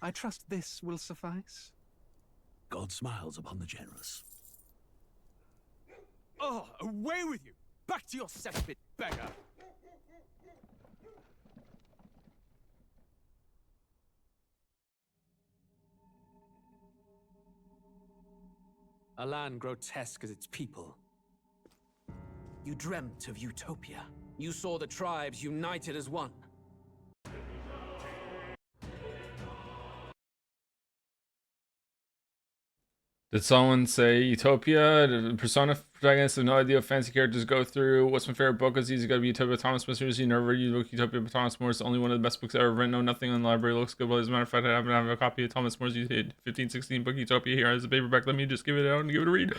I trust this will suffice. God smiles upon the generous. Oh, away with you! Back to your cesspit, beggar! A land grotesque as its people. You dreamt of utopia. You saw the tribes united as one. Did someone say Utopia? Persona protagonists have no idea what fancy characters go through. What's my favorite book? It's easy to go to Utopia. Thomas Masters. You never read the book Utopia by Thomas More. It's only one of the best books ever written. No, nothing in the library looks good. Well, as a matter of fact, I happen to have a copy of Thomas More's 1516 book Utopia here as a paperback. Let me just give it out and give it a read.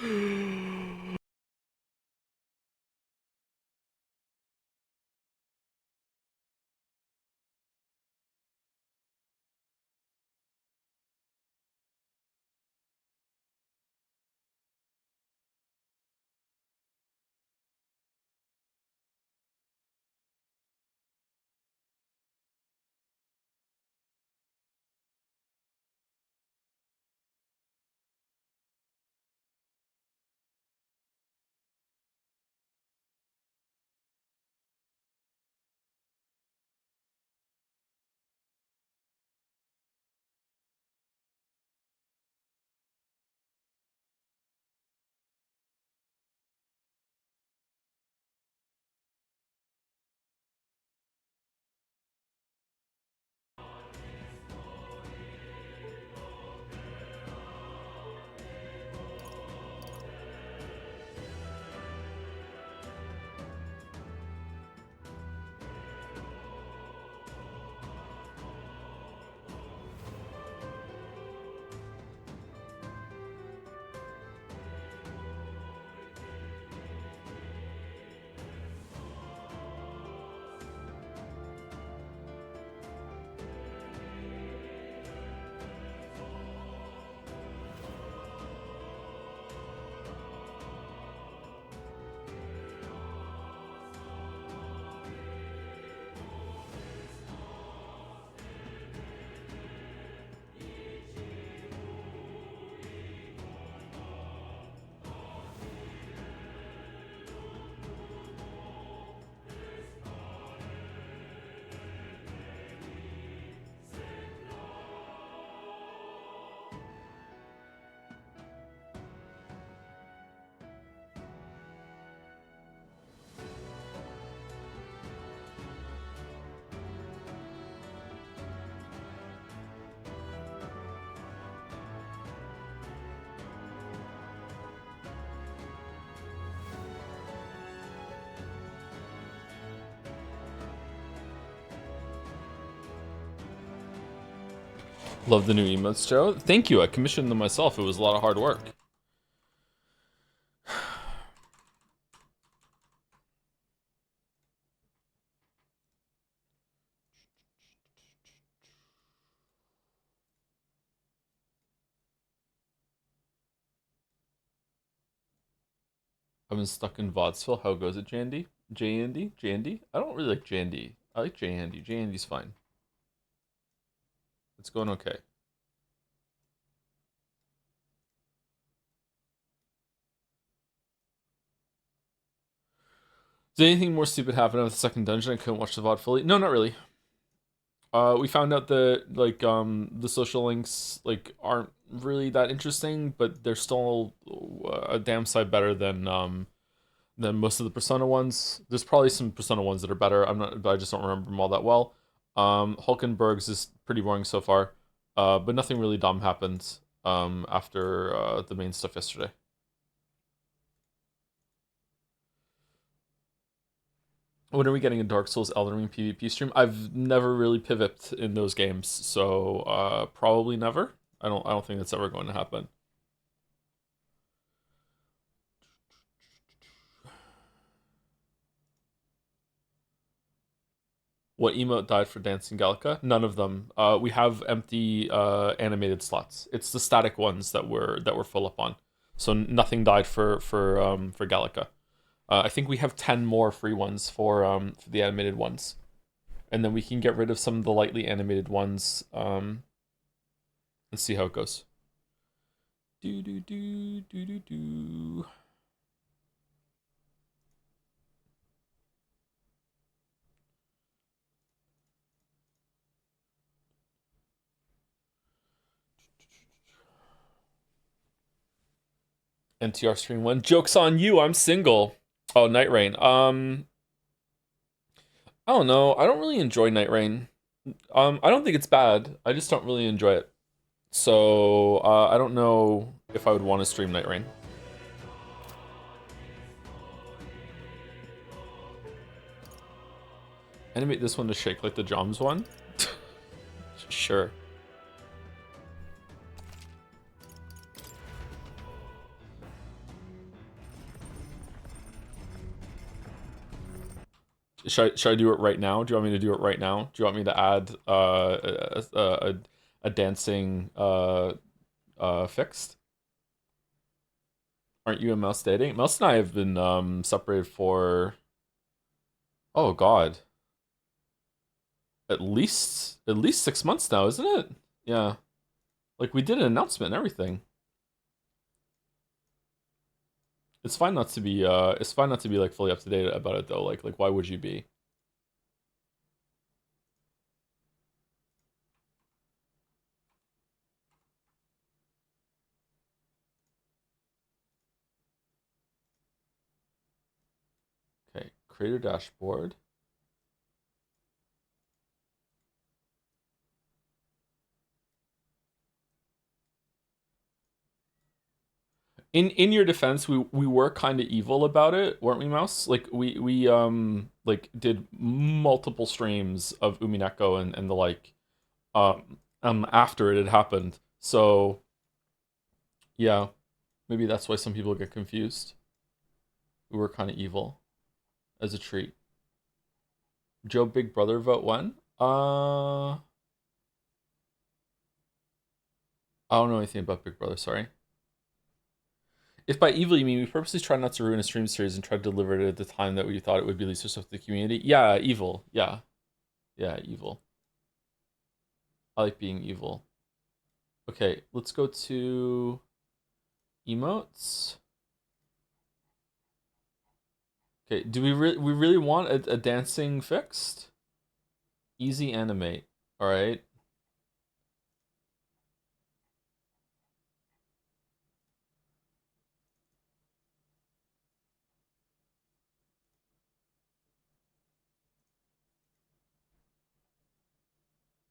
Love the new emotes, Joe. Thank you. I commissioned them myself. It was a lot of hard work. I've been stuck in Vaudeville. How goes it, Jandy? Jandy? Jandy? I don't really like Jandy. I like Jandy. Jandy's fine. It's going okay. Did anything more stupid happen with the second dungeon? I couldn't watch the VOD fully. No, not really. We found out that the social links aren't really that interesting, but they're still a damn sight better than most of the Persona ones. There's probably some Persona ones that are better. I just don't remember them all that well. Hulkenberg's is pretty boring so far, but nothing really dumb happened after the main stuff yesterday. When are we getting a Dark Souls Elden Ring PvP stream? I've never really pivoted in those games, so probably never. I don't think that's ever going to happen. What emote died for Dancing Gallica? None of them. We have empty animated slots. It's the static ones that we're full up on. So nothing died for Gallica. I think we have 10 more free ones for the animated ones, and then we can get rid of some of the lightly animated ones and see how it goes. Do do do do do do. NTR stream 1. Joke's on you, I'm single. Oh, Night Rain. I don't know. I don't really enjoy Night Rain. I don't think it's bad. I just don't really enjoy it. So, I don't know if I would want to stream Night Rain. Animate this one to shake like the Joms one? Sure. Should I do it right now? Do you want me to do it right now? Do you want me to add a dancing fixed? Aren't you and Mouse dating? Mouse and I have been separated for, oh god, at least 6 months now, isn't it? Yeah, like we did an announcement and everything. It's fine not to be like fully up to date about it though. Like why would you be? Okay, creator dashboard. In your defense, we were kind of evil about it, weren't we, Mouse? Like we like did multiple streams of Umineko and the like after it had happened. So yeah, maybe that's why some people get confused. We were kind of evil as a treat. Joe Big Brother vote when? I don't know anything about Big Brother, sorry. If by evil you mean we purposely try not to ruin a stream series and try to deliver it at the time that we thought it would be least respect to the community, yeah, evil. Yeah. Yeah, evil. I like being evil. Okay, let's go to emotes. Okay, do we really want a dancing fixed? Easy animate. All right.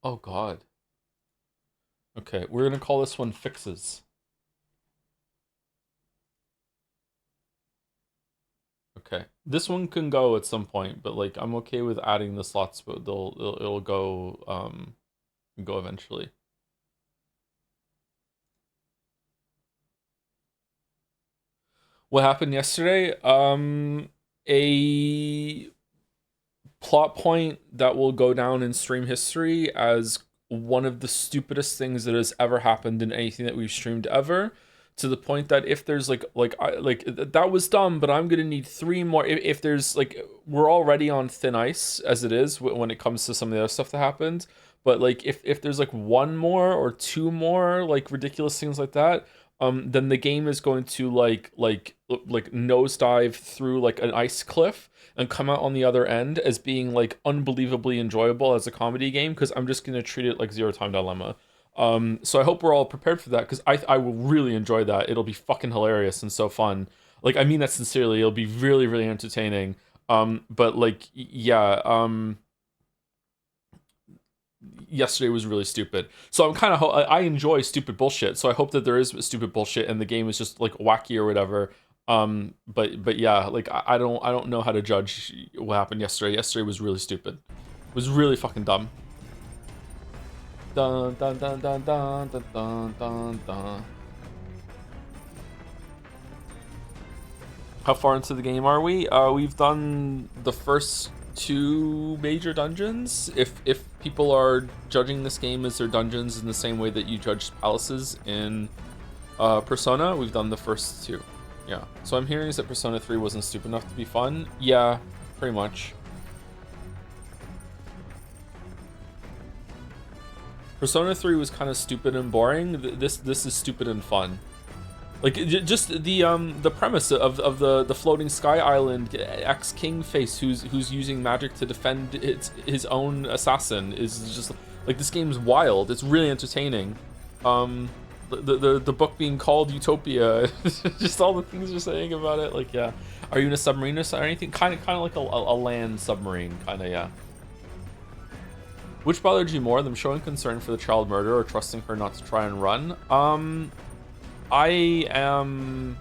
Oh god. Okay, we're gonna call this one fixes. Okay, this one can go at some point, but like I'm okay with adding the slots, but it'll go eventually. What happened yesterday? A plot point that will go down in stream history as one of the stupidest things that has ever happened in anything that we've streamed ever. To the point that if there's like that was dumb, but I'm gonna need 3 more. If there's like, we're already on thin ice as it is when it comes to some of the other stuff that happened. But like if there's like 1 more or 2 more like ridiculous things like that, then the game is going to like nosedive through like an ice cliff and come out on the other end as being like unbelievably enjoyable as a comedy game, because I'm just gonna treat it like Zero Time Dilemma. So I hope we're all prepared for that, because I will really enjoy that. It'll be fucking hilarious and so fun. Like, I mean that sincerely. It'll be really, really entertaining. But like, yeah, yesterday was really stupid. So I'm kind of I enjoy stupid bullshit. So I hope that there is stupid bullshit and the game is just like wacky or whatever. But yeah, like I don't know how to judge what happened yesterday. Yesterday was really stupid. It was really fucking dumb. Dun dun dun dun dun dun dun dun dun. How far into the game are we? We've done the first 2 major dungeons. If people are judging this game as their dungeons in the same way that you judged palaces in Persona, we've done the first 2. Yeah. So I'm hearing is that Persona 3 wasn't stupid enough to be fun. Yeah, pretty much. Persona 3 was kind of stupid and boring. This is stupid and fun. Like just the premise of the floating sky island ex-king face who's using magic to defend his own assassin is just like, this game's wild. It's really entertaining. The book being called Utopia, just all the things you're saying about it. Like, yeah, are you in a submarine or anything? Kind of like a land submarine, kind of, yeah. Which bothered you more, them showing concern for the child murderer or trusting her not to try and run? I am...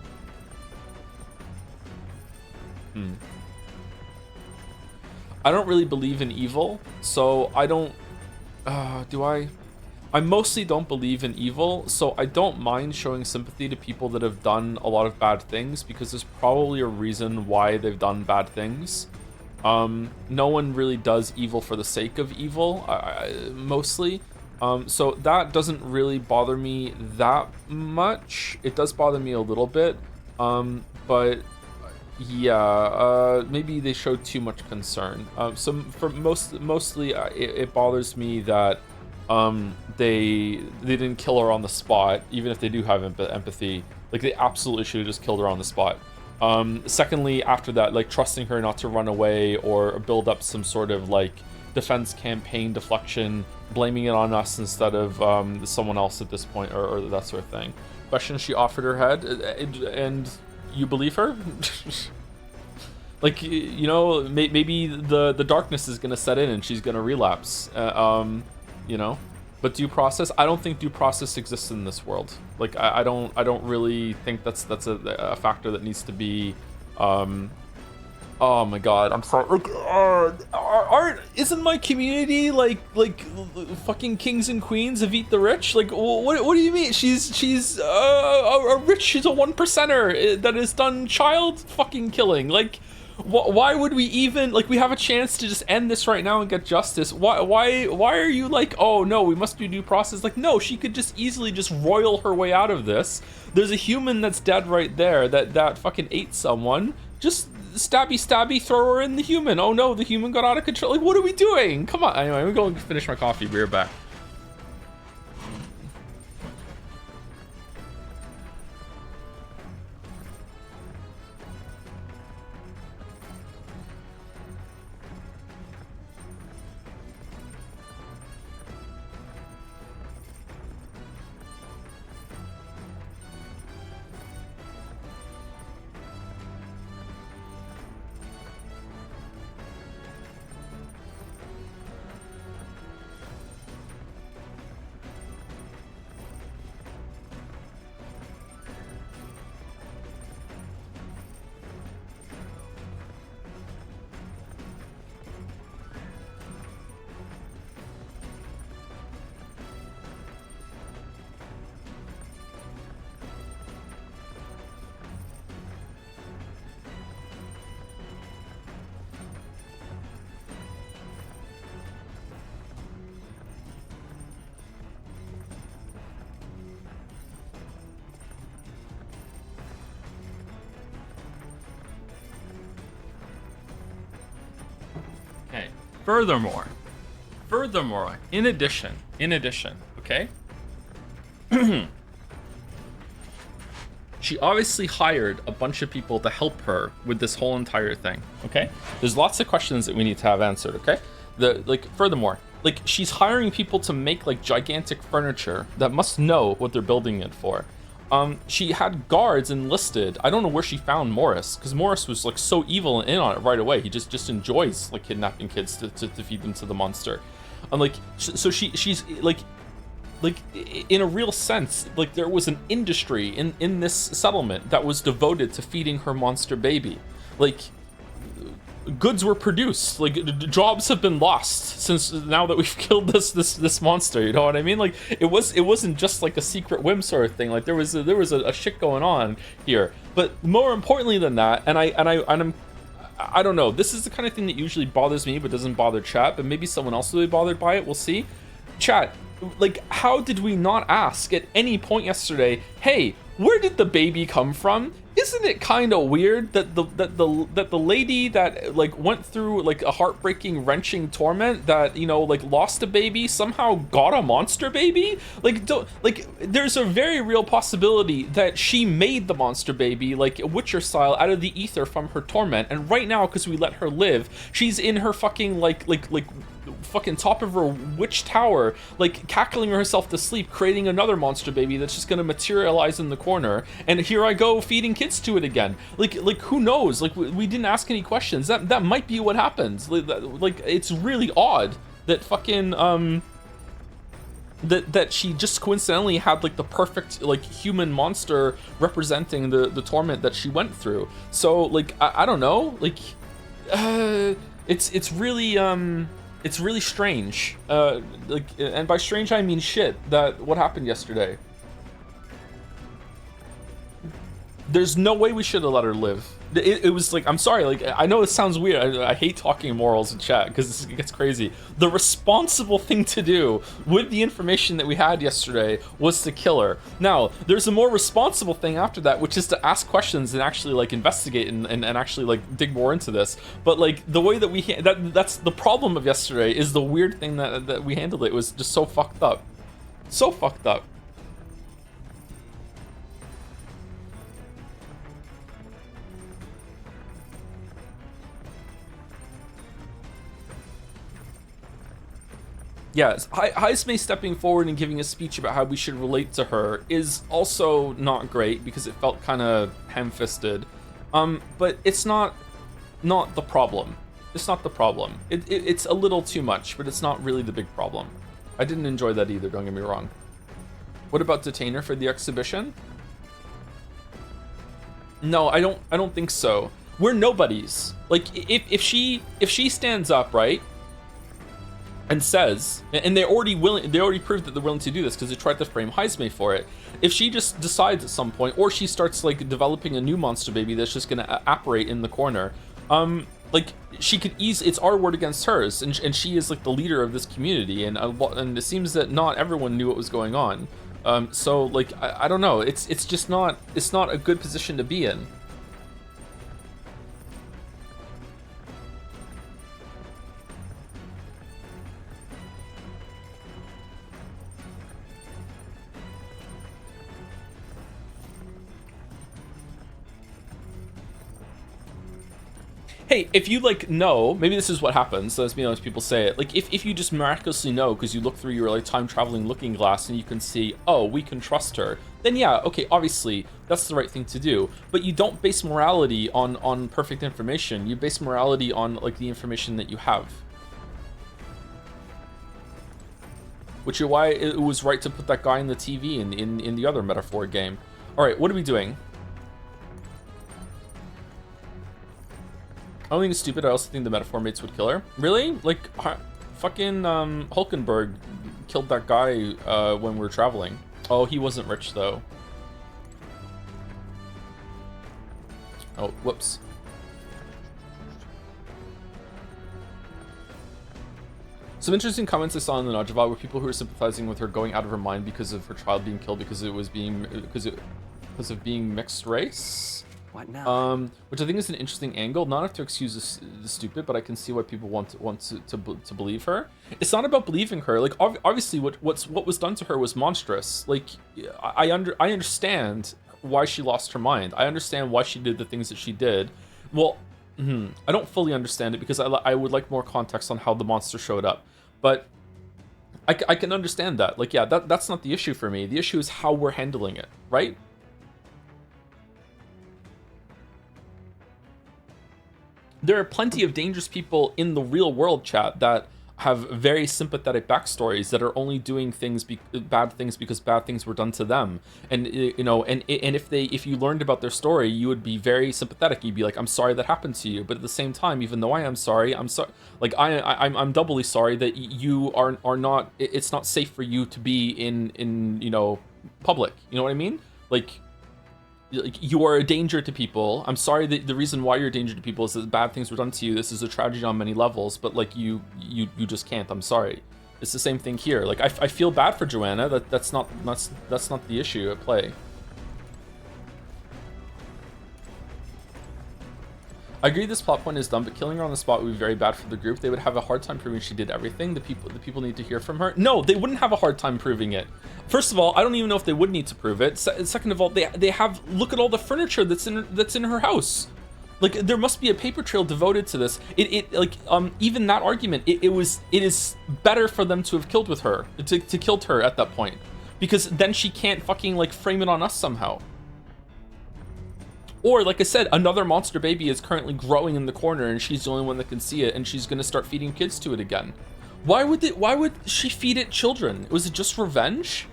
I don't really believe in evil, so I don't... do I? I mostly don't believe in evil, so I don't mind showing sympathy to people that have done a lot of bad things, because there's probably a reason why they've done bad things. No one really does evil for the sake of evil, mostly. So that doesn't really bother me that much. It does bother me a little bit, but yeah, maybe they showed too much concern. So for mostly it bothers me that they didn't kill her on the spot, even if they do have empathy. Like, they absolutely should have just killed her on the spot. Secondly, after that, like, trusting her not to run away or build up some sort of like defense campaign deflection, blaming it on us instead of someone else at this point, or that sort of thing. Question: she offered her head, and you believe her? Like, you know, maybe the darkness is gonna set in and she's gonna relapse. You know, but due process, I don't think due process exists in this world. Like, I don't really think that's a factor that needs to be. Oh my god, I'm sorry. Like, isn't my community like fucking kings and queens of Eat the Rich? Like, what do you mean? She's a rich. She's a 1%er that has done child fucking killing. Like, why would we even, like, we have a chance to just end this right now and get justice. Why are you like, oh no, we must do due process? Like, no, she could just easily just royal her way out of this. There's a human that's dead right there that fucking ate someone. Just stabby, throw her in the human. Oh no, the human got out of control. Like, what are we doing? Come on. Anyway, I'm going to finish my coffee. Be right back. Furthermore, in addition, okay? She obviously hired a bunch of people to help her with this whole entire thing, okay? There's lots of questions that we need to have answered, okay? Furthermore, like, she's hiring people to make like gigantic furniture that must know what they're building it for. She had guards enlisted. I don't know where she found Morris, because Morris was like so evil and in on it right away. He just enjoys like kidnapping kids to feed them to the monster. Like, so she's like in a real sense, like, there was an industry in this settlement that was devoted to feeding her monster baby. Like, goods were produced, like jobs have been lost since now that we've killed this monster, you know what I mean? Like, it wasn't just like a secret whim sort of thing. Like, there was a shit going on here. But more importantly than that, and I don't know, this is the kind of thing that usually bothers me but doesn't bother chat, but maybe someone else will be bothered by it. We'll see. Chat, like, how did we not ask at any point yesterday, hey, where did the baby come from? isn't it kind of weird that the lady that like went through like a heartbreaking, wrenching torment, that, you know, like lost a baby, somehow got a monster baby? Like there's a very real possibility that she made the monster baby, like Witcher style, out of the ether from her torment, and right now, because we let her live, she's in her fucking like fucking top of her witch tower, like cackling herself to sleep, creating another monster baby that's just gonna materialize in the corner, and here I go feeding kids to it again. Like who knows? Like we didn't ask any questions. That might be what happens. Like it's really odd that fucking that she just coincidentally had like the perfect like human monster representing the torment that she went through. So like I don't know, like it's really strange. Like, and by strange I mean shit, that what happened yesterday. There's no way we should have let her live. It was like, I'm sorry, like, I know it sounds weird. I hate talking morals in chat because it gets crazy. The responsible thing to do with the information that we had yesterday was to kill her. Now, there's a more responsible thing after that, which is to ask questions and actually like investigate and actually like dig more into this. But like the way that that's the problem of yesterday, is the weird thing that we handled it. It was just so fucked up. So fucked up. Yes, Heisme stepping forward and giving a speech about how we should relate to her is also not great, because it felt kind of ham-fisted. But it's not the problem. It's not the problem. It's a little too much, but it's not really the big problem. I didn't enjoy that either, don't get me wrong. What about detain her for the exhibition? No, I don't think so. We're nobodies. Like if she stands up, right? And says, and they already proved that they're willing to do this because they tried to frame Heisme for it. If she just decides at some point, or she starts like developing a new monster baby that's just gonna apparate in the corner, like she could it's our word against hers, and she is like the leader of this community, and it seems that not everyone knew what was going on. So like I don't know, it's just not a good position to be in. Hey, if you like know, maybe this is what happens, let's be honest, people say it, like if you just miraculously know because you look through your like time traveling looking glass and you can see, oh, we can trust her, then yeah, okay, obviously that's the right thing to do. But you don't base morality on perfect information. You base morality on like the information that you have. Which is why it was right to put that guy in the TV in the other metaphor game. All right, what are we doing? I don't think it's stupid. I also think the metaphor mates would kill her. Really? Like, fucking Hulkenberg killed that guy when we were traveling. Oh, he wasn't rich though. Oh, whoops. Some interesting comments I saw in the Najava were people who were sympathizing with her going out of her mind because of her child being killed because of being mixed race. What now? Which I think is an interesting angle. Not enough to excuse the stupid, but I can see why people want to believe her. It's not about believing her. Like obviously, what was done to her was monstrous. Like I understand why she lost her mind. I understand why she did the things that she did. Well, I don't fully understand it because I would like more context on how the monster showed up. But I can understand that. Like, yeah, that's not the issue for me. The issue is how we're handling it, right? There are plenty of dangerous people in the real world, chat, that have very sympathetic backstories that are only doing bad things because bad things were done to them. And you know, and if you learned about their story, you would be very sympathetic. You'd be like, I'm sorry that happened to you. But at the same time, even though I am sorry, I'm sorry. Like I'm doubly sorry that you are not. It's not safe for you to be in you know, public. You know what I mean? Like you are a danger to people. I'm sorry that the reason why you're a danger to people is that bad things were done to you. This is a tragedy on many levels, but like you just can't. I'm sorry. It's the same thing here. Like I feel bad for Joanna. That's not the issue at play. I agree this plot point is dumb, but killing her on the spot would be very bad for the group. They would have a hard time proving she did everything. The people need to hear from her. No, they wouldn't have a hard time proving it. First of all, I don't even know if they would need to prove it. Second of all, they have, look at all the furniture that's in her house. Like, there must be a paper trail devoted to this. Even that argument, it is better for them to have killed with her, to killed her at that point, because then she can't fucking like frame it on us somehow. Or, like I said, another monster baby is currently growing in the corner and she's the only one that can see it, and she's gonna start feeding kids to it again. Why would she feed it children? Was it just revenge?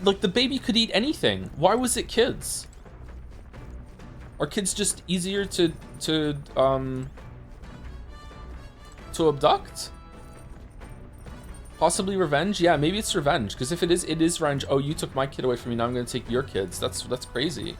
Like, the baby could eat anything. Why was it kids? Are kids just easier to abduct? Possibly revenge? Yeah, maybe it's revenge, because if it is revenge. Oh, you took my kid away from me, now I'm gonna take your kids. That's crazy.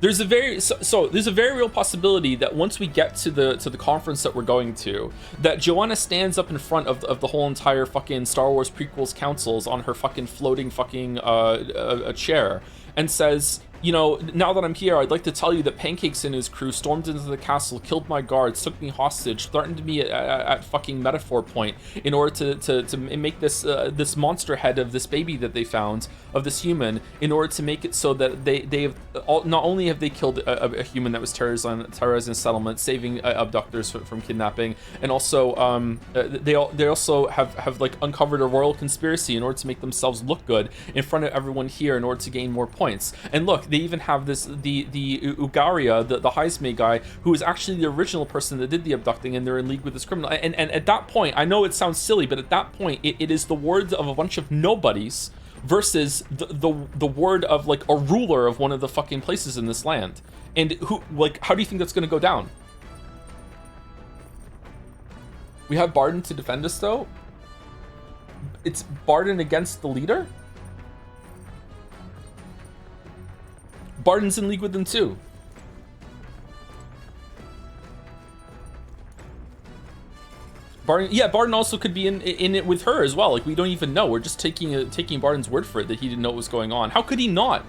There's a very there's a very real possibility that once we get to the conference that we're going to, that Joanna stands up in front of the whole entire fucking Star Wars prequels councils on her fucking floating fucking a chair and says, you know, now that I'm here, I'd like to tell you that Pancakes and his crew stormed into the castle, killed my guards, took me hostage, threatened me at fucking Metaphor Point in order to make this this monster head of this baby that they found, of this human, in order to make it so that they've not only have they killed a human that was terrorizing a settlement, saving abductors from kidnapping, and also they also have like uncovered a royal conspiracy in order to make themselves look good in front of everyone here in order to gain more points. And look, they even have the Ugaria, the Heisme guy, who is actually the original person that did the abducting, and they're in league with this criminal. And at that point, I know it sounds silly, but at that point, it is the words of a bunch of nobodies versus the word of like a ruler of one of the fucking places in this land. And who, like, how do you think that's going to go down? We have Barden to defend us, though. It's Barden against the leader. Barden's in league with them too. Barden also could be in it with her as well. Like, we don't even know. We're just taking Barden's word for it that he didn't know what was going on. How could he not?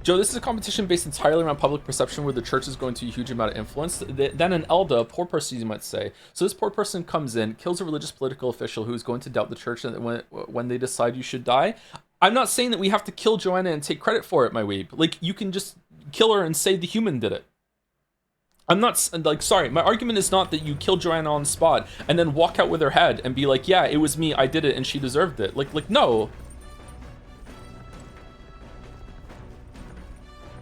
Joe, this is a competition based entirely around public perception where the church is going to a huge amount of influence. Then an Elda, a poor person you might say. So this poor person comes in, kills a religious political official who is going to doubt the church when they decide you should die. I'm not saying that we have to kill Joanna and take credit for it, my weeb. Like, you can just kill her and say the human did it. I'm not, like, sorry, my argument is not that you kill Joanna on the spot and then walk out with her head and be like, yeah, it was me, I did it, and she deserved it. Like no.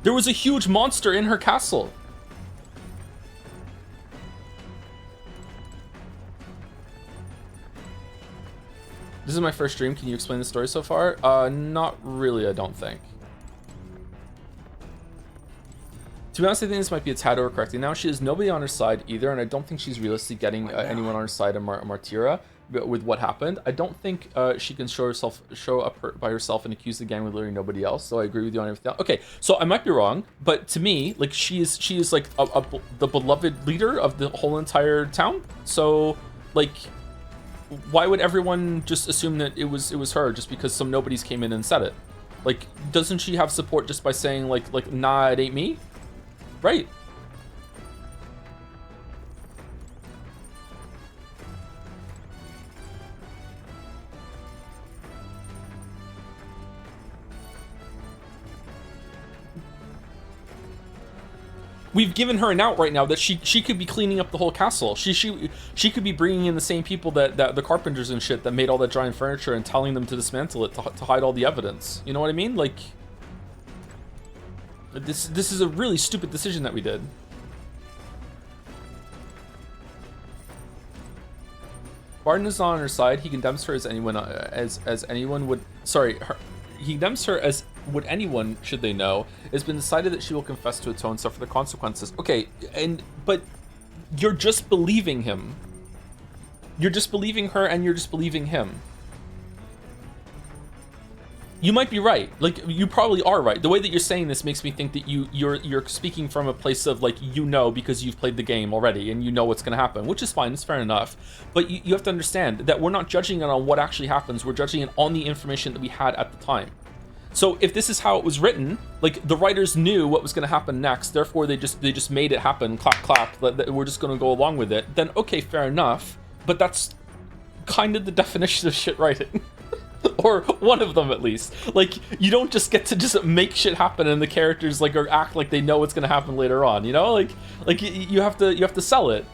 There was a huge monster in her castle. This is my first stream. Can you explain the story so far? Not really, I don't think. To be honest, I think this might be a tad overcorrecting now. She has nobody on her side either, and I don't think she's realistically getting anyone on her side of Martira with what happened. I don't think she can show up by herself and accuse the gang with literally nobody else. So I agree with you on everything. Okay, so I might be wrong, but to me, like, she is like the beloved leader of the whole entire town. So, like, why would everyone just assume that it was her just because some nobodies came in and said it? Like, doesn't she have support just by saying like nah, it ain't me? Right. We've given her an out right now that she could be cleaning up the whole castle. She could be bringing in the same people that the carpenters and shit that made all that giant furniture and telling them to dismantle it to hide all the evidence. You know what I mean? Like, this is a really stupid decision that we did. Barden is not on her side. He condemns her as anyone as anyone would. Sorry, he condemns her as would anyone, should they know. It's been decided that she will confess to atone, suffer the consequences. Okay, but you're just believing him. You're just believing her, and you're just believing him. You might be right. Like, you probably are right. The way that you're saying this makes me think that you're speaking from a place of, like, you know, because you've played the game already and you know what's going to happen, which is fine. It's fair enough. But you have to understand that we're not judging it on what actually happens. We're judging it on the information that we had at the time. So if this is how it was written, like, the writers knew what was going to happen next, therefore they just made it happen, clap, clap, we're just going to go along with it, then okay, fair enough. But that's kind of the definition of shit writing. Or one of them, at least. Like, you don't just get to just make shit happen and the characters, like, or act like they know what's gonna happen later on, you know? Like you have to sell it.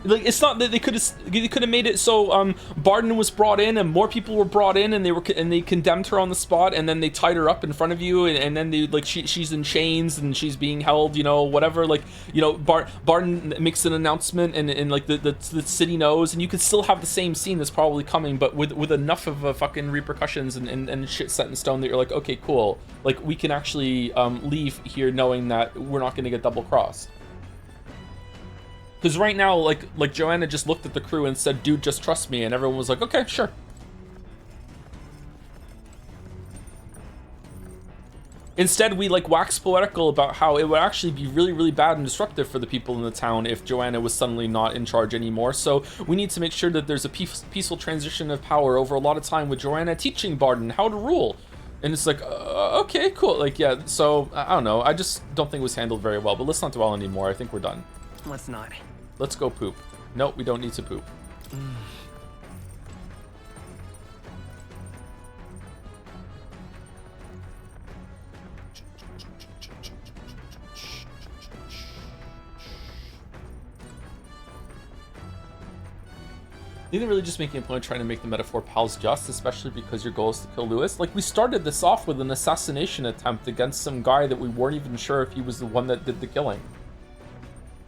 Like, it's not that they could have made it so Barden was brought in and more people were brought in and they condemned her on the spot and then they tied her up in front of you and then they, like, she's in chains and she's being held, you know, whatever. Like, you know, Barden makes an announcement and like the city knows, and you could still have the same scene that's probably coming, but with enough of fucking repercussions and shit set in stone that you're like, okay, cool, like, we can actually leave here knowing that we're not gonna get double crossed. Because right now, like Joanna just looked at the crew and said, dude, just trust me. And everyone was like, okay, sure. Instead, we, like, wax poetical about how it would actually be really, really bad and disruptive for the people in the town if Joanna was suddenly not in charge anymore. So we need to make sure that there's a peaceful transition of power over a lot of time with Joanna teaching Barden how to rule. And it's like, okay, cool. Like, yeah, so, I don't know. I just don't think it was handled very well. But let's not dwell anymore. I think we're done. Let's not. Let's go poop. Nope, we don't need to poop. Isn't it really just making a point trying to make the metaphor pals just, especially because your goal is to kill Lewis? Like, we started this off with an assassination attempt against some guy that we weren't even sure if he was the one that did the killing.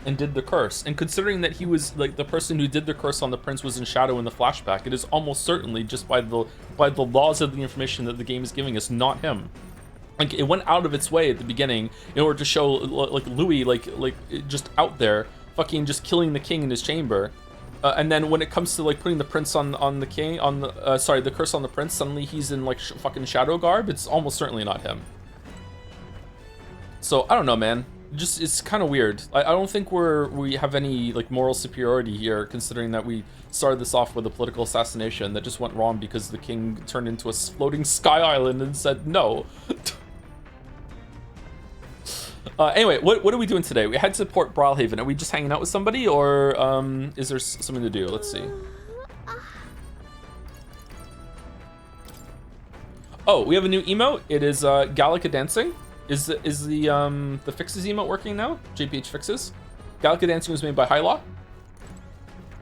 And did the curse, and considering that he was, like, the person who did the curse on the prince was in shadow in the flashback, it is almost certainly, just by the laws of the information that the game is giving us, not him. Like, it went out of its way at the beginning in order to show, like, Louis, like just out there fucking just killing the king in his chamber, and then when it comes to, like, putting the prince on the king, on the sorry, the curse on the prince, suddenly he's in, like, fucking shadow garb. It's almost certainly not him. So I don't know, man. Just, it's kind of weird. I don't think we have any, like, moral superiority here, considering that we started this off with a political assassination that just went wrong because the king turned into a floating sky island and said no. Anyway, what are we doing today? We had to Port Brawlhaven. Are we just hanging out with somebody, or is there something to do? Let's see. Oh, we have a new emote. It is Gallica dancing. Is the fixes emote working now? JPH fixes. Gallica dancing was made by Hylaw.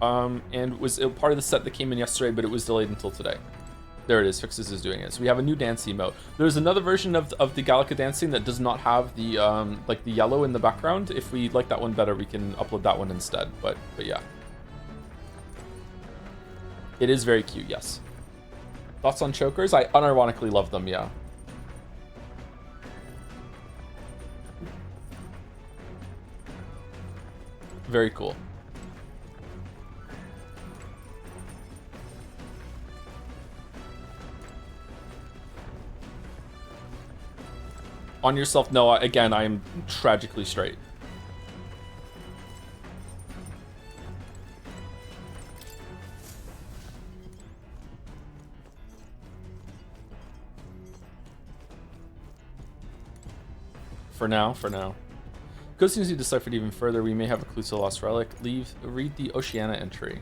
And was part of the set that came in yesterday, but it was delayed until today. There it is. Fixes is doing it. So we have a new dance emote. There's another version of the Gallica dancing that does not have the like the yellow in the background. If we like that one better, we can upload that one instead. But yeah, it is very cute. Yes. Thoughts on chokers? I unironically love them. Yeah. Very cool. On yourself, no. Again, I am tragically straight. For now. Goes seems to be deciphered even further. We may have a clue to the lost relic. Read the Oceana entry.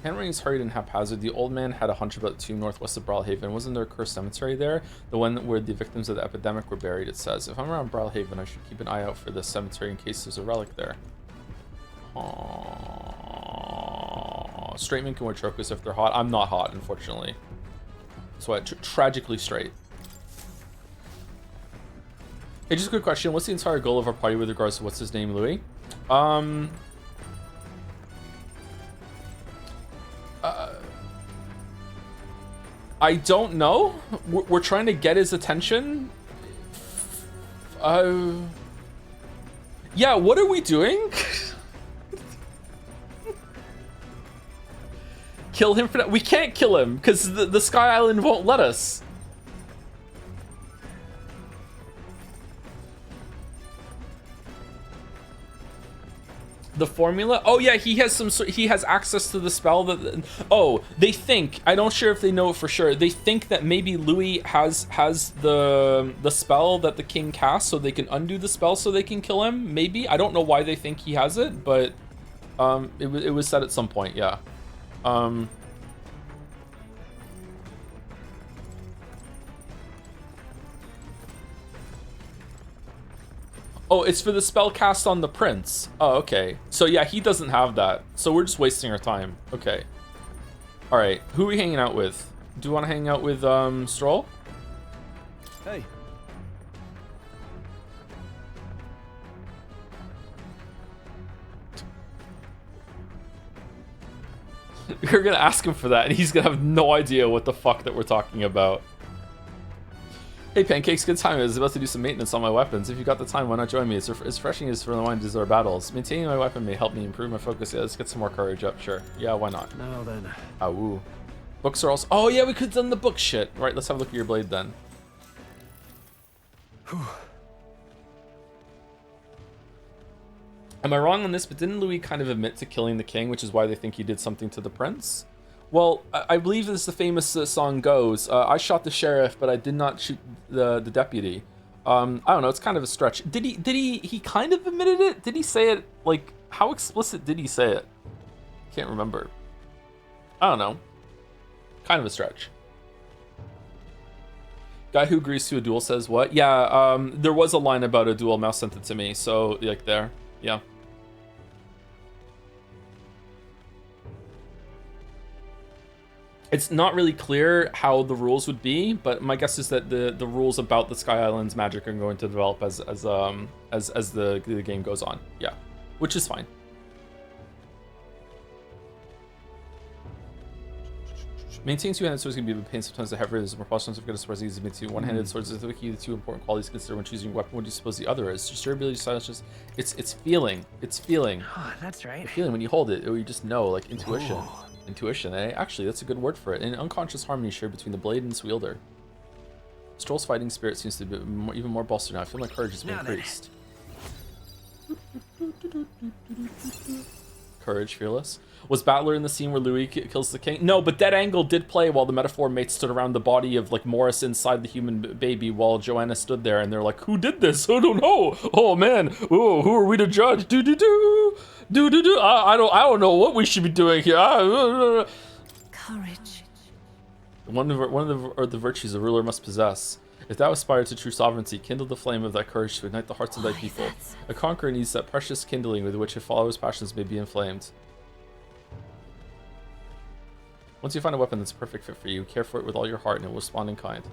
Handwriting is hurried and haphazard. The old man had a hunch about the tomb northwest of Brawlhaven. Wasn't there a cursed cemetery there? The one where the victims of the epidemic were buried, it says. If I'm around Brawlhaven, I should keep an eye out for this cemetery in case there's a relic there. Aww. Straight men can wear chokers if they're hot. I'm not hot, unfortunately. So I tragically straight. Hey, just a quick question. What's the entire goal of our party with regards to what's his name, Louis? I don't know. We're trying to get his attention. Yeah, what are we doing? Kill him for that? We can't kill him because the Sky Island won't let us. The formula? Oh yeah, he has access to the spell that. Oh, they think. I don't sure if they know it for sure. They think that maybe Louis has the spell that the king casts, so they can undo the spell, so they can kill him. Maybe I don't know why they think he has it, but it was said at some point. Yeah. Oh, it's for the spell cast on the prince. Oh, okay. So yeah, he doesn't have that. So we're just wasting our time. Okay. All right. Who are we hanging out with? Do you want to hang out with Stroll? Hey. You're gonna ask him for that, and he's gonna have no idea what the fuck that we're talking about. Hey Pancakes, good time. I was about to do some maintenance on my weapons. If you got the time, why not join me? It's refreshing as for the mind as our battles. Maintaining my weapon may help me improve my focus. Yeah, let's get some more courage up, sure. Yeah, why not? Now then. Ah, woo. Books are also... Oh yeah, we could have done the book shit. Right, let's have a look at your blade then. Am I wrong on this? But didn't Louis kind of admit to killing the king, which is why they think he did something to the prince? Well, I believe as the famous song goes, I shot the sheriff, but I did not shoot the deputy. I don't know, it's kind of a stretch. Did he kind of admitted it? Did he say it, like, how explicit did he say it? Can't remember. I don't know. Kind of a stretch. Guy who agrees to a duel says what? Yeah, there was a line about a duel, Mouse sent it to me, so, like, there. Yeah. It's not really clear how the rules would be, but my guess is that the rules about the Sky Islands magic are going to develop as the game goes on. Yeah, which is fine. Maintaining two-handed swords can be a pain sometimes. The heavier, there's more possible of getting swords easy to maintain. One-handed swords is the key to two important qualities considered when choosing a weapon. What do you suppose the other is? Just your ability to silence. Just it's feeling. It's feeling. Oh, that's right. The feeling when you hold it, or you just know, like intuition. Whoa. Intuition, eh? Actually, that's a good word for it. An unconscious harmony shared between the blade and its wielder. Stroll's fighting spirit seems to be even more bolstered now. I feel my courage has been increased. Courage, fearless. Was Battler in the scene where Louis kills the king? No, but Dead Angle did play while the metaphor mates stood around the body of like Morris inside the human baby while Joanna stood there, and they're like, "Who did this? I don't know. Oh man. Oh, who are we to judge? Do do do do do do. I don't know what we should be doing here. Courage. One of the virtues a ruler must possess. If thou aspire to true sovereignty, kindle the flame of thy courage to ignite the hearts of thy people. A conqueror needs that precious kindling with which a follower's passions may be inflamed. Once you find a weapon that's a perfect fit for you, care for it with all your heart and it will respond in kind.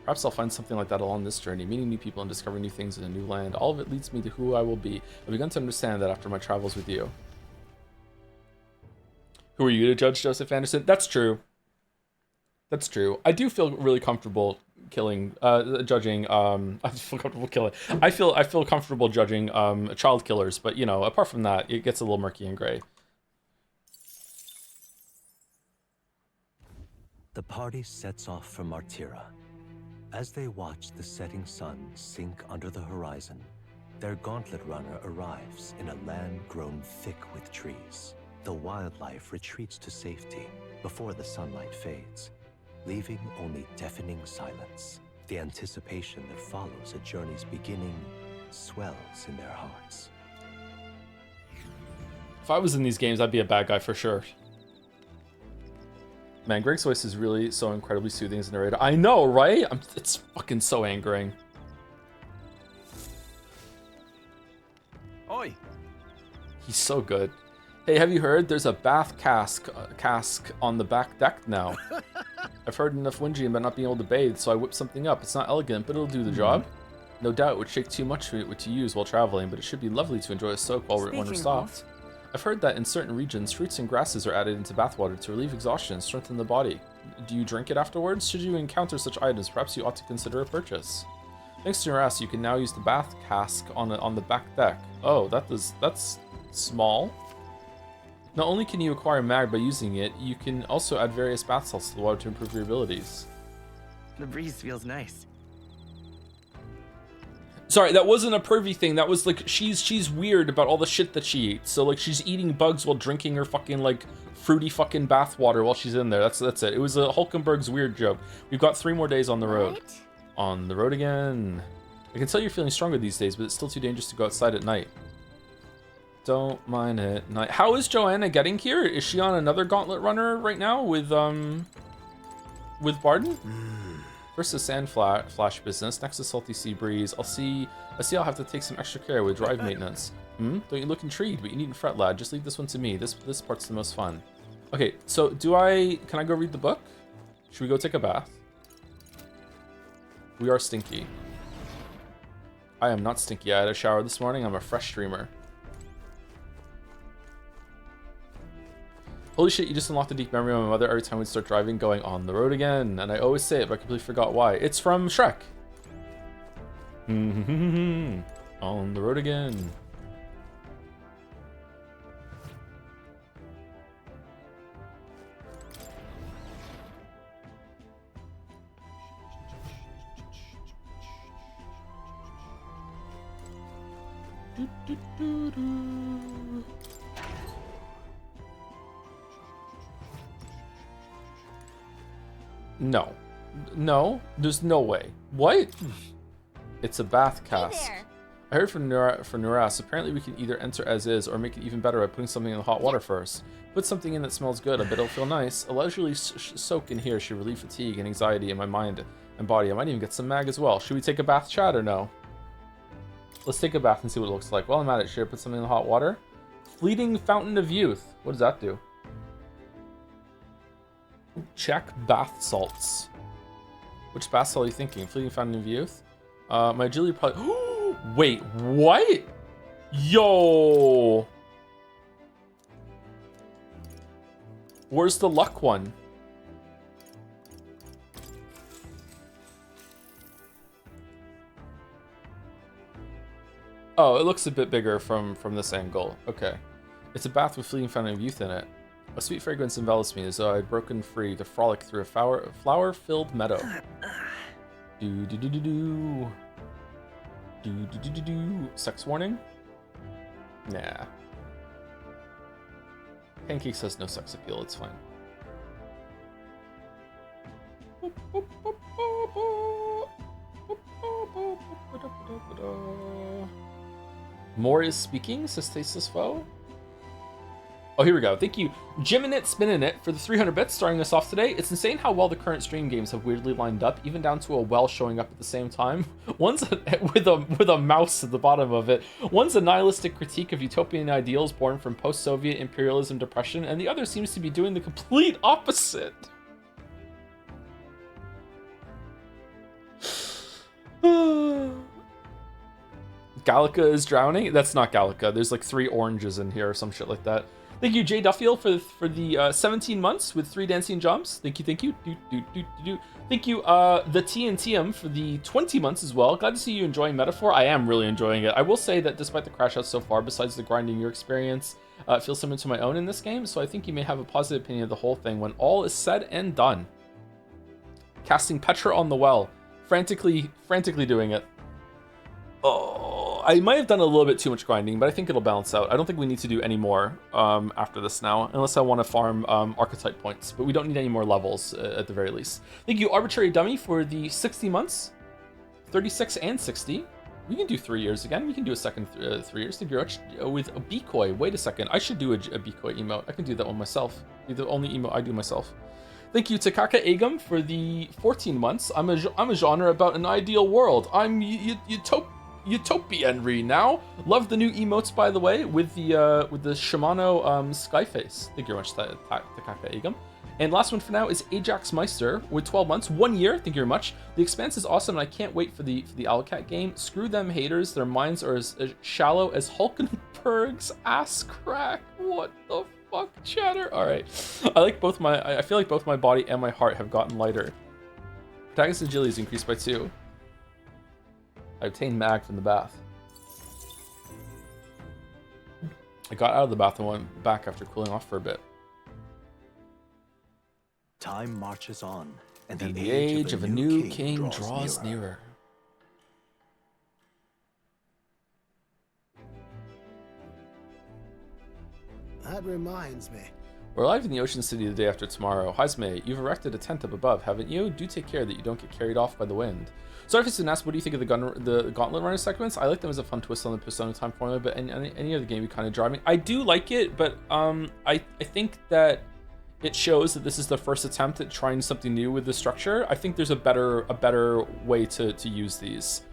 Perhaps I'll find something like that along this journey, meeting new people and discovering new things in a new land. All of it leads me to who I will be. I've begun to understand that after my travels with you. Who are you to judge, Joseph Anderson? That's true. That's true. I do feel really comfortable judging. I feel comfortable killing. I feel comfortable judging child killers, but you know, apart from that, it gets a little murky and gray. The party sets off for Martira. As they watch the setting sun sink under the horizon, their gauntlet runner arrives in a land grown thick with trees. The wildlife retreats to safety before the sunlight fades, leaving only deafening silence. The anticipation that follows a journey's beginning swells in their hearts. If I was in these games, I'd be a bad guy for sure. Man, Greg's voice is really so incredibly soothing as a narrator. I know, right? It's fucking so angering. Oi! He's so good. Hey, have you heard? There's a bath cask on the back deck now. I've heard enough whinging about not being able to bathe, so I whipped something up. It's not elegant, but it'll do the job. No doubt it would shake too much for it to use while traveling, but it should be lovely to enjoy a soak when we're stopped. I've heard that in certain regions, fruits and grasses are added into bathwater to relieve exhaustion and strengthen the body. Do you drink it afterwards? Should you encounter such items, perhaps you ought to consider a purchase. Thanks to your ass, you can now use the bath cask on the back deck. Oh, that's small. Not only can you acquire mag by using it, you can also add various bath salts to the water to improve your abilities. The breeze feels nice. Sorry, that wasn't a pervy thing. That was like she's weird about all the shit that she eats. So like she's eating bugs while drinking her fucking like fruity fucking bath water while she's in there. That's it. It was a Hulkenberg's weird joke. We've got 3 more days on the road. What? On the road again. I can tell you're feeling stronger these days, but it's still too dangerous to go outside at night. Don't mind it at night. How is Joanna getting here? Is she on another gauntlet runner right now with Barden? First the sand flash business, next the salty sea breeze. I see I'll have to take some extra care with drive maintenance. Don't you look intrigued, but you needn't fret, lad. Just leave this one to me. This part's the most fun. Okay, so can I go read the book? Should we go take a bath? We are stinky. I am not stinky. I had a shower this morning. I'm a fresh streamer. Holy shit, you just unlocked a deep memory of my mother every time we'd start driving going on the road again. And I always say it, but I completely forgot why. It's from Shrek. On the road again. No. No, there's no way. What? It's a bath cask. Hey there. I heard from Nuras, apparently we can either enter as is or make it even better by putting something in the hot water first. Put something in that smells good, I bet it'll feel nice. A leisurely soak in here should relieve fatigue and anxiety in my mind and body. I might even get some mag as well. Should we take a bath, Chad, or no? Let's take a bath and see what it looks like. While I'm at it, should I put something in the hot water? Fleeting Fountain of Youth. What does that do? Check bath salts. Which bath salt are you thinking? Fleeting Fountain of Youth? My agility probably... Wait, what? Yo! Where's the luck one? Oh, it looks a bit bigger from this angle. Okay. It's a bath with Fleeting Fountain of Youth in it. A sweet fragrance envelops me as though I'd broken free to frolic through a flower-filled meadow. Do-do-do-do-do. Do-do-do-do-do. Sex warning? Nah. Pancakes has no sex appeal, it's fine. More is speaking, says Tasteless Foe. Oh, here we go. Thank you, Jiminit Spinning It, for the 300 bits starting us off today. It's insane how well the current stream games have weirdly lined up, even down to a well showing up at the same time. One's with a mouse at the bottom of it. One's a nihilistic critique of utopian ideals born from post-Soviet imperialism depression, and the other seems to be doing the complete opposite. Gallica is drowning? That's not Gallica. There's like 3 oranges in here or some shit like that. Thank you, Jay Duffield, for the 17 months with 3 dancing jumps. Thank you, thank you. Thank you, the TNTM for the 20 months as well. Glad to see you enjoying Metaphor. I am really enjoying it. I will say that despite the crash outs so far, besides the grinding your experience, it feels similar to my own in this game, so I think you may have a positive opinion of the whole thing when all is said and done. Casting Petra on the well. Frantically doing it. Oh, I might have done a little bit too much grinding, but I think it'll balance out. I don't think we need to do any more after this now, unless I want to farm archetype points, but we don't need any more levels at the very least. Thank you, Arbitrary Dummy, for the 60 months, 36 and 60. We can do 3 years again. We can do a second 3 years. Thank you very much. With a Bikoi. Wait a second. I should do a Bikoi emote. I can do that one myself. Be the only emote I do myself. Thank you, Takaka Agam, for the 14 months. I'm a genre about an ideal world. I'm Utopia Henry now. Love the new emotes, by the way, with the Shimano Skyface. Thank you very much, Takaka Agam. And last one for now is Ajax Meister with 12 months, 1 year. Thank you very much. The Expanse is awesome, and I can't wait for the Owlcat game. Screw them haters. Their minds are as shallow as Hulkenberg's ass crack. What the fuck, chatter? All right. I feel like both my body and my heart have gotten lighter. Protagonist agility is increased by 2. I obtained mag from the bath. I got out of the bath and went back after cooling off for a bit. Time marches on, and the age of a new king draws nearer. That reminds me. We're arriving in the Ocean City the day after tomorrow. Hazme, you've erected a tent up above, haven't you? Do take care that you don't get carried off by the wind. Sorry if it's been asked, what do you think of the Gauntlet Runner segments? I like them as a fun twist on the Persona time formula, but any other game you kind of drive me. I do like it, but I think that it shows that this is the first attempt at trying something new with the structure. I think there's a better way to use these.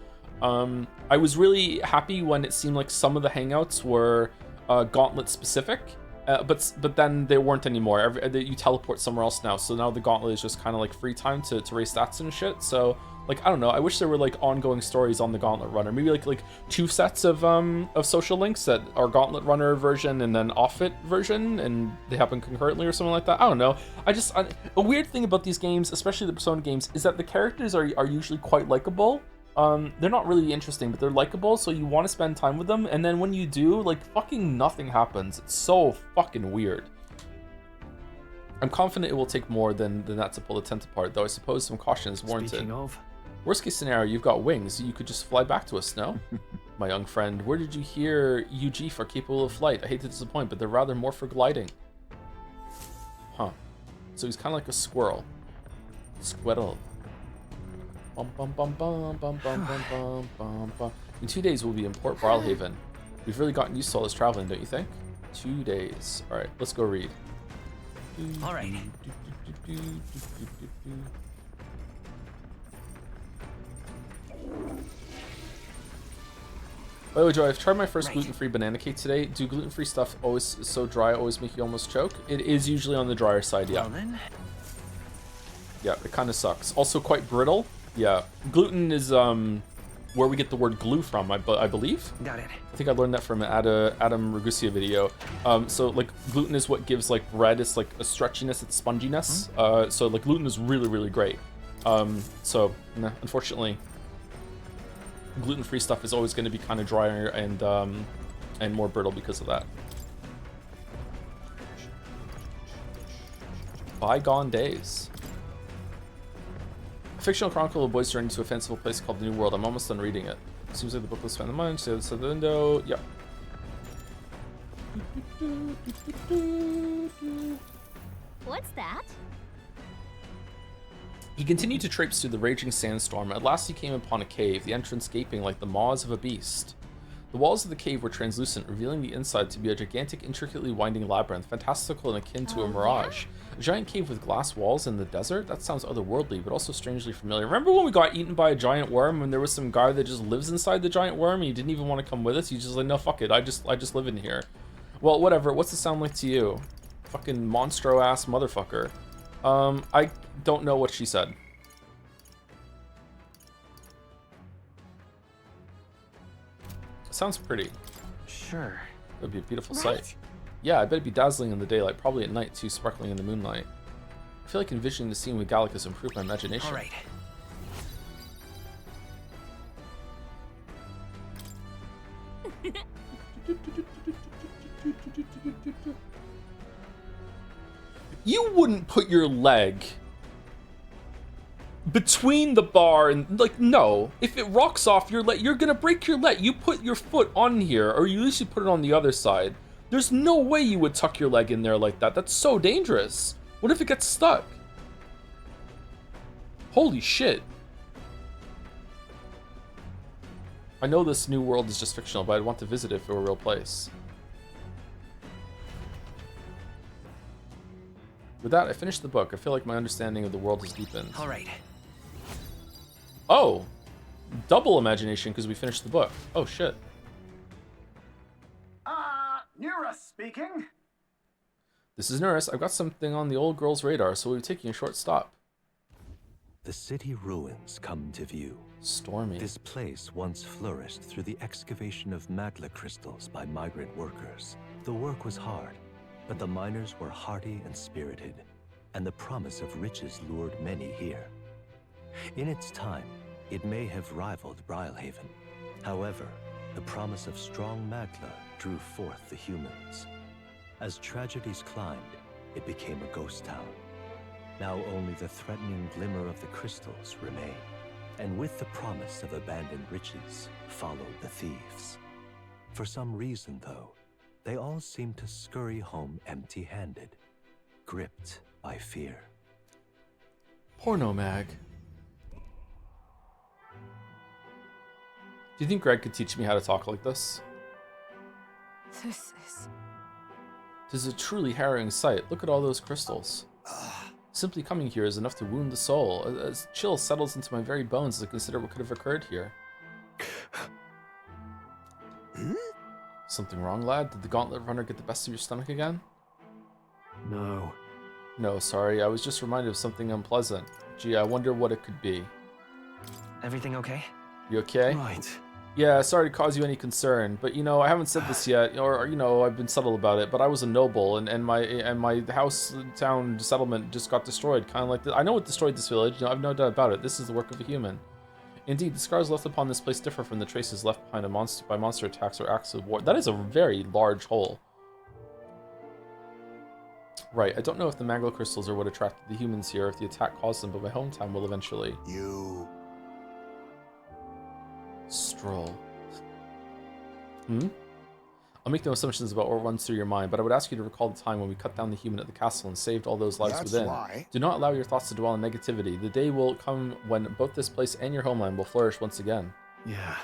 I was really happy when it seemed like some of the hangouts were Gauntlet specific. But then they weren't anymore. You teleport somewhere else now, so now the Gauntlet is just kind of like free time to raise stats and shit. So like, I don't know, I wish there were like ongoing stories on the Gauntlet Runner, maybe like 2 sets of social links that are Gauntlet Runner version and then Off-It version, and they happen concurrently or something like that. I don't know. A weird thing about these games, especially the Persona games, is that the characters are usually quite likable. They're not really interesting, but they're likable, so you want to spend time with them, and then when you do, like, fucking nothing happens. It's so fucking weird. I'm confident it will take more than that to pull the tent apart, though I suppose some caution is warranted. Speaking of... Worst case scenario, you've got wings. You could just fly back to us, no? My young friend, where did you hear UG are capable of flight? I hate to disappoint, but they're rather more for gliding. Huh. So he's kind of like a squirrel. Squirrel. Bum, bum, bum, bum, bum, bum, bum, bum, bum, bum. In 2 days, we'll be in Port Barlhaven. We've really gotten used to all this traveling, don't you think? 2 days. All right, let's go read. All right. By the way, Joe, I've tried my first gluten-free banana cake today. Do gluten-free stuff always so dry always make you almost choke? It is usually on the drier side, yeah. Well, then. Yeah, it kind of sucks. Also quite brittle. Yeah, gluten is where we get the word glue from, I believe. Got it. I think I learned that from an Adam Ragusia video. So like gluten is what gives like bread, it's like a stretchiness, it's sponginess. So like gluten is really, really great. So nah, unfortunately, gluten-free stuff is always going to be kind of drier and more brittle because of that. Bygone days. A fictional chronicle of a boy's journey to a fanciful place called the New World. I'm almost done reading it. Seems like the book will spend the money. So the window. Yep. What's that? He continued to traipse through the raging sandstorm. At last he came upon a cave, the entrance gaping like the maws of a beast. The walls of the cave were translucent, revealing the inside to be a gigantic, intricately winding labyrinth, fantastical and akin to a mirage. A giant cave with glass walls in the desert? That sounds otherworldly, but also strangely familiar. Remember when we got eaten by a giant worm and there was some guy that just lives inside the giant worm and he didn't even want to come with us? He's just like, no, fuck it, I just live in here. Well, whatever, what's it sound like to you? Fucking monstro-ass motherfucker. I don't know what she said. Sounds pretty. Sure. It'd be a beautiful Right? sight. Yeah, I bet it'd be dazzling in the daylight, probably at night too, sparkling in the moonlight. I feel like envisioning the scene with Gallicus improved my imagination. All right. You wouldn't put your leg between the bar and, like, no. If it rocks off your leg, you're gonna break your leg. You put your foot on here, or you at least you put it on the other side. There's no way you would tuck your leg in there like that. That's so dangerous. What if it gets stuck? Holy shit. I know this new world is just fictional, but I'd want to visit it if it were a real place. With that, I finished the book. I feel like my understanding of the world has deepened. All right. Oh! Double imagination because we finished the book. Oh, shit. Nura speaking. This is Nurse. I've got something on the old girl's radar, so we'll be taking a short stop. The city ruins come to view. Stormy. This place once flourished through the excavation of magla crystals by migrant workers. The work was hard, but the miners were hearty and spirited, and the promise of riches lured many here. In its time, it may have rivaled Brilhaven. However, the promise of strong magla drew forth the humans. As tragedies climbed, it became a ghost town. Now only the threatening glimmer of the crystals remain. And with the promise of abandoned riches, followed the thieves. For some reason, though, they all seem to scurry home empty-handed, gripped by fear. Porno mag. Do you think Greg could teach me how to talk like this? This is... Tis a truly harrowing sight. Look at all those crystals. Simply coming here is enough to wound the soul. As chill settles into my very bones as I consider what could have occurred here. Something wrong, lad? Did the gauntlet runner get the best of your stomach again? No. No, sorry. I was just reminded of something unpleasant. Gee, I wonder what it could be. Everything okay? You okay? Right. Yeah, sorry to cause you any concern, but you know, I haven't said this yet, or you know, I've been subtle about it, but I was a noble, and my house, town, settlement just got destroyed, kind of like this. I know what destroyed this village, you know, I've no doubt about it. This is the work of a human. Indeed, the scars left upon this place differ from the traces left behind by monster attacks or acts of war. That is a very large hole. Right, I don't know if the Maglo crystals are what attracted the humans here, if the attack caused them, but my hometown will eventually. You... Stroll. I'll make no assumptions about what runs through your mind, but I would ask you to recall the time when we cut down the human at the castle and saved all those lives within. Why. Do not allow your thoughts to dwell on negativity. The day will come when both this place and your homeland will flourish once again. Yeah.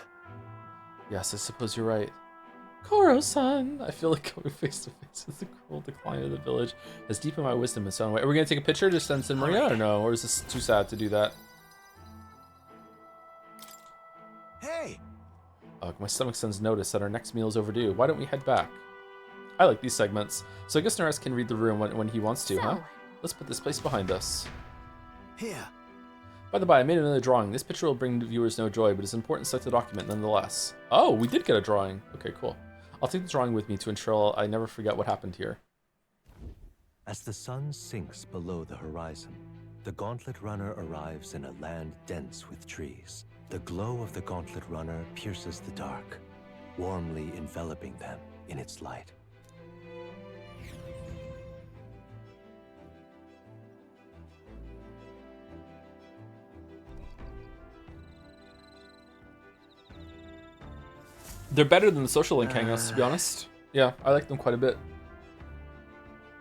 Yes, I suppose you're right. Koro-san! I feel like coming face to face with the cruel decline of the village has deepened my wisdom in some way. Are we going to take a picture to send to Maria or no? Or is this too sad to do that? Hey! My stomach sends notice that our next meal is overdue. Why don't we head back? I like these segments. So I guess Nares can read the room when he wants to, huh? Let's put this place behind us. Here. By the by, I made another drawing. This picture will bring the viewers no joy, but it's an important sight to document nonetheless. Oh, we did get a drawing. Okay, cool. I'll take the drawing with me to ensure I never forget what happened here. As the sun sinks below the horizon, the Gauntlet Runner arrives in a land dense with trees. The glow of the Gauntlet Runner pierces the dark, warmly enveloping them in its light. They're better than the social link hangouts, to be honest. Yeah, I like them quite a bit.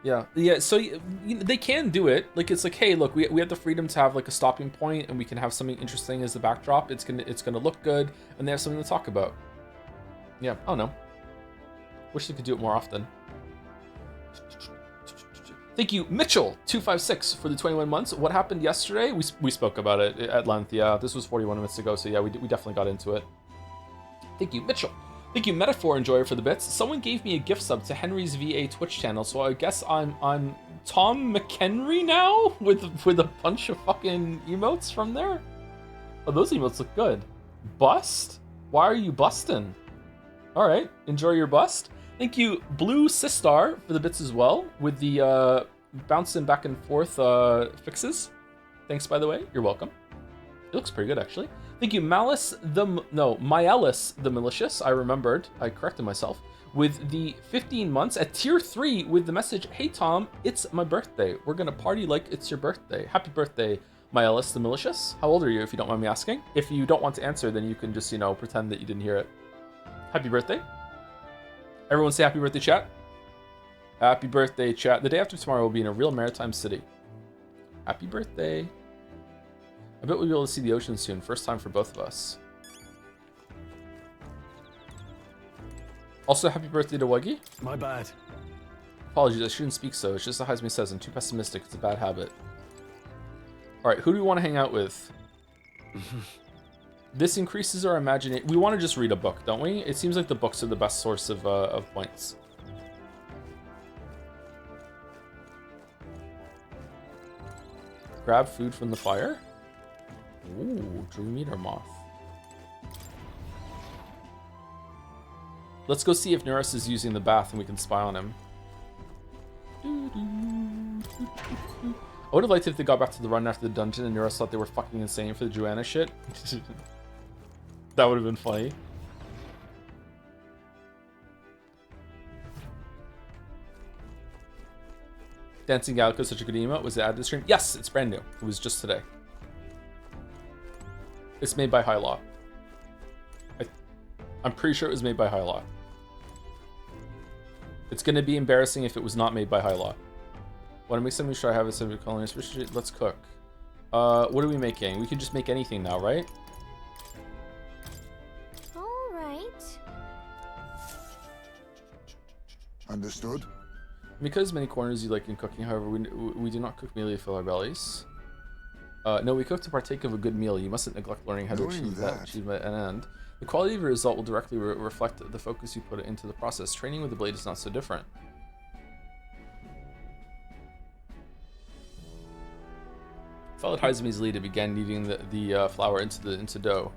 Yeah. So they can do it. Like it's like, hey, look, we have the freedom to have like a stopping point, and we can have something interesting as the backdrop. It's gonna look good, and they have something to talk about. Yeah, I don't know. Wish they could do it more often. Thank you, Mitchell256 for the 21 months. What happened yesterday? We spoke about it at length. Yeah, this was 41 minutes ago, so yeah, we definitely got into it. Thank you, Mitchell. Thank you, Metaphor Enjoyer, for the bits. Someone gave me a gift sub to Henry's VA Twitch channel, so I guess I'm Tom McHenry now with a bunch of fucking emotes from there. Oh, those emotes look good. Bust? Why are you busting? All right, enjoy your bust. Thank you, Blue Sistar, for the bits as well with the bouncing back and forth fixes. Thanks, by the way. You're welcome. It looks pretty good, actually. Thank you, Malice Myelis the Malicious. I remembered. I corrected myself. With the 15 months at tier 3 with the message, hey Tom, it's my birthday. We're gonna party like it's your birthday. Happy birthday, Myelis the Malicious. How old are you, if you don't mind me asking? If you don't want to answer, then you can just, pretend that you didn't hear it. Happy birthday. Everyone say happy birthday, chat. Happy birthday, chat. The day after tomorrow will be in a real maritime city. Happy birthday. I bet we'll be able to see the ocean soon. First time for both of us. Also, happy birthday to Wuggy. My bad. Apologies, I shouldn't speak so. It's just the Heisman says I'm too pessimistic. It's a bad habit. Alright, who do we want to hang out with? This increases our imagination. We want to just read a book, don't we? It seems like the books are the best source of points. Grab food from the fire? Ooh, Dream Eater Moth. Let's go see if Neris is using the bath and we can spy on him. I would have liked it if they got back to the run after the dungeon and Neris thought they were fucking insane for the Joanna shit. That would have been funny. Dancing Gallico is such a good emote. Was it added to the stream? Yes, it's brand new. It was just today. It's made by High Law. I'm pretty sure it was made by High Law. It's gonna be embarrassing if it was not made by High Law. Want to make something sure I have a similar culinary. Let's cook. What are we making? We can just make anything now, right? All right. Understood. Because many corners you like in cooking, however, we do not cook merely to fill our bellies. No, we cook to partake of a good meal. You mustn't neglect learning how to achieve that at an end. The quality of your result will directly reflect the focus you put into the process. Training with the blade is not so different. Followed Haizumi's lead and began kneading the flour into dough.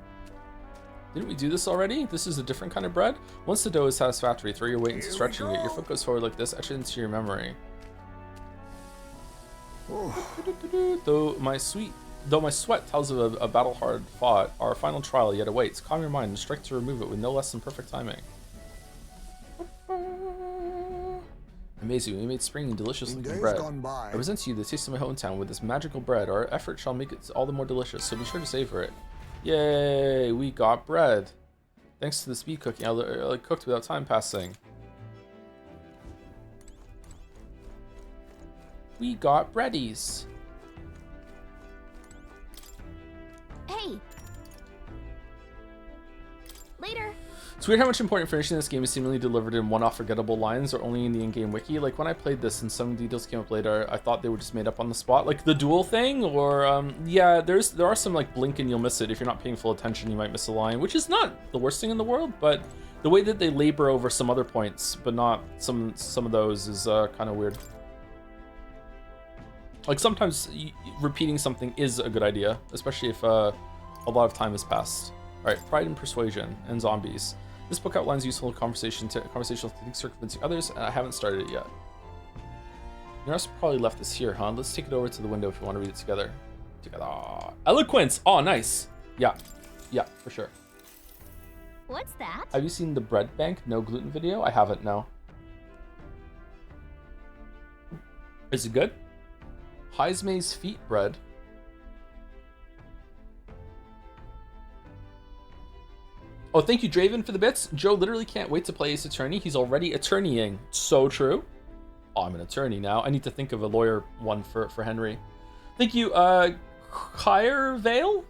Didn't we do this already? This is a different kind of bread? Once the dough is satisfactory, throw your weight into stretching it. Your foot goes forward like this, etch it into your memory. Though my sweat tells of a battle hard fought, our final trial yet awaits. Calm your mind and strike to remove it with no less than perfect timing. Amazing, we made springy, delicious looking bread. I present to you the taste of my hometown with this magical bread. Our effort shall make it all the more delicious, so be sure to savor it. Yay, we got bread. Thanks to the speed cooking, I cooked without time passing. We got breadies. Hey. Later. It's weird how much important finishing this game is seemingly delivered in one-off forgettable lines or only in the in-game wiki. Like when I played this and some details came up later, I thought they were just made up on the spot. Like the duel thing, or yeah, there are some like blink and you'll miss it. If you're not paying full attention, you might miss a line, which is not the worst thing in the world, but the way that they labor over some other points, but not some of those is kind of weird. Like sometimes repeating something is a good idea, especially if a lot of time has passed. All right, Pride and Persuasion and Zombies. This book outlines useful conversational techniques for convincing others, and I haven't started it yet. Nurse probably left this here, huh? Let's take it over to the window if we want to read it together. Eloquence! Oh, nice! Yeah, for sure. What's that? Have you seen the Bread Bank No Gluten video? I haven't, no. Is it good? Haizumi's feet bread. Oh, thank you, Draven, for the bits. Joe literally can't wait to play Ace Attorney. He's already attorneying. So true. Oh, I'm an attorney now. I need to think of a lawyer one for Henry. Thank you, Kiervale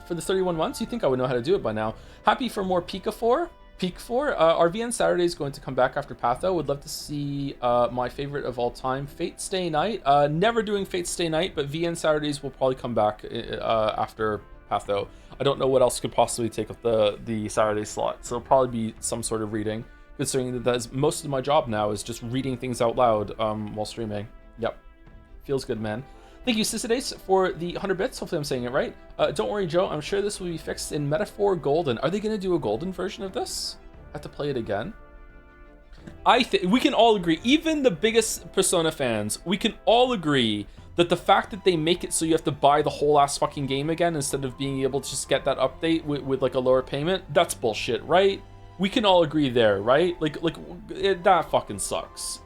for the 31 months. You think I would know how to do it by now. Happy for more Peak 4. Our VN Saturday is going to come back after Patho. Would love to see my favorite of all time, Fate Stay Night. Never doing Fate Stay Night, but VN Saturdays will probably come back after Patho. I don't know what else could possibly take up the Saturday slot, so it'll probably be some sort of reading, considering that most of my job now is just reading things out loud while streaming. Yep, feels good, man. Thank you, Sisidace, for the 100 bits. Hopefully I'm saying it right. Don't worry, Joe. I'm sure this will be fixed in Metaphor Golden. Are they going to do a golden version of this? I have to play it again. I think we can all agree, even the biggest Persona fans, we can all agree that the fact that they make it so you have to buy the whole ass fucking game again instead of being able to just get that update with like a lower payment, that's bullshit, right? We can all agree there, right? Like that fucking sucks.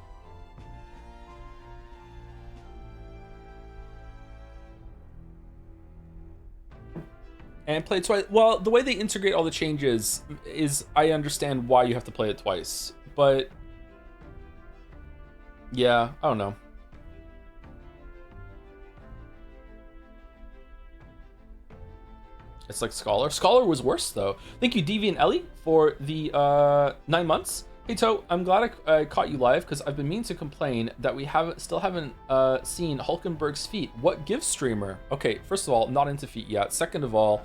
And play it twice. Well, the way they integrate all the changes is, I understand why you have to play it twice, but yeah, I don't know. It's like Scholar. Scholar was worse though. Thank you, Devi and Ellie, for the 9 months. Hey To, I'm glad I caught you live because I've been meaning to complain that we still haven't seen Hulkenberg's feet. What gives streamer? Okay, first of all, not into feet yet. Second of all,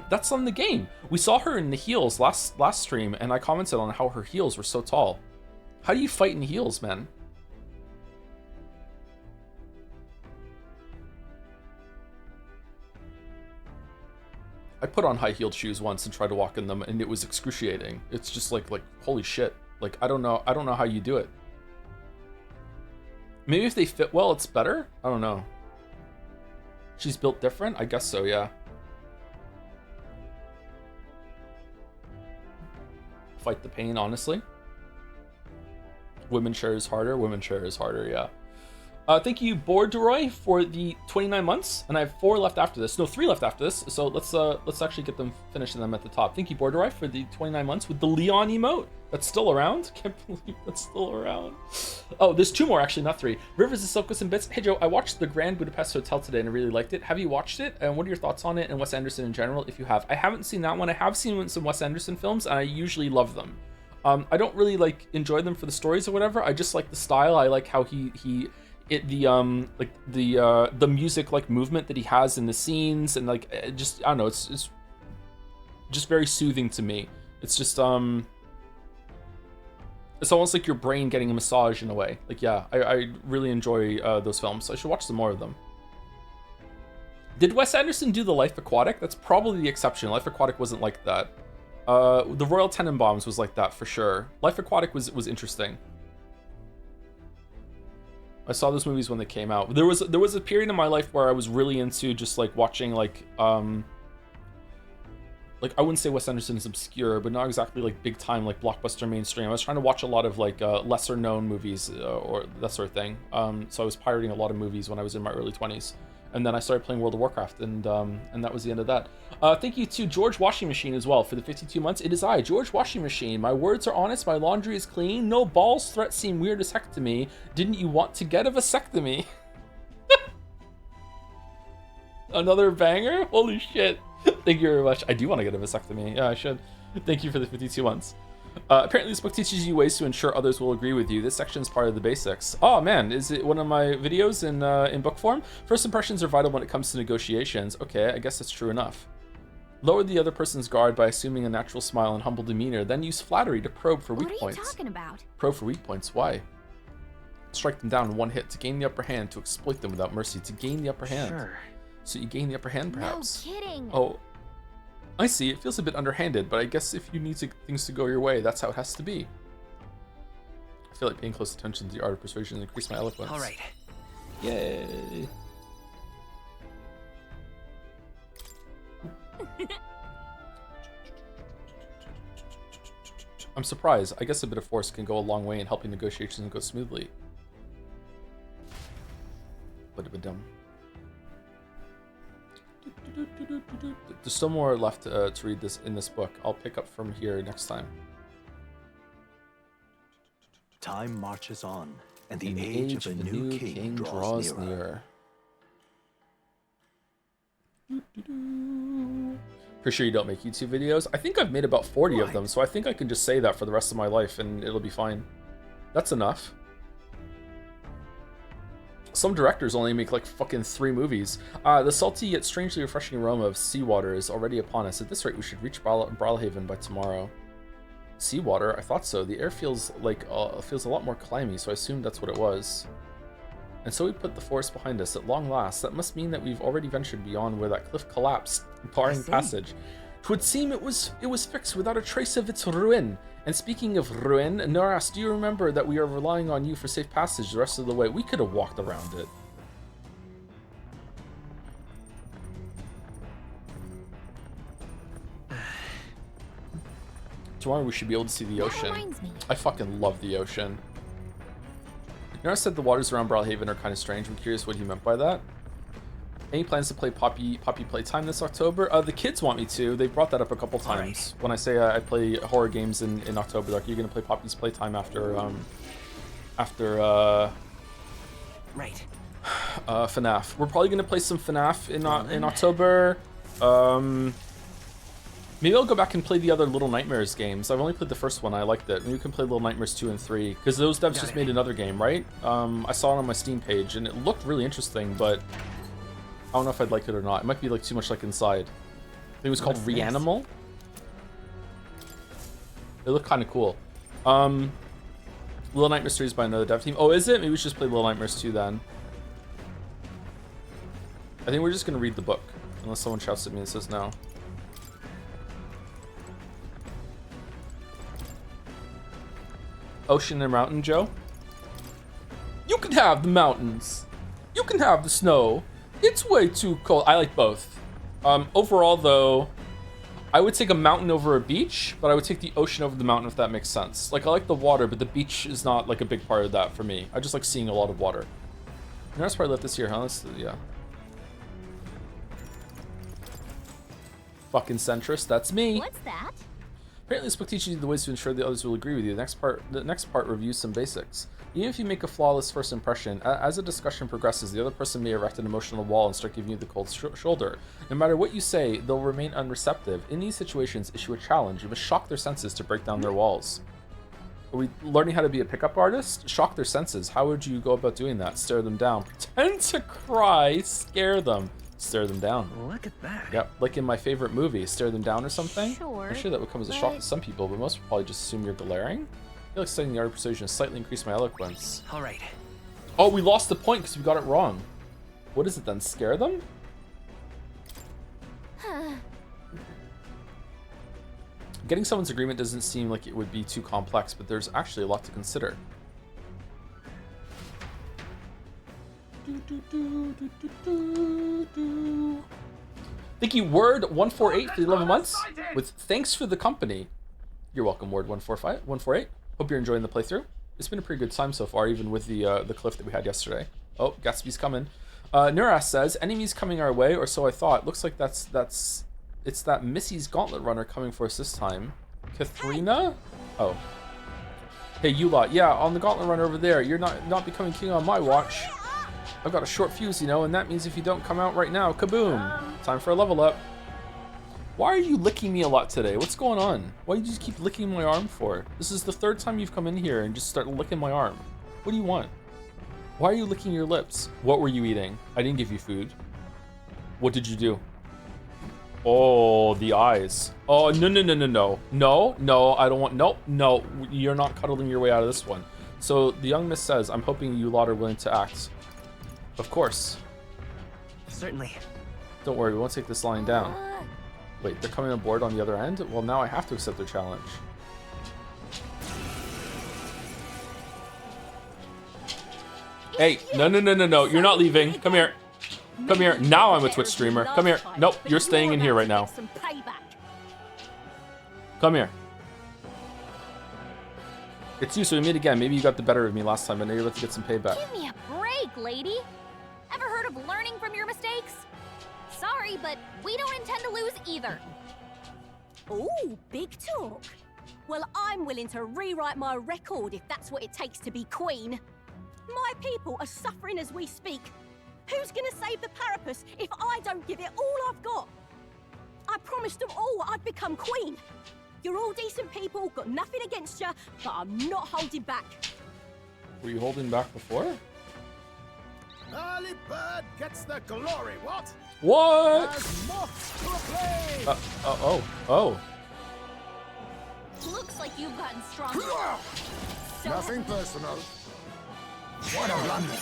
that's on the game. We saw her in the heels last stream, and I commented on how her heels were so tall. How do you fight in heels, man? I put on high-heeled shoes once and tried to walk in them, and it was excruciating. It's just like holy shit. Like I don't know how you do it. Maybe if they fit well, it's better. I don't know. She's built different? I guess so, yeah. Fight the pain, honestly. Women's share is harder. Women's share is harder, yeah. Thank you, Borderoy, for the 29 months, and I have 4 left after this. No, 3 left after this. So let's actually get them finishing them at the top. Thank you, Borderoy, for the 29 months with the Leon emote. That's still around. Can't believe that's still around. Oh, there's 2 more actually, not 3. Rivers of Silk with some bits. Hey Joe, I watched the Grand Budapest Hotel today and I really liked it. Have you watched it? And what are your thoughts on it and Wes Anderson in general? If you have, I haven't seen that one. I have seen some Wes Anderson films, and I usually love them. I don't really like enjoy them for the stories or whatever. I just like the style. I like how the music like movement that he has in the scenes, and like I don't know, it's just very soothing to me. It's just it's almost like your brain getting a massage in a way. Like yeah, I really enjoy those films. So I should watch some more of them. Did Wes Anderson do The Life Aquatic? That's probably the exception. Life Aquatic wasn't like that. The Royal Tenenbaums was like that for sure. Life Aquatic was interesting. I saw those movies when they came out. There was a period in my life where I was really into just like watching like I wouldn't say Wes Anderson is obscure, but not exactly like big time like blockbuster mainstream. I was trying to watch a lot of like lesser known movies or that sort of thing. So I was pirating a lot of movies when I was in my early 20s. And then I started playing World of Warcraft, and that was the end of that. Thank you to George Washing Machine as well for the 52 months. It is I, George Washing Machine. My words are honest, my laundry is clean. No balls threats seem weird as heck to me. Didn't you want to get a vasectomy? Another banger? Holy shit. Thank you very much. I do want to get a vasectomy. Yeah, I should. Thank you for the 52 months. Apparently this book teaches you ways to ensure others will agree with you. This section is part of the basics. Oh man, is it one of my videos in book form? First impressions are vital when it comes to negotiations. Okay, I guess that's true enough. Lower the other person's guard by assuming a natural smile and humble demeanor, then use flattery to probe for weak points. What are you talking about? Probe for weak points, why? Strike them down in one hit to gain the upper hand, to exploit them without mercy, to gain the upper hand. Sure. So you gain the upper hand, perhaps? No kidding. Oh, I see. It feels a bit underhanded, but I guess if you need things to go your way, that's how it has to be. I feel like paying close attention to the art of persuasion increase my eloquence. All right. Yay. I'm surprised. I guess a bit of force can go a long way in helping negotiations go smoothly. But there's still more left to read this in this book. I'll pick up from here next time. Time marches on, and the age of a new king draws nearer. Pretty sure you don't make YouTube videos. I think I've made about 40 of them, so I think I can just say that for the rest of my life and it'll be fine. That's enough. Some directors only make like fucking 3 movies. The salty yet strangely refreshing aroma of seawater is already upon us. At this rate, we should reach Brawlhaven by tomorrow. Seawater? I thought so. The air feels like feels a lot more climby, so I assumed that's what it was. And so we put the forest behind us at long last. That must mean that we've already ventured beyond where that cliff collapsed, barring passage. 'Twould seem it was fixed without a trace of its ruin. And speaking of ruin, Noras, do you remember that we are relying on you for safe passage the rest of the way? We could have walked around it. Tomorrow we should be able to see the ocean. I fucking love the ocean. Noras said the waters around Brawlhaven are kind of strange. I'm curious what he meant by that. Any plans to play Poppy Playtime this October? The kids want me to. They brought that up a couple times. When I say I play horror games in October, like, you're gonna play Poppy's Playtime after Right. FNAF. We're probably gonna play some FNAF in October. Maybe I'll go back and play the other Little Nightmares games. I've only played the first one. I liked it. Maybe we can play Little Nightmares 2 and 3 because those devs just made another game, right? I saw it on my Steam page and it looked really interesting, but I don't know if I'd like it or not. It might be like too much like Inside. I think it was called Reanimal. It looked kind of cool. Little Nightmares 3 is by another dev team. Oh, is it? Maybe we should just play Little Nightmares 2 then. I think we're just gonna read the book unless someone shouts at me and says no. Ocean and mountain, Joe? You can have the mountains. You can have the snow. It's way too cold. I like both. Overall, though, I would take a mountain over a beach, but I would take the ocean over the mountain if that makes sense. Like, I like the water, but the beach is not like a big part of that for me. I just like seeing a lot of water. Nurse probably left this year, huh? Yeah. Fucking centrist, that's me. What's that? Apparently, this book teaches you the ways to ensure the others will agree with you. The next part reviews some basics. Even if you make a flawless first impression, as the discussion progresses, the other person may erect an emotional wall and start giving you the cold shoulder. No matter what you say, they'll remain unreceptive. In these situations, issue a challenge. You must shock their senses to break down their walls. Are we learning how to be a pickup artist? Shock their senses. How would you go about doing that? Stare them down. Pretend to cry. Scare them. Stare them down. Look at that. Yep, like in my favorite movie, Stare Them Down or something. Sure, I'm sure that would come as a shock to some people, but most would probably just assume you're glaring. I feel like studying the art of persuasion has slightly increased my eloquence. All right. Oh, we lost the point because we got it wrong. What is it then? Scare them? Getting someone's agreement doesn't seem like it would be too complex, but there's actually a lot to consider. Thank you, Word148 for the 11 months. With thanks for the company. You're welcome, Word148. Hope you're enjoying the playthrough. It's been a pretty good time so far, even with the cliff that we had yesterday. Oh, Gatsby's coming. Nuras says, enemies coming our way, or so I thought. Looks like it's that Missy's Gauntlet Runner coming for us this time. Katharina? Oh. Hey, you lot. Yeah, on the Gauntlet Runner over there. You're not becoming king on my watch. I've got a short fuse, you know, and that means if you don't come out right now, kaboom! Time for a level up. Why are you licking me a lot today? What's going on? Why do you just keep licking my arm for? This is the third time you've come in here and just start licking my arm. What do you want? Why are you licking your lips? What were you eating? I didn't give you food. What did you do? Oh, the eyes. Oh, no. No, I don't want, no, you're not cuddling your way out of this one. So the young miss says, I'm hoping you lot are willing to act. Of course. Certainly. Don't worry, we won't take this lying down. Wait, they're coming aboard on the other end? Well, now I have to accept their challenge. Hey, no. You're not leaving. Come here. Come here. Now I'm a Twitch streamer. Come here. Nope, you're staying in here right now. Come here. It's you, so we meet again. Maybe you got the better of me last time, but now you're about to get some payback. Give me a break, lady. Ever heard of learning from your mistakes? Sorry, but we don't intend to lose either. Ooh, big talk. Well, I'm willing to rewrite my record if that's what it takes to be queen. My people are suffering as we speak. Who's gonna save the Parapus if I don't give it all I've got? I promised them all I'd become queen. You're all decent people, got nothing against you, but I'm not holding back. Were you holding back before? Early bird gets the glory, what? What? As moth to a flame. Oh. Looks like you've gotten stronger. So Nothing personal. What a blunder.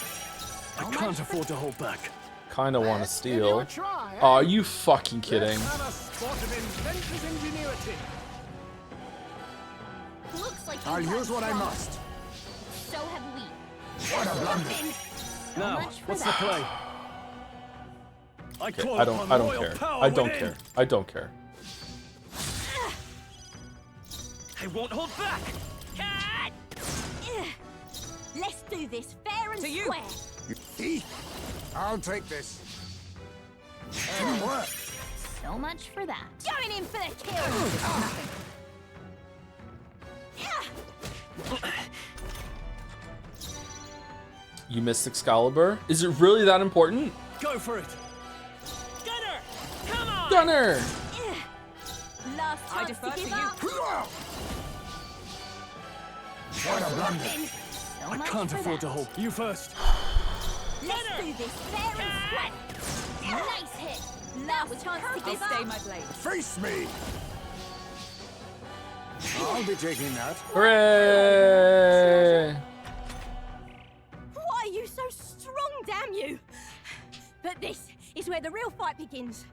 I can't afford to hold back. Kinda want to steal. Try, Are you fucking kidding? Let's have a spot of inventor's ingenuity. looks like you've I'll gotten use what I stronger. must. So have we. What a blunder. Now, much for what's the that. play? I Okay, call I upon don't royal care. power I don't within. care. I don't care. I won't hold back. Let's do this fair and To you. square. You thief. I'll take this. Teamwork. So much for that. Going in for the kill. You missed Excalibur? Is it really that important? Go for it. Gunner, come on. Gunner! Last I chance defer to give to you. up. What a blunder. So I much can't for afford that. to hold. You first. Let's do this fair and square. Nice hit. Last chance to give up. my blade. Face me. I'll be taking that. Hooray! Why are you so strong, damn you? But this is where the real fight begins.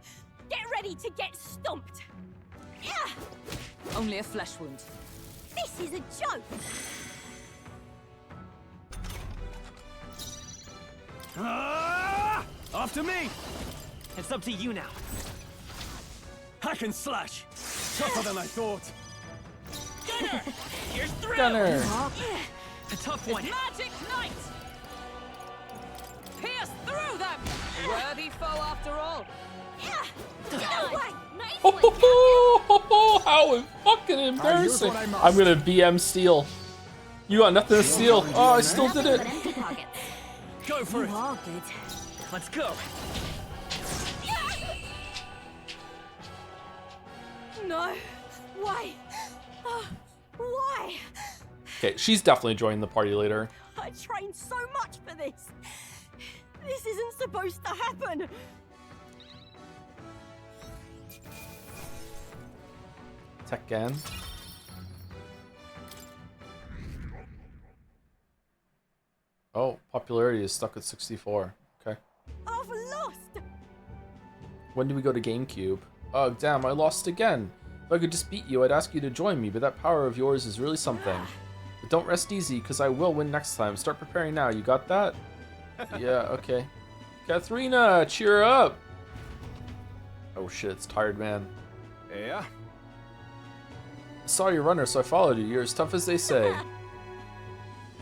Get ready to get stomped. Only a flesh wound. This is a joke. After me. It's up to you now. Hack and slash. Tougher than I thought. Gunner, here's through. Gunner! A tough one. Magic Knight! Here! Just through them! Worthy foe after all. No way! Nice Oh, one, ho, ho, ho, how fucking I use embarrassing! what I must. I'm gonna BM steal. You got nothing to steal. Oh, I still did Nothing it. but empty pockets. Go for You it. are good. Let's go. No. Why? Why? Okay, she's definitely joining the party later. I trained so much for this. This isn't supposed to happen. Tekken. Oh, popularity is stuck at 64. Okay. I've lost. When do we go to GameCube? Oh, damn, I lost again. If I could just beat you, I'd ask you to join me, but that power of yours is really something. But don't rest easy, because I will win next time. Start preparing now. You got that? Yeah, okay. Katharina, cheer up! Oh shit, it's Tired Man. Yeah? I saw your runner, so I followed you. You're as tough as they say.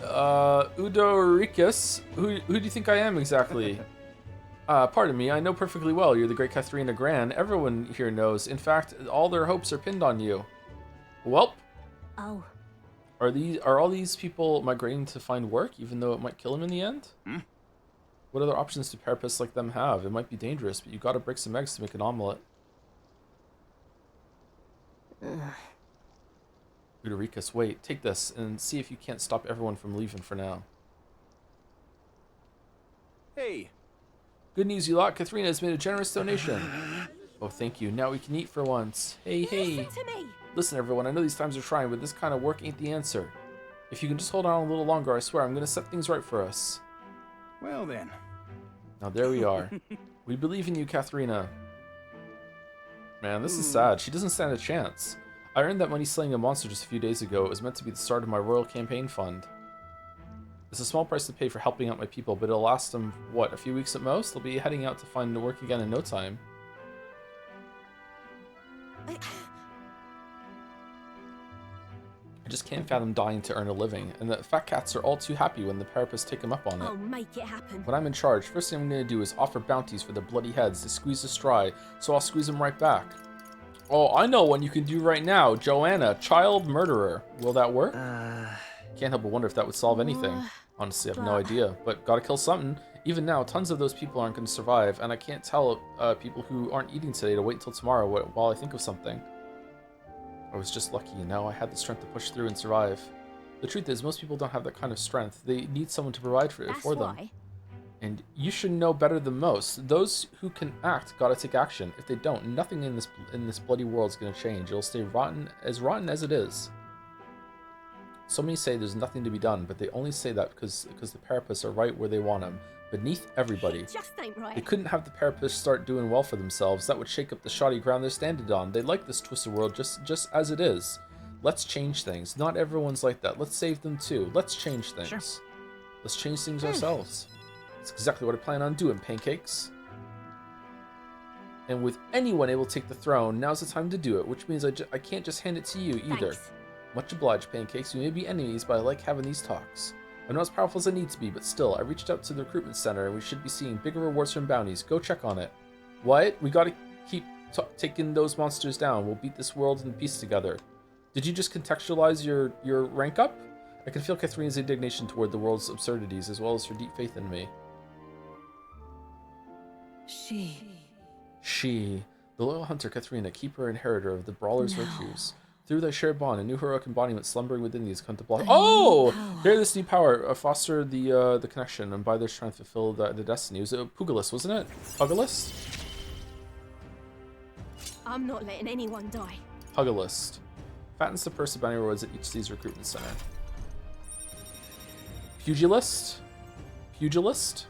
Udo Ricus? Who do you think I am exactly? Pardon me, I know perfectly well you're the great Katharina Gran. Everyone here knows. In fact, all their hopes are pinned on you. Welp. Oh. Are all these people migrating to find work, even though it might kill them in the end? What other options do carapaces like them have? It might be dangerous, but you gotta break some eggs to make an omelet. Udoricus, wait, take this and see if you can't stop everyone from leaving for now. Hey. Good news, you lot. Katharina has made a generous donation. Oh, thank you. Now we can eat for once. Hey, hey. Listen to me. Listen, everyone, I know these times are trying, but this kind of work ain't the answer. If you can just hold on a little longer, I swear I'm gonna set things right for us. Well then. Now there we are. We believe in you, Katharina. Man, this is sad. She doesn't stand a chance. I earned that money slaying a monster just a few days ago. It was meant to be the start of my royal campaign fund. It's a small price to pay for helping out my people, but it'll last them, what, a few weeks at most? They'll be heading out to find work again in no time. I just can't fathom dying to earn a living, and the fat cats are all too happy when the Parapets take them up on it. I'll make it happen. When I'm in charge, first thing I'm going to do is offer bounties for their bloody heads. They squeeze us dry, so I'll squeeze them right back. Oh, I know one you can do right now. Joanna, child murderer. Will that work? Can't help but wonder if that would solve anything. Honestly, I have no idea, but gotta kill something. Even now, tons of those people aren't going to survive, and I can't tell people who aren't eating today to wait until tomorrow while I think of something. I was just lucky, and now I had the strength to push through and survive. The truth is, most people don't have that kind of strength. They need someone to provide for them. Why. And you should know better than most. Those who can act gotta take action. If they don't, nothing in this bloody world is gonna change. It'll stay rotten as it is. So many say there's nothing to be done, but they only say that because the Parapets are right where they want them, beneath everybody. It just ain't right. They couldn't have the Parapets start doing well for themselves. That would shake up the shoddy ground they're standing on. They like this twisted world just as it is. Let's change things. Not everyone's like that. Let's save them too. Let's change things. Sure. Let's change things ourselves. That's exactly what I plan on doing, Pancakes. And with anyone able to take the throne, now's the time to do it, which means I can't just hand it to you either. Thanks. Much obliged, Pancakes. We may be enemies, but I like having these talks. I'm not as powerful as I need to be, but still, I reached out to the recruitment center, and we should be seeing bigger rewards from bounties. Go check on it. What? We gotta keep taking those monsters down. We'll beat this world in peace together. Did you just contextualize your rank up? I can feel Katharina's indignation toward the world's absurdities, as well as her deep faith in me. She, the loyal hunter Katharina, keeper and inheritor of the brawler's virtues. Through thy shared bond, a new heroic embodiment slumbering within these contemplate. Oh! Here, this new power foster the connection, and by their strength fulfill the destiny. Was it Pugilist, wasn't it? Pugilist? I'm not letting anyone die. Pugilist. Fattens the purse of bounty rewards at each of these recruitment center. Pugilist? Pugilist?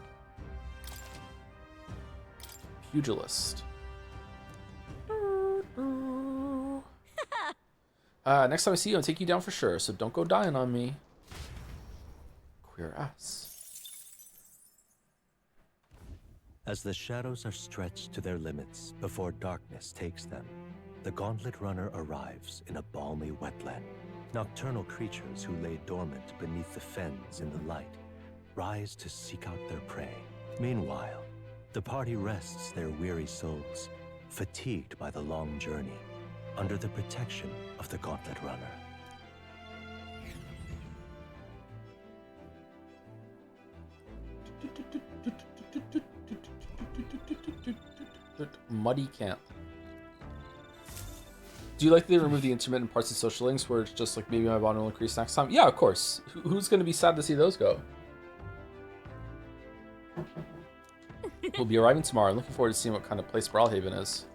Pugilist. Next time I see you, I'll take you down for sure, so don't go dying on me. Queer ass. As the shadows are stretched to their limits before darkness takes them, the Gauntlet Runner arrives in a balmy wetland. Nocturnal creatures who lay dormant beneath the fens in the light rise to seek out their prey. Meanwhile, the party rests their weary souls, fatigued by the long journey, under the protection of the Gauntlet Runner. Muddy camp. Do you like that they remove the intermittent parts of social links where it's just like maybe my bond will increase next time? Yeah, of course. Who's going to be sad to see those go? We'll be arriving tomorrow. I'm looking forward to seeing what kind of place Brawlhaven is.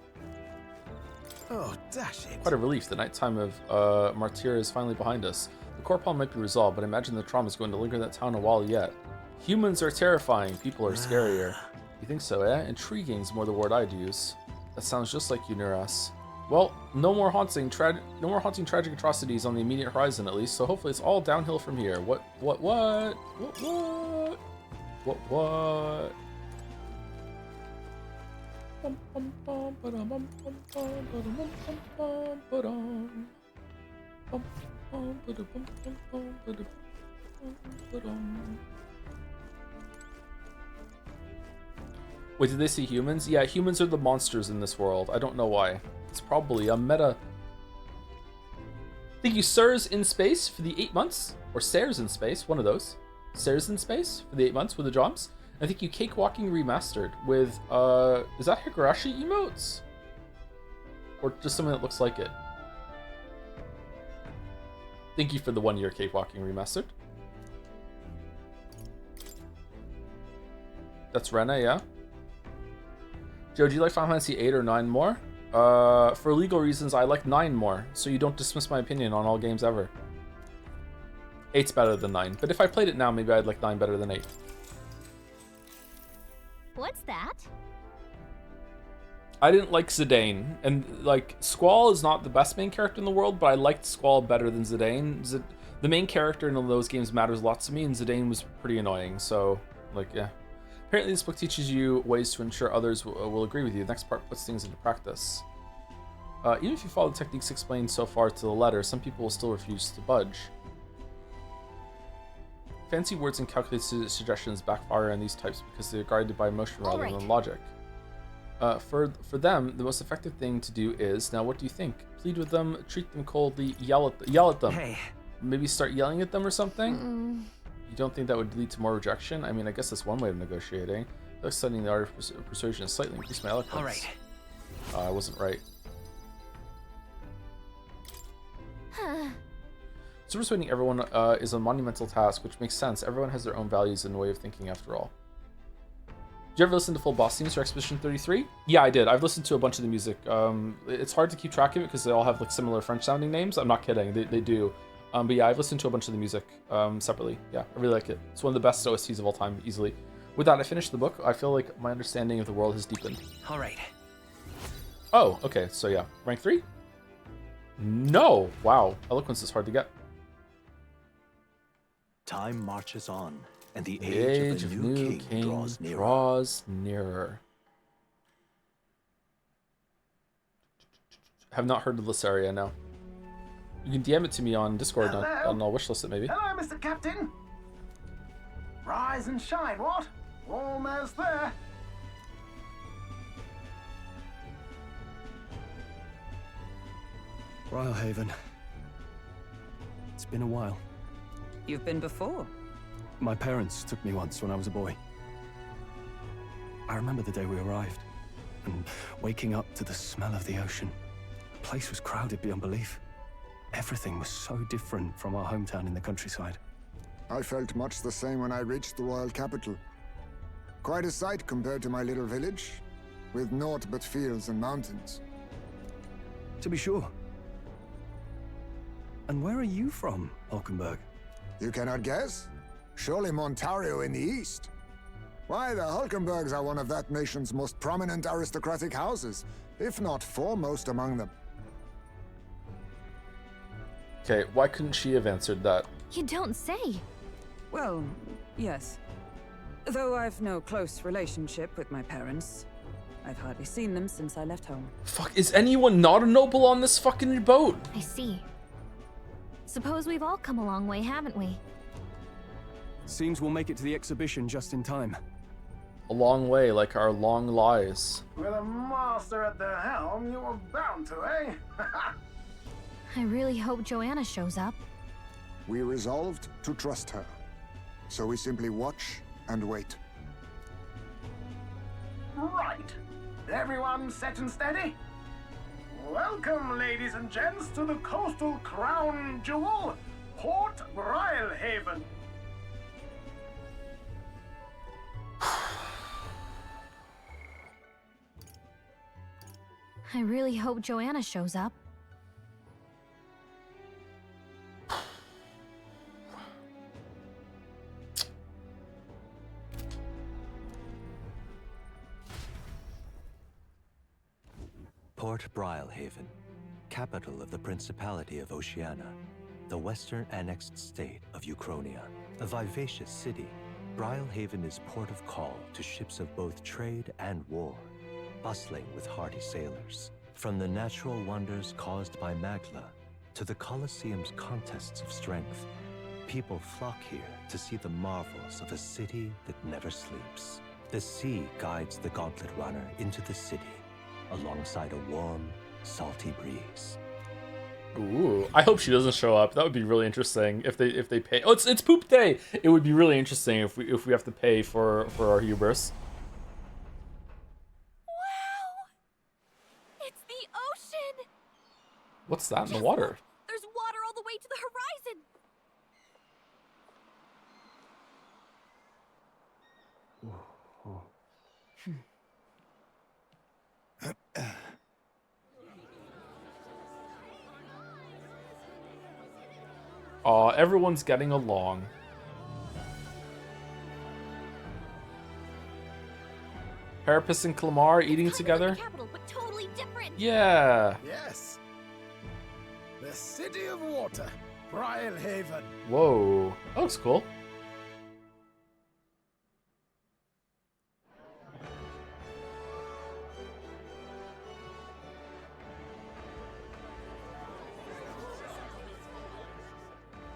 Oh, dash it. Quite a relief. The nighttime of Martyr is finally behind us. The core problem might be resolved, but I imagine the trauma is going to linger in that town a while yet. Humans are terrifying. People are scarier. You think so, eh? Intriguing is more the word I'd use. That sounds just like you, Nuras. Well, no more haunting tragic atrocities on the immediate horizon, at least. So hopefully it's all downhill from here. What? Wait, did they see humans? Yeah, humans are the monsters in this world. I don't know why. It's probably a meta. Thank you, Sirs in Space for the 8 months. Or Sirs in Space, one of those. Sirs in Space for the 8 months with the drums. I think you Cakewalking Remastered with, is that Higurashi emotes? Or just something that looks like it? Thank you for the 1 year Cakewalking Remastered. That's Rena, yeah? Joe, do you like Final Fantasy 8 or 9 more? For legal reasons, I like 9 more, so you don't dismiss my opinion on all games ever. 8's better than 9, but if I played it now, maybe I'd like 9 better than 8. What's that? I didn't like Zidane, and like Squall is not the best main character in the world, but I liked Squall better than Zidane. The main character in all those games matters lots to me, and Zidane was pretty annoying, so like yeah. Apparently this book teaches you ways to ensure others will agree with you. The next part puts things into practice. Even if you follow the techniques explained so far to the letter, some people will still refuse to budge. Fancy words and calculated suggestions backfire on these types because they're guided by emotion rather than logic. For them, the most effective thing to do is, now what do you think? Plead with them, treat them coldly, yell at them. Hey. Maybe start yelling at them or something? You don't think that would lead to more rejection? I mean, I guess that's one way of negotiating. Like studying the art of persuasion slightly increase my eloquence. Alright. I wasn't right. So persuading everyone is a monumental task, which makes sense. Everyone has their own values and way of thinking after all. Did you ever listen to full boss themes for Expedition 33? Yeah, I did. I've listened to a bunch of the music. It's hard to keep track of it because they all have like similar French-sounding names. I'm not kidding. They do. But yeah, I've listened to a bunch of the music separately. Yeah, I really like it. It's one of the best OSTs of all time, easily. With that, I finished the book. I feel like my understanding of the world has deepened. All right. Oh, okay. So yeah, rank 3? No. Wow. Eloquence is hard to get. Time marches on, and the The age of the new king draws nearer. Have not heard of this area, no. You can DM it to me on Discord, Hello? and I'll wishlist it maybe. Hello, Mr. Captain. Rise and shine, what? Almost there. Brawlhaven. It's been a while. You've been before. My parents took me once when I was a boy. I remember the day we arrived, and waking up to the smell of the ocean. The place was crowded beyond belief. Everything was so different from our hometown in the countryside. I felt much the same when I reached the royal capital. Quite a sight compared to my little village, with naught but fields and mountains. To be sure. And where are you from, Hulkenberg? You cannot guess? Surely Montario in the east. Why, the Hulkenbergs are one of that nation's most prominent aristocratic houses, if not foremost among them. Okay, why couldn't she have answered that? You don't say. Well, yes. Though I've no close relationship with my parents. I've hardly seen them since I left home. Fuck, is anyone not a noble on this fucking boat? I see. Suppose we've all come a long way, haven't we? Seems we'll make it to the exhibition just in time. A long way, like our long lives. With a master at the helm, you were bound to, eh? I really hope Joanna shows up. We resolved to trust her. So we simply watch and wait. Right. Everyone set and steady? Welcome, ladies and gents, to the coastal crown jewel, Port Brilehaven. I really hope Joanna shows up. Port Brilehaven, capital of the Principality of Oceania, the western annexed state of Uchronia. A vivacious city, Brilehaven is port of call to ships of both trade and war, bustling with hardy sailors. From the natural wonders caused by Magla to the Colosseum's contests of strength, people flock here to see the marvels of a city that never sleeps. The sea guides the Gauntlet Runner into the city, alongside a warm, salty breeze. Ooh, I hope she doesn't show up. That would be really interesting if they pay. Oh, it's poop day. It would be really interesting if we have to pay for our hubris. Wow! It's the ocean! What's that in the Just water? look, there's water all the way to the horizon! Aw, everyone's getting along. Carapace and Clamar eating together? Capital, but totally different. Yeah. Yes. The City of Water, Brilehaven. Whoa. That looks cool.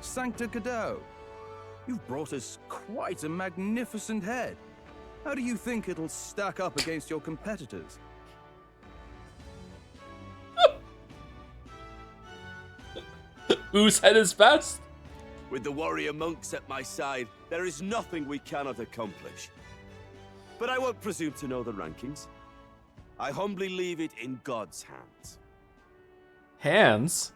Sancta Cadeau, you've brought us quite a magnificent head. How do you think it'll stack up against your competitors? Whose head is best? With the warrior monks at my side, there is nothing we cannot accomplish. But I won't presume to know the rankings. I humbly leave it in God's hands. Hands?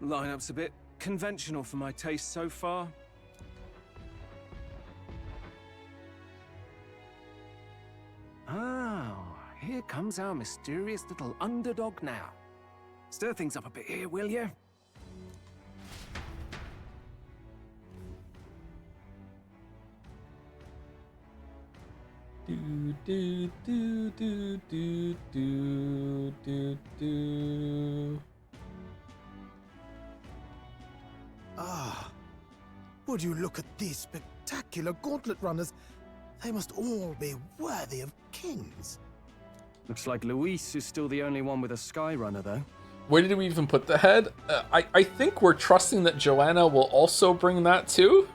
Lineup's a bit conventional for my taste so far. Oh, here comes our mysterious little underdog now. Stir things up a bit here, will you? Do do do do do do do do. Ah, would you look at these spectacular gauntlet runners? They must all be worthy of kings. Looks like Luis is still the only one with a Sky Runner, though. Where did we even put the head? I think we're trusting that Joanna will also bring that too.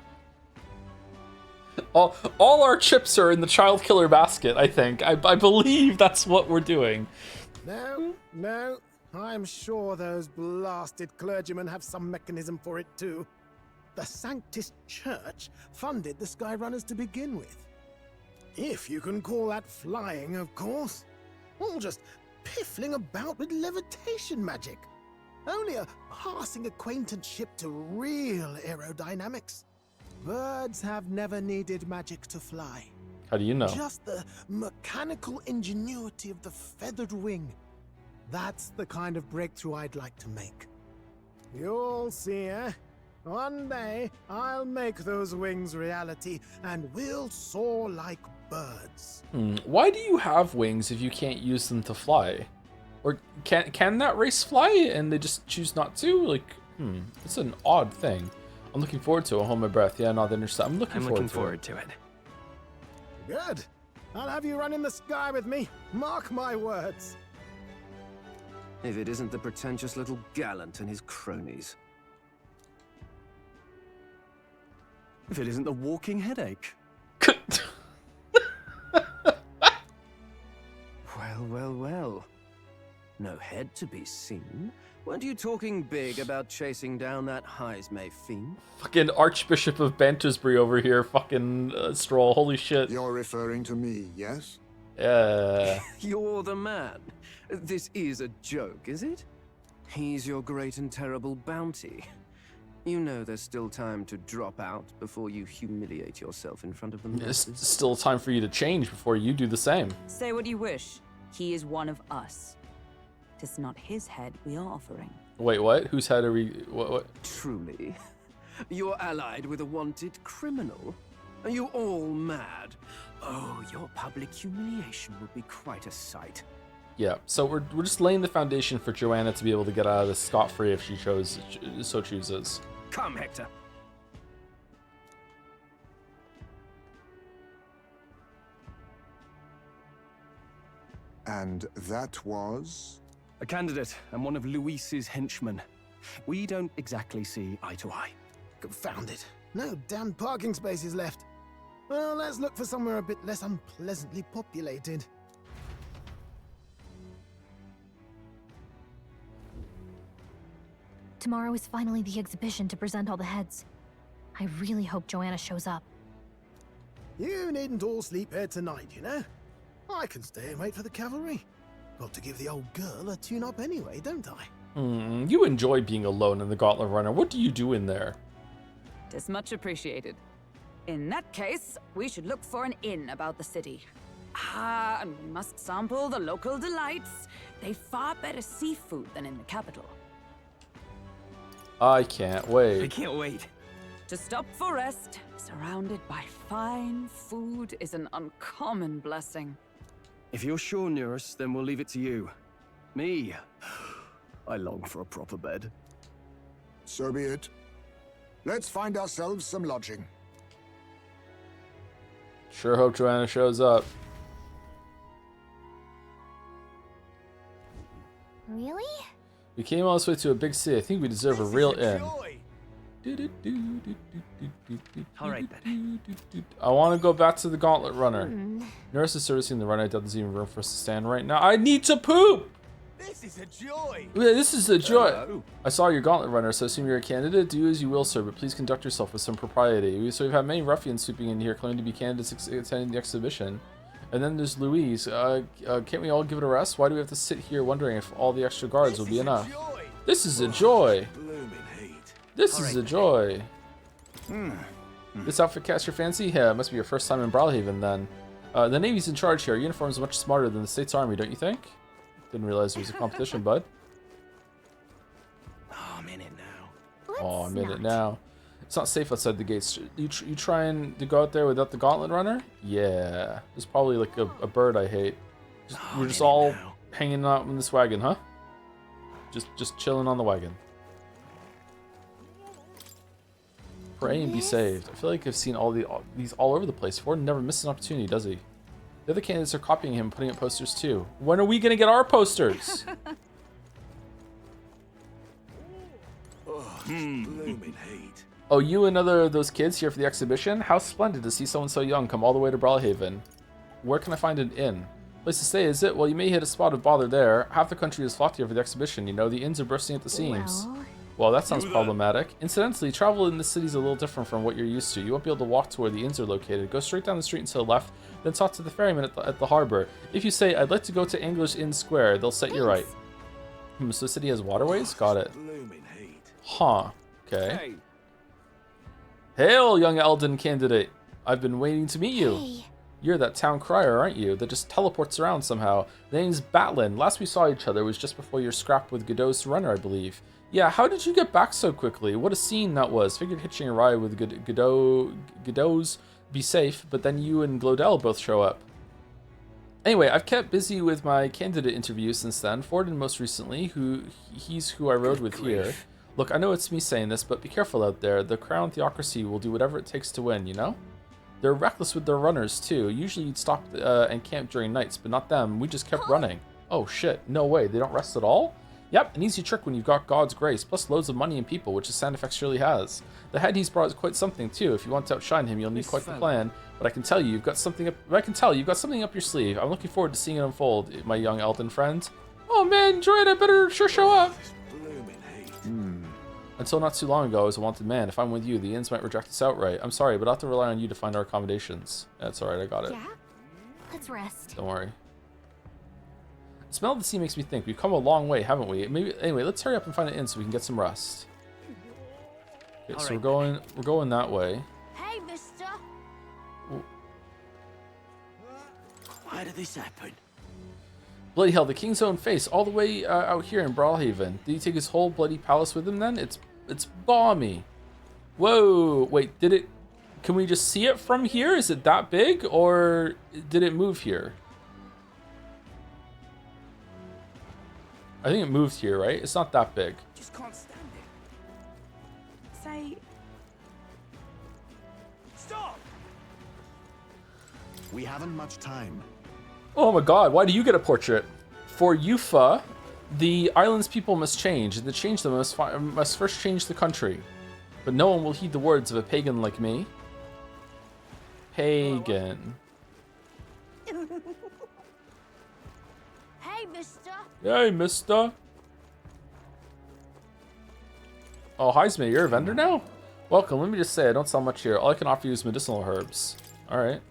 All our chips are in the child killer basket, I think. I believe that's what we're doing. No, I'm sure those blasted clergymen have some mechanism for it too. The Sanctist Church funded the Skyrunners to begin with. If you can call that flying, of course. All just piffling about with levitation magic. Only a passing acquaintanceship to real aerodynamics. Birds have never needed magic to fly. How do you know? Just the mechanical ingenuity of the feathered wing. That's the kind of breakthrough I'd like to make. You'll see, eh? One day, I'll make those wings reality, and we'll soar like birds. Why do you have wings if you can't use them to fly? Or can that race fly and they just choose not to? Like, it's an odd thing. I'm looking forward to it. Hold my breath. Yeah, not interested. I'm looking forward to it. Good. I'll have you run in the sky with me. Mark my words. If it isn't the pretentious little gallant and his cronies. If it isn't the walking headache. Well. No head to be seen. Weren't you talking big about chasing down that Heismay fiend? Fucking Archbishop of Bantersbury over here, fucking Stroll. Holy shit. You're referring to me, yes? You're the man. This is a joke, is it? He's your great and terrible bounty. You know there's still time to drop out before you humiliate yourself in front of the There's masses. still time for you to change before you do the same. Say what you wish. He is one of us. 'Tis not his head we are offering. Wait, what? Whose head are we... What? Truly? You're allied with a wanted criminal? Are you all mad? Oh, your public humiliation will be quite a sight. Yeah, so we're just laying the foundation for Joanna to be able to get out of this scot-free if she so chooses. Come, Hector. And that was? A candidate and one of Luis's henchmen. We don't exactly see eye to eye. Confound it. No damn parking spaces left. Well, let's look for somewhere a bit less unpleasantly populated. Tomorrow is finally the exhibition to present all the heads. I really hope Joanna shows up. You needn't all sleep here tonight, you know? I can stay and wait for the cavalry. Got to give the old girl a tune-up anyway, don't I? You enjoy being alone in the Gauntlet Runner. What do you do in there? Tis much appreciated. In that case, we should look for an inn about the city. Ah, and we must sample the local delights. They've far better seafood than in the capital. I can't wait. I can't wait. To stop for rest, surrounded by fine food, is an uncommon blessing. If you're sure, Nearest, then we'll leave it to you. Me, I long for a proper bed. So be it. Let's find ourselves some lodging. Sure hope Joanna shows up. Really? We came all this way to a big city. I think we deserve a real inn. All right, then. I want to go back to the Gauntlet Runner. Nurse is servicing the runner. Doesn't even room for us to stand right now. I need to poop! This is a joy! This is a joy! Hello. I saw your Gauntlet Runner, so I assume you're a candidate. Do as you will, sir, but please conduct yourself with some propriety. So we've had many ruffians sweeping in here claiming to be candidates attending the exhibition. And then there's Louise. Can't we all give it a rest? Why do we have to sit here wondering if all the extra guards will be enough? This is a joy! This is a joy! This outfit catch your fancy? Yeah, it must be your first time in Brawlhaven then. The Navy's in charge here. Your uniform's much smarter than the State's Army, don't you think? Didn't realize there was a competition, bud. Oh, I'm in it now. Oh, I'm in it now. It's not safe outside the gates. You trying to go out there without the Gauntlet Runner? Yeah. There's probably like a bird I hate. We're just all hanging out in this wagon, huh? Just chilling on the wagon. Pray and be saved. I feel like I've seen these all over the place. Ford never misses an opportunity, does he? The other candidates are copying him, putting up posters too. When are we gonna get our posters? Blooming hate. Oh, you and another of those kids here for the exhibition? How splendid to see someone so young come all the way to Brawlhaven. Where can I find an inn? Place to stay, is it? Well, you may hit a spot of bother there. Half the country is flocked here for the exhibition, you know. The inns are bursting at the seams. Well, that sounds problematic. Incidentally, travel in the city is a little different from what you're used to. You won't be able to walk to where the inns are located. Go straight down the street and to the left, then talk to the ferryman at the harbor. If you say, I'd like to go to Angler's Inn Square, they'll set you right. So the city has waterways? Got it. Huh. Okay. Hail, young Elden candidate. I've been waiting to meet you. Hey. You're that town crier, aren't you? That just teleports around somehow. The name's Batlin. Last we saw each other was just before your scrap with Godot's runner, I believe. Yeah, how did you get back so quickly? What a scene that was. Figured hitching a ride with Godot's be safe, but then you and Glodell both show up. Anyway, I've kept busy with my candidate interviews since then. Ford and most recently, he's who I rode with here. Look, I know it's me saying this, but be careful out there. The Crown Theocracy will do whatever it takes to win, you know? They're reckless with their runners, too. Usually you'd stop and camp during nights, but not them. We just kept running. Oh, shit. No way. They don't rest at all? Yep, an easy trick when you've got God's grace, plus loads of money and people, which the sound effect surely has. The head he's brought is quite something too. If you want to outshine him, you'll need quite the plan. But I can tell you've got something up your sleeve. I'm looking forward to seeing it unfold, my young Elden friend. Oh man, Droid, I better sure show up. Until not too long ago, I was a wanted man. If I'm with you, the inns might reject us outright. I'm sorry, but I'll have to rely on you to find our accommodations. That's alright, I got it. Yeah? Let's rest. Don't worry. The smell of the sea makes me think we've come a long way, haven't we? Anyway, let's hurry up and find an inn so we can get some rest. Okay, so we're going that way. Hey, mister. Why did this happen? Bloody hell, the king's own face, all the way out here in Brawlhaven. Did he take his whole bloody palace with him then? It's balmy. Whoa, wait, can we just see it from here? Is it that big, or did it move here? I think it moved here, right? It's not that big. Just can't stand it. Say, Stop! We haven't much time. Oh my god, why do you get a portrait? For Yufa, the island's people must change, and to change them must first change the country. But no one will heed the words of a pagan like me. Pagan. Hey, mister. Hey, mister. Oh, Heisman, you're a vendor now? Welcome, let me just say, I don't sell much here. All I can offer you is medicinal herbs. Alright.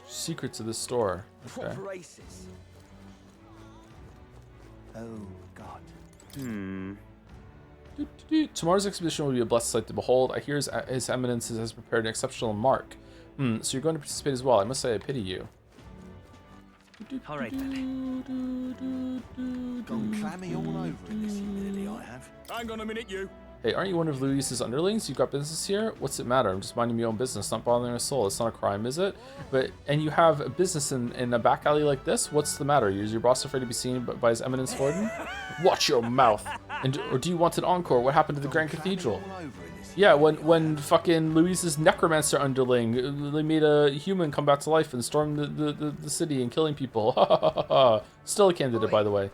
Secrets of this store. Okay. Oh, God. Tomorrow's exhibition will be a blessed sight to behold. I hear his eminence has prepared an exceptional mark. So you're going to participate as well. I must say I pity you. Alright then. Gone clammy all over in this humidity, I have. Hang on a minute, you. Hey, aren't you one of Luis's underlings? You got business here? What's it matter? I'm just minding my own business, not bothering a soul. It's not a crime, is it? And you have a business in a back alley like this? What's the matter? Is your boss afraid to be seen by his eminence Forden? Watch your mouth. Or do you want an encore? What happened to the Grand Cathedral? Yeah, when fucking Luis's necromancer underling, they made a human come back to life and storm the city and killing people. Still a candidate, by the way.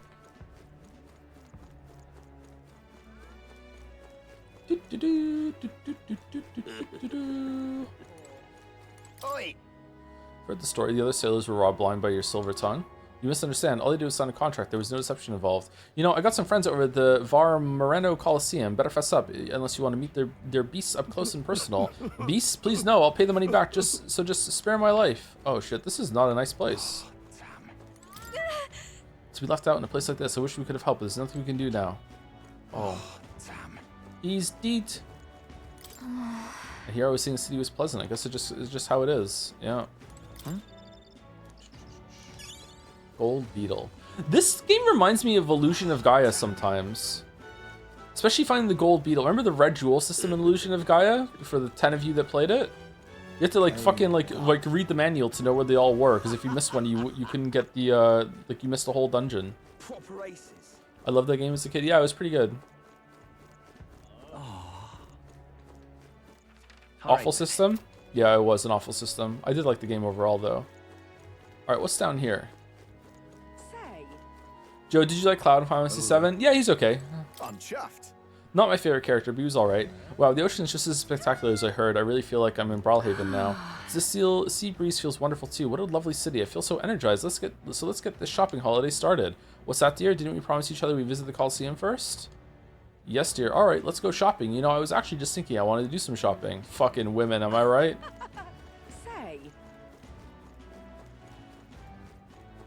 Read the story. The other sailors were robbed blind by your silver tongue. You misunderstand. All they did was sign a contract. There was no deception involved. You know, I got some friends over at the Var Moreno Coliseum. Better fess up, unless you want to meet their beasts up close and personal. Beasts? Please no. I'll pay the money back. Just spare my life. Oh shit, this is not a nice place. To be left out in a place like this, I wish we could have helped. There's nothing we can do now. Oh. He's dead. Here I was saying the city was pleasant. I guess it's just how it is. Yeah. Gold Beetle. This game reminds me of Illusion of Gaia sometimes. Especially finding the Gold Beetle. Remember the red jewel system in Illusion of Gaia? For the 10 of you that played it? You have to like fucking like read the manual to know where they all were, because if you missed one, you couldn't get the like you missed the whole dungeon. Proper aces. I loved that game as a kid. Yeah, it was pretty good. Awful system? Yeah, it was an awful system. I did like the game overall, though. Alright, what's down here? Joe, did you like Cloud in Final Fantasy VII? Yeah, he's okay. I'm chuffed. Not my favorite character, but he was alright. Wow, the ocean is just as spectacular as I heard. I really feel like I'm in Brawlhaven now. This sea breeze feels wonderful, too. What a lovely city. I feel so energized. Let's get this shopping holiday started. What's that, dear? Didn't we promise each other we'd visit the Coliseum first? Yes, dear. All right, let's go shopping. You know, I was actually just thinking I wanted to do some shopping. Fucking women, am I right? say.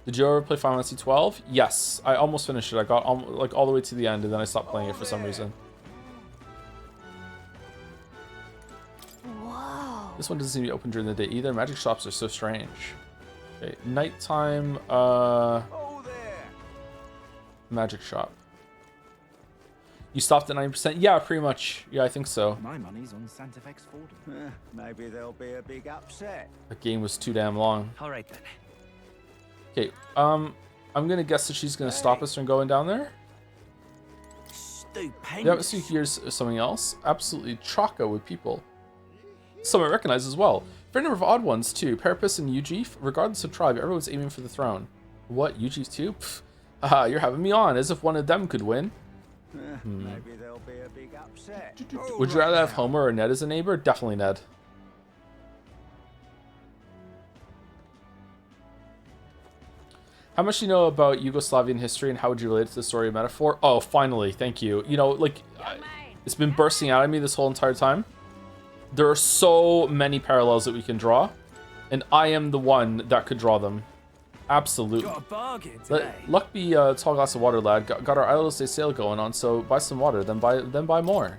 Did you ever play Final Fantasy 12? Yes, I almost finished it. I got like all the way to the end, and then I stopped playing it for some reason. Whoa. This one doesn't seem to be open during the day either. Magic shops are so strange. Okay, nighttime. Magic shop. You stopped at 90%? Yeah, pretty much. Yeah, I think so. My money's on Santa Fe's Forden. Maybe there'll be a big upset. That game was too damn long. All right then. Okay, I'm gonna guess that she's gonna stop us from going down there. Stupendous. Yeah, so here's something else. Absolutely chock-a with people. Some I recognize as well. Fair number of odd ones too. Parapus and Yuji, regardless of tribe, everyone's aiming for the throne. What, UG2? Pff, haha, you're having me on, as if one of them could win. Maybe there'll be a big upset. Would you rather have Homer or Ned as a neighbor? Definitely Ned. How much do you know about Yugoslavian history and how would you relate it to the story of Metaphor? Oh, finally, thank you. You know, like, it's been bursting out at me this whole entire time. There are so many parallels that we can draw, and I am the one that could draw them. Absolutely. Got a bargain today. Luck be a tall glass of water, lad. Got our Idle Day sale going on, so buy some water, then buy more.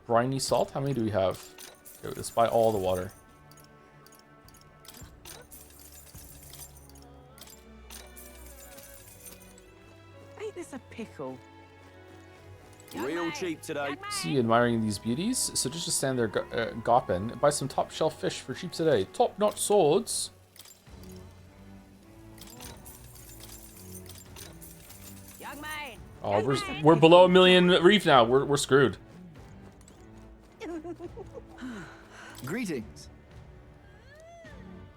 Briny salt? How many do we have? Okay, let's buy all the water. Ain't this a pickle? Real cheap today. See you admiring these beauties, so just stand there gopping. Buy some top shelf fish for cheap today. Top notch swords. Young man. Oh, we're below 1 million reef now. We're screwed. Greetings.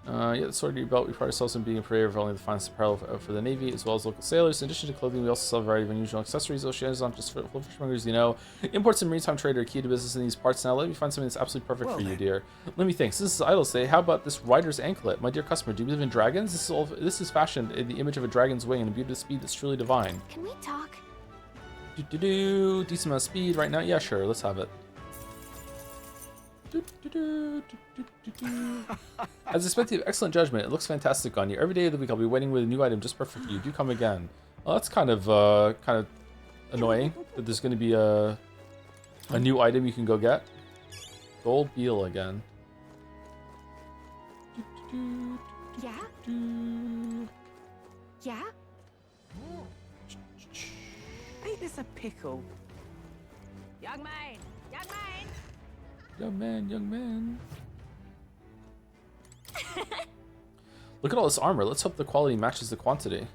Yeah, the sword under your belt. We pride ourselves on being a purveyor of only the finest apparel for the Navy, as well as local sailors. In addition to clothing, we also sell a variety of unusual accessories. Oceania is not just for fishmongers, you know. Imports and maritime trade are key to business in these parts. Now, let me find something that's absolutely perfect for you, dear. Let me think. Since this is Idle Day, how about this rider's anklet? My dear customer, do you believe in dragons? This is fashioned in the image of a dragon's wing and a beauty of speed that's truly divine. Can we talk? Decent amount of speed right now. Yeah, sure. Let's have it. As expected, excellent judgment. It looks fantastic on you. Every day of the week, I'll be waiting with a new item just perfect for you. Do come again. Well, that's kind of annoying that there's going to be a new item you can go get. Gold Beal again. Yeah? Yeah? Ain't this a pickle? Young man! Young man! Young man, young man. Look at all this armor. Let's hope the quality matches the quantity.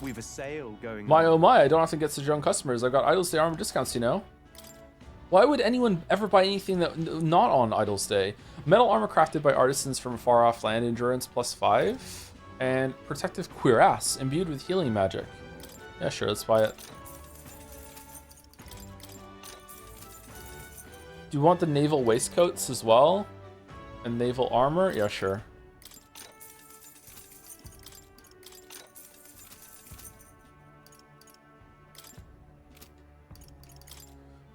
We've a sale going My on. oh my, I don't have to get such young customers. I've got Idle's Day armor discounts, you know? Why would anyone ever buy anything that not on Idle's Day? Metal armor crafted by artisans from far off land, endurance +5, and protective cuirass imbued with healing magic. Yeah, sure, let's buy it. Do you want the naval waistcoats as well? And naval armor? Yeah, sure.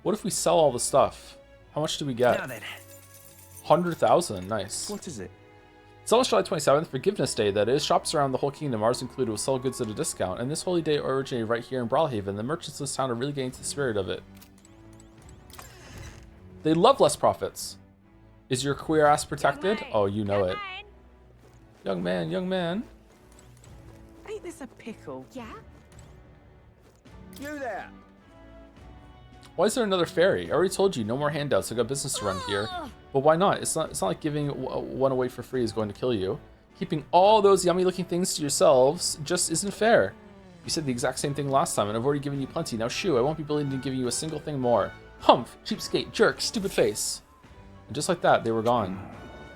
What if we sell all the stuff? How much do we get? Now then. 100,000. Nice. What is it? It's almost July 27th, Forgiveness Day, that is. Shops around the whole kingdom, ours included, will sell goods at a discount. And this holy day originated right here in Brawlhaven. The merchants of this town are really getting to the spirit of it. They love less profits. Is your queer ass protected? Oh, you know it. Young man, young man. Ain't this a pickle? Yeah? You there. Why is there another ferry? I already told you, no more handouts. I got business to run here. But why not? It's not like giving one away for free is going to kill you. Keeping all those yummy looking things to yourselves just isn't fair. You said the exact same thing last time, and I've already given you plenty. Now shoo, I won't be willing to give you a single thing more. Humph, cheapskate, jerk, stupid face. And just like that, they were gone.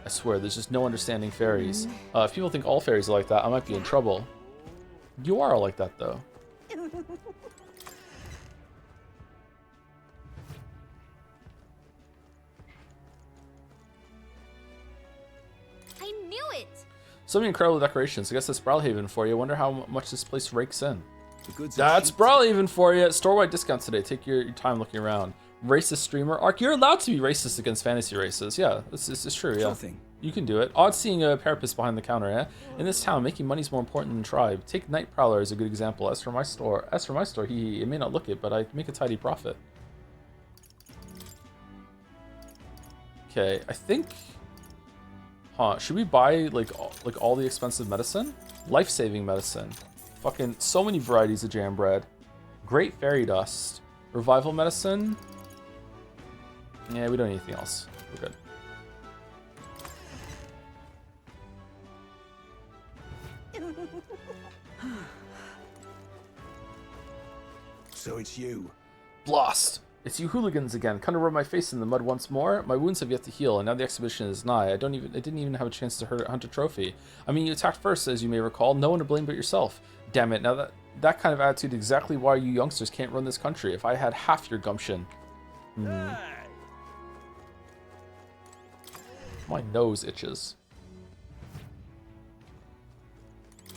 I swear, there's just no understanding fairies. If people think all fairies are like that, I might be in trouble. You are all like that, though. I knew it! So many incredible decorations. I guess that's Brawlhaven for you. I wonder how much this place rakes in. The goods That's Brawlhaven for you. Store-wide discounts today. Take your time looking around. Racist streamer. Ark, you're allowed to be racist against fantasy races. Yeah, this is true, yeah. Sure thing. You can do it. Odd seeing a parapet behind the counter, eh? In this town, making money's more important than tribe. Take Night Prowler as a good example. As for my store, it may not look it, but I make a tidy profit. Okay, I think... Huh, should we buy, like all the expensive medicine? Life-saving medicine. Fucking so many varieties of jam bread. Great fairy dust. Revival medicine. Yeah, we don't need anything else. We're good. So it's you. Blast. It's you hooligans again. Kind of rub my face in the mud once more. My wounds have yet to heal, and now the exhibition is nigh. I didn't even have a chance to hunt a trophy. I mean, you attacked first, as you may recall. No one to blame but yourself. Damn it! Now that kind of attitude is exactly why you youngsters can't run this country. If I had half your gumption. My nose itches.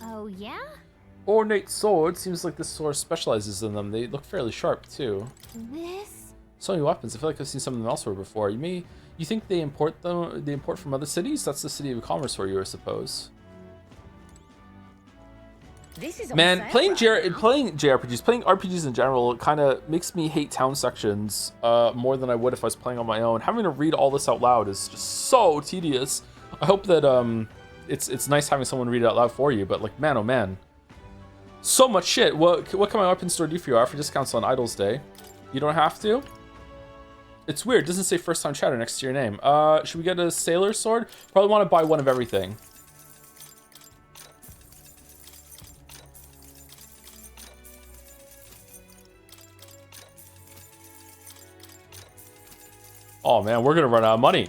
Oh, yeah? Ornate sword. Seems like this sword specializes in them. They look fairly sharp too. This? So many weapons. I feel like I've seen some of them elsewhere before. You think they import them? They import from other cities? That's the city of commerce for you, I suppose. This is Man, playing JRPGs, playing RPGs in general, kind of makes me hate town sections more than I would if I was playing on my own. Having to read all this out loud is just so tedious. I hope that it's nice having someone read it out loud for you, but like, man, oh man. So much shit. What can my weapon store do for you? Offer discounts on Idol's Day. You don't have to? It's weird. It doesn't say first time chatter next to your name. Should we get a sailor sword? Probably want to buy one of everything. Oh man, we're gonna run out of money.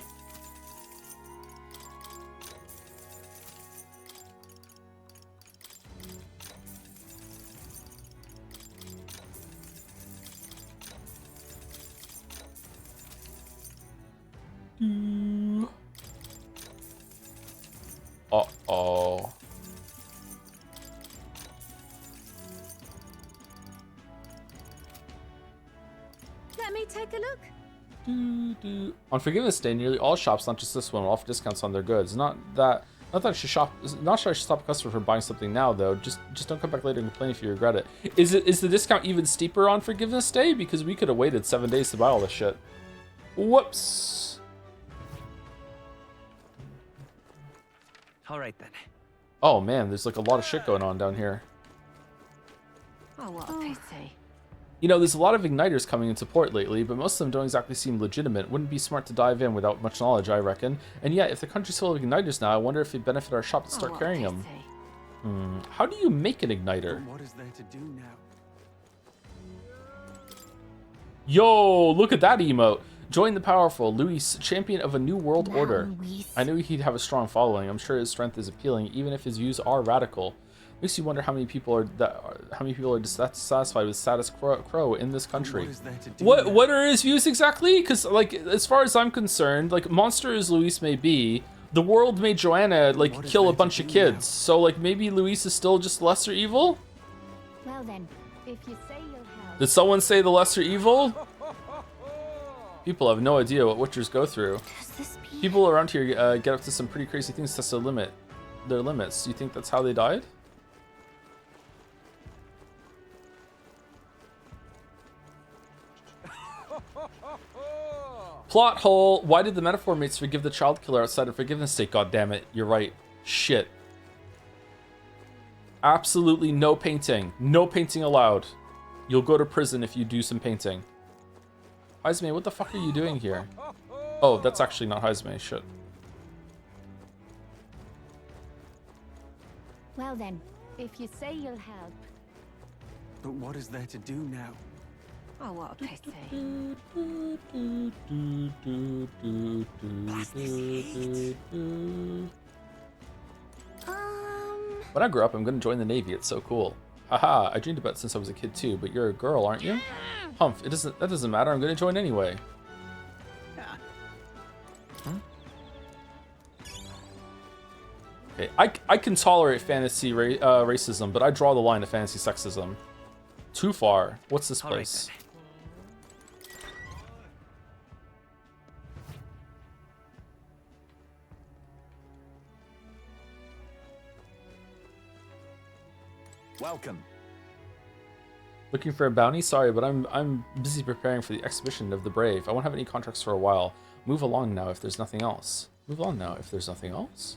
Uh-oh. Let me take a look. On Forgiveness Day, nearly all shops, not just this one, will offer discounts on their goods. Not sure I should stop a customer from buying something now, though. Just don't come back later and complain if you regret it. Is the discount even steeper on Forgiveness Day? Because we could have waited 7 days to buy all this shit. Whoops. All right then. Oh man, there's like a lot of shit going on down here. Oh, what a pity. You know, there's a lot of igniters coming into port lately, but most of them don't exactly seem legitimate. Wouldn't be smart to dive in without much knowledge, I reckon. And yet, if the country's full of igniters now, I wonder if it'd benefit our shop to start carrying them. How do you make an igniter? What is there to do now? Yo, look at that emote. Join the powerful, Luis, champion of a new world order. I knew he'd have a strong following. I'm sure his strength is appealing, even if his views are radical. Makes you wonder how many people are dissatisfied with status quo in this country. What are his views exactly? Because like, as far as I'm concerned, like, monster as Luis may be, the world made Joanna like kill a bunch of kids. So like, maybe Luis is still just lesser evil. Well then, if you say you'll help. Did someone say the lesser evil? People have no idea what witchers go through. People around here get up to some pretty crazy things to test their limits. Do you think that's how they died? Plot hole. Why did the metaphor mates forgive the child killer outside of Forgiveness Day? God damn it. You're right. Shit. Absolutely no painting. No painting allowed. You'll go to prison if you do some painting. Haizme, what the fuck are you doing here? Oh, that's actually not Haizme. Shit. Well then, if you say you'll help. But what is there to do now? Oh, what a pity. When I grow up, I'm gonna join the Navy. It's so cool. Haha, I dreamed about it since I was a kid too, but you're a girl, aren't you? Humph, that doesn't matter. I'm gonna join anyway. Okay, I can tolerate fantasy racism, but I draw the line at fantasy sexism. Too far. What's this place? Welcome. Looking for a bounty? Sorry, but I'm busy preparing for the exhibition of the brave. I won't have any contracts for a while. Move along now if there's nothing else. Move on now if there's nothing else.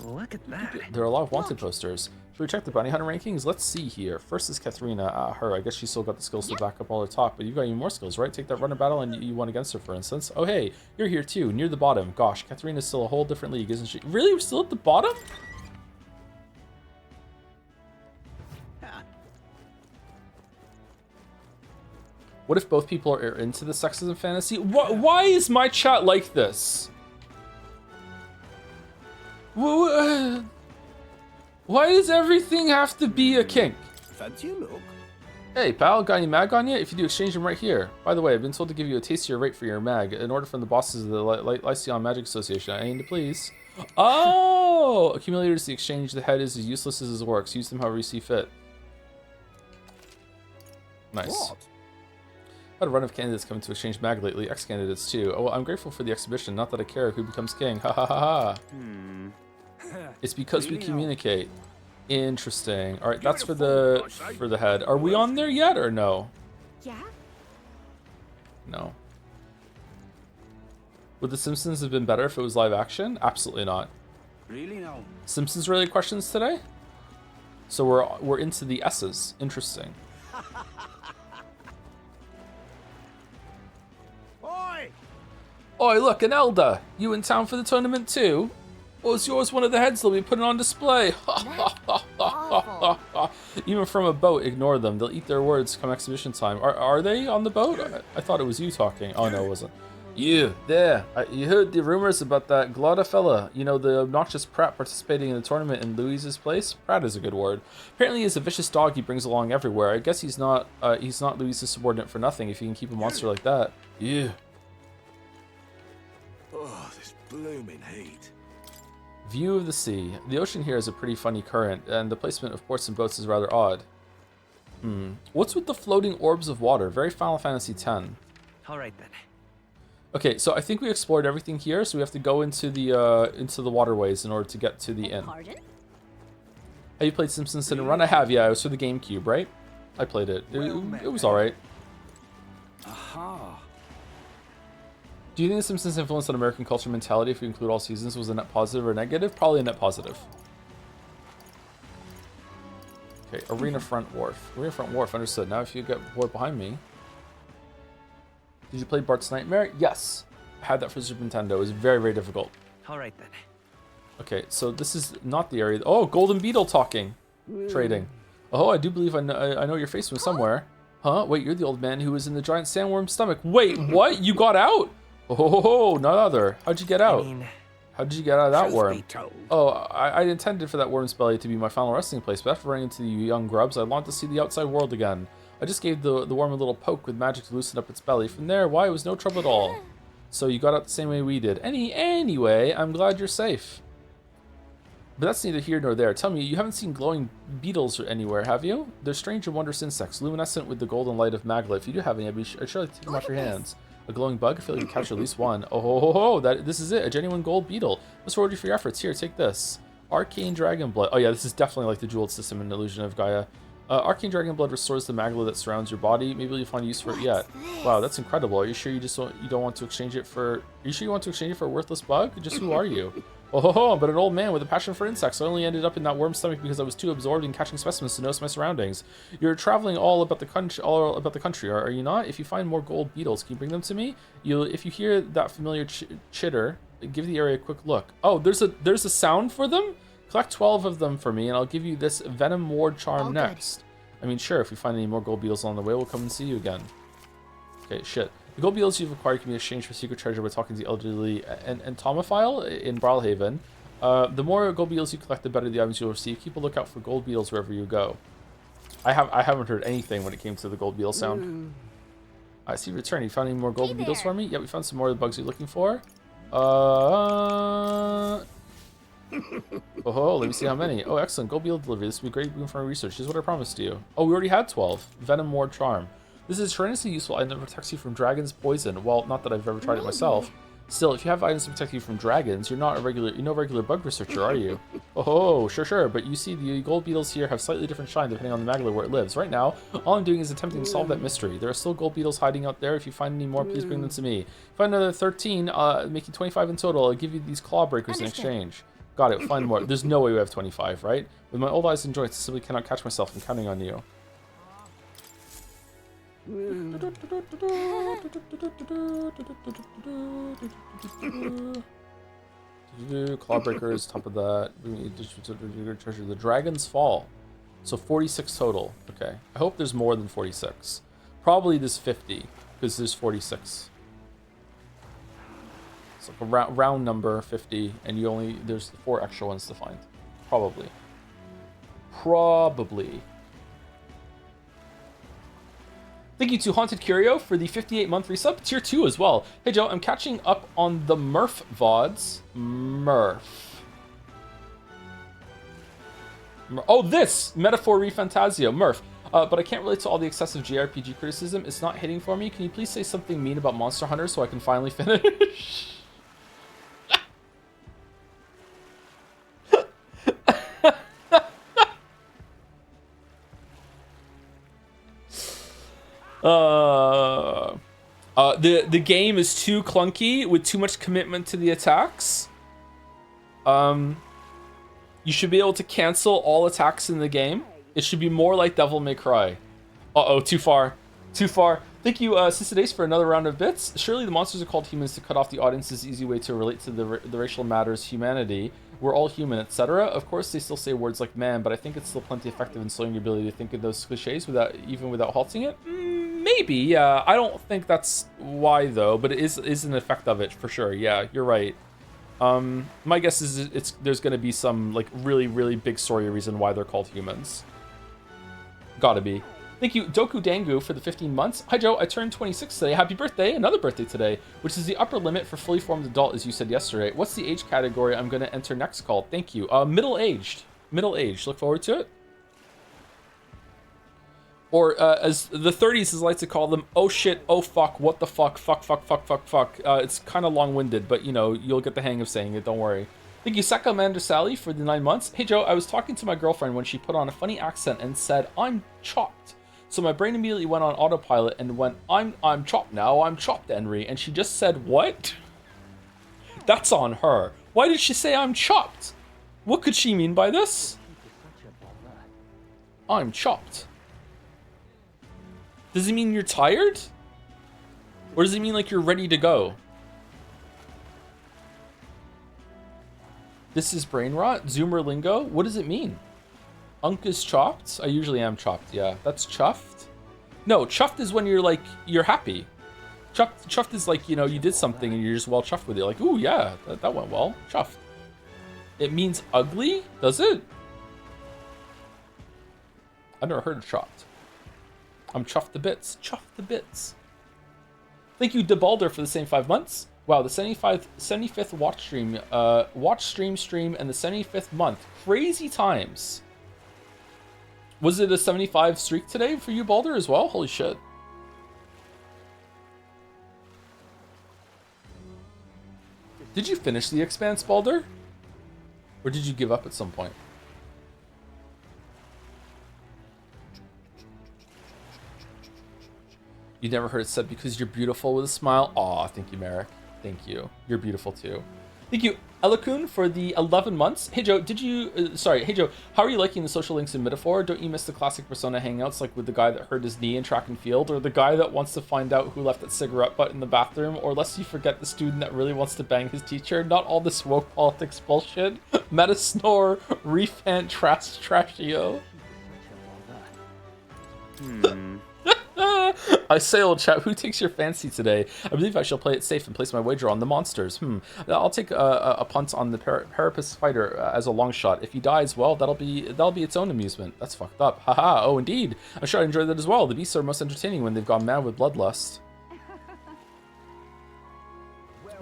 Look at that. There are a lot of wanted posters. Should we check the bounty hunter rankings? Let's see here. First is Katharina. Her. I guess she's still got the skills to back up all her talk, but you've got even more skills, right? Take that runner battle and you won against her, for instance. Oh, hey, you're here too, near the bottom. Gosh, Katharina's still a whole different league, isn't she? Really? We're still at the bottom? What if both people are into the sexism fantasy? Why is my chat like this? Why does everything have to be a kink? Fancy a look? Hey, pal, got any mag on you? If you do, exchange them right here. By the way, I've been told to give you a tastier rate for your mag. An order from the bosses of the Lycion Magic Association. I aim to please. Oh! Accumulators, the exchange, the head is as useless as his works. Use them however you see fit. Nice. What? Had a run of candidates coming to exchange mag lately. Ex-candidates, too. Oh, well, I'm grateful for the exhibition. Not that I care who becomes king. Ha ha ha ha. It's because we communicate. Interesting. All right, that's for the head. Are we on there yet or no? Yeah. No. Would The Simpsons have been better if it was live action? Absolutely not. Really no. Simpsons related questions today? So we're into the S's. Interesting. Oi! Oi, look, an Elder. You in town for the tournament too? Or is yours one of the heads they'll be putting on display? Even from a boat, ignore them. They'll eat their words come exhibition time. Are they on the boat? I thought it was you talking. Oh, no, it wasn't. You, there. You heard the rumors about that Glotta fella. You know, the obnoxious Pratt participating in the tournament in Louise's place? Pratt is a good word. Apparently he's a vicious dog he brings along everywhere. I guess he's not Louise's subordinate for nothing if he can keep a monster like that. Yeah. Oh, this blooming heat. View of the sea. The ocean here is a pretty funny current, and the placement of ports and boats is rather odd. What's with the floating orbs of water? Very Final Fantasy X. Alright then. Okay, so I think we explored everything here, so we have to go into the waterways in order to get to the inn. Pardon? Have you played Simpsons Hit and Run? I have, yeah. It was for the GameCube, right? I played it. It was alright. Aha. Do you think The Simpsons influence on American culture mentality, if we include all seasons, was a net positive or negative? Probably a net positive. Okay, Arena Front Wharf. Arena Front Wharf, understood. Now if you get bored behind me. Did you play Bart's Nightmare? Yes. I had that for Super Nintendo. It was very, very difficult. Alright then. Okay, so this is not the area. Oh, Golden Beetle talking. Trading. Oh, I do believe I know your face from somewhere. Huh? Wait, you're the old man who was in the giant sandworm's stomach. Wait, what? You got out? Oh, no other. How'd you get out? How did you get out of that worm? Oh, I intended for that worm's belly to be my final resting place, but after running into you young grubs, I want to see the outside world again. I just gave the worm a little poke with magic to loosen up its belly. From there, why, it was no trouble at all. So you got out the same way we did. Anyway, I'm glad you're safe. But that's neither here nor there. Tell me, you haven't seen glowing beetles anywhere, have you? They're strange and wondrous insects, luminescent with the golden light of Magla. If you do have any, I'd surely take them off your hands. A glowing bug? I feel like you captured at least one. Oh, this is it. A genuine gold beetle. Let's reward you for your efforts. Here, take this. Arcane Dragon Blood. Oh yeah, this is definitely like the jeweled system in Illusion of Gaia. Arcane Dragon Blood restores the magla that surrounds your body. Maybe you'll find use for it yet. Wow, that's incredible. Are you sure you don't want to exchange it for? Are you sure you want to exchange it for a worthless bug? Just who are you? Oh, but an old man with a passion for insects. I only ended up in that worm's stomach because I was too absorbed in catching specimens to notice my surroundings. You're traveling all about the country, are you not? If you find more gold beetles, can you bring them to me? If you hear that familiar chitter, give the area a quick look. Oh, there's a sound for them? Collect 12 of them for me, and I'll give you this Venom Ward Charm next. I mean, sure, if we find any more gold beetles along the way, we'll come and see you again. Okay, shit. The gold beetles you've acquired can be exchanged for secret treasure by talking to the elderly Entomophile in Brawlhaven. The more gold beetles you collect, the better the items you'll receive. Keep a lookout for gold beetles wherever you go. I haven't heard anything when it came to the gold beetle sound. I see you return. You found any more gold beetles for me? Yeah, we found some more of the bugs you're looking for. Oh, let me see how many. Oh, excellent. Gold beetle delivery. This will be great boon for my research. Here's what I promised you. Oh, we already had 12. Venom Ward Charm. This is a tremendously useful item that protects you from dragon's poison. Well, not that I've ever tried it myself. Still, if you have items to protect you from dragons, you're no regular bug researcher, are you? Oh, sure. But you see, the gold beetles here have slightly different shine depending on the magla where it lives. Right now, all I'm doing is attempting to solve that mystery. There are still gold beetles hiding out there. If you find any more, please bring them to me. If I find another 13, making 25 in total, I'll give you these claw breakers in exchange. Got it. Find more. There's no way we have 25, right? With my old eyes and joints, I simply cannot catch myself. I'm counting on you. Clawbreakers, top of that. Treasure. The Dragon's Fall. So 46 total. Okay. I hope there's more than 46. Probably this 50, because there's 46. It's like a round number, 50, and there's 4 extra ones to find. Probably. Thank you to Haunted Curio for the 58-month resub. Tier 2 as well. Hey, Joe, I'm catching up on the Murph VODs. Oh, this! Metaphor ReFantazio. Murph. But I can't relate to all the excessive JRPG criticism. It's not hitting for me. Can you please say something mean about Monster Hunter so I can finally finish? The game is too clunky with too much commitment to the attacks. You should be able to cancel all attacks in the game. It should be more like Devil May Cry. Uh-oh, too far. Too far. Thank you, Cicadace, for another round of bits. Surely the monsters are called humans to cut off the audience's easy way to relate to the racial matters, humanity. We're all human, etc. Of course, they still say words like man, but I think it's still plenty effective in slowing your ability to think of those cliches even without halting it. Maybe, yeah. I don't think that's why, though, but it is an effect of it, for sure. Yeah, you're right. My guess is there's going to be some, like, really, really big story reason why they're called humans. Gotta be. Thank you, Doku Dangu, for the 15 months. Hi, Joe. I turned 26 today. Happy birthday. Another birthday today, which is the upper limit for fully formed adult, as you said yesterday. What's the age category I'm going to enter next called? Thank you. Middle-aged. Middle-aged. Look forward to it. Or, as the 30s like to call them, oh shit, oh fuck, what the fuck, fuck. It's kind of long-winded, but, you know, you'll get the hang of saying it, don't worry. Thank you, Sacamander Sally, for the 9 months. Hey, Joe, I was talking to my girlfriend when she put on a funny accent and said, I'm chopped. So my brain immediately went on autopilot and went, I'm chopped now, I'm chopped, Henry. And she just said, what? That's on her. Why did she say I'm chopped? What could she mean by this? I'm chopped. Does it mean you're tired? Or does it mean like you're ready to go? This is brain rot? Zoomer lingo? What does it mean? Unk is chopped? I usually am chopped, yeah. That's chuffed? No, chuffed is when you're happy. Chuffed is like, you know, you did something and you're just well chuffed with it. Like, ooh, yeah, that went well. Chuffed. It means ugly? Does it? I've never heard of chopped. I'm chuffed to bits. Chuffed to bits. Thank you, DeBalder, for the same 5 months. Wow, the 75th watch stream, and the 75th month. Crazy times. Was it a 75 streak today for you, Balder, as well? Holy shit. Did you finish The Expanse, Balder? Or did you give up at some point? You never heard it said because you're beautiful with a smile? Aw, thank you, Merrick. Thank you. You're beautiful too. Thank you, Elakun, for the 11 months. Hey, Joe, hey, Joe, how are you liking the social links in Metaphor? Don't you miss the classic Persona hangouts, like with the guy that hurt his knee in track and field, or the guy that wants to find out who left that cigarette butt in the bathroom, or lest you forget the student that really wants to bang his teacher? Not all this woke politics bullshit. Meta snore, refant trashio. I say, old chap, who takes your fancy today? I believe I shall play it safe and place my wager on the monsters. I'll take a punt on the Parapus fighter as a long shot. If he dies, well, that'll be its own amusement. That's fucked up. Haha. Oh, indeed. I'm sure I enjoyed that as well. The beasts are most entertaining when they've gone mad with bloodlust.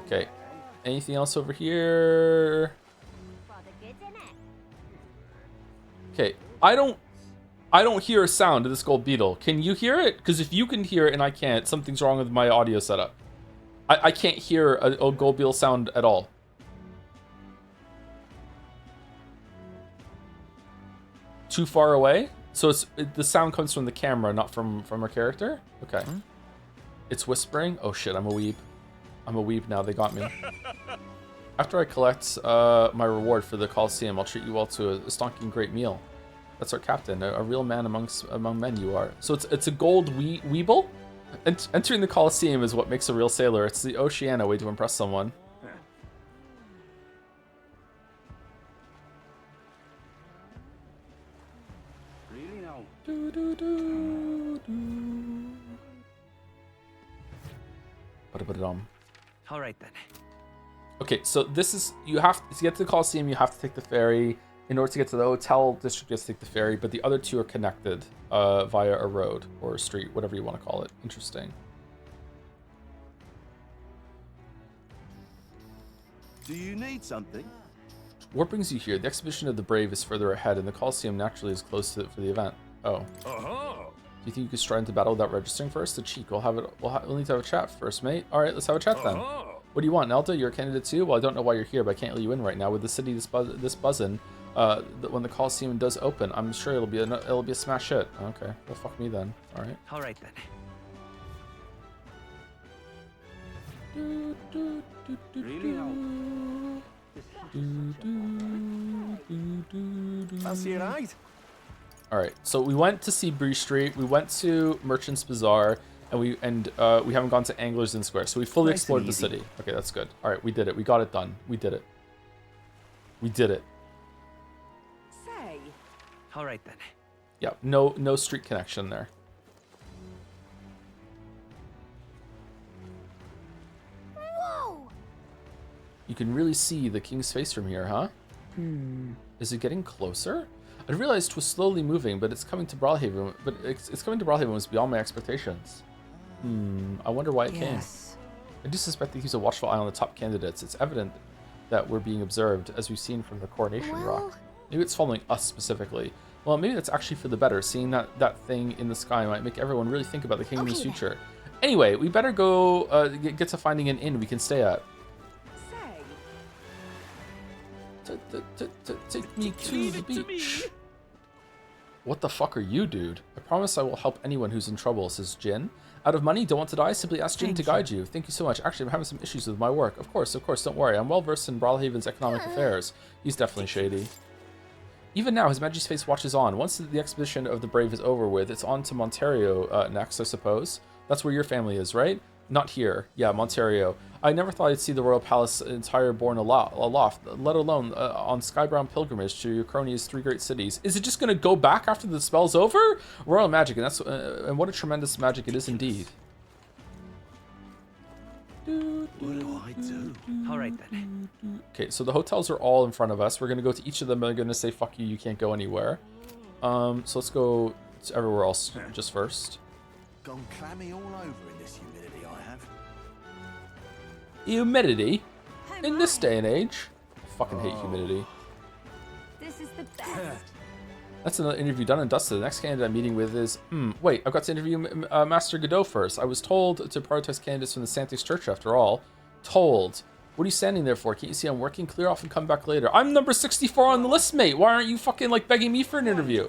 Okay. Anything else over here? Okay. I don't hear a sound of this gold beetle. Can you hear it? Because if you can hear it and I can't, something's wrong with my audio setup. I can't hear a gold beetle sound at all. Too far away? So the sound comes from the camera, not from our character? Okay. It's whispering? Oh shit, I'm a weeb. I'm a weeb now, they got me. After I collect my reward for the Coliseum, I'll treat you all to a stonking great meal. That's our captain, a real man among men you are. So it's a gold weeble? Entering the Coliseum is what makes a real sailor. It's the Oceana way to impress someone. Really now? put it on. All right then. Okay, so this is, you have to get to the Coliseum, you have to take the ferry. In order to get to the hotel district, you have to take the ferry, but the other two are connected via a road or a street, whatever you want to call it. Interesting. Do you need something? What brings you here? The exhibition of the brave is further ahead, and the Coliseum naturally is close to it for the event. Oh. Do you think you could stride into battle without registering first? The cheek. We'll need to have a chat first, mate. All right, let's have a chat then. What do you want, Nelda? You're a candidate too? Well, I don't know why you're here, but I can't let you in right now. With the city this buzzing, when the Coliseum does open, I'm sure it'll be a smash hit. Okay, well, fuck me then. All right. All right then. Really now? Fancy a ride? All right, so we went to Seabury Street, we went to Merchant's Bazaar, and we haven't gone to Anglers Inn Square, so we fully explored the city. Okay, that's good. All right, we did it. We got it done. We did it. We did it. Say. All right then. Yeah, no street connection there. Whoa! You can really see the king's face from here, huh? Is it getting closer? I realized it was slowly moving, but it's coming to Brawlhaven. But it's coming to Brawlhaven was beyond my expectations. I wonder why it came. I do suspect that he's a watchful eye on the top candidates. It's evident that we're being observed, as we've seen from the coronation rock. Maybe it's following us specifically. Well, maybe that's actually for the better. Seeing that thing in the sky might make everyone really think about the kingdom's future. Anyway, we better go get to finding an inn we can stay at. Take me to the beach. What the fuck are you, dude? I promise I will help anyone who's in trouble, says Jin. Out of money, don't want to die? Simply ask Jin to guide you. Thank you so much. Actually, I'm having some issues with my work. Of course, don't worry. I'm well versed in Brawlhaven's economic affairs. He's definitely shady. Even now, His Majesty's face watches on. Once the expedition of the Brave is over with, it's on to Montario next, I suppose. That's where your family is, right? Not here. Yeah, Montario. I never thought I'd see the royal palace entire borne aloft, let alone on skybound pilgrimage to Ucronia's 3 great cities. Is it just going to go back after the spell's over? Royal magic, and that's and what a tremendous magic it is indeed. What do I do? All right then. Okay, so the hotels are all in front of us. We're going to go to each of them. They're going to say, fuck you, you can't go anywhere. So let's go to everywhere else just first. Gone clammy all over in this humidity I have. Humidity? In this day and age? I fucking hate humidity. This is the best. That's another interview done and dusted. The next candidate I'm meeting with is... wait, I've got to interview Master Godot first. I was told to prioritize candidates from the Santis Church after all. Told. What are you standing there for? Can't you see I'm working? Clear off and come back later. I'm number 64 on the list, mate. Why aren't you fucking, like, begging me for an interview?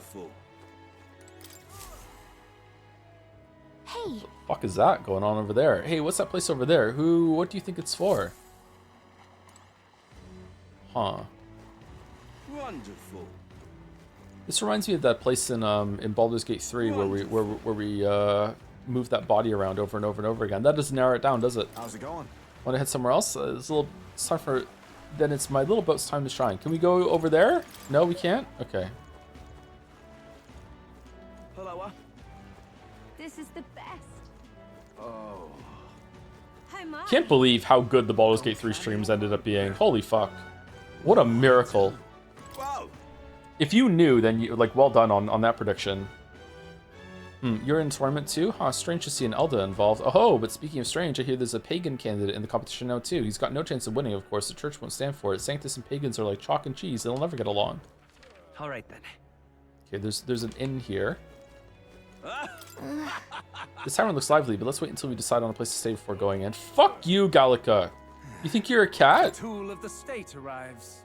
Hey. What the fuck is that going on over there? Hey, what's that place over there? What do you think it's for? Huh. Wonderful. This reminds me of that place in Baldur's Gate 3 where we move that body around over and over and over again. That doesn't narrow it down, does it? How's it going? Want to head somewhere else? It's time for... Then it's my little boat's time to shine. Can we go over there? No, we can't? Okay. Hello. This is the best. Oh. Hi, Mom. Can't believe how good the Baldur's Gate 3 streams ended up being. Holy fuck. What a miracle. Wow. If you knew, then you, like, well done on that prediction. You're in tournament too? Huh, strange to see an Elda involved. Oh, but speaking of strange, I hear there's a pagan candidate in the competition now too. He's got no chance of winning, of course. The church won't stand for it. Sanctus and pagans are like chalk and cheese. They'll never get along. All right then. Okay, there's an inn here. This tavern looks lively, but let's wait until we decide on a place to stay before going in. Fuck you, Gallica. You think you're a cat? The tool of the state arrives.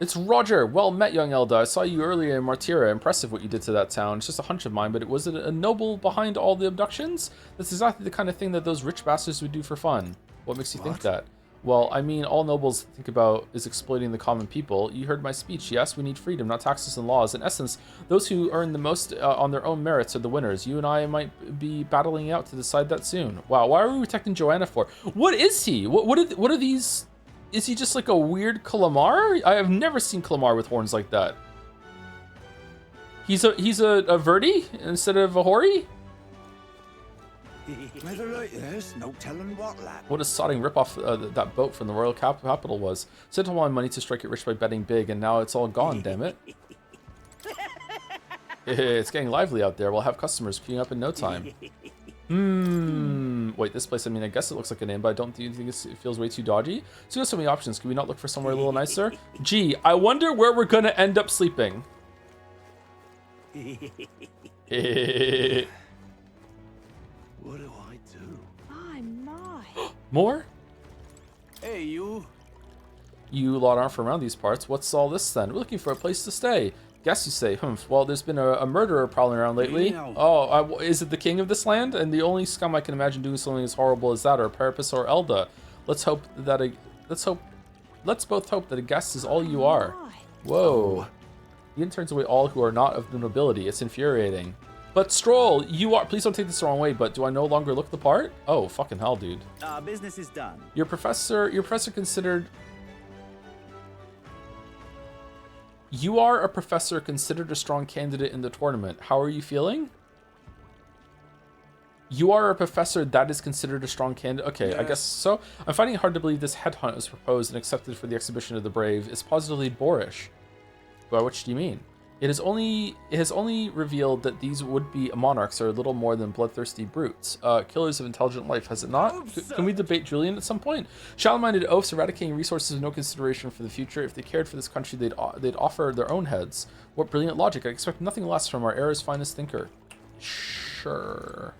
It's Roger. Well met, young Elda. I saw you earlier in Martira. Impressive what you did to that town. It's just a hunch of mine, but was it a noble behind all the abductions? That's exactly the kind of thing that those rich bastards would do for fun. What makes you think that? Well, I mean, all nobles think about is exploiting the common people. You heard my speech, yes? We need freedom, not taxes and laws. In essence, those who earn the most on their own merits are the winners. You and I might be battling out to decide that soon. Wow, why are we protecting Joanna for? What is he? What are these... Is he just like a weird calamar? I have never seen calamar with horns like that. He's a Verdi instead of a Hori? Weather like this, no telling what, lad. What a sodding ripoff that boat from the royal capital was. Sent all my money to strike it rich by betting big, and now it's all gone, damn it. It's getting lively out there. We'll have customers queuing up in no time. Wait, this place, I mean, I guess it looks like an inn, but I don't think it feels way too dodgy. So we have so many options. Can we not look for somewhere a little nicer? Gee, I wonder where we're gonna end up sleeping. What do I do? My, my. More? Hey, you. You lot aren't from around these parts. What's all this then? We're looking for a place to stay. Guess you say, well, there's been a murderer prowling around lately. Oh, is it the king of this land? And the only scum I can imagine doing something as horrible as that are Parapus or Elda. Let's both hope that a guest is all you are. Whoa. The inn turns away all who are not of the nobility. It's infuriating. But Stroll, you are, please don't take this the wrong way, but do I no longer look the part? Oh, fucking hell, dude. Business is done. Your professor considered... You are a professor considered a strong candidate in the tournament. How are you feeling? You are a professor that is considered a strong candidate. Okay, yes. I guess so. I'm finding it hard to believe this headhunt was proposed and accepted for the exhibition of the brave. It's positively boorish. By which do you mean? It has only revealed that these would-be monarchs are little more than bloodthirsty brutes. Killers of intelligent life, has it not? Can we debate Julian at some point? Shallow-minded oafs eradicating resources with no consideration for the future. If they cared for this country, they'd offer their own heads. What brilliant logic. I expect nothing less from our era's finest thinker. Sure.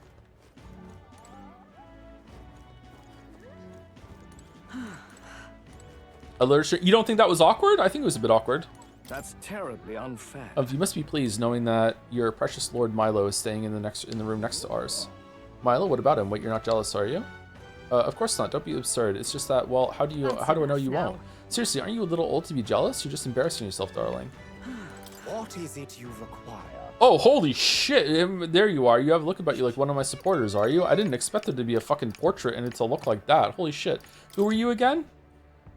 Alert, you don't think that was awkward? I think it was a bit awkward. That's terribly unfair. You must be pleased knowing that your precious Lord Milo is staying in the room next to ours. Milo, what about him? Wait, you're not jealous, are you? Of course not. Don't be absurd. It's just that, well, how do I know you won't? Seriously, aren't you a little old to be jealous? You're just embarrassing yourself, darling. What is it you require? Oh, holy shit! There you are. You have a look about you like one of my supporters, are you? I didn't expect there to be a fucking portrait and it to look like that. Holy shit. Who are you again?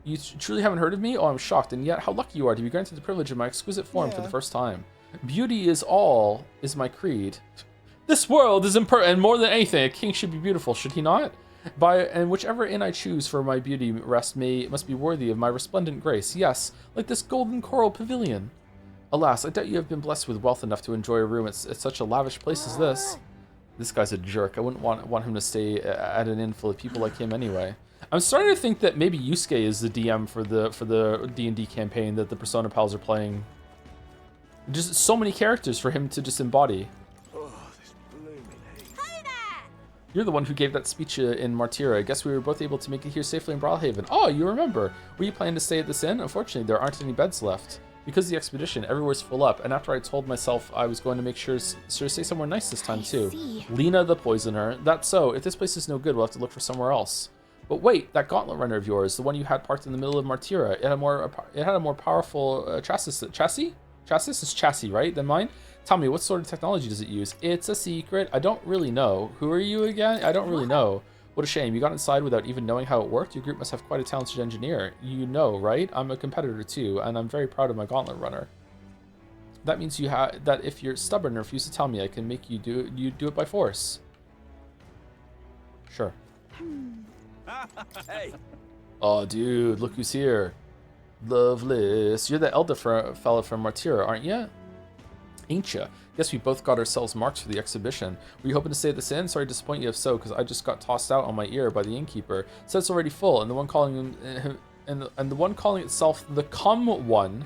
You truly haven't heard of me? Oh, I'm shocked, and yet how lucky you are to be granted the privilege of my exquisite form for the first time. Beauty is my creed. This world is imperfect, and more than anything, a king should be beautiful, should he not? And whichever inn I choose for my beauty rest must be worthy of my resplendent grace. Yes, like this golden coral pavilion. Alas, I doubt you have been blessed with wealth enough to enjoy a room at such a lavish place as this. This guy's a jerk. I wouldn't want him to stay at an inn full of people like him anyway. I'm starting to think that maybe Yusuke is the DM for the D&D campaign that the Persona Pals are playing. Just so many characters for him to just embody. Oh, this blooming heat. You're the one who gave that speech in Martyra. I guess we were both able to make it here safely in Brawlhaven. Oh, you remember. Were you planning to stay at this inn? Unfortunately, there aren't any beds left. Because of the expedition, everywhere's full up, and after I told myself I was going to make sure to stay somewhere nice this time too. Lena the Poisoner. That's so. If this place is no good, we'll have to look for somewhere else. But wait, that gauntlet runner of yours, the one you had parked in the middle of Martyra, it had a more powerful chassis? Chassis is chassis, right? Than mine? Tell me, what sort of technology does it use? It's a secret. I don't really know. Who are you again? I don't really know. What a shame. You got inside without even knowing how it worked? Your group must have quite a talented engineer. You know, right? I'm a competitor too, and I'm very proud of my gauntlet runner. That means that if you're stubborn and refuse to tell me, I can make you do it by force. Sure. Hey. Oh, dude, look who's here. Loveless. You're the elder fella from Martyra, aren't you? Ain't ya? Guess we both got ourselves marks for the exhibition. Were you hoping to stay at this inn? Sorry to disappoint you if so, because I just got tossed out on my ear by the innkeeper. Said it's already full, and the one calling itself the come one.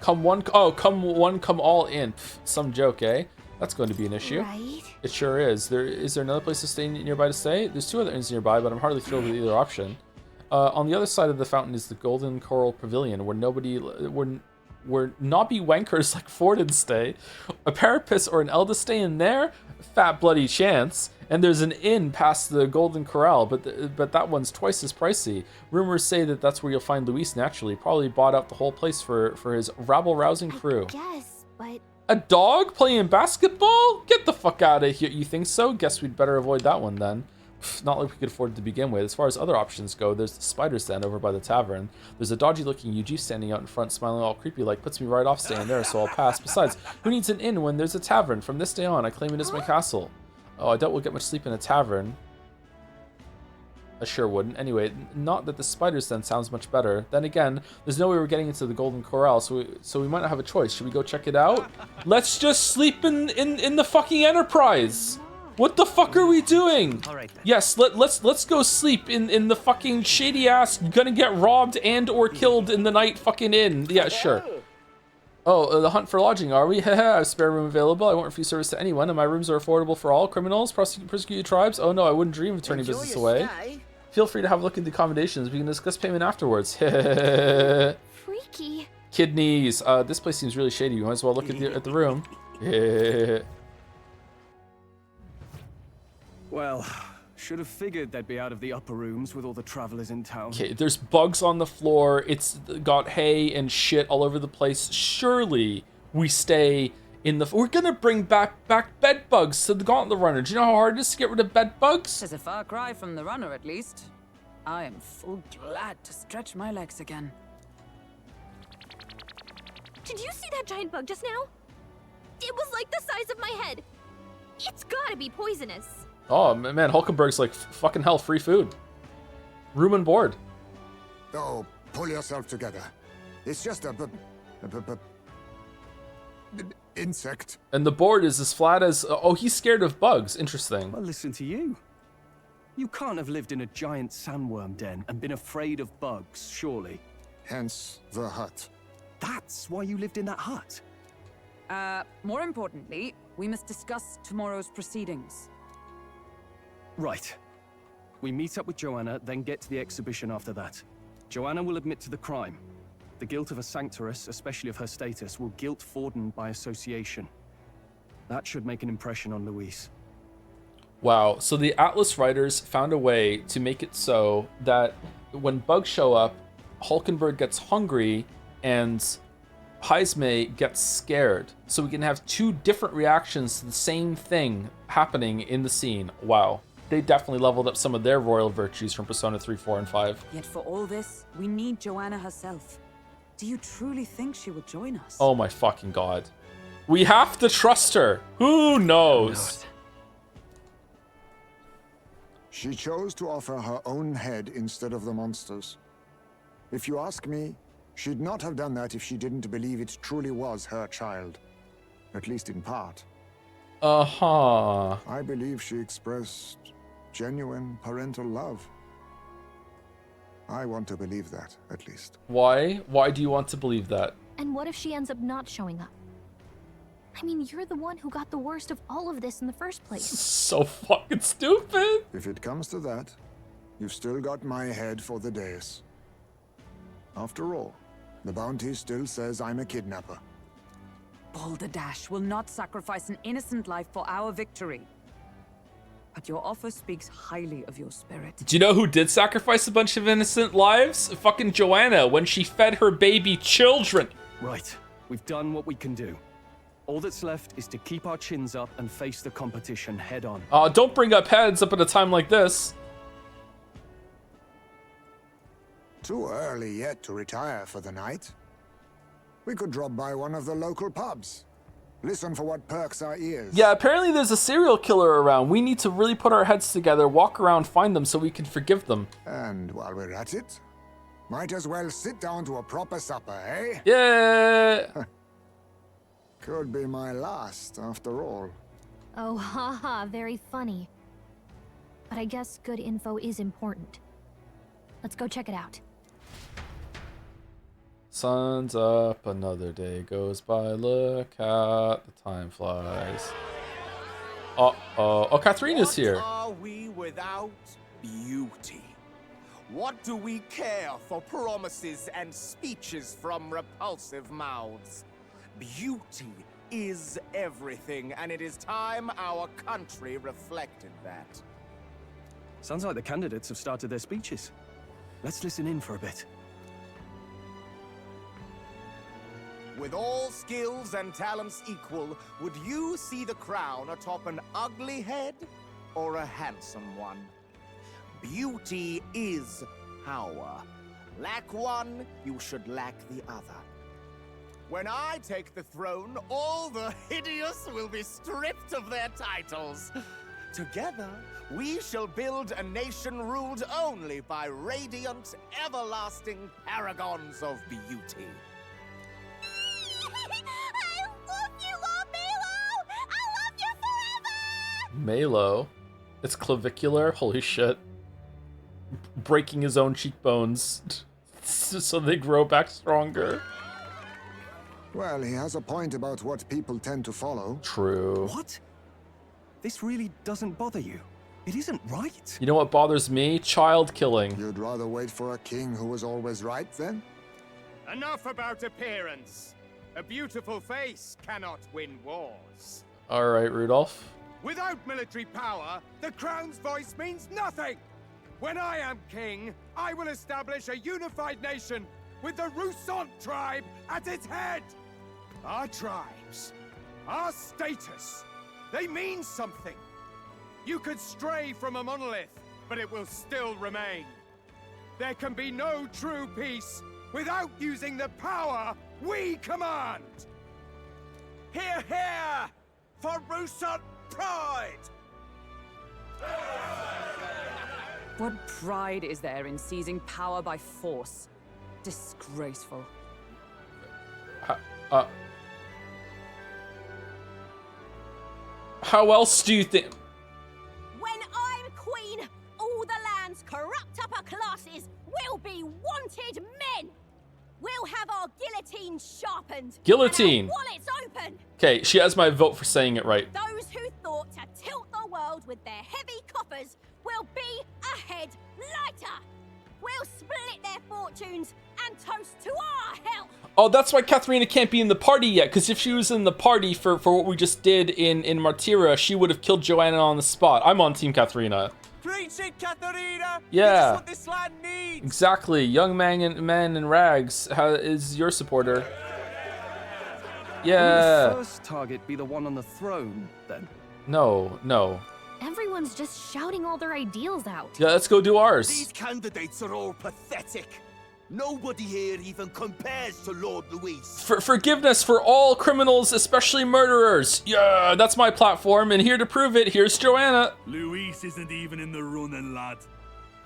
Come one, come all in. Pff, some joke, eh? That's going to be an issue. Right. It sure is. Is there another place to stay nearby to stay? There's 2 other inns nearby, but I'm hardly thrilled with either option. On the other side of the fountain is the Golden Coral Pavilion, where knobby wankers like Forden stay. A Parapus or an Elda stay in there? Fat bloody chance. And there's an inn past the Golden Corral, but that one's twice as pricey. Rumors say that that's where you'll find Luis naturally. Probably bought out the whole place for his rabble-rousing crew. Yes, but... A dog playing basketball? Get the fuck out of here. You think so? Guess we'd better avoid that one then. Not like we could afford it to begin with. As far as other options go, there's the spider's den over by the tavern. There's a dodgy-looking UG standing out in front, smiling all creepy-like. Puts me right off staying there, so I'll pass. Besides, who needs an inn when there's a tavern? From this day on, I claim it as my castle. Oh, I doubt we'll get much sleep in a tavern. I sure wouldn't. Anyway, not that the spider's den sounds much better. Then again, there's no way we're getting into the Golden Corral, so we might not have a choice. Should we go check it out? Let's just sleep in the fucking Enterprise. What the fuck are we doing? All right, yes, let's go sleep in the fucking shady ass gonna get robbed and or killed in the night fucking inn. Yeah, sure. Oh, the hunt for lodging, are we? I have a spare room available. I won't refuse service to anyone, and my rooms are affordable for all criminals, persecuted tribes. Oh no, I wouldn't dream of turning business away. Feel free to have a look at the accommodations. We can discuss payment afterwards. Freaky. Kidneys. This place seems really shady. You might as well look at the room. Well, should have figured they'd be out of the upper rooms with all the travelers in town. Okay, there's bugs on the floor. It's got hay and shit all over the place. Surely we stay in the... We're gonna bring back bed bugs to the Gauntlet Runner. Do you know how hard it is to get rid of bed bugs? It's a far cry from the runner, at least. I am full glad to stretch my legs again. Did you see that giant bug just now? It was like the size of my head. It's gotta be poisonous. Oh, man, Hulkenberg's like, fucking hell, free food. Room and board. Oh, pull yourself together. It's just a insect. And the board is as flat as... Oh, he's scared of bugs. Interesting. Well, listen to you. You can't have lived in a giant sandworm den and been afraid of bugs, surely. Hence the hut. That's why you lived in that hut? More importantly, we must discuss tomorrow's proceedings. Right. We meet up with Joanna, then get to the exhibition after that. Joanna will admit to the crime. The guilt of a sanctoress, especially of her status, will guilt Forden by association. That should make an impression on Louise. Wow, so the Atlas writers found a way to make it so that when bugs show up, Hulkenberg gets hungry and Heisme gets scared. So we can have two different reactions to the same thing happening in the scene. Wow. They definitely leveled up some of their royal virtues from Persona 3, 4, and 5. Yet for all this, we need Joanna herself. Do you truly think she would join us? Oh my fucking god. We have to trust her. Who knows? She chose to offer her own head instead of the monster's. If you ask me, she'd not have done that if she didn't believe it truly was her child. At least in part. Uh-huh. I believe she expressed genuine parental love. I want to believe that, at least. Why? Why do you want to believe that? And what if she ends up not showing up? I mean, you're the one who got the worst of all of this in the first place. So fucking stupid. If it comes to that, you've still got my head for the dais. After all, the bounty still says I'm a kidnapper. Balderdash will not sacrifice an innocent life for our victory. But your offer speaks highly of your spirit. Do you know who did sacrifice a bunch of innocent lives? Fucking Joanna, when she fed her baby children. Right. We've done what we can do. All that's left is to keep our chins up and face the competition head on. Don't bring up heads up at a time like this. Too early yet to retire for the night. We could drop by one of the local pubs. Listen for what perks our ears. Yeah, apparently there's a serial killer around. We need to really put our heads together, walk around, find them so we can forgive them. And while we're at it, might as well sit down to a proper supper, eh? Yeah! Could be my last, after all. Oh, haha, very funny. But I guess good info is important. Let's go check it out. Sun's up, another day goes by, look at the time flies. Uh-oh. Oh, Katharina's here. What are we without beauty? What do we care for promises and speeches from repulsive mouths? Beauty is everything, and it is time our country reflected that. Sounds like the candidates have started their speeches. Let's listen in for a bit. With all skills and talents equal, would you see the crown atop an ugly head or a handsome one? Beauty is power. Lack one, you should lack the other. When I take the throne, all the hideous will be stripped of their titles. Together, we shall build a nation ruled only by radiant, everlasting paragons of beauty. I love you, Lord Milo! I love you forever! Malo? It's clavicular? Holy shit. Breaking his own cheekbones so they grow back stronger. Well, he has a point about what people tend to follow. True. What? This really doesn't bother you? It isn't right. You know what bothers me? Child killing. You'd rather wait for a king who was always right, then? Enough about appearance. A beautiful face cannot win wars. Alright, Rudolph. Without military power, the crown's voice means nothing. When I am king, I will establish a unified nation with the Rousant tribe at its head. Our tribes, our status, they mean something. You could stray from a monolith, but it will still remain. There can be no true peace without using the power we command. Hear, hear, for Rousant pride! What pride is there in seizing power by force? Disgraceful. How else do you think? When I'm queen, all the land's corrupt upper classes will be wanted men. We'll have our guillotines sharpened. Guillotine. And our wallets open. Okay, she has my vote for saying it right. Those who thought to tilt the world with their heavy coffers will be ahead lighter. We'll split their fortunes and toast to our health. Oh, that's why Katharina can't be in the party yet, because if she was in the party for what we just did in Martira, she would have killed Joanna on the spot. I'm on Team Katharina. Preach it, Katharina! Yeah. This is what this land needs! Exactly. Young man in rags is your supporter. Yeah. Will the first target be the one on the throne, then? No. Everyone's just shouting all their ideals out. Yeah, let's go do ours. These candidates are all pathetic. Nobody here even compares to Lord Luis. Forgiveness for all criminals, especially murderers. Yeah, that's my platform, and here to prove it, here's Joanna. Luis isn't even in the running, lad.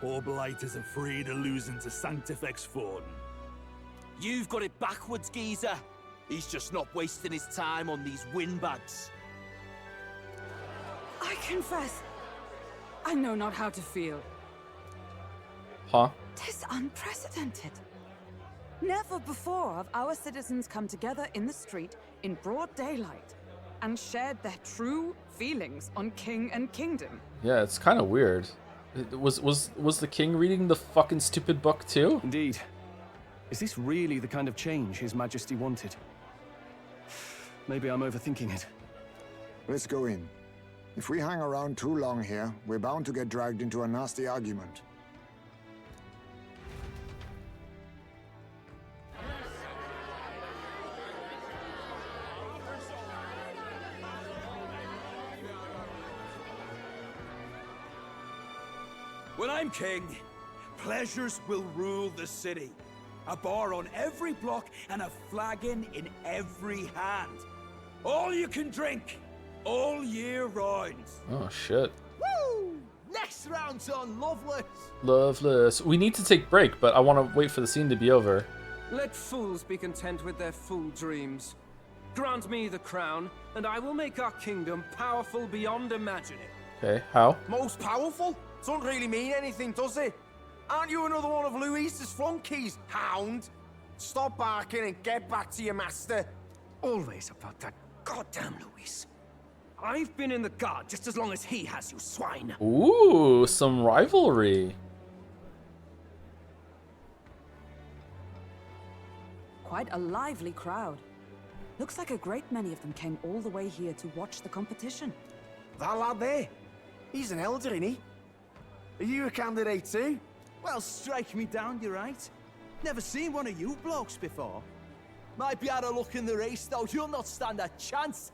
Poor Blight is afraid of losing to Sanctifex Forden. You've got it backwards, geezer. He's just not wasting his time on these windbags. I confess, I know not how to feel. Huh? 'Tis unprecedented. Never before have our citizens come together in the street in broad daylight and shared their true feelings on king and kingdom. Yeah, it's kind of weird. Was the king reading the fucking stupid book too? Indeed. Is this really the kind of change His Majesty wanted? Maybe I'm overthinking it. Let's go in. If we hang around too long here, we're bound to get dragged into a nasty argument. When I'm king, pleasures will rule the city. A bar on every block and a flagon in every hand. All you can drink, all year round. Oh shit. Woo! Next round's on Loveless. Loveless. We need to take break, but I want to wait for the scene to be over. Let fools be content with their fool dreams. Grant me the crown, and I will make our kingdom powerful beyond imagining. Okay, how? Most powerful? Doesn't really mean anything, does it? Aren't you another one of Luis's flunkies, hound? Stop barking and get back to your master. Always about that goddamn Luis. I've been in the guard just as long as he has, you swine. Ooh, some rivalry. Quite a lively crowd. Looks like a great many of them came all the way here to watch the competition. That lad there, he's an elder, isn't he? Are you a candidate too? Well, strike me down, you're right. Never seen one of you blokes before. Might be out of luck in the race, though. You'll not stand a chance.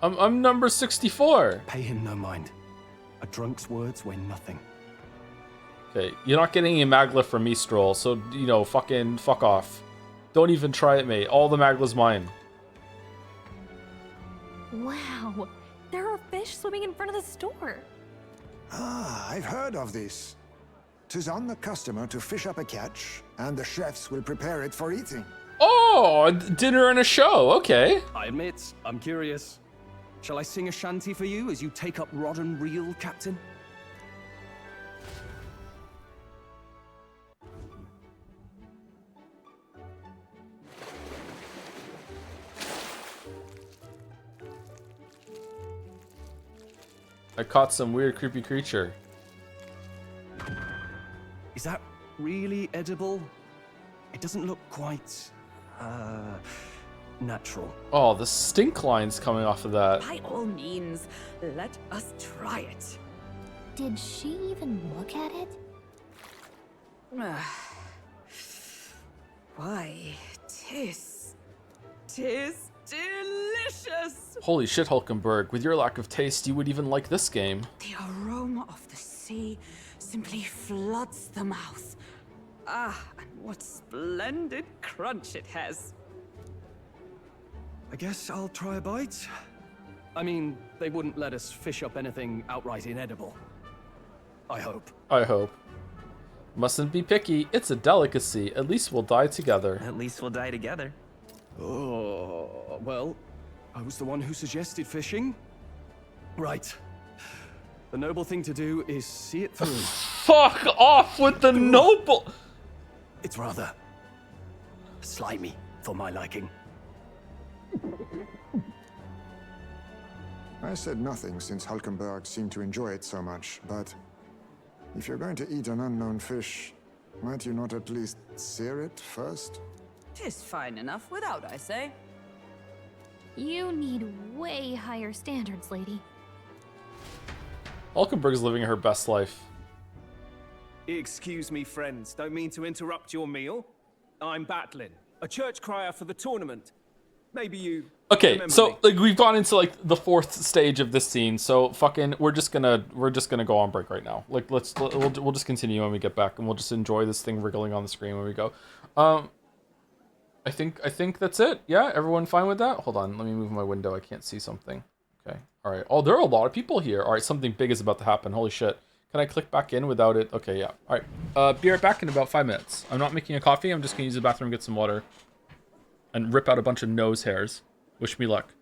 I'm number 64. Pay him no mind. A drunk's words weigh nothing. Okay, you're not getting any Magla from me, Stroll, so, you know, fuck off. Don't even try it, mate. All the Magla's mine. Wow, there are fish swimming in front of the store. Ah, I've heard of this. 'Tis on the customer to fish up a catch, and the chefs will prepare it for eating. Oh, dinner and a show. Okay. I admit, I'm curious. Shall I sing a shanty for you as you take up rod and reel, Captain? I caught some weird, creepy creature. Is that really edible? It doesn't look quite, natural. Oh, the stink line's coming off of that. By all means, let us try it. Did she even look at it? Why, tis delicious! Holy shit, Hulkenberg. With your lack of taste, you would even like this game. The aroma of the sea simply floods the mouth. Ah, and what splendid crunch it has. I guess I'll try a bite. I mean, they wouldn't let us fish up anything outright inedible. I hope. I hope. Mustn't be picky. It's a delicacy. At least we'll die together. At least we'll die together. Oh, well, I was the one who suggested fishing. Right. The noble thing to do is see it through. Fuck off with the noble! It's rather slimy for my liking. I said nothing since Hulkenberg seemed to enjoy it so much, but if you're going to eat an unknown fish, might you not at least sear it first? 'Tis fine enough without, I say. You need way higher standards, lady. Hulkenberg's living her best life. Excuse me, friends. Don't mean to interrupt your meal. I'm battling. A church crier for the tournament. Maybe you Okay, remember so me. like we've gone into like the fourth stage of this scene, so fucking we're just gonna go on break right now. Like we'll just continue when we get back, and we'll just enjoy this thing wriggling on the screen when we go. I think that's it. Yeah, everyone fine with that? Hold on, let me move my window. I can't see something. Okay, all right. Oh, there are a lot of people here. All right, something big is about to happen. Holy shit! Can I click back in without it? Okay, yeah. All right. Be right back in about 5 minutes. I'm not making a coffee. I'm just gonna use the bathroom, get some water, and rip out a bunch of nose hairs. Wish me luck.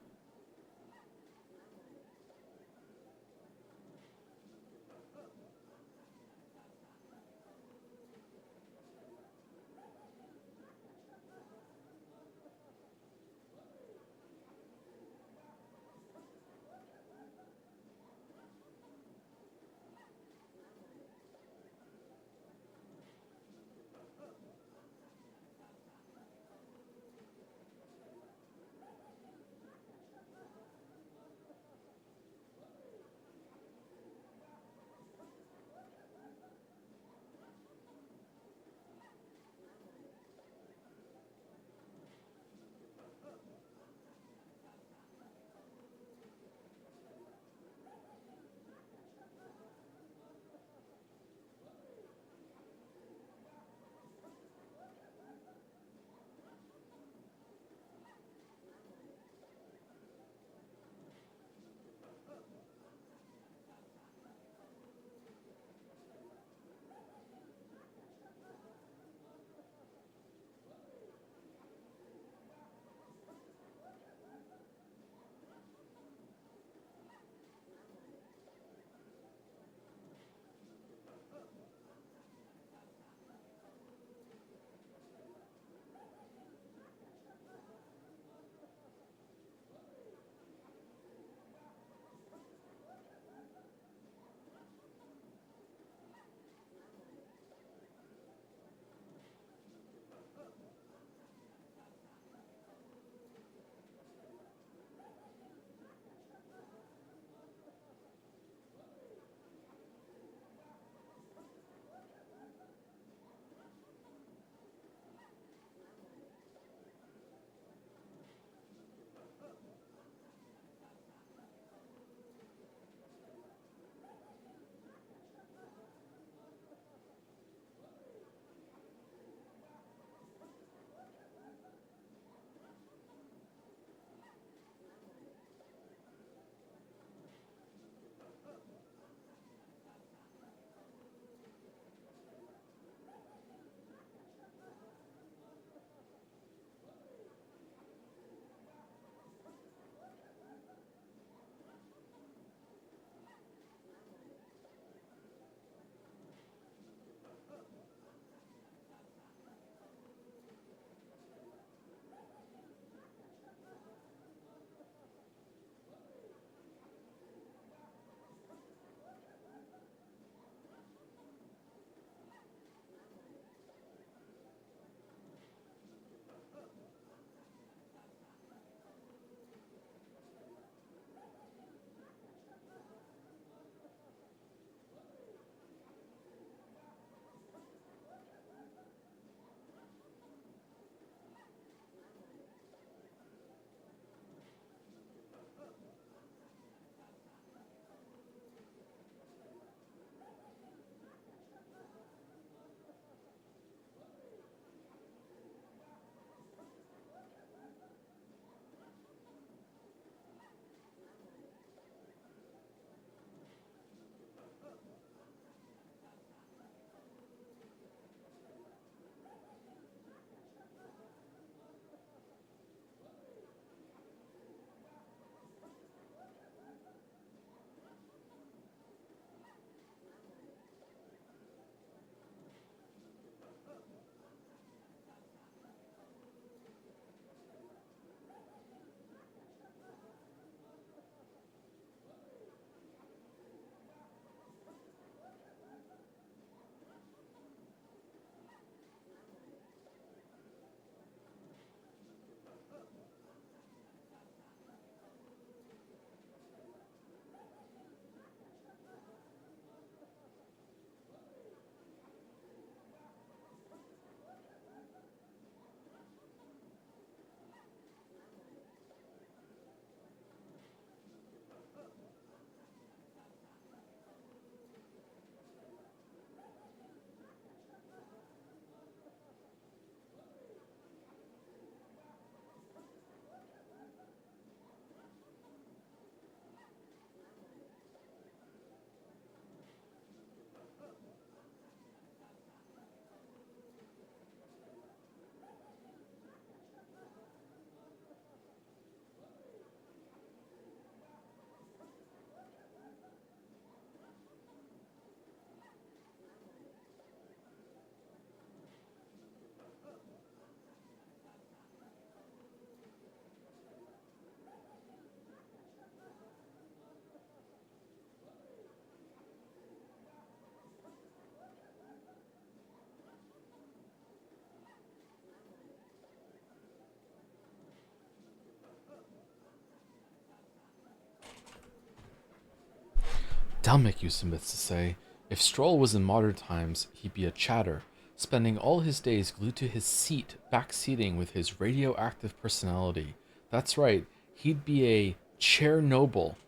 They'll make use of myths to say, if Stroll was in modern times, he'd be a chatter, spending all his days glued to his seat, backseating with his radioactive personality. That's right, he'd be a chair noble.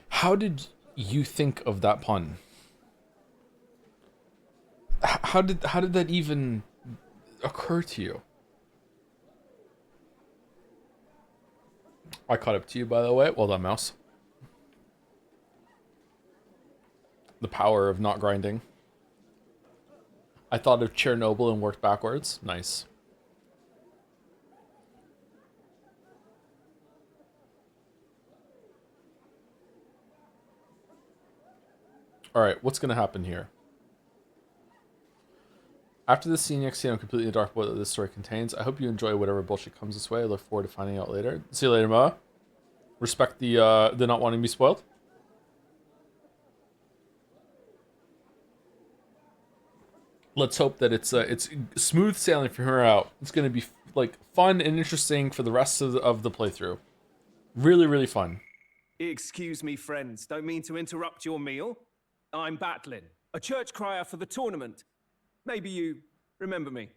How did you think of that pun? How did that even occur to you? I caught up to you, by the way. Well done, mouse. The power of not grinding. I thought of Chernobyl and worked backwards. Nice. Alright, what's going to happen here? After this scene, next scene, I'm completely in the dark about what this story contains. I hope you enjoy whatever bullshit comes this way. I look forward to finding out later. See you later, Ma. Respect the not wanting to be spoiled. Let's hope that it's smooth sailing from here out. It's going to be like fun and interesting for the rest of the playthrough. Really, really fun. Excuse me, friends. Don't mean to interrupt your meal. I'm Batlin, a church crier for the tournament. Maybe you remember me.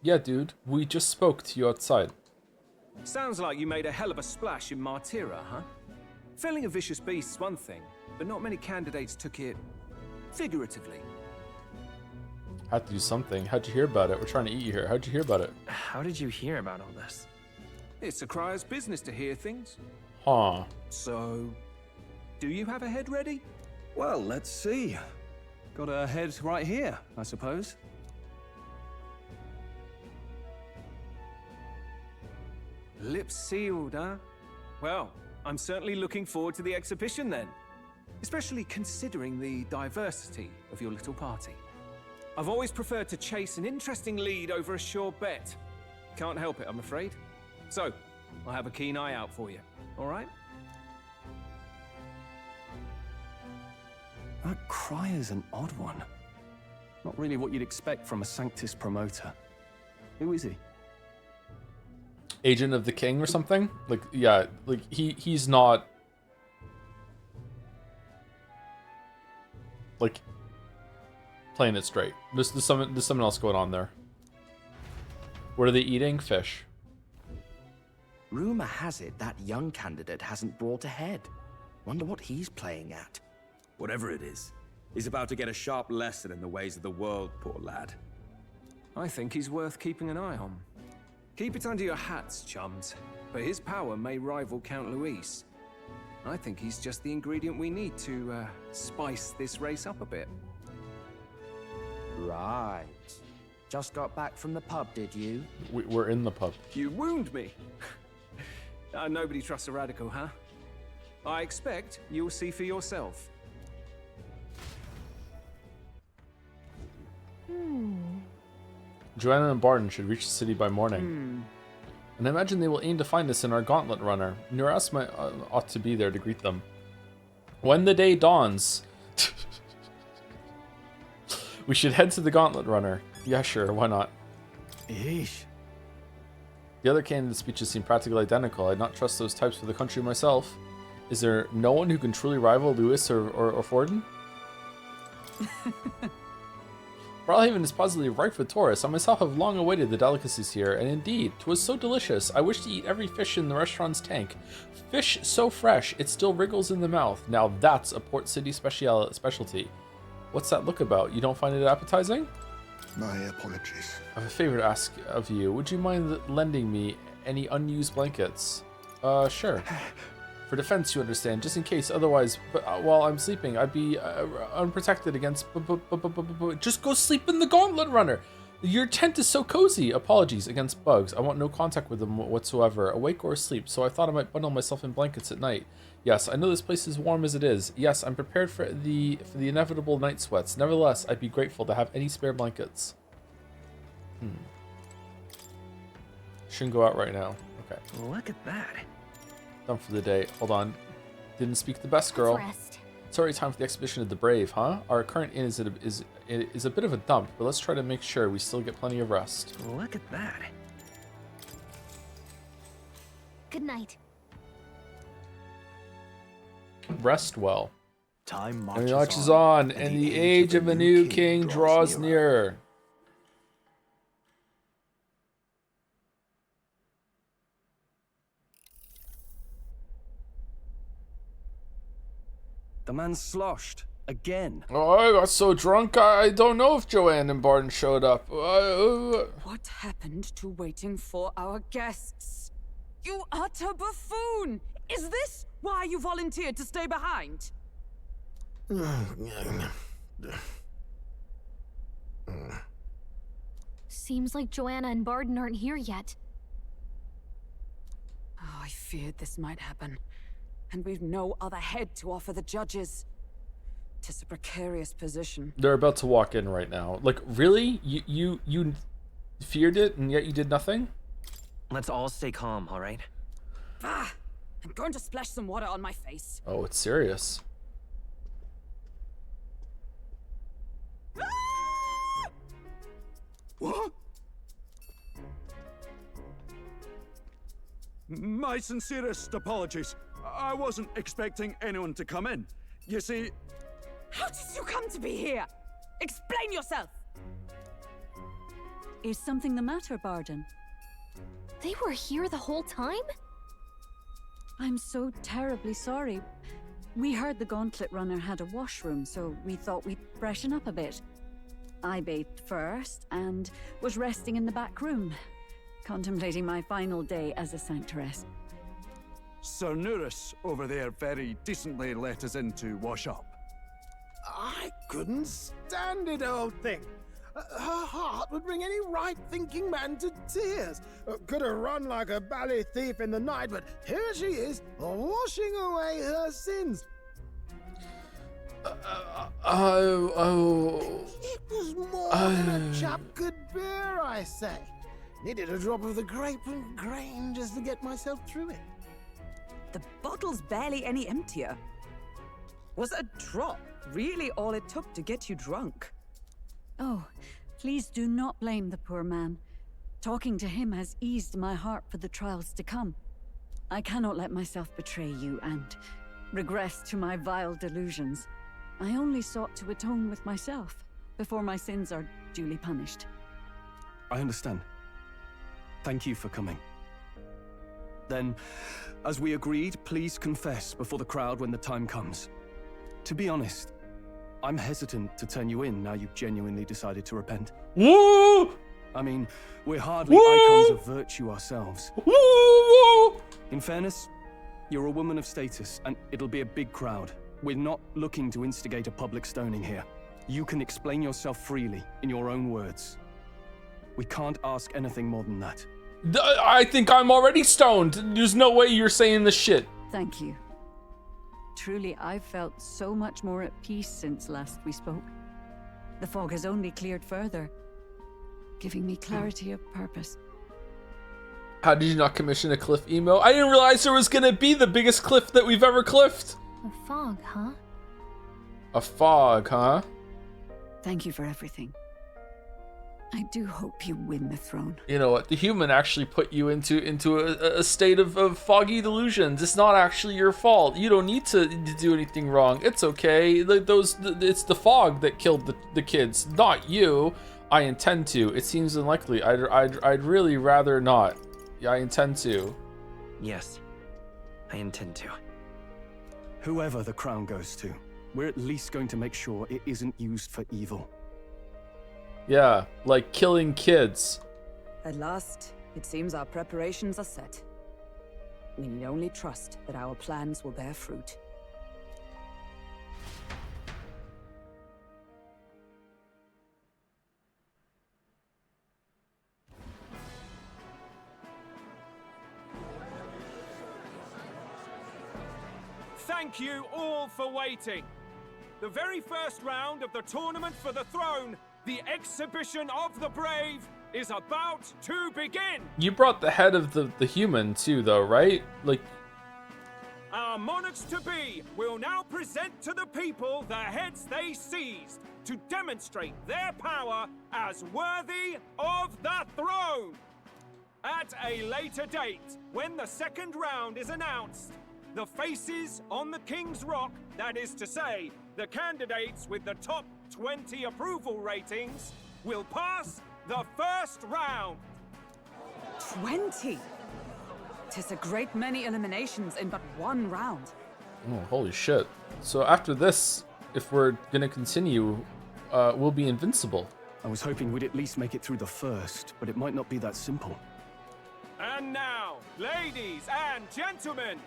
Yeah, dude. We just spoke to you outside. Sounds like you made a hell of a splash in Martira, huh? Felling a vicious beast's one thing, but not many candidates took it figuratively. Had to do something. How'd you hear about it? We're trying to eat you here. How'd you hear about it? How did you hear about all this? It's a crier's business to hear things. Huh. So, do you have a head ready? Well, let's see. Got a head right here, I suppose. Lips sealed, huh? Well, I'm certainly looking forward to the exhibition then. Especially considering the diversity of your little party. I've always preferred to chase an interesting lead over a sure bet. Can't help it, I'm afraid. So, I'll have a keen eye out for you, all right? That crier's an odd one. Not really what you'd expect from a Sanctus promoter. Who is he? Agent of the King or something? Like, yeah, like he's not like playing it straight. There's something else going on there. What are they eating? Fish. Rumor has it that young candidate hasn't brought ahead. Wonder what he's playing at. Whatever it is, he's about to get a sharp lesson in the ways of the world, poor lad. I think he's worth keeping an eye on. Keep it under your hats, chums. But his power may rival Count Luis. I think he's just the ingredient we need to spice this race up a bit. Right. Just got back from the pub, did you? We're in the pub. You wound me. Nobody trusts a radical, huh? I expect you'll see for yourself. Joanna and Barton should reach the city by morning. And I imagine they will aim to find us in our gauntlet runner. Nuras might ought to be there to greet them. When the day dawns, we should head to the gauntlet runner. Yeah, sure, why not? Yeesh. The other candidate speeches seem practically identical. I'd not trust those types for the country myself. Is there no one who can truly rival Lewis or Forden? Brawlhaven is positively ripe for tourists. I myself have long awaited the delicacies here, and indeed, 'twas so delicious. I wish to eat every fish in the restaurant's tank. Fish so fresh, it still wriggles in the mouth. Now that's a Port City specialty. What's that look about? You don't find it appetizing? My apologies. I have a favor to ask of you. Would you mind lending me any unused blankets? Sure. For defense, you understand, just in case. Otherwise, while I'm sleeping, I'd be unprotected against. Just go sleep in the gauntlet runner. Your tent is so cozy. Apologies against bugs. I want no contact with them whatsoever, awake or asleep. So I thought I might bundle myself in blankets at night. Yes, I know this place is warm as it is. Yes, I'm prepared for the inevitable night sweats. Nevertheless, I'd be grateful to have any spare blankets. Shouldn't go out right now. Okay. Look at that. Done for the day. Hold on. Didn't speak the best, girl. It's already time for the exhibition of the brave, huh? Our current inn is a bit of a dump, but let's try to make sure we still get plenty of rest. Look at that. Good night. Rest well. Time And the march is on, and the age of a new king draws nearer. The man sloshed again. Oh, I got so drunk, I don't know if Joanne and Barton showed up. What happened to waiting for our guests? You utter buffoon! Is this why you volunteered to stay behind? Seems like Joanna and Barden aren't here yet. Oh, I feared this might happen. And we've no other head to offer the judges. 'Tis a precarious position. They're about to walk in right now. Like, really? You feared it, and yet you did nothing? Let's all stay calm, all right? Ah! I'm going to splash some water on my face. Oh, it's serious. What? My sincerest apologies. I wasn't expecting anyone to come in. You see... How did you come to be here? Explain yourself! Is something the matter, Barden? They were here the whole time? I'm so terribly sorry. We heard the Gauntlet Runner had a washroom, so we thought we'd freshen up a bit. I bathed first and was resting in the back room, contemplating my final day as a sanctress. Sir Nuris over there very decently let us in to wash up. I couldn't stand it, old thing. Her heart would bring any right-thinking man to tears. Could have run like a ballet thief in the night, but here she is, washing away her sins. It was more than a chap could bear, I say. Needed a drop of the grape and grain just to get myself through it. The bottle's barely any emptier. Was a drop really all it took to get you drunk? Oh, please do not blame the poor man. Talking to him has eased my heart for the trials to come. I cannot let myself betray you and regress to my vile delusions. I only sought to atone with myself before my sins are duly punished. I understand. Thank you for coming. Then, as we agreed, please confess before the crowd when the time comes. To be honest, I'm hesitant to turn you in now you've genuinely decided to repent. Woo! I mean, we're hardly icons of virtue ourselves. Woo! In fairness, you're a woman of status, and it'll be a big crowd. We're not looking to instigate a public stoning here. You can explain yourself freely, in your own words. We can't ask anything more than that. I think I'm already stoned. There's no way you're saying this shit. Thank you. Truly, I've felt so much more at peace since last we spoke. The fog has only cleared further, giving me clarity of purpose. How did you not commission a cliff emo? I didn't realize there was gonna be the biggest cliff that we've ever cliffed. A fog, huh? A fog, huh? Thank you for everything. I do hope you win the throne. You know what? The human actually put you into a state of foggy delusions. It's not actually your fault. You don't need to do anything wrong. It's okay. It's the fog that killed the kids, not you. I intend to. It seems unlikely. I'd really rather not. I intend to. Yes, I intend to. Whoever the crown goes to, we're at least going to make sure it isn't used for evil. Yeah, like killing kids. At last, it seems our preparations are set. We need only trust that our plans will bear fruit. Thank you all for waiting. The very first round of the tournament for the throne, the exhibition of the brave, is about to begin. You brought the head of the human too, though, right? Like, our monarchs-to-be will now present to the people the heads they seized to demonstrate their power as worthy of the throne. At a later date, when the second round is announced, the faces on the King's Rock, that is to say, the candidates with the top 20 approval ratings will pass the first round. 20? 'Tis a great many eliminations in but one round. Oh, holy shit. So after this, if we're gonna continue, we'll be invincible. I was hoping we'd at least make it through the first, but it might not be that simple. And now, ladies and gentlemen,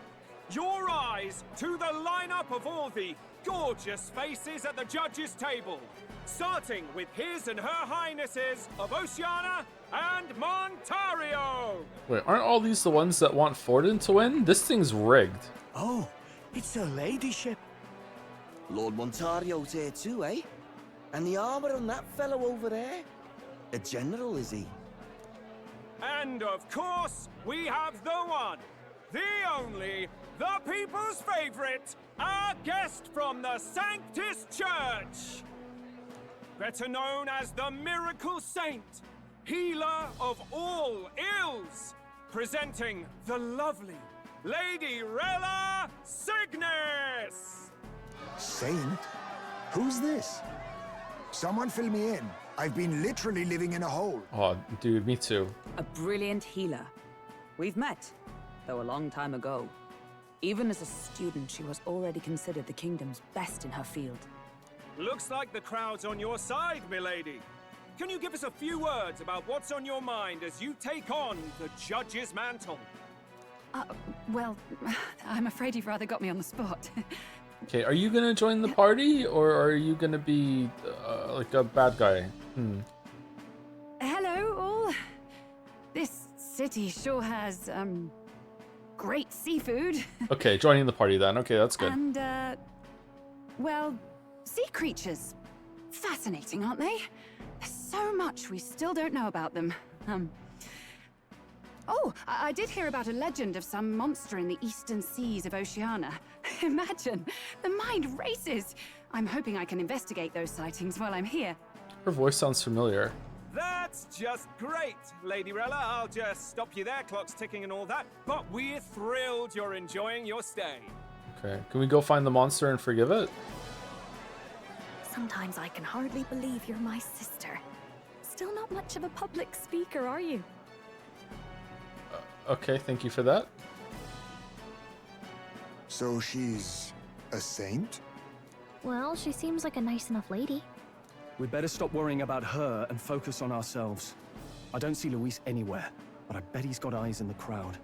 your eyes to the lineup of all the gorgeous faces at the judges' table, starting with His and Her Highnesses of Oceania and Montario. Wait, aren't all these the ones that want Forden to win? This thing's rigged. Oh, it's her ladyship. Lord Montario's here too, eh? And the armor on that fellow over there? A general, is he? And of course, we have the one, the only, the people's favorite, our guest from the Sanctus Church. Better known as the Miracle Saint, healer of all ills, presenting the lovely Lady Rella Cygnus. Saint? Who's this? Someone fill me in. I've been literally living in a hole. Oh, dude, me too. A brilliant healer. We've met, though a long time ago. Even as a student, she was already considered the kingdom's best in her field. Looks like the crowd's on your side, milady. Can you give us a few words about what's on your mind as you take on the judge's mantle? Well, I'm afraid you've rather got me on the spot. Okay, are you gonna join the party, or are you gonna be like a bad guy? Hello, all. This city sure has, great seafood. Okay, joining the party then. Okay, that's good. And, well, sea creatures. Fascinating, aren't they? There's so much we still don't know about them. Oh, I did hear about a legend of some monster in the eastern seas of Oceania. Imagine, the mind races. I'm hoping I can investigate those sightings while I'm here. Her voice sounds familiar. That's just great, Lady Rella. I'll just stop you there, clock's ticking and all that. But we're thrilled you're enjoying your stay. Okay, can we go find the monster and forgive it? Sometimes I can hardly believe you're my sister. Still not much of a public speaker, are you? Okay, thank you for that. So she's a saint? Well, she seems like a nice enough lady. We'd better stop worrying about her and focus on ourselves. I don't see Luis anywhere, but I bet he's got eyes in the crowd.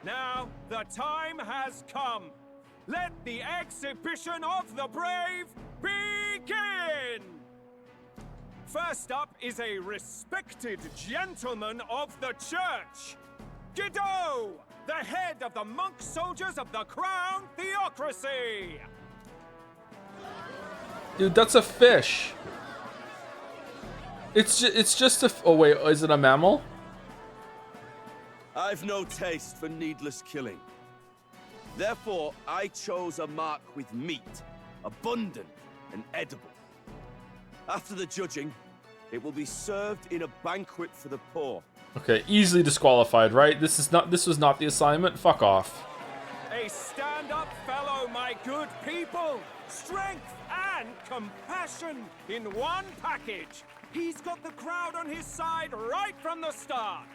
Now, the time has come. Let the exhibition of the brave begin! First up is a respected gentleman of the church. Guido, the head of the monk soldiers of the Crown Theocracy. Dude, that's a fish. It's just a. Oh wait, is it a mammal? I've no taste for needless killing. Therefore, I chose a mark with meat, abundant and edible. After the judging, it will be served in a banquet for the poor. Okay, easily disqualified, right? This was not the assignment. Fuck off. A stand-up fellow, my good people. Strength and compassion in one package. He's got the crowd on his side right from the start.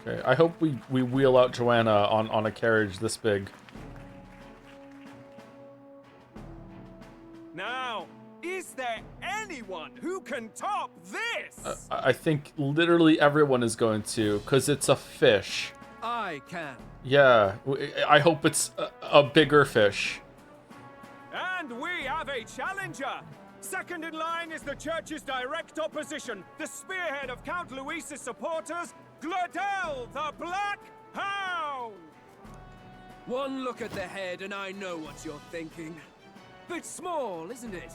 Okay, I hope we wheel out Joanna on a carriage this big. Now, is there anyone who can top this? I think literally everyone is going to, because it's a fish. I can. Yeah, I hope it's a bigger fish. And we have a challenger. Second in line is the church's direct opposition, the spearhead of Count Luis's supporters, Gladel the Black Hound. One look at the head and I know what you're thinking. Bit small, isn't it?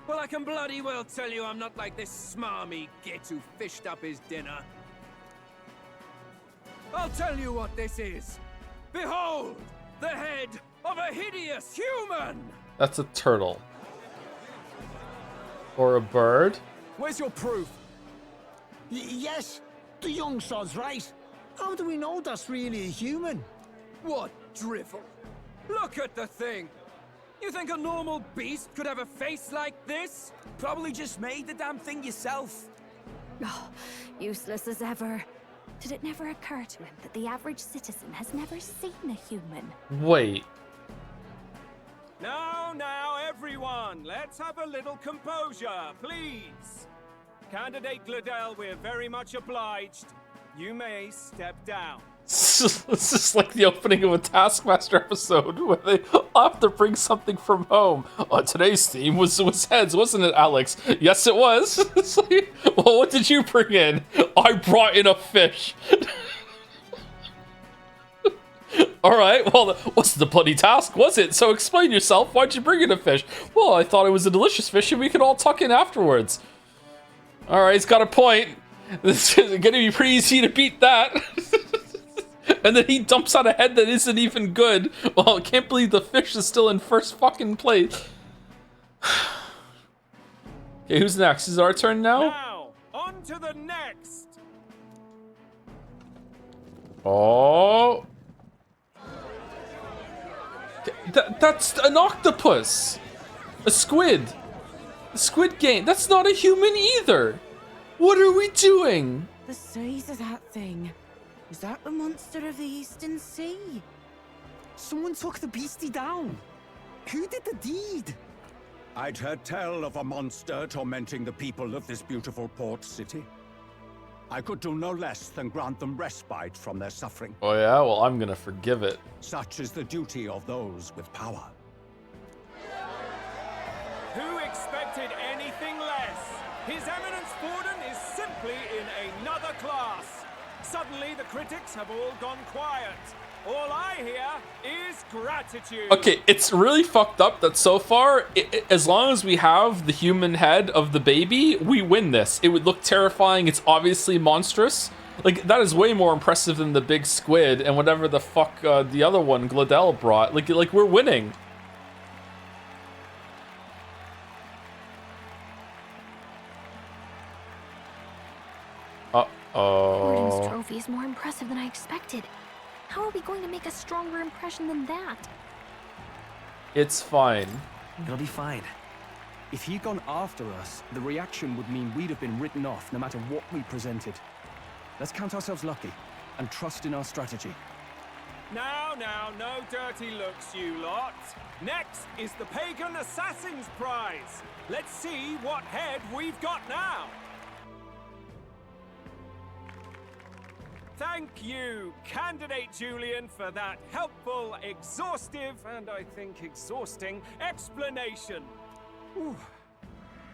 Well, I can bloody well tell you I'm not like this smarmy git who fished up his dinner. I'll tell you what this is. Behold, the head of a hideous human! That's a turtle. Or a bird? Where's your proof? Yes, the young sod's right. How do we know that's really a human? What drivel? Look at the thing! You think a normal beast could have a face like this? Probably just made the damn thing yourself. Oh, useless as ever. Did it never occur to him that the average citizen has never seen a human? Wait. Now, everyone, let's have a little composure, please. Candidate Gladell, we're very much obliged. You may step down. This is like the opening of a Taskmaster episode where they have to bring something from home. Today's theme was heads, wasn't it, Alex? Yes, it was. It's like, well, what did you bring in? I brought in a fish. All right, well, what's the bloody task, was it? So explain yourself. Why'd you bring in a fish? Well, I thought it was a delicious fish and we could all tuck in afterwards. All right, he's got a point. This is gonna be pretty easy to beat that. And then he dumps out a head that isn't even good. Well, I can't believe the fish is still in first fucking place. Okay, who's next? Is it our turn now? Now, on to the next. Oh. That's an octopus. A squid. A squid game. That's not a human either. What are we doing? The size of that thing. Is that the monster of the Eastern Sea? Someone took the beastie down. Who did the deed? I'd heard tell of a monster tormenting the people of this beautiful port city. I could do no less than grant them respite from their suffering. Oh yeah? Well, I'm gonna forgive it. Such is the duty of those with power. Who expected anything less? His Eminence Borden is simply in another class. Suddenly, the critics have all gone quiet. All I hear is gratitude. Okay, it's really fucked up that so far, as long as we have the human head of the baby, we win this. It would look terrifying. It's obviously monstrous. Like, that is way more impressive than the big squid and whatever the fuck the other one Gladell brought. Like we're winning. Borden's trophy is more impressive than I expected. How are we going to make a stronger impression than that? It's fine. It'll be fine. If he'd gone after us, the reaction would mean we'd have been written off no matter what we presented. Let's count ourselves lucky and trust in our strategy. Now, no dirty looks, you lot. Next is the Pagan Assassin's Prize. Let's see what head we've got now. Thank you, Candidate Julian, for that helpful, exhaustive, and I think exhausting explanation. Whew.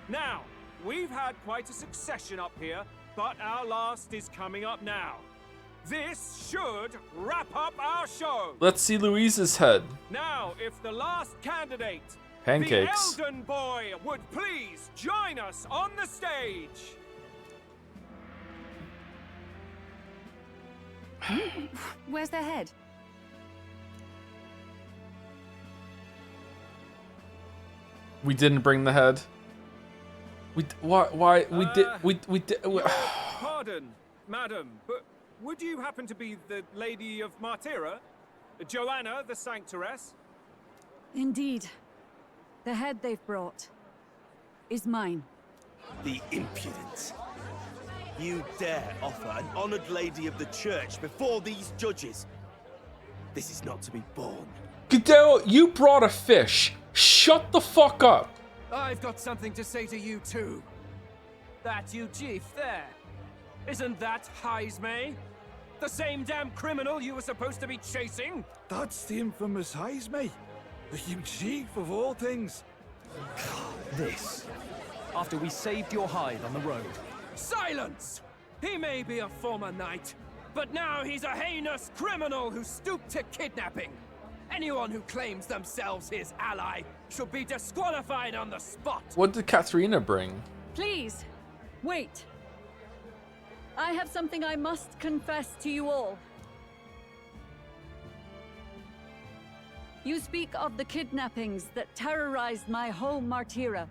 Now, we've had quite a succession up here, but our last is coming up now. This should wrap up our show. Let's see Louise's head. Now, if the last candidate, Pancakes. the Elden Boy, would please join us on the stage. Where's their head? We didn't bring the head. Why we did. Pardon, madam, but would you happen to be the Lady of Martira? Joanna, the Sanctoress? Indeed. The head they've brought is mine. The impudence. You dare offer an honored lady of the church before these judges? This is not to be borne. Gladell, you brought a fish. Shut the fuck up. I've got something to say to you too. That you chief there. Isn't that Heismay? The same damn criminal you were supposed to be chasing? That's the infamous Heismay. The huge chief of all things. This. After we saved your hide on the road. Silence! He may be a former knight, but now he's a heinous criminal who stooped to kidnapping. Anyone who claims themselves his ally should be disqualified on the spot. What did Katharina bring? Please, wait. I have something I must confess to you all. You speak of the kidnappings that terrorized my home, Martira.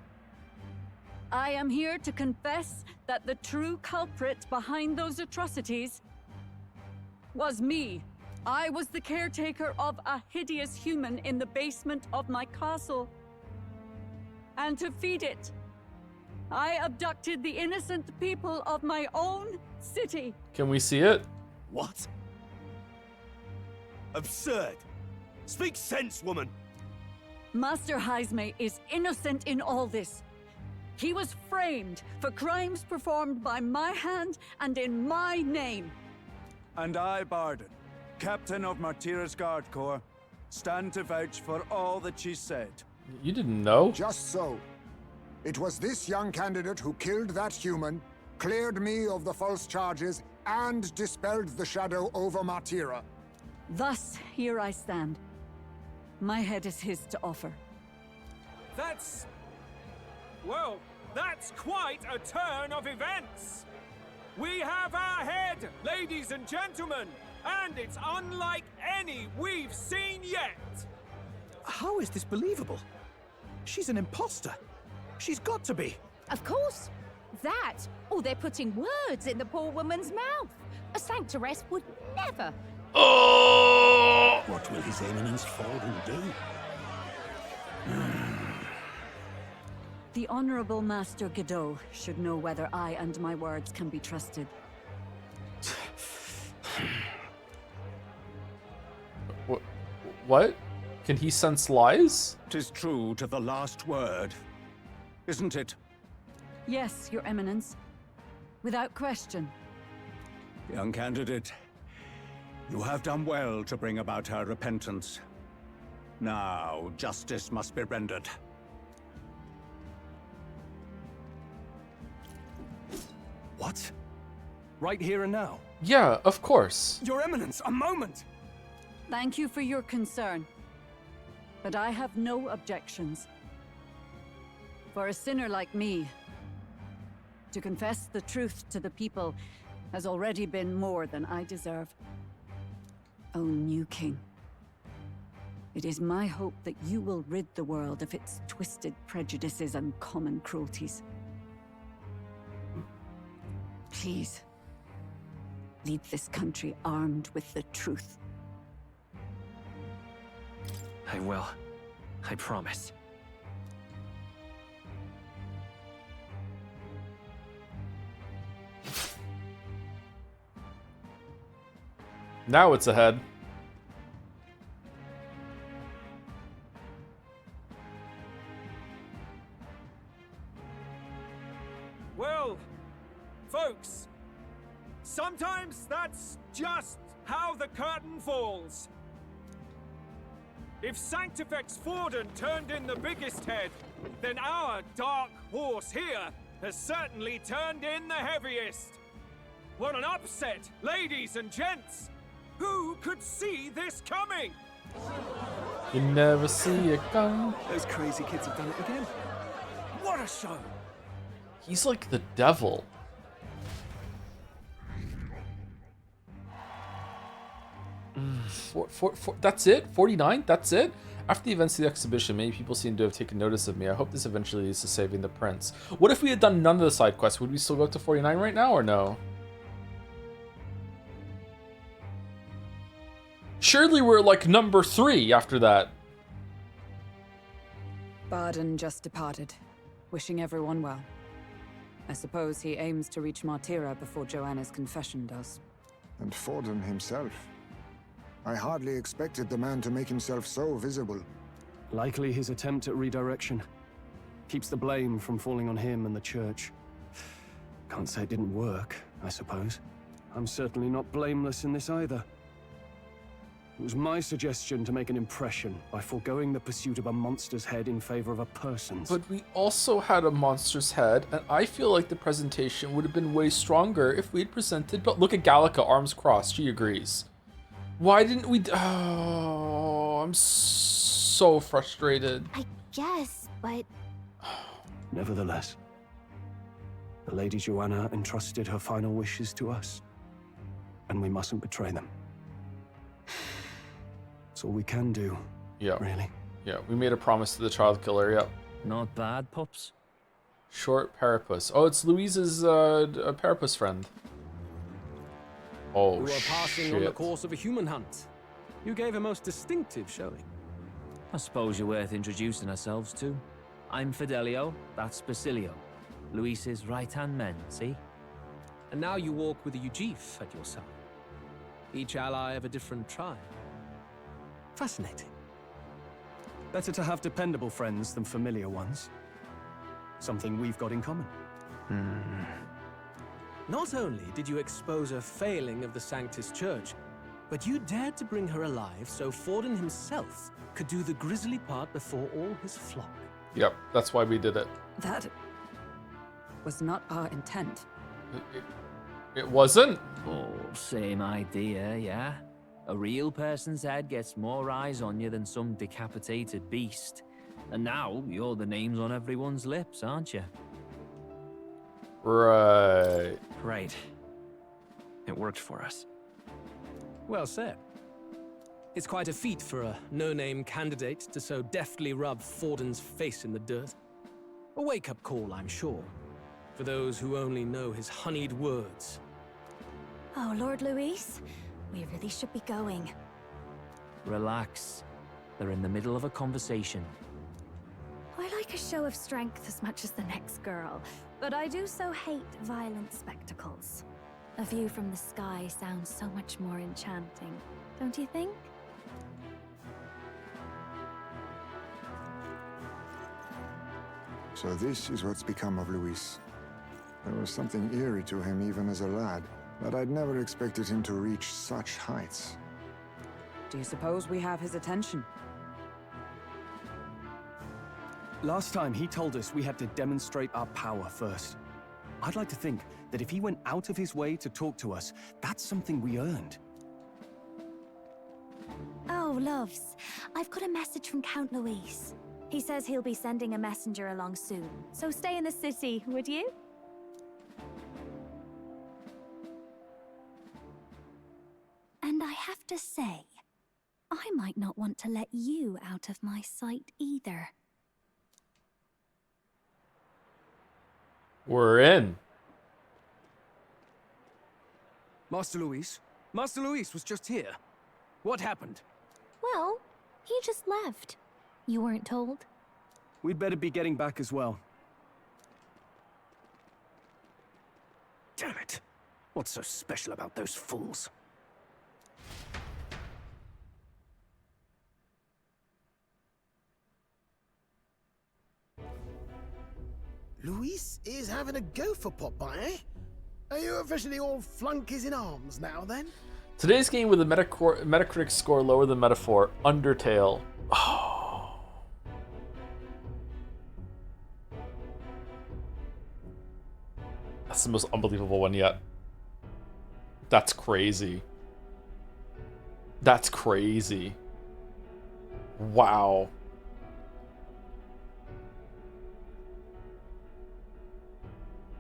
I am here to confess that the true culprit behind those atrocities was me. I was the caretaker of a hideous human in the basement of my castle. And to feed it, I abducted the innocent people of my own city. Can we see it? What? Absurd. Speak sense, woman. Master Heisme is innocent in all this. He was framed for crimes performed by my hand and in my name. And I, Barden, captain of Martira's Guard Corps, stand to vouch for all that she said. You didn't know? Just so. It was this young candidate who killed that human, cleared me of the false charges, and dispelled the shadow over Martira. Thus, here I stand. My head is his to offer. That's... well, that's quite a turn of events. We have our head, ladies and gentlemen, and it's unlike any we've seen yet. How is this believable? She's an imposter. She's got to be. Of course. That, or they're putting words in the poor woman's mouth. A sanctoress would never. Oh! What will His Eminence Forden do? The Honorable Master Godot should know whether I and my words can be trusted. What? Can he sense lies? 'Tis true to the last word, isn't it? Yes, Your Eminence. Without question. Young candidate, you have done well to bring about her repentance. Now, justice must be rendered. What? Right here and now? Yeah, of course. Your Eminence, a moment! Thank you for your concern. But I have no objections. For a sinner like me, to confess the truth to the people has already been more than I deserve. O new king, it is my hope that you will rid the world of its twisted prejudices and common cruelties. Please, lead this country armed with the truth. I will. I promise. Now it's ahead. Well, folks, sometimes that's just how the curtain falls. If Sanctifex Forden turned in the biggest head, then our dark horse here has certainly turned in the heaviest. What an upset, ladies and gents! Who could see this coming? You never see it come. Those crazy kids have done it again. What a show! He's like the devil. That's it? 49? That's it? After the events of the exhibition, many people seem to have taken notice of me. I hope this eventually leads to saving the prince. What if we had done none of the side quests? Would we still go up to 49 right now, or no? Surely we're like number 3 after that. Barden just departed, wishing everyone well. I suppose he aims to reach Martira before Joanna's confession does. And Forden himself. I hardly expected the man to make himself so visible. Likely his attempt at redirection. Keeps the blame from falling on him and the church. Can't say it didn't work, I suppose. I'm certainly not blameless in this either. It was my suggestion to make an impression by foregoing the pursuit of a monster's head in favor of a person's. But we also had a monster's head, and I feel like the presentation would have been way stronger if we had presented... But look at Gallica, arms crossed, she agrees. Why didn't we... Oh, I'm so frustrated. I guess, but... Nevertheless, the Lady Joanna entrusted her final wishes to us, and we mustn't betray them. That's all we can do. Yeah. Really. Yeah, we made a promise to the child killer, yep. Not bad, pups. Short Parapus. Oh, it's Louise's parapus friend. Oh, who are passing on the shit. course of a human hunt. You gave a most distinctive showing. I suppose you're worth introducing ourselves to. I'm Fidelio, that's Basilio. Luis's right-hand men, see? And now you walk with a Ujif at your side. Each ally of a different tribe. Fascinating. Better to have dependable friends than familiar ones. Something we've got in common. Not only did you expose a failing of the Sanctus Church, but you dared to bring her alive so Forden himself could do the grisly part before all his flock. Yep, that's why we did it. That was not our intent. It wasn't? Oh, same idea, yeah. A real person's head gets more eyes on you than some decapitated beast. And now, you're the names on everyone's lips, aren't you? Right. Right. It worked for us. Well said. It's quite a feat for a no-name candidate to so deftly rub Forden's face in the dirt. A wake-up call, I'm sure, for those who only know his honeyed words. Oh, Lord Luis, we really should be going. Relax. They're in the middle of a conversation. I like a show of strength as much as the next girl, but I do so hate violent spectacles. A view from the sky sounds so much more enchanting, don't you think? So this is what's become of Luis. There was something eerie to him even as a lad, but I'd never expected him to reach such heights. Do you suppose we have his attention? Last time he told us we had to demonstrate our power first. I'd like to think that if he went out of his way to talk to us, that's something we earned. Oh, loves, I've got a message from Count Luis. He says he'll be sending a messenger along soon, so stay in the city, would you? And I have to say, I might not want to let you out of my sight either. We're in. Master Luis? Master Luis was just here. What happened? Well, he just left. You weren't told? We'd better be getting back as well. Damn it. What's so special about those fools? Luis is having a go for Popeye, eh? Are you officially all flunkies in arms now, then? Today's game with a Metacritic score lower than Metaphor, Undertale. Oh. That's the most unbelievable one yet. That's crazy. That's crazy. Wow.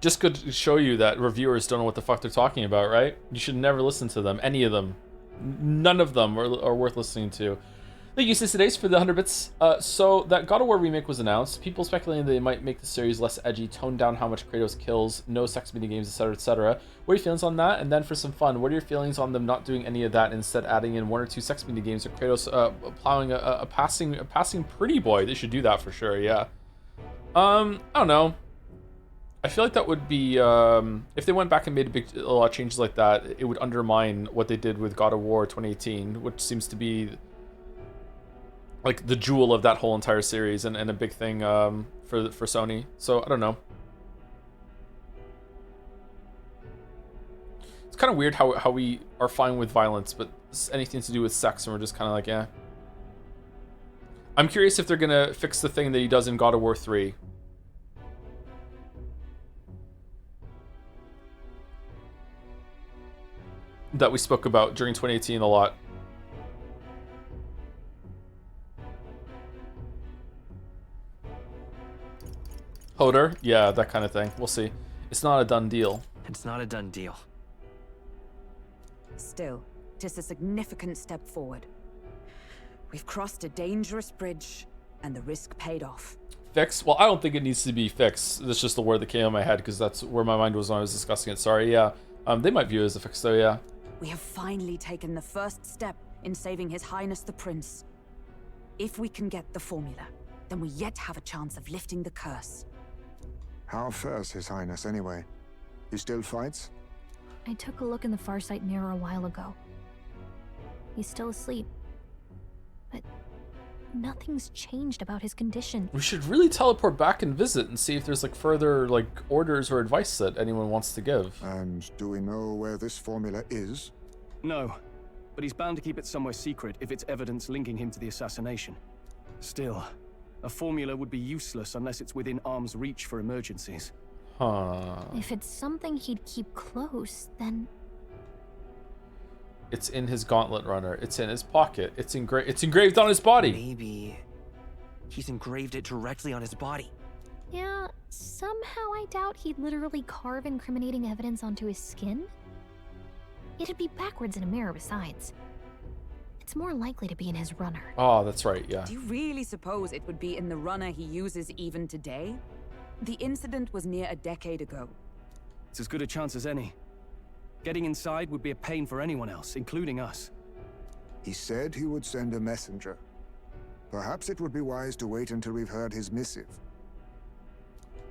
Just could show you that reviewers don't know what the fuck they're talking about, right? You should never listen to them, any of them. None of them are worth listening to. Thank you, Days, for the 100 bits. So that God of War remake was announced. People speculating they might make the series less edgy, tone down how much Kratos kills, no sex mini games, etc., etc. What are your feelings on that? And then for some fun, what are your feelings on them not doing any of that, instead adding in 1 or 2 sex mini games, or Kratos plowing a passing pretty boy? They should do that for sure. Yeah. I don't know. I feel like that would be, if they went back and made a lot of changes like that, it would undermine what they did with God of War 2018, which seems to be like the jewel of that whole entire series, and a big thing for Sony. So I don't know. It's kind of weird how we are fine with violence, but anything to do with sex, and we're just kind of like, yeah. I'm curious if they're gonna fix the thing that he does in God of War 3. That we spoke about during 2018 a lot. Hodor? Yeah, that kind of thing. We'll see. It's not a done deal. It's not a done deal. Still, tis a significant step forward. We've crossed a dangerous bridge, and the risk paid off. Fix? Well, I don't think it needs to be fixed. That's just the word that came in my head, because that's where my mind was when I was discussing it. Sorry, yeah. They might view it as a fix, though, yeah. we have finally taken the first step in saving His Highness the Prince. If we can get the formula, then we yet have a chance of lifting the curse. How fares His Highness, anyway? He still fights? I took a look in the Farsight mirror a while ago. He's still asleep. But nothing's changed about his condition. We should really teleport back and visit and see if there's like further like orders or advice that anyone wants to give. And do we know where this formula is? No, but he's bound to keep it somewhere secret if it's evidence linking him to the assassination. Still, a formula would be useless unless it's within arm's reach for emergencies. Huh. If it's something he'd keep close, then... It's in his gauntlet runner. It's in his pocket. It's engraved on his body. Maybe he's engraved it directly on his body. Yeah, somehow I doubt he'd literally carve incriminating evidence onto his skin. It'd be backwards in a mirror besides. It's more likely to be in his runner. Oh, that's right, yeah. Do you really suppose it would be in the runner he uses even today? The incident was near a decade ago. It's as good a chance as any. Getting inside would be a pain for anyone else, including us. He said he would send a messenger. Perhaps it would be wise to wait until we've heard his missive.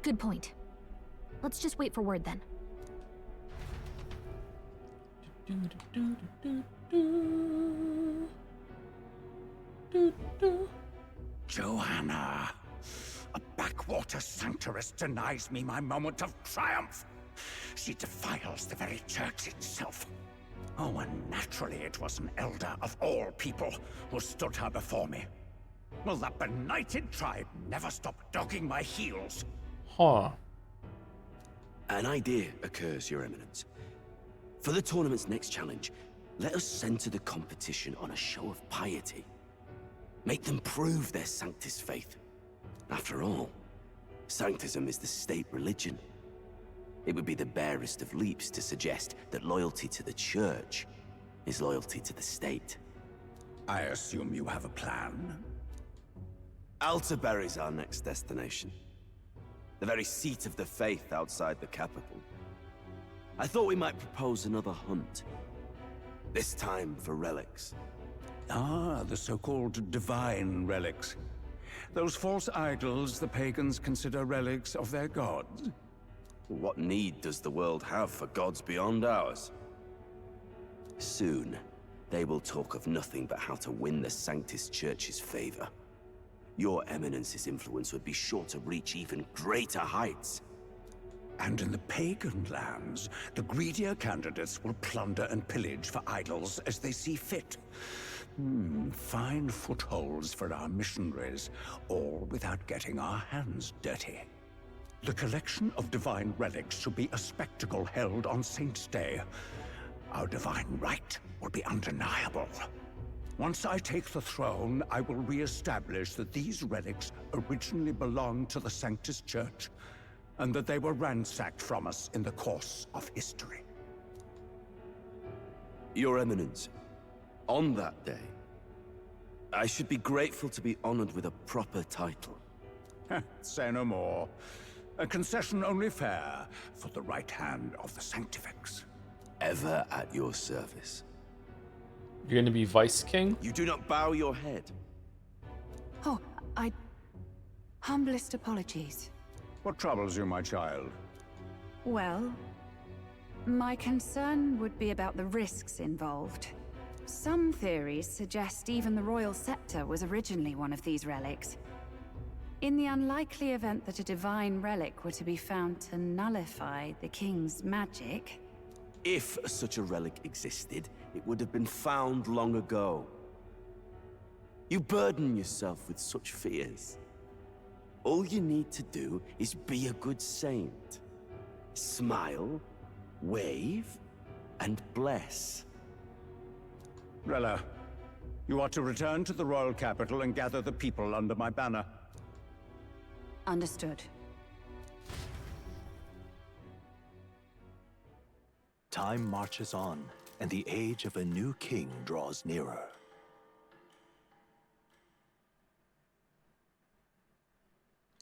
Good point. Let's just wait for word then. Joanna, a backwater sanctuarist denies me my moment of triumph. She defiles the very church itself. Oh, and naturally it was an elder of all people who stood her before me. Will that benighted tribe never stop dogging my heels? Huh. An idea occurs, Your Eminence. For the tournament's next challenge, let us center the competition on a show of piety. Make them prove their Sanctus faith. After all, Sanctism is the state religion. It would be the barest of leaps to suggest that loyalty to the Church is loyalty to the state. I assume you have a plan? Altaberry's our next destination. The very seat of the faith outside the capital. I thought we might propose another hunt. This time for relics. Ah, the so-called divine relics. Those false idols the pagans consider relics of their gods. What need does the world have for gods beyond ours? Soon, they will talk of nothing but how to win the Sanctus Church's favor. Your Eminence's influence would be sure to reach even greater heights. And in the pagan lands, the greedier candidates will plunder and pillage for idols as they see fit. Fine footholds for our missionaries, all without getting our hands dirty. The collection of divine relics should be a spectacle held on Saint's Day. Our divine right will be undeniable. Once I take the throne, I will re-establish that these relics originally belonged to the Sanctus Church, and that they were ransacked from us in the course of history. Your Eminence, on that day, I should be grateful to be honored with a proper title. Say no more. A concession only fair for the right hand of the Sanctifex. Ever at your service. You're gonna be Vice King? You do not bow your head. Oh, humblest apologies. What troubles you, my child? Well, my concern would be about the risks involved. Some theories suggest even the royal scepter was originally one of these relics. In the unlikely event that a divine relic were to be found to nullify the king's magic... If such a relic existed, it would have been found long ago. You burden yourself with such fears. All you need to do is be a good saint. Smile, wave, and bless. Rella, you are to return to the royal capital and gather the people under my banner. Understood. Time marches on, and the age of a new king draws nearer.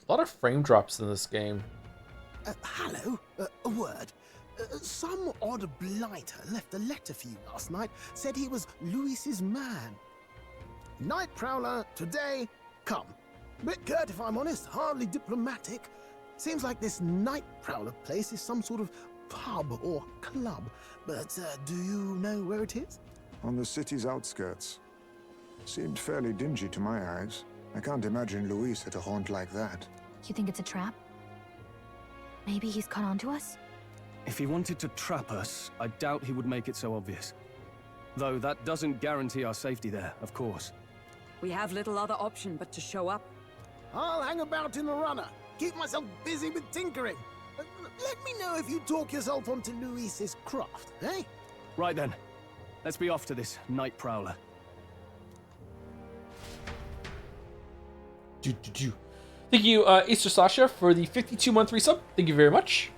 A lot of frame drops in this game. Hello. A word. Some odd blighter left a letter for you last night. Said he was Luis's man. Night Prowler, today, come. Bit curt if I'm honest, hardly diplomatic. Seems like this Night Prowler place is some sort of pub or club. But do you know where it is? On the city's outskirts. Seemed fairly dingy to my eyes. I can't imagine Luis at a haunt like that. You think it's a trap? Maybe he's caught on to us? If he wanted to trap us, I doubt he would make it so obvious. Though that doesn't guarantee our safety there, of course. We have little other option but to show up. I'll hang about in the runner. Keep myself busy with tinkering. Let me know if you talk yourself onto Luis's craft, eh? Right then. Let's be off to this Night Prowler. Thank you, Easter Sasha, for the 52-month resub. Thank you very much.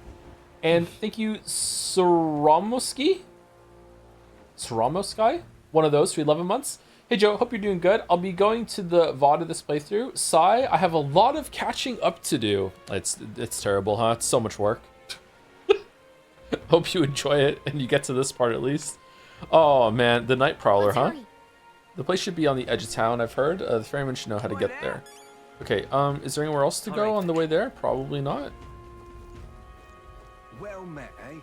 And thank you, Soromoski, one of those for 11 months. Hey Joe, hope you're doing good. I'll be going to the VOD of this playthrough. Sai, I have a lot of catching up to do. It's terrible, huh? It's so much work. Hope you enjoy it and you get to this part at least. Oh man, the Night Prowler, huh? The place should be on the edge of town, I've heard. The ferryman should know how to get there. Okay, is there anywhere else to go on the way there? Probably not. Well met, eh?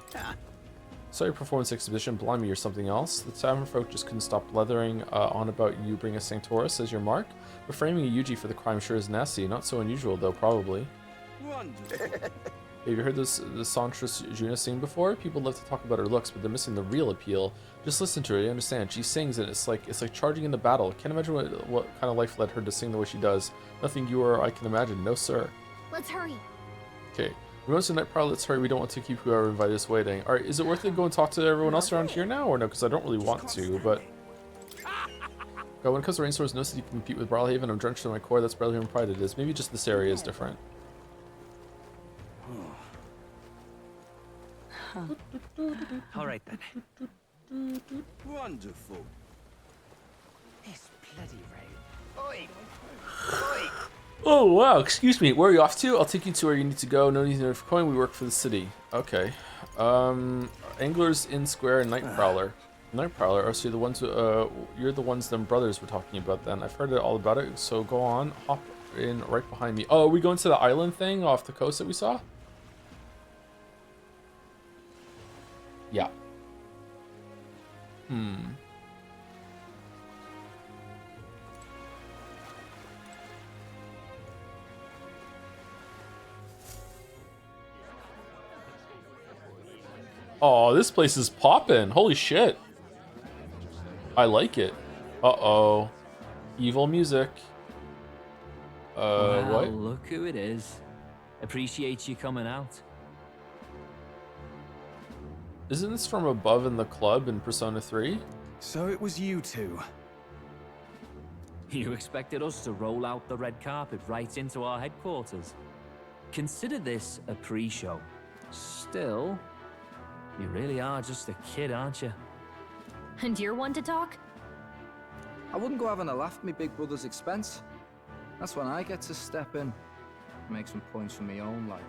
Saw your performance exhibition, blimey, or something else. The tavern folk just couldn't stop blethering on about you bring a Sanctoris as your mark. But framing a Yuji for the crime sure is nasty. Not so unusual, though, probably. Have you heard the songstress Juna sing before? People love to talk about her looks, but they're missing the real appeal. Just listen to her, you understand. She sings, and it's like charging in the battle. Can't imagine what kind of life led her to sing the way she does. Nothing you or I can imagine. No, sir. Let's hurry. Okay. We want to Night Prowler. Let's hurry. We don't want to keep whoever invited us waiting. All right. Is it worth it to go and talk to everyone else around here now, or no? Because I don't really want to, but. God, when it comes to rainstorms, no city can compete with Brawlhaven. I'm drenched to my core. That's barely how pride it is. Maybe just this area is different. All right then. Wonderful. This bloody rain. Oi! Oi! Oh wow, excuse me. Where are you off to? I'll take you to where you need to go. No need for coin. We work for the city. Okay. Anglers in Square and Night Prowler. Night Prowler. Oh, so you're the ones. You're the ones them brothers were talking about. Then I've heard all about it. So go on, hop in right behind me. Oh, are we going to the island thing off the coast that we saw? Yeah. Oh, this place is poppin'. Holy shit. I like it. Uh-oh. Evil music. Well, what? Look who it is. Appreciate you coming out. Isn't this from above in the club in Persona 3? So it was you two. You expected us to roll out the red carpet right into our headquarters. Consider this a pre-show. Still, you really are just a kid, aren't you? And you're one to talk? I wouldn't go having a laugh at my big brother's expense. That's when I get to step in. Make some points for my own life.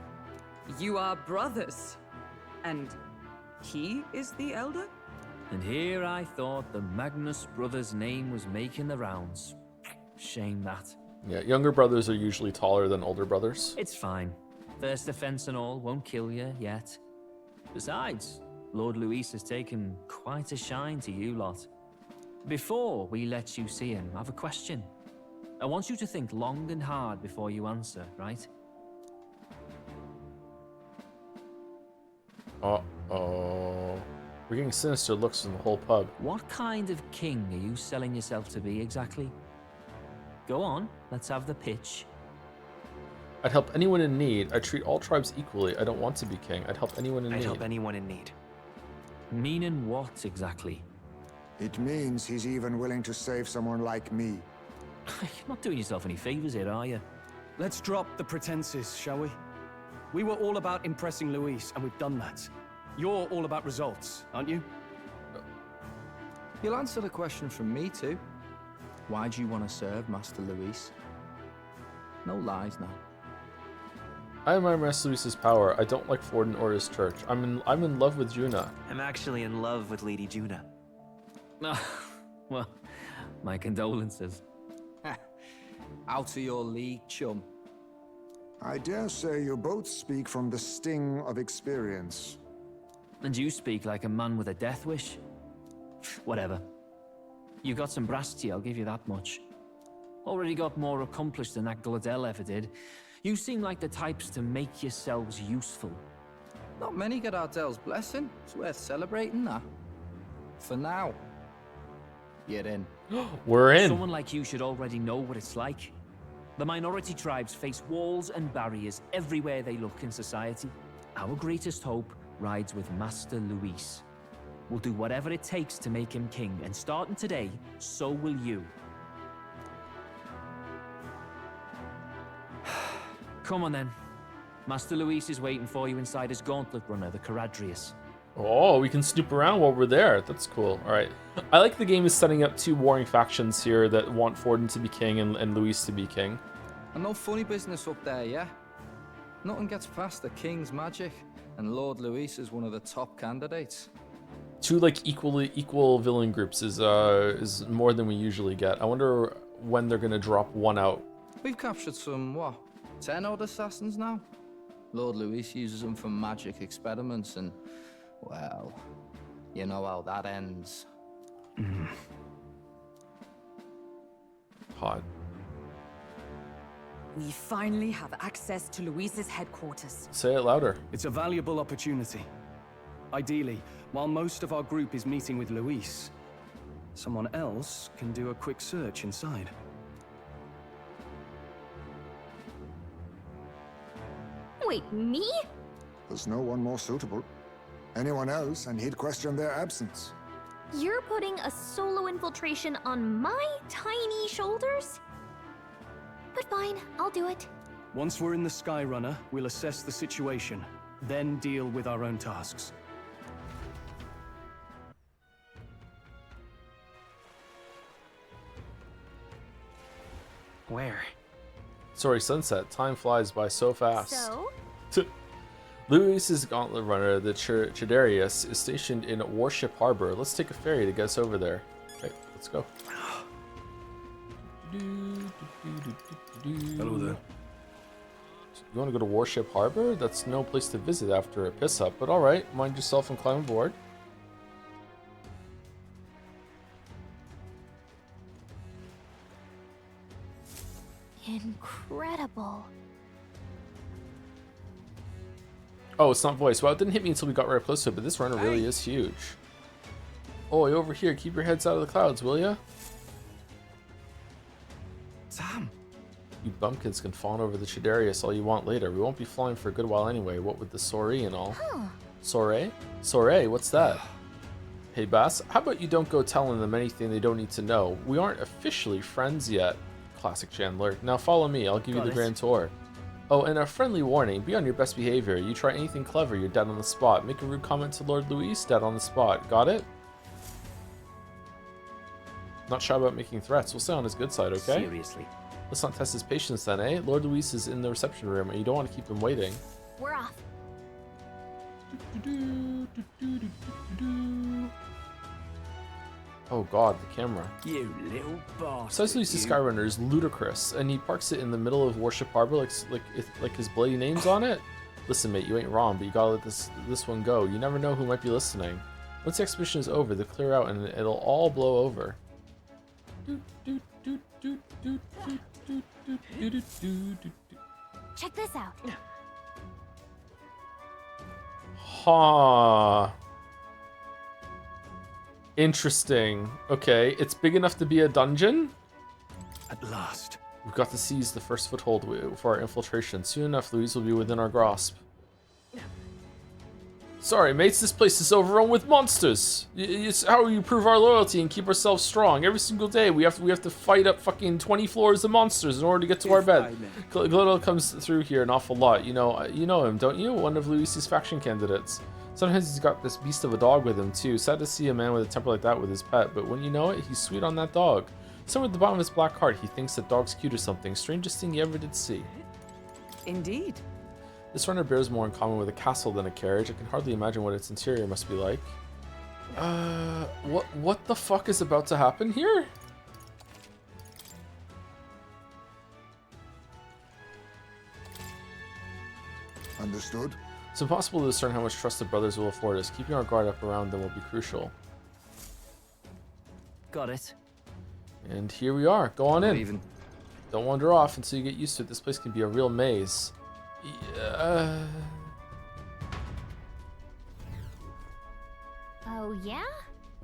You are brothers. And he is the elder? And here I thought the Magnus brothers' name was making the rounds. Shame that. Yeah, younger brothers are usually taller than older brothers. It's fine. First offense and all won't kill you yet. Besides, Lord Luis has taken quite a shine to you lot. Before we let you see him, I have a question. I want you to think long and hard before you answer, right? Uh-oh. We're getting sinister looks from the whole pub. What kind of king are you selling yourself to be exactly? Go on, let's have the pitch. I'd help anyone in need. I treat all tribes equally. I don't want to be king. I'd help anyone in need. I'd help anyone in need. Meaning what exactly? It means he's even willing to save someone like me. You're not doing yourself any favors here, are you? Let's drop the pretenses, shall we? We were all about impressing Luis, and we've done that. You're all about results, aren't you? You'll answer the question from me too. Why do you want to serve Master Luis? No lies now. I admire Master Luis's power. I don't like Forden or his church. I'm in love with Juna. I'm actually in love with Lady Juna. Well, my condolences. Out of your league, chum. I dare say you both speak from the sting of experience. And you speak like a man with a death wish. Whatever. You got some brass to you, I'll give you that much. Already got more accomplished than that Gladel ever did. You seem like the types to make yourselves useful. Not many get Ardel's blessing. It's worth celebrating that. For now. You're in. We're in. Someone like you should already know what it's like. The minority tribes face walls and barriers everywhere they look in society. Our greatest hope rides with Master Luis. We'll do whatever it takes to make him king, and starting today, so will you. Come on then. Master Luis is waiting for you inside his gauntlet runner, the Caradrius. Oh, we can snoop around while we're there. That's cool. All right. I like the game is setting up two warring factions here that want Forden to be king and Luis to be king. And no funny business up there, yeah? Nothing gets past the king's magic, and Lord Luis is one of the top candidates. Two like equal villain groups is more than we usually get. I wonder when they're gonna drop one out. We've captured some, what, 10 odd assassins now? Lord Luis uses them for magic experiments and, well, you know how that ends. Hot. We finally have access to Luis's headquarters. Say it louder. It's a valuable opportunity. Ideally, while most of our group is meeting with Luis, someone else can do a quick search inside. Wait, me? There's no one more suitable. Anyone else, and he'd question their absence. You're putting a solo infiltration on my tiny shoulders? But fine, I'll do it. Once we're in the Skyrunner, we'll assess the situation, then deal with our own tasks. Where? Sorry, Sunset. Time flies by so fast. So? Luis's gauntlet runner, the Chidarius, is stationed in Warship Harbor. Let's take a ferry to get us over there. Okay, let's go. Hello there. You want to go to Warship Harbor? That's no place to visit after a piss up, but alright, mind yourself and climb aboard. Incredible. Oh, it's not voice. Well, it didn't hit me until we got right close to it, but this runner really is huge. Oh, over here. Keep your heads out of the clouds, will ya? Sam! You bumpkins can fawn over the Chidarius all you want later. We won't be flying for a good while anyway, what with the soiree and all. Soiree? Soiree, what's that? Hey, Bass, how about you don't go telling them anything they don't need to know? We aren't officially friends yet. Classic Chandler. Now follow me, I'll give you the grand tour. Oh, and a friendly warning, be on your best behavior. You try anything clever, you're dead on the spot. Make a rude comment to Lord Luis, dead on the spot. Got it? Not shy about making threats. We'll stay on his good side, okay? Seriously. Let's not test his patience then, eh? Lord Luis is in the reception room, and you don't want to keep him waiting. We're off. Oh god, the camera. You little bastard. Size Luis's Skyrunner is ludicrous, and he parks it in the middle of Warship Harbor like his bloody name's on it. Listen, mate, you ain't wrong, but you gotta let this one go. You never know who might be listening. Once the expedition is over, they'll clear out and it'll all blow over. Check this out. Ha. Interesting. Okay, it's big enough to be a dungeon? At last. We've got to seize the first foothold for our infiltration. Soon enough, Luis will be within our grasp. Sorry, mates, this place is overrun with monsters. It's how we prove our loyalty and keep ourselves strong. Every single day, we have to fight up fucking 20 floors of monsters in order to get to our bed. Glotto comes through here an awful lot. You know him, don't you? One of Luis's faction candidates. Sometimes he's got this beast of a dog with him too. Sad to see a man with a temper like that with his pet, but when you know it, he's sweet on that dog. Somewhere at the bottom of his black heart, he thinks that dog's cute or something. Strangest thing you ever did see. Indeed. This runner bears more in common with a castle than a carriage. I can hardly imagine what its interior must be like. What the fuck is about to happen here? Understood. It's impossible to discern how much trust the brothers will afford us. Keeping our guard up around them will be crucial. Got it. And here we are. Go on in. Leaving. Don't wander off until you get used to it. This place can be a real maze. Oh, yeah?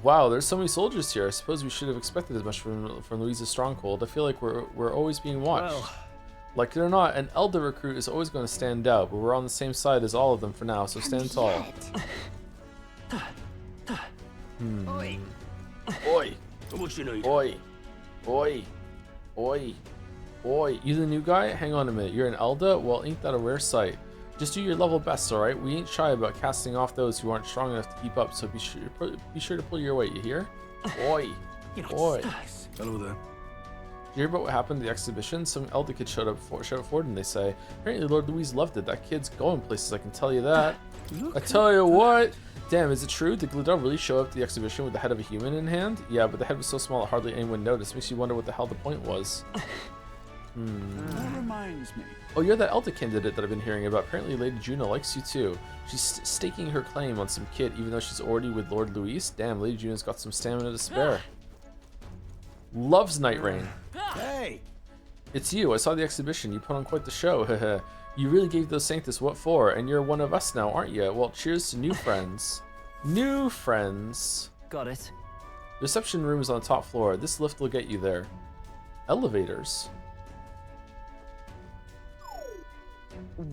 Wow, there's so many soldiers here. I suppose we should have expected as much from Louise's stronghold. I feel like we're always being watched. Well. Like it or not, an elder recruit is always going to stand out, but we're on the same side as all of them for now, so stand tall. Oi. Oi. How much you need? Oi. Oi. Oi. Oi. You the new guy? Hang on a minute. You're an Elda? Well, ain't that a rare sight. Just do your level best, alright? We ain't shy about casting off those who aren't strong enough to keep up, so be sure to pull your weight, you hear? Oi. Oi. Hello there. You hear about what happened at the exhibition? Some Elder kid showed up forward and they say, apparently Lord Louise loved it. That kid's going places, I can tell you that. I tell you what. Damn, is it true? Did Glidell really show up to the exhibition with the head of a human in hand? Yeah, but the head was so small that hardly anyone noticed. Makes you wonder what the hell the point was. That reminds me. Oh, you're that Elder candidate that I've been hearing about. Apparently Lady Juno likes you too. She's staking her claim on some kid even though she's already with Lord Louise. Damn, Lady Juno's got some stamina to spare. Loves Night Rain. Hey! It's you. I saw the exhibition. You put on quite the show. You really gave those Sanctus what for, and you're one of us now, aren't you? Well, cheers to new friends. New friends. Got it. The reception room is on the top floor. This lift will get you there. Elevators.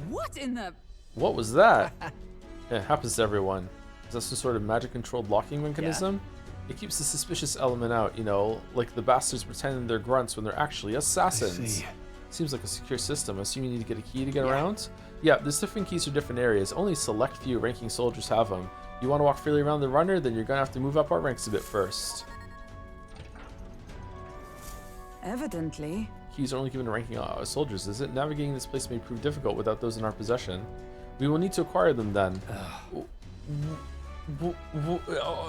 What in the... What was that? Yeah, it happens to everyone. Is that some sort of magic-controlled locking mechanism? It keeps the suspicious element out, you know, like the bastards pretending they're grunts when they're actually assassins. Seems like a secure system. I assume you need to get a key to get around? Yeah, there's different keys for different areas. Only a select few ranking soldiers have them. You want to walk freely around the runner? Then you're gonna have to move up our ranks a bit first. Evidently. Keys are only given to ranking soldiers, is it? Navigating this place may prove difficult without those in our possession. We will need to acquire them then.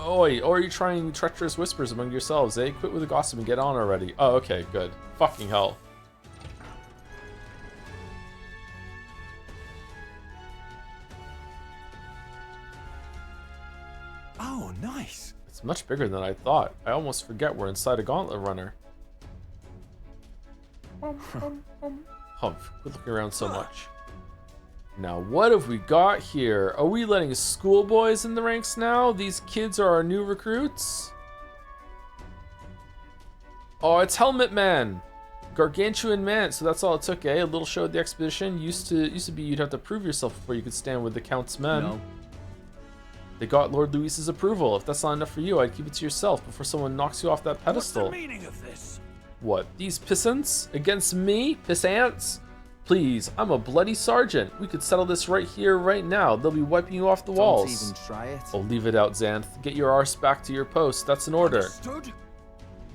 Oi, or are you trying treacherous whispers among yourselves, eh? Quit with the gossip and get on already. Oh, okay, good. Fucking hell. Oh, nice. It's much bigger than I thought. I almost forget we're inside a gauntlet runner. Humph, quit looking around so much. Now, what have we got here? Are we letting schoolboys in the ranks now? These kids are our new recruits? Oh, it's Helmet Man! Gargantuan Man, so that's all it took, eh? A little show at the expedition. Used to be you'd have to prove yourself before you could stand with the Count's men. No. They got Lord Louise's approval. If that's not enough for you, I'd keep it to yourself before someone knocks you off that pedestal. What's the meaning of this? What, these pissants? Against me? Pissants? Please, I'm a bloody sergeant. We could settle this right here, right now. They'll be wiping you off the walls. Don't even try it. Oh, leave it out, Xanth. Get your arse back to your post. That's an order. Understood?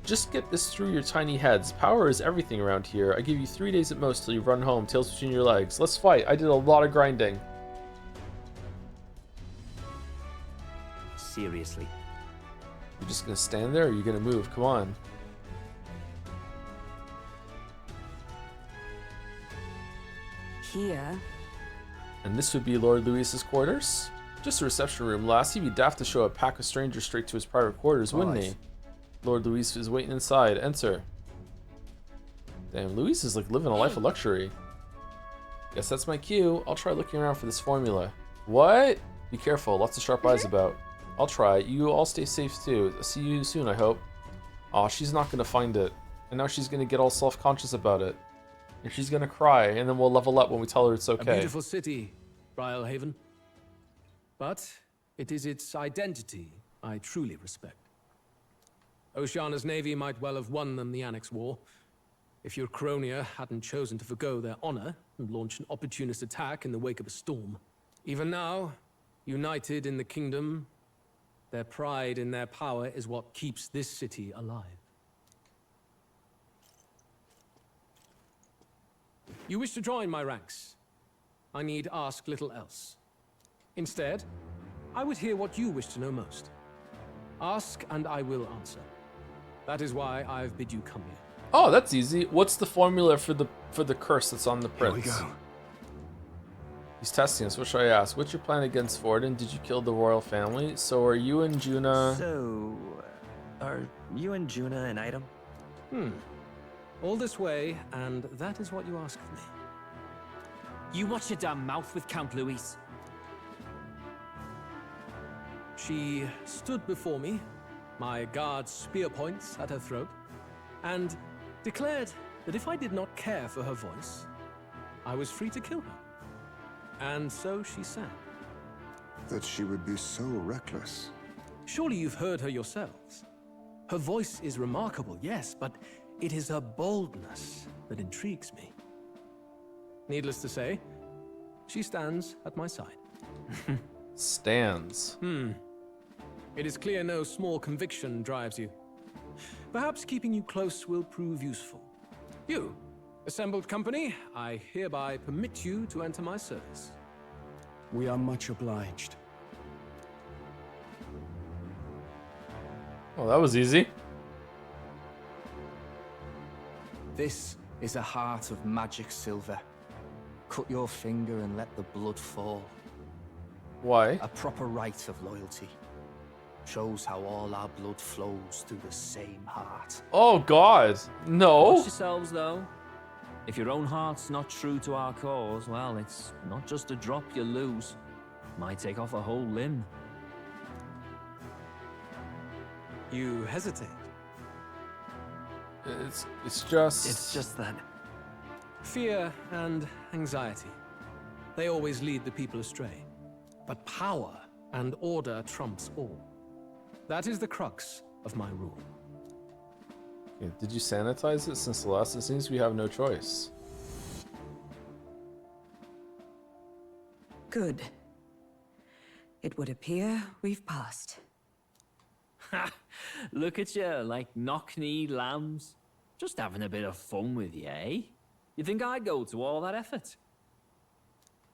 Just get this through your tiny heads. Power is everything around here. I give you 3 days at most till you run home, tails between your legs. Let's fight. I did a lot of grinding. Seriously. You're just gonna stand there or are you gonna move? Come on. Here. And this would be Lord Louise's quarters? Just a reception room, lass. He'd be daft to show a pack of strangers straight to his private quarters, wouldn't he? Lord Louise is waiting inside. Enter. Damn, Louise is like living a life of luxury. Guess that's my cue. I'll try looking around for this formula. What? Be careful, lots of sharp eyes about. I'll try. You all stay safe too. See you soon, I hope. Aw, she's not gonna find it. And now she's gonna get all self-conscious about it. And she's gonna cry, and then we'll level up when we tell her it's okay. A beautiful city, Brialhaven. But it is its identity I truly respect. Oceana's navy might well have won them the Annex War, if your Cronia hadn't chosen to forgo their honor and launch an opportunist attack in the wake of a storm. Even now, united in the kingdom, their pride in their power is what keeps this city alive. You wish to join my ranks? I need ask little else. Instead, I would hear what you wish to know most. Ask, and I will answer. That is why I've bid you come here. Oh, that's easy. What's the formula for the curse that's on the prince? Here we go. He's testing us. What should I ask? What's your plan against Forden? Did you kill the royal family? So are you and Juna... So, are you and Juna an item? All this way, and that is what you ask of me. You watch your damn mouth with Count Luis. She stood before me, my guard's spear points at her throat, and declared that if I did not care for her voice, I was free to kill her. And so she sang. That she would be so reckless. Surely you've heard her yourselves. Her voice is remarkable, yes, but it is her boldness that intrigues me. Needless to say, she stands at my side. Stands. It is clear no small conviction drives you. Perhaps keeping you close will prove useful. You, assembled company, I hereby permit you to enter my service. We are much obliged. Oh, that was easy. This is a heart of magic silver. Cut your finger and let the blood fall. Why? A proper rite of loyalty. Shows how all our blood flows through the same heart. Oh God, no. Watch yourselves though. If your own heart's not true to our cause, well, it's not just a drop you lose. Might take off a whole limb. You hesitate. It's just... It's just that... Fear and anxiety. They always lead the people astray. But power and order trumps all. That is the crux of my rule. Okay, did you sanitize it since the last? It seems we have no choice. Good. It would appear we've passed. Ha! Look at you, like knock-kneed lambs. Just having a bit of fun with you, eh? You think I'd go to all that effort?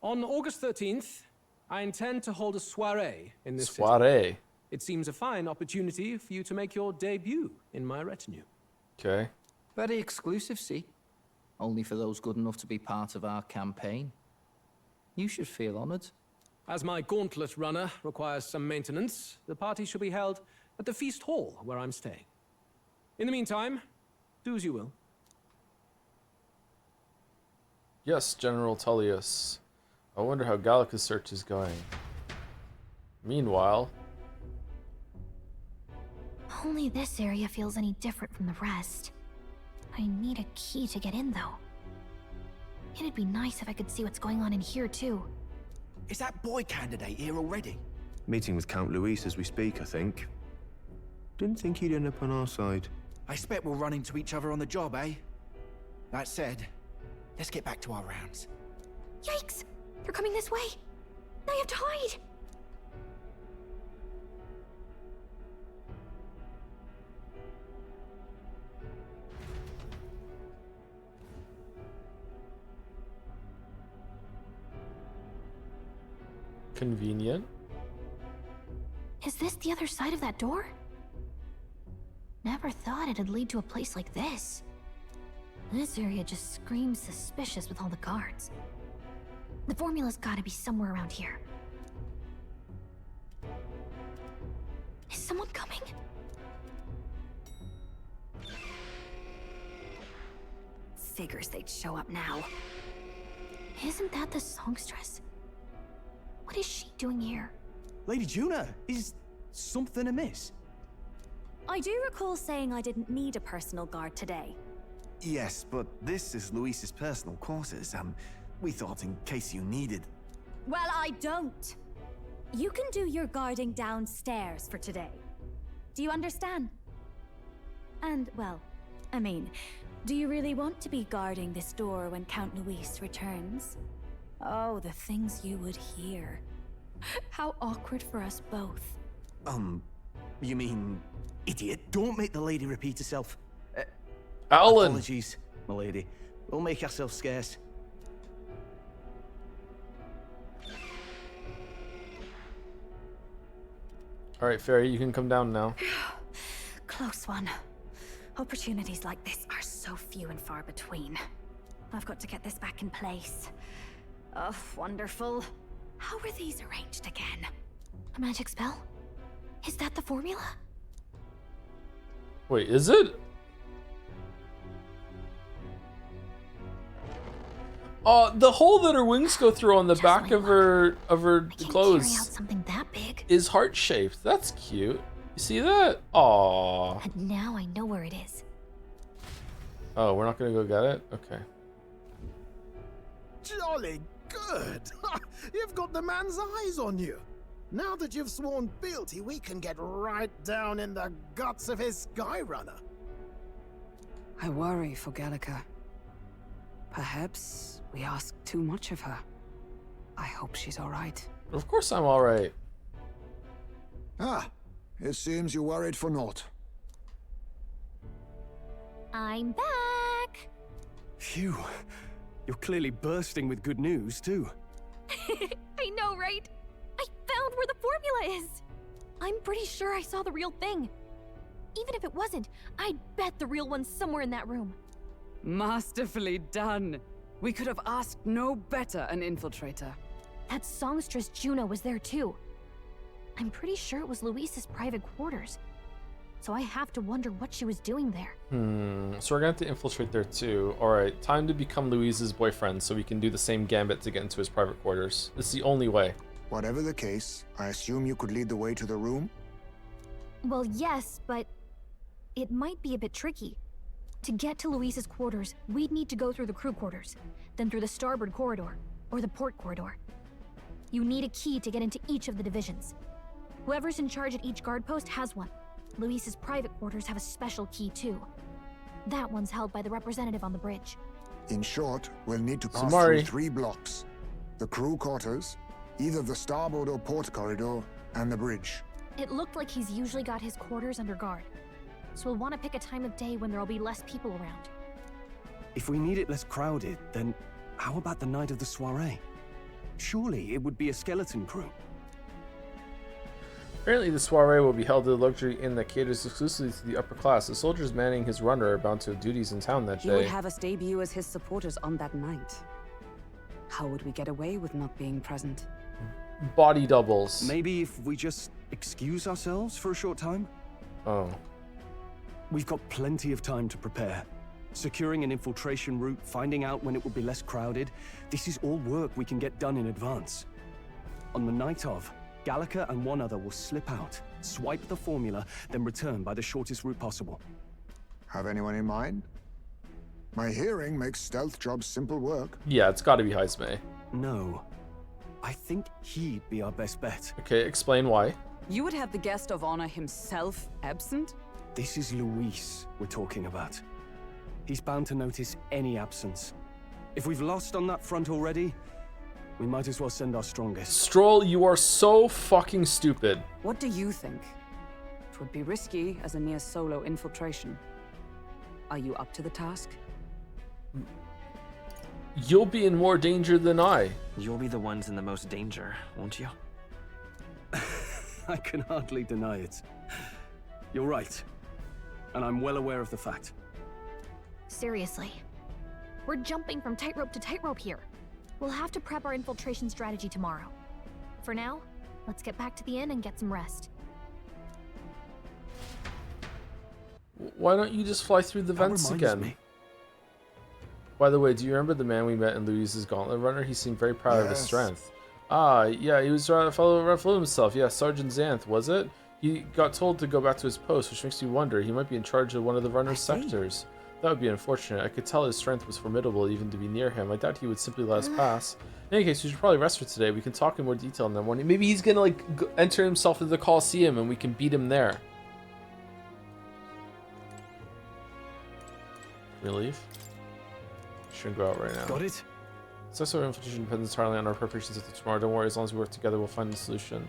On August 13th, I intend to hold a soiree in this Soiree? city. It seems a fine opportunity for you to make your debut in my retinue. Okay. Very exclusive, see? Only for those good enough to be part of our campaign. You should feel honored. As my gauntlet runner requires some maintenance, the party shall be held at the feast hall where I'm staying. In the meantime, do as you will. Yes, General Tullius. I wonder how Gallica's search is going. Meanwhile... Only this area feels any different from the rest. I need a key to get in, though. It'd be nice if I could see what's going on in here, too. Is that boy candidate here already? Meeting with Count Luis as we speak, I think. Didn't think he'd end up on our side. I expect we'll run into each other on the job, eh? That said, let's get back to our rounds. Yikes! They're coming this way! Now you have to hide! Convenient. Is this the other side of that door? Never thought it'd lead to a place like this. This area just screams suspicious with all the guards. The formula's gotta be somewhere around here. Is someone coming? Figures they'd show up now. Isn't that the songstress? What is she doing here? Lady Juna, is something amiss? I do recall saying I didn't need a personal guard today. Yes, but this is Luis's personal quarters, we thought in case you needed... Well, I don't. You can do your guarding downstairs for today. Do you understand? And, well, I mean, do you really want to be guarding this door when Count Luis returns? Oh, the things you would hear. How awkward for us both. You mean... Idiot, don't make the lady repeat herself. Alan! Apologies, my lady. We'll make ourselves scarce. Alright, Fairy, you can come down now. Close one. Opportunities like this are so few and far between. I've got to get this back in place. Oh, wonderful. How were these arranged again? A magic spell? Is that the formula? Wait, is it? The hole that her wings go through on the back of her clothes Carry out something that big. is heart-shaped. That's cute. You see that? Aww. And now I know where it is. Oh, we're not gonna go get it? Okay. Jolly good! You've got the man's eyes on you. Now that you've sworn fealty, we can get right down in the guts of his Skyrunner. I worry for Gallica. Perhaps we ask too much of her. I hope she's all right. Of course I'm all right. Ah, it seems you worried for naught. I'm back! Phew. You're clearly bursting with good news, too. I know, right? I found where the formula is! I'm pretty sure I saw the real thing. Even if it wasn't, I'd bet the real one's somewhere in that room. Masterfully done. We could have asked no better an infiltrator. That songstress Juno was there too. I'm pretty sure it was Luis's private quarters. So I have to wonder what she was doing there. So we're gonna have to infiltrate there too. Alright, time to become Luis's boyfriend so we can do the same gambit to get into his private quarters. It's the only way. Whatever the case, I assume you could lead the way to the room? Well, yes, but it might be a bit tricky. To get to Luis's quarters, we'd need to go through the crew quarters, then through the starboard corridor, or the port corridor. You need a key to get into each of the divisions. Whoever's in charge at each guard post has one. Luis's private quarters have a special key too. That one's held by the representative on the bridge. In short, we'll need to pass Samari. through 3 blocks. The crew quarters, either the starboard or port corridor, and the bridge. It looked like he's usually got his quarters under guard. So we'll want to pick a time of day when there'll be less people around. If we need it less crowded, then how about the night of the soiree? Surely it would be a skeleton crew. Apparently the soiree will be held at a luxury inn that caters exclusively to the upper class. The soldiers manning his runner are bound to have duties in town that He would day. have us debut as his supporters on that night. How would we get away with not being present? Body doubles. Maybe if we just excuse ourselves for a short time? Oh. We've got plenty of time to prepare. Securing an infiltration route, finding out when it will be less crowded, this is all work we can get done in advance. On the night of, Gallica and one other will slip out, swipe the formula, then return by the shortest route possible. Have anyone in mind? My hearing makes stealth jobs simple work. Yeah, it's gotta be Heisme. No. I think he'd be our best bet. Okay, explain why. You would have the guest of honor himself absent? This is Luis we're talking about. He's bound to notice any absence. If we've lost on that front already, we might as well send our strongest. Stroll, you are so fucking stupid. What do you think? It would be risky as a near solo infiltration. Are you up to the task? You'll be in more danger than I. You'll be the ones in the most danger, won't you? I can hardly deny it. You're right. And I'm well aware of the fact. Seriously. We're jumping from tightrope to tightrope here. We'll have to prep our infiltration strategy tomorrow. For now, let's get back to the inn and get some rest. Why don't you just fly through the vents again? By the way, do you remember the man we met in Luis's gauntlet runner? He seemed very proud of his strength. Ah, yeah, he was trying to follow himself. Yeah, Sergeant Xanth, was it? He got told to go back to his post, which makes me wonder. He might be in charge of one of the runner's sectors. That would be unfortunate. I could tell his strength was formidable even to be near him. I doubt he would simply let us pass. In any case, we should probably rest for today. We can talk in more detail in the morning. Maybe he's gonna enter himself into the Coliseum and we can beat him there. Relief? Shouldn't go out right now. Got it? Successful infiltration depends entirely on our preparations until tomorrow. Don't worry, as long as we work together, we'll find the solution.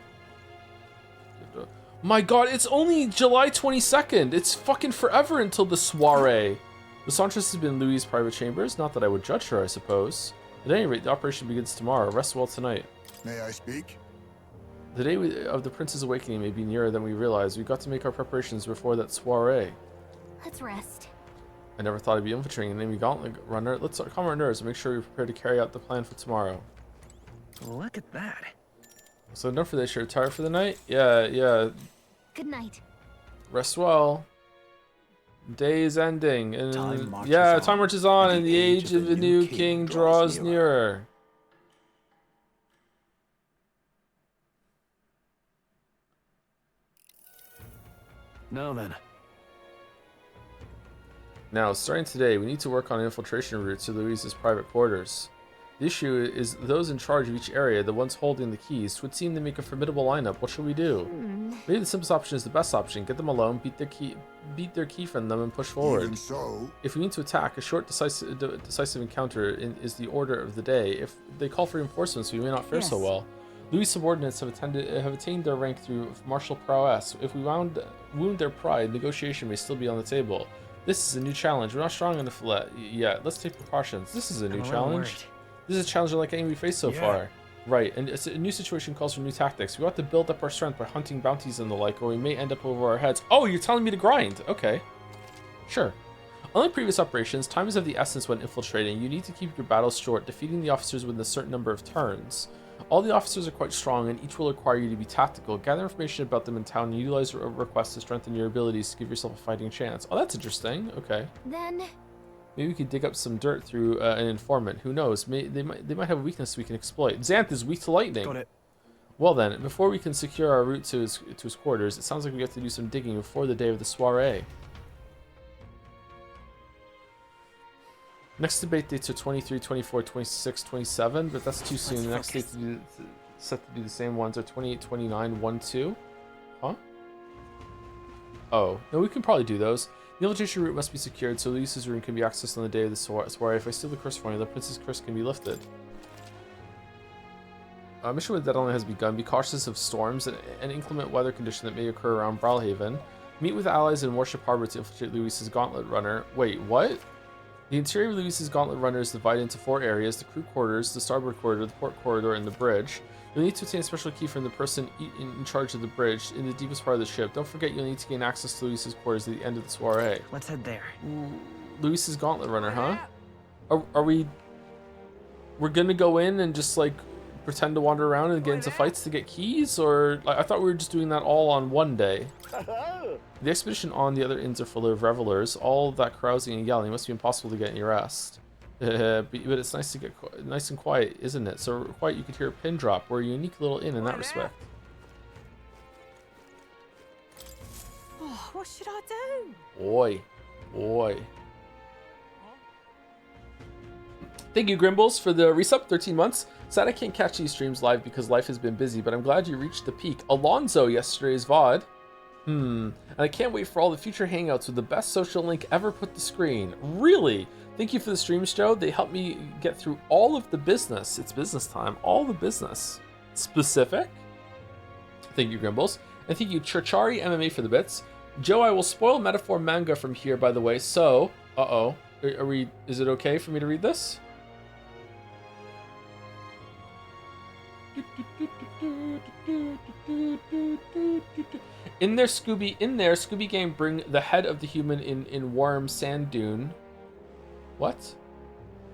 My god, it's only July 22nd! It's fucking forever until the soiree! The songstress has been in Louis' private chambers. Not that I would judge her, I suppose. At any rate, the operation begins tomorrow. Rest well tonight. May I speak? The day of the prince's awakening may be nearer than we realize. We've got to make our preparations before that soiree. Let's rest. I never thought I'd be infiltrating an enemy gauntlet runner. Let's calm our nerves and make sure we're prepared to carry out the plan for tomorrow. Look at that. So enough for this. You're tired for the night? Yeah. Good night. Rest well. Day is ending, and time marches on, and the age of the new king draws nearer. Now then. Now, starting today, we need to work on an infiltration route to Louise's private quarters. The issue is those in charge of each area, the ones holding the keys, would seem to make a formidable lineup. What should we do? Maybe the simplest option is the best option. Get them alone, beat their key from them, and push forward. Even so, if we need to attack, a short, decisive encounter is the order of the day. If they call for reinforcements, we may not fare so well. Louis' subordinates have attained their rank through martial prowess. If we wound their pride, negotiation may still be on the table. This is a new challenge. We're not strong enough yet. Let's take precautions. This is a new challenge. This is a challenge unlike any we faced so far. Right, and it's a new situation calls for new tactics. We ought to build up our strength by hunting bounties and the like, or we may end up over our heads. Oh, you're telling me to grind? Okay. Sure. Unlike previous operations, time is of the essence when infiltrating. You need to keep your battles short, defeating the officers within a certain number of turns. All the officers are quite strong, and each will require you to be tactical. Gather information about them in town and utilize requests to strengthen your abilities to give yourself a fighting chance. Oh, that's interesting. Okay. Then... maybe we could dig up some dirt through an informant. Who knows? They might have a weakness we can exploit. Xanth is weak to lightning. Got it. Well then, before we can secure our route to his quarters, it sounds like we have to do some digging before the day of the soiree. Next debate dates are 23, 24, 26, 27, but that's too soon. The next date set to do the same ones are 28, 29, 1, 2. Huh? Oh, no, we can probably do those. The infiltration route must be secured, so Luis's room can be accessed on the day of the soiree. If I steal the curse formula, the prince's curse can be lifted. Mission with deadline has begun. Be cautious of storms and inclement weather condition that may occur around Brawlhaven. Meet with allies in Warship Harbor to infiltrate Luis's gauntlet runner. Wait, what? The interior of Luis's gauntlet runner is divided into 4 areas: the crew quarters, the starboard corridor, the port corridor, and the bridge. You'll need to obtain a special key from the person in charge of the bridge in the deepest part of the ship. Don't forget you'll need to gain access to Luis's quarters at the end of the soiree. Let's head there. Luis's gauntlet runner, huh? Are we... we're gonna go in and just, like, pretend to wander around and get into fights to get keys? Or... like, I thought we were just doing that all on one day. The expedition on the other inns are full of revelers. All that carousing and yelling must be impossible to get any rest. But it's nice to get nice and quiet, isn't it? So quiet you could hear a pin drop. We're a unique little inn in that respect. Oh, what should I do? Boy. Thank you, Grimbles, for the resub, 13 months. Sad I can't catch these streams live because life has been busy, but I'm glad you reached the peak. Alonzo, yesterday's VOD. And I can't wait for all the future hangouts with the best social link ever put to screen. Really? Thank you for the streams, Joe. They helped me get through all of the business. It's business time. All the business. Specific. Thank you, Grimbles. And thank you, Churchari MMA, for the bits. Joe, I will spoil metaphor manga from here, by the way. So, are we? Is it okay for me to read this? In there, Scooby Gang bring the head of the human in Worm Sand Dune. What?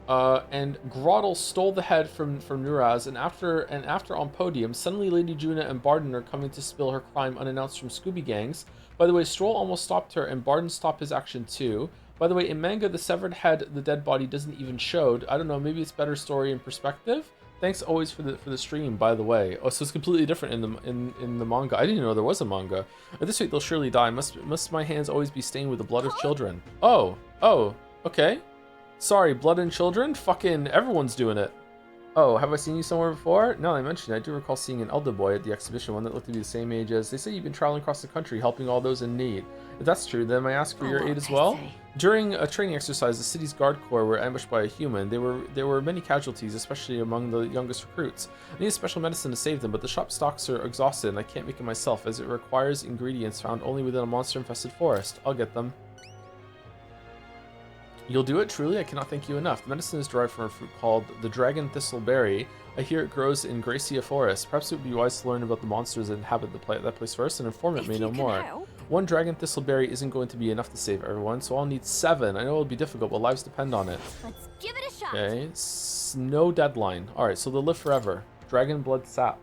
And Groddle stole the head from Nuraz, and after on podium, suddenly Lady Juna and Barden are coming to spill her crime unannounced from Scooby Gangs. By the way, Stroll almost stopped her, and Barden stopped his action too. By the way, in manga, the severed head, the dead body, doesn't even show. I don't know, maybe it's better story and perspective. Thanks always for the stream, by the way. Oh, so it's completely different in the manga. I didn't know there was a manga. At this rate, they'll surely die. Must my hands always be stained with the blood of children? Oh, okay. Sorry, blood and children? Fucking everyone's doing it. Oh, have I seen you somewhere before? No, I mentioned it. I do recall seeing an elder boy at the exhibition, one that looked to be the same age as... They say you've been traveling across the country, helping all those in need. If that's true, then may I ask for your aid as well? During a training exercise, the city's guard corps were ambushed by a human. There were many casualties, especially among the youngest recruits. I need a special medicine to save them, but the shop stocks are exhausted and I can't make it myself, as it requires ingredients found only within a monster-infested forest. I'll get them. You'll do it, truly? I cannot thank you enough. The medicine is derived from a fruit called the dragon thistleberry. I hear it grows in Gracia Forest. Perhaps it would be wise to learn about the monsters that inhabit that place first, and informant may know more. One dragon thistleberry isn't going to be enough to save everyone, so I'll need 7. I know it'll be difficult, but lives depend on it. Let's give it a shot. Okay, no deadline. Alright, so they'll live forever. Dragon blood sap.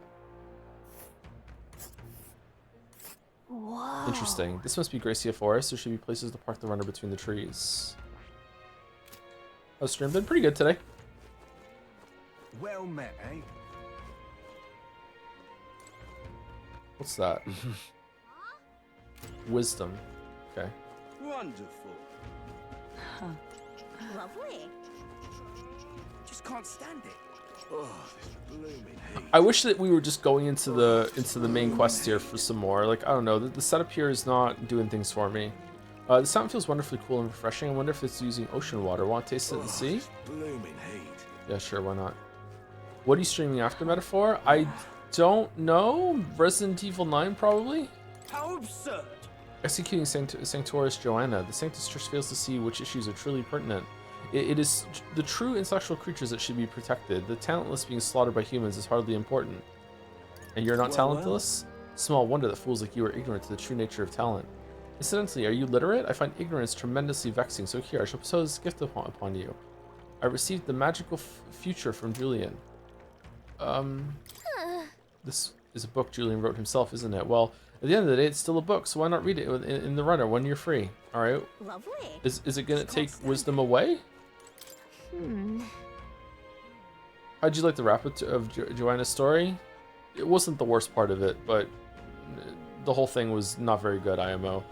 Whoa. Interesting. This must be Gracia Forest. There should be places to park the runner between the trees. How's stream been? Pretty good today. Well met, eh? What's that? Wisdom. Okay. Wonderful. Lovely. Just can't stand it. Oh, this blooming heat. I wish that we were just going into the main quest here for some more. Like, I don't know, the setup here is not doing things for me. The sound feels wonderfully cool and refreshing. I wonder if it's using ocean water. Want to taste it and see? Blooming heat. Yeah, sure, why not? What are you streaming after, Metaphor? I don't know. Resident Evil 9, probably? How absurd. Executing Sanctoris Joanna. The Sanctus Church fails to see which issues are truly pertinent. It is the true intellectual creatures that should be protected. The talentless being slaughtered by humans is hardly important. And you're not talentless? Small wonder that fools like you are ignorant to the true nature of talent. Incidentally, are you literate? I find ignorance tremendously vexing, so here, I shall bestow this gift upon you. I received the magical future from Julian. This is a book Julian wrote himself, isn't it? Well, at the end of the day, it's still a book, so why not read it in the runner when you're free? All right. Lovely. Is it gonna take wisdom away? How'd you like the wrap of Joanna's story? It wasn't the worst part of it, but the whole thing was not very good. IMO.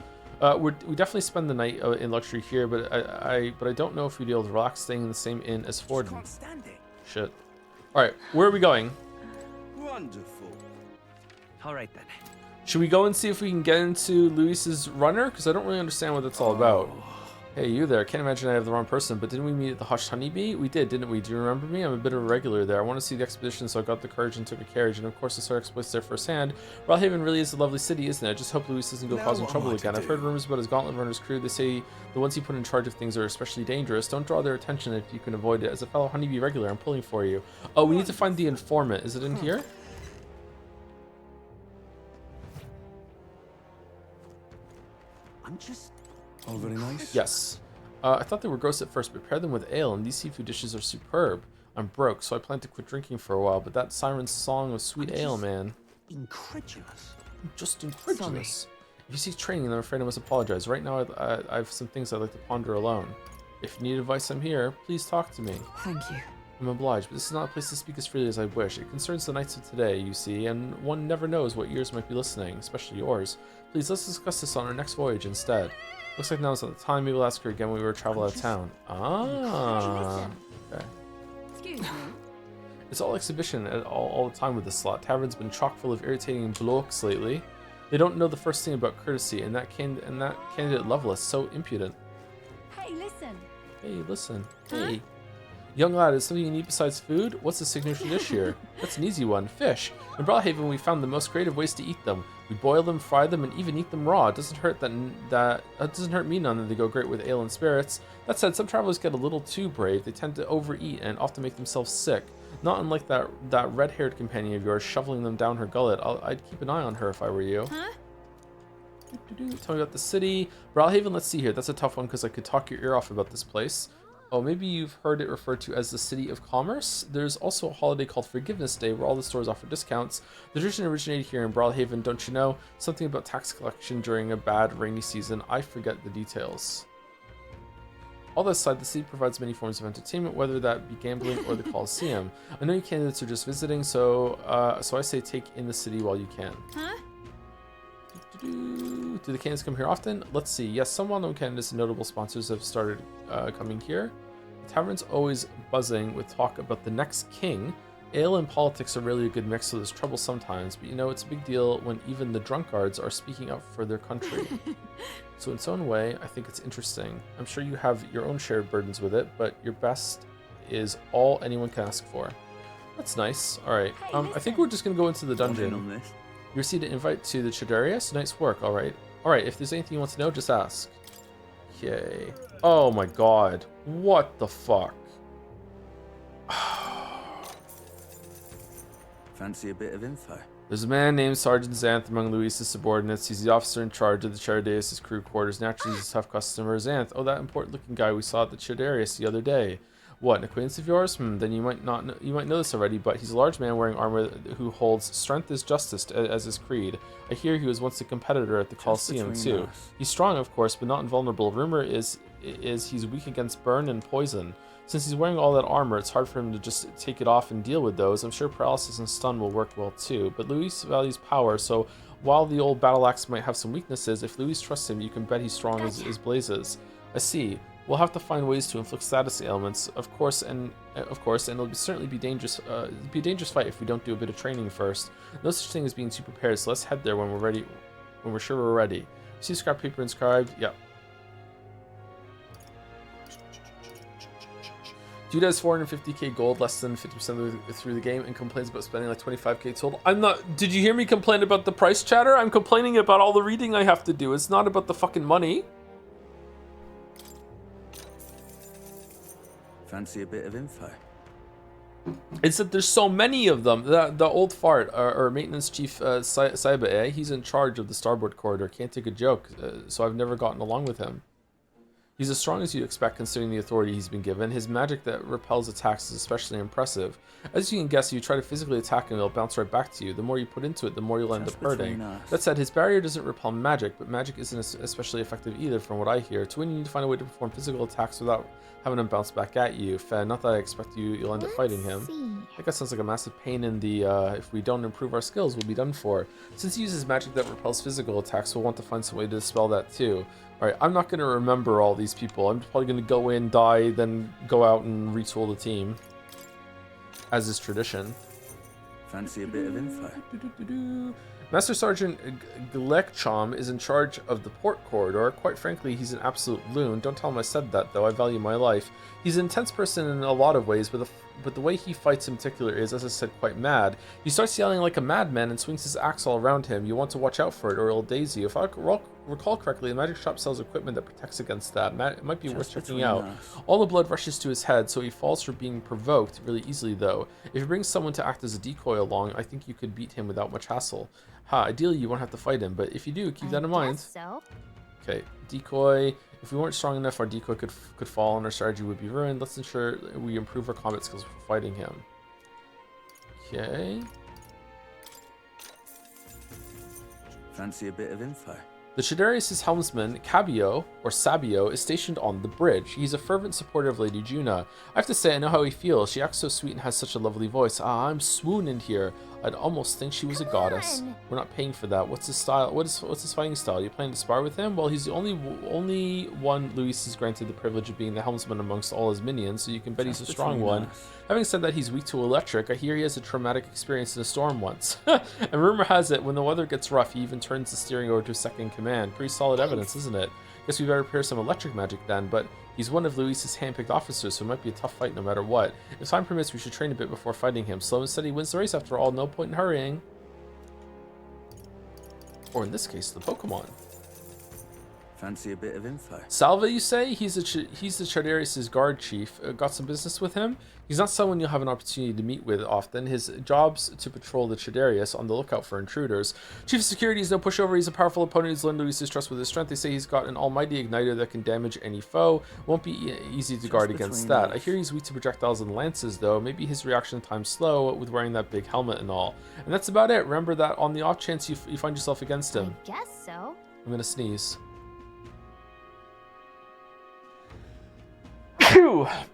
We definitely spend the night in luxury here, but I don't know if we'd be able to relax staying in the same inn as Forden. Can't stand it. Shit. All right, where are we going? Wonderful. All right then. Should we go and see if we can get into Luis's runner? Because I don't really understand what that's all about. Hey, you there. Can't imagine I have the wrong person, but didn't we meet at the Hushed Honeybee? We did, didn't we? Do you remember me? I'm a bit of a regular there. I want to see the expedition, so I got the courage and took a carriage, and of course I saw exploits there firsthand. Brawlhaven really is a lovely city, isn't it? I just hope Luis doesn't go causing trouble again. I've heard rumors about his Gauntlet Runner's crew. They say the ones he put in charge of things are especially dangerous. Don't draw their attention if you can avoid it. As a fellow Honeybee regular, I'm pulling for you. Oh, we need to find the informant. Is it in here? I'm just... All very nice. Yes. I thought they were gross at first, but pair them with ale, and these seafood dishes are superb. I'm broke, so I plan to quit drinking for a while, but that siren's song of sweet ale, man. Incredulous. I'm just incredulous. If you seek training, then I'm afraid I must apologize. Right now, I have some things I'd like to ponder alone. If you need advice, I'm here. Please talk to me. Thank you. I'm obliged, but this is not a place to speak as freely as I wish. It concerns the knights of today, you see, and one never knows what ears might be listening, especially yours. Please, let's discuss this on our next voyage instead. Looks like now's not the time. Maybe we'll ask her again when we were travel out of town. Ah. Okay. Excuse me. It's all exhibition all the time with this slot. Tavern's been chock full of irritating blokes lately. They don't know the first thing about courtesy, and that candidate Lovelace so impudent. Hey, listen. Hey, listen. Hey. Young lad, is something you need besides food? What's the signature dish here? That's an easy one. Fish. In Brawlhaven, we found the most creative ways to eat them. We boil them, fry them, and even eat them raw. It doesn't hurt doesn't hurt me none that they go great with ale and spirits. That said, some travelers get a little too brave. They tend to overeat and often make themselves sick. Not unlike that red-haired companion of yours shoveling them down her gullet. I'd keep an eye on her if I were you. Huh? Tell me about the city. Brawlhaven, let's see here. That's a tough one because I could talk your ear off about this place. Oh, maybe you've heard it referred to as the City of Commerce. There's also a holiday called Forgiveness Day where all the stores offer discounts. The tradition originated here in Brawlhaven, don't you know? Something about tax collection during a bad rainy season. I forget the details. All that aside, the city provides many forms of entertainment, whether that be gambling or the Coliseum. I know you candidates are just visiting, so I say take in the city while you can. Huh? Do the candidates come here often? Let's see. Yes, some well-known candidates and notable sponsors have started coming here. The tavern's always buzzing with talk about the next king. Ale and politics are really a good mix, so there's trouble sometimes, but you know, it's a big deal when even the drunkards are speaking up for their country. So in its own way, I think it's interesting. I'm sure you have your own shared burdens with it, but your best is all anyone can ask for. That's nice. All right. I think we're just going to go into the dungeon. You received an invite to the Chadaria, so nice work. All right. All right, if there's anything you want to know, just ask. Okay. Oh my god. What the fuck? Fancy a bit of info? There's a man named Sergeant Xanth among Luis's subordinates. He's the officer in charge of the Chardarius' crew quarters. Naturally, he's a tough customer. Xanth. Oh, that important-looking guy we saw at the Chardarius the other day. What, an acquaintance of yours? Then you might not know, you might know this already, but he's a large man wearing armor who holds strength is justice as his creed. I hear he was once a competitor at the Colosseum too. He's strong, of course, but not invulnerable. Rumor is he's weak against burn and poison. Since he's wearing all that armor, it's hard for him to just take it off and deal with those. I'm sure paralysis and stun will work well too. But Luis values power, so while the old battle axe might have some weaknesses, if Luis trusts him, you can bet he's strong as blazes. I see. We'll have to find ways to inflict status ailments, of course, and it'll certainly be dangerous. Be a dangerous fight if we don't do a bit of training first. No such thing as being too prepared, so let's head there when we're ready. When we're sure we're ready. See scrap paper inscribed? Yep. Dude has 450k gold, less than 50% through the game, and complains about spending like 25k total. I'm not. Did you hear me complain about the price chatter? I'm complaining about all the reading I have to do. It's not about the fucking money. Fancy a bit of info? It's that there's so many of them. The old fart, or maintenance chief Saiba, he's in charge of the starboard corridor. Can't take a joke, so I've never gotten along with him. He's as strong as you'd expect considering the authority he's been given. His magic that repels attacks is especially impressive. As you can guess, if you try to physically attack him, it'll bounce right back to you. The more you put into it, the more you'll end up hurting. That said, his barrier doesn't repel magic, but magic isn't especially effective either from what I hear. To win, you need to find a way to perform physical attacks without having them bounce back at you. Not that I expect you'll end up fighting him. I think that sounds like a massive pain in the, if we don't improve our skills, we'll be done for. Since he uses magic that repels physical attacks, we'll want to find some way to dispel that too. Alright, I'm not going to remember all these people. I'm probably going to go in, die, then go out and retool the team. As is tradition. Fancy a bit of info? Master Sergeant Glekchom is in charge of the port corridor. Quite frankly, he's an absolute loon. Don't tell him I said that, though. I value my life. He's an intense person in a lot of ways, but the way he fights in particular is, as I said, quite mad. He starts yelling like a madman and swings his axe all around him. You want to watch out for it, or it'll daze you. If I recall correctly, the magic shop sells equipment that protects against that. It might be worth checking out. All the blood rushes to his head, so he falls for being provoked really easily, though. If you bring someone to act as a decoy along, I think you could beat him without much hassle. Ideally, you won't have to fight him, but if you do, keep that in mind. So. Okay, decoy. If we weren't strong enough, our decoy could fall and our strategy would be ruined. Let's ensure we improve our combat skills for fighting him. Okay. Fancy a bit of info? The Chardarius' helmsman, Cabio, or Sabio, is stationed on the bridge. He's a fervent supporter of Lady Juna. I have to say, I know how he feels. She acts so sweet and has such a lovely voice. I'm swooning here. I'd almost think she was a goddess. We're not paying for that. What's his style? What's his fighting style? You planning to spar with him? Well, he's the only one Luis is granted the privilege of being the helmsman amongst all his minions, so you can bet he's a strong one. Having said that, he's weak to electric. I hear he has a traumatic experience in a storm once. And rumor has it, when the weather gets rough, he even turns the steering over to second command. Pretty solid evidence, isn't it? Guess we better prepare some electric magic then, but he's one of Luis's handpicked officers, so it might be a tough fight no matter what. If time permits, we should train a bit before fighting him. Slow and steady wins the race after all, no point in hurrying. Or in this case, the Pokemon. Fancy a bit of info? Salva, you say? He's the Chardarius' guard chief. Got some business with him? He's not someone you'll have an opportunity to meet with often. His job's to patrol the Chardarius, on the lookout for intruders. Chief of Security is no pushover. He's a powerful opponent who's learned Luis's trust with his strength. They say he's got an almighty igniter that can damage any foe. Won't be easy to guard against that. I hear he's weak to projectiles and lances, though. Maybe his reaction time's slow with wearing that big helmet and all. And that's about it. Remember that on the off chance you find yourself against him. I guess so. I'm gonna sneeze.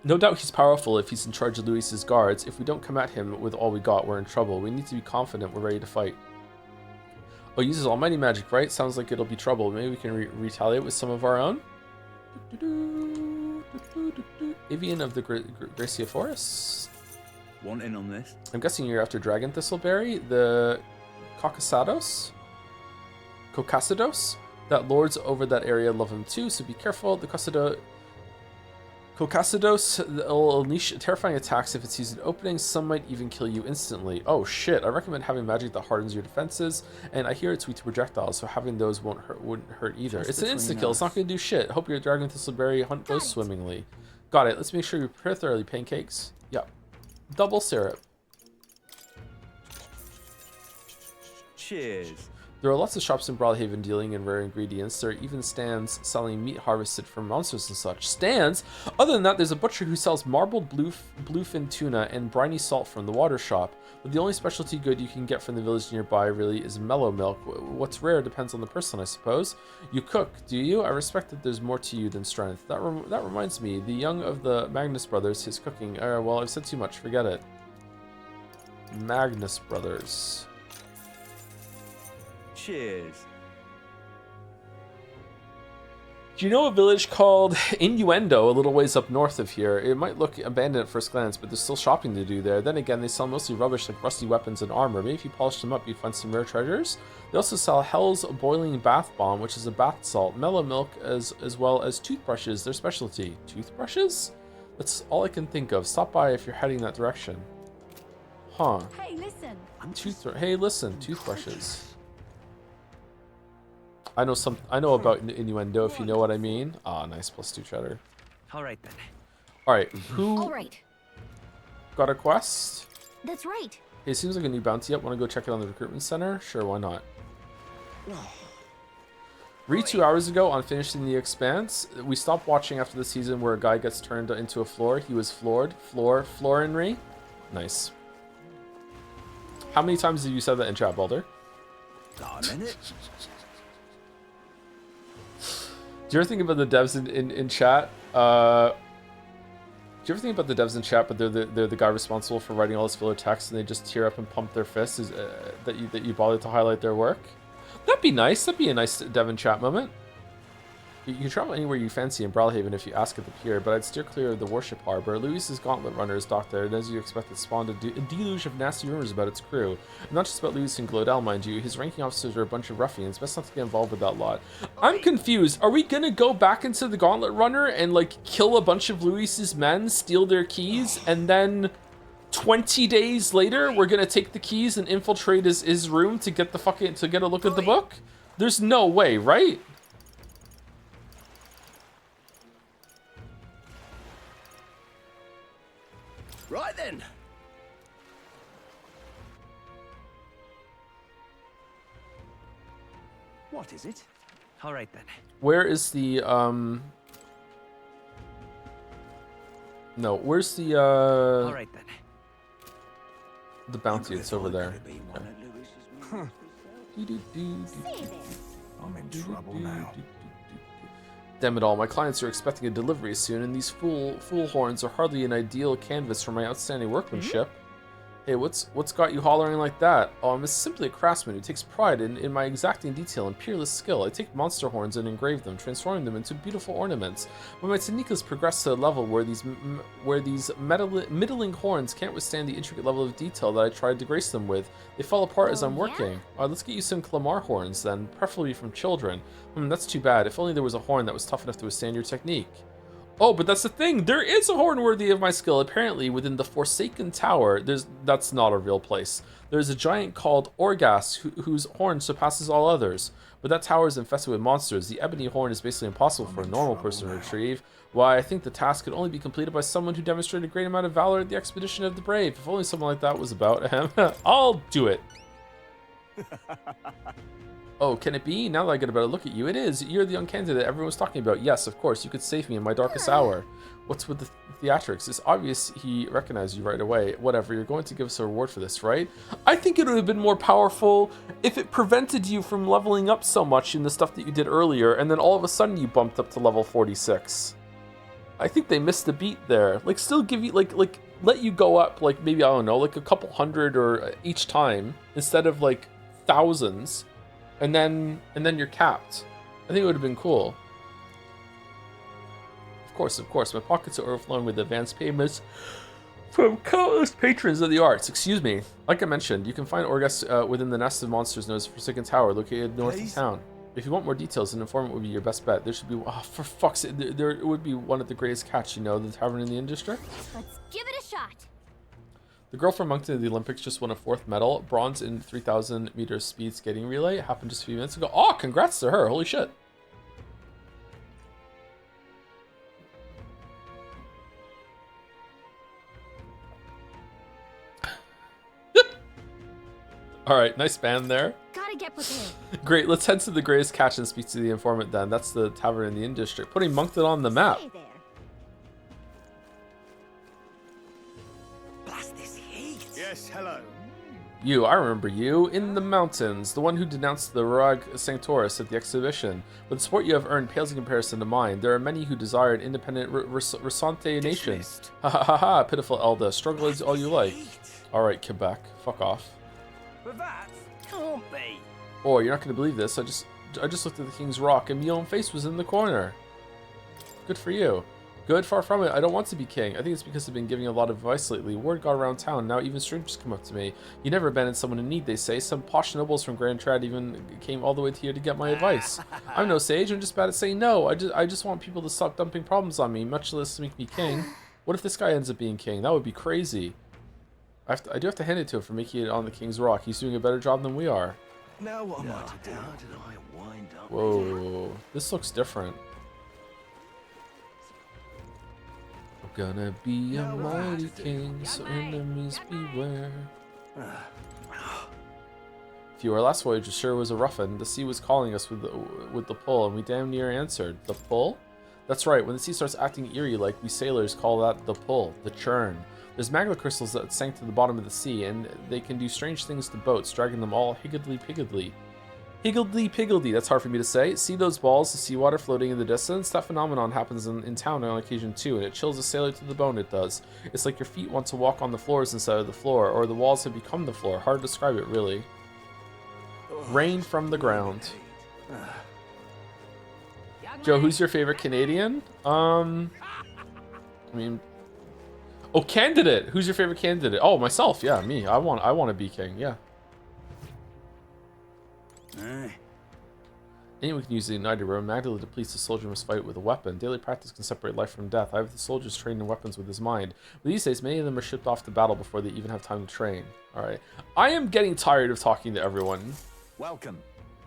No doubt he's powerful if he's in charge of Luis's guards. If we don't come at him with all we got, we're in trouble. We need to be confident we're ready to fight. Oh, he uses almighty magic, right? Sounds like it'll be trouble. Maybe we can retaliate with some of our own? Avian of the Gracia Forest? Want in on this? I'm guessing you're after Dragon Thistleberry, the Caucasados? That lords over that area love him too, so be careful. The Kokasados will unleash terrifying attacks if it sees an opening. Some might even kill you instantly. Oh shit! I recommend having magic that hardens your defenses, and I hear it's weak to projectiles, so having those wouldn't hurt either. Just It's an between insta kill. It's not us. gonna do shit. Hope your dragon thistleberry hunt goes swimmingly. Got it. Let's make sure you prepare thoroughly. Pancakes. Yep. Double syrup. Cheers. There are lots of shops in Broadhaven dealing in rare ingredients. There are even stands selling meat harvested from monsters and such. Stands? Other than that, there's a butcher who sells marbled bluefin tuna and briny salt from the water shop. But the only specialty good you can get from the village nearby really is mellow milk. What's rare depends on the person, I suppose. You cook, do you? I respect that there's more to you than strength. That reminds me, the young of the Magnus brothers, his cooking. Well, I've said too much, forget it. Magnus brothers. Cheers. Do you know a village called Innuendo, a little ways up north of here? It might look abandoned at first glance, but there's still shopping to do there. Then again, they sell mostly rubbish like rusty weapons and armor. Maybe if you polish them up, you'd find some rare treasures. They also sell Hell's Boiling Bath Bomb, which is a bath salt, mellow milk, as well as toothbrushes, their specialty. Toothbrushes? That's all I can think of. Stop by if you're heading that direction. Huh. Hey, listen. Hey, listen, toothbrushes. I know about innuendo, if you know what I mean. Ah, nice, +2 cheddar. All right then. All right, who All right. got a quest? That's right. Hey, it seems like a new bounty up. Want to go check it on the recruitment center? Sure, why not? Read 2 hours ago on finishing The Expanse. We stopped watching after the season where a guy gets turned into a floor. He was floored. Florinry. Nice. How many times have you said that in chat, Balder? Oh, a minute. Do you ever think about the devs in chat? Do you ever think about the devs in chat, but they're the guy responsible for writing all this filler text, and they just tear up and pump their fists that you bother to highlight their work? That'd be nice. That'd be a nice dev in chat moment. You can travel anywhere you fancy in Brawlhaven if you ask at the pier, but I'd steer clear of the Warship Harbor. Louis's Gauntlet Runner is docked there, and as you expect, it spawned a deluge of nasty rumors about its crew. And not just about Louis and Glodell, mind you. His ranking officers are a bunch of ruffians. Best not to get involved with that lot. I'm confused. Are we gonna go back into the Gauntlet Runner and, like, kill a bunch of Louis's men, steal their keys, and then 20 days later, we're gonna take the keys and infiltrate his room to get a look at the book? There's no way, right? Right then. What is it? All right then. Where is the No, where's the All right then. The bounty? It's over there. Huh. I'm in trouble now. Damn it all, my clients are expecting a delivery soon, and these fool horns are hardly an ideal canvas for my outstanding workmanship. Hey, what's got you hollering like that? Oh, I'm simply a craftsman who takes pride in my exacting detail and peerless skill. I take monster horns and engrave them, transforming them into beautiful ornaments. But my technique has progressed to a level where these middling horns can't withstand the intricate level of detail that I tried to grace them with. They fall apart as I'm working. Let's get you some Clamar horns then, preferably from children. That's too bad. If only there was a horn that was tough enough to withstand your technique. Oh, but that's the thing. There is a horn worthy of my skill. Apparently, within the Forsaken Tower, that's not a real place. There's a giant called Orgas, whose horn surpasses all others. But that tower is infested with monsters. The ebony horn is basically impossible for a normal person to retrieve. Why, I think the task could only be completed by someone who demonstrated a great amount of valor at the Expedition of the Brave. If only someone like that was about him. I'll do it. Oh, can it be? Now that I get a better look at you, it is. You're the young candidate everyone was talking about. Yes, of course, you could save me in my darkest hour. What's with the theatrics? It's obvious he recognized you right away. Whatever, you're going to give us a reward for this, right? I think it would have been more powerful if it prevented you from leveling up so much in the stuff that you did earlier, and then all of a sudden you bumped up to level 46. I think they missed a beat there. Like, still give you, like, let you go up, like, maybe, I don't know, like a couple hundred or each time, instead of, like, thousands. And then you're capped. I think it would have been cool. Of course, my pockets are overflowing with advanced payments from countless patrons of the arts. Excuse me. Like I mentioned, you can find Orgas within the nest of monsters known as Forsaken Tower, located north of town. If you want more details, an informant would be your best bet. There should be, oh, for fuck's sake, there would be one of the greatest catch, you know, the tavern in the industry. Let's give it a shot. The girl from Moncton at the Olympics just won a 4th medal, bronze in 3,000 meters speed skating relay. It happened just a few minutes ago. Oh, congrats to her. Holy shit. All right, nice band there. Gotta get prepared. Great, let's head to the greatest catch and speak to the informant then. That's the tavern in the industry. Putting Moncton on the map. Blast this heat. Yes, hello. You, I remember you, in the mountains, the one who denounced the Rag Sanctoris at the exhibition. But the support you have earned pales in comparison to mine. There are many who desire an independent Resante nation. Ha ha ha ha, pitiful Elda. Struggle as all you like. Alright, Quebec, fuck off. But that can't be. Oh, you're not going to believe this. I just looked at the King's Rock and my own face was in the corner. Good for you. Good, far from it. I don't want to be king. I think it's because I've been giving a lot of advice lately. Word got around town. Now even strangers come up to me. You never abandon someone in need, they say. Some posh nobles from Grand Trad even came all the way here to get my advice. I'm no sage. I'm just bad at saying no. I just want people to stop dumping problems on me, much less make me king. What if this guy ends up being king? That would be crazy. I do have to hand it to him for making it on the King's Rock. He's doing a better job than we are. Now what am I to do? How did I wind up? Whoa, this looks different. I'm gonna be a mighty king, so enemies beware. If you were our last voyage, sure was a roughin'. The sea was calling us with the pull, and we damn near answered. The pull? That's right, when the sea starts acting eerie like we sailors call that the pull, the churn. There's magma crystals that sank to the bottom of the sea, and they can do strange things to boats, dragging them all higgledy-piggledy. Higgledy-piggledy, that's hard for me to say. See those balls, the seawater floating in the distance? That phenomenon happens in town on occasion too, and it chills a sailor to the bone, it does. It's like your feet want to walk on the floors instead of the floor, or the walls have become the floor. Hard to describe it, really. Rain from the ground. Joe, who's your favorite Canadian? I mean... Oh, candidate! Who's your favorite candidate? Oh, myself. Yeah, me. I want to be king. Yeah. Anyone can use the United Room. Magdala depletes the soldier must fight with a weapon. Daily practice can separate life from death. I have the soldiers trained in weapons with his mind. But these days, many of them are shipped off to battle before they even have time to train. Alright. I am getting tired of talking to everyone. Welcome.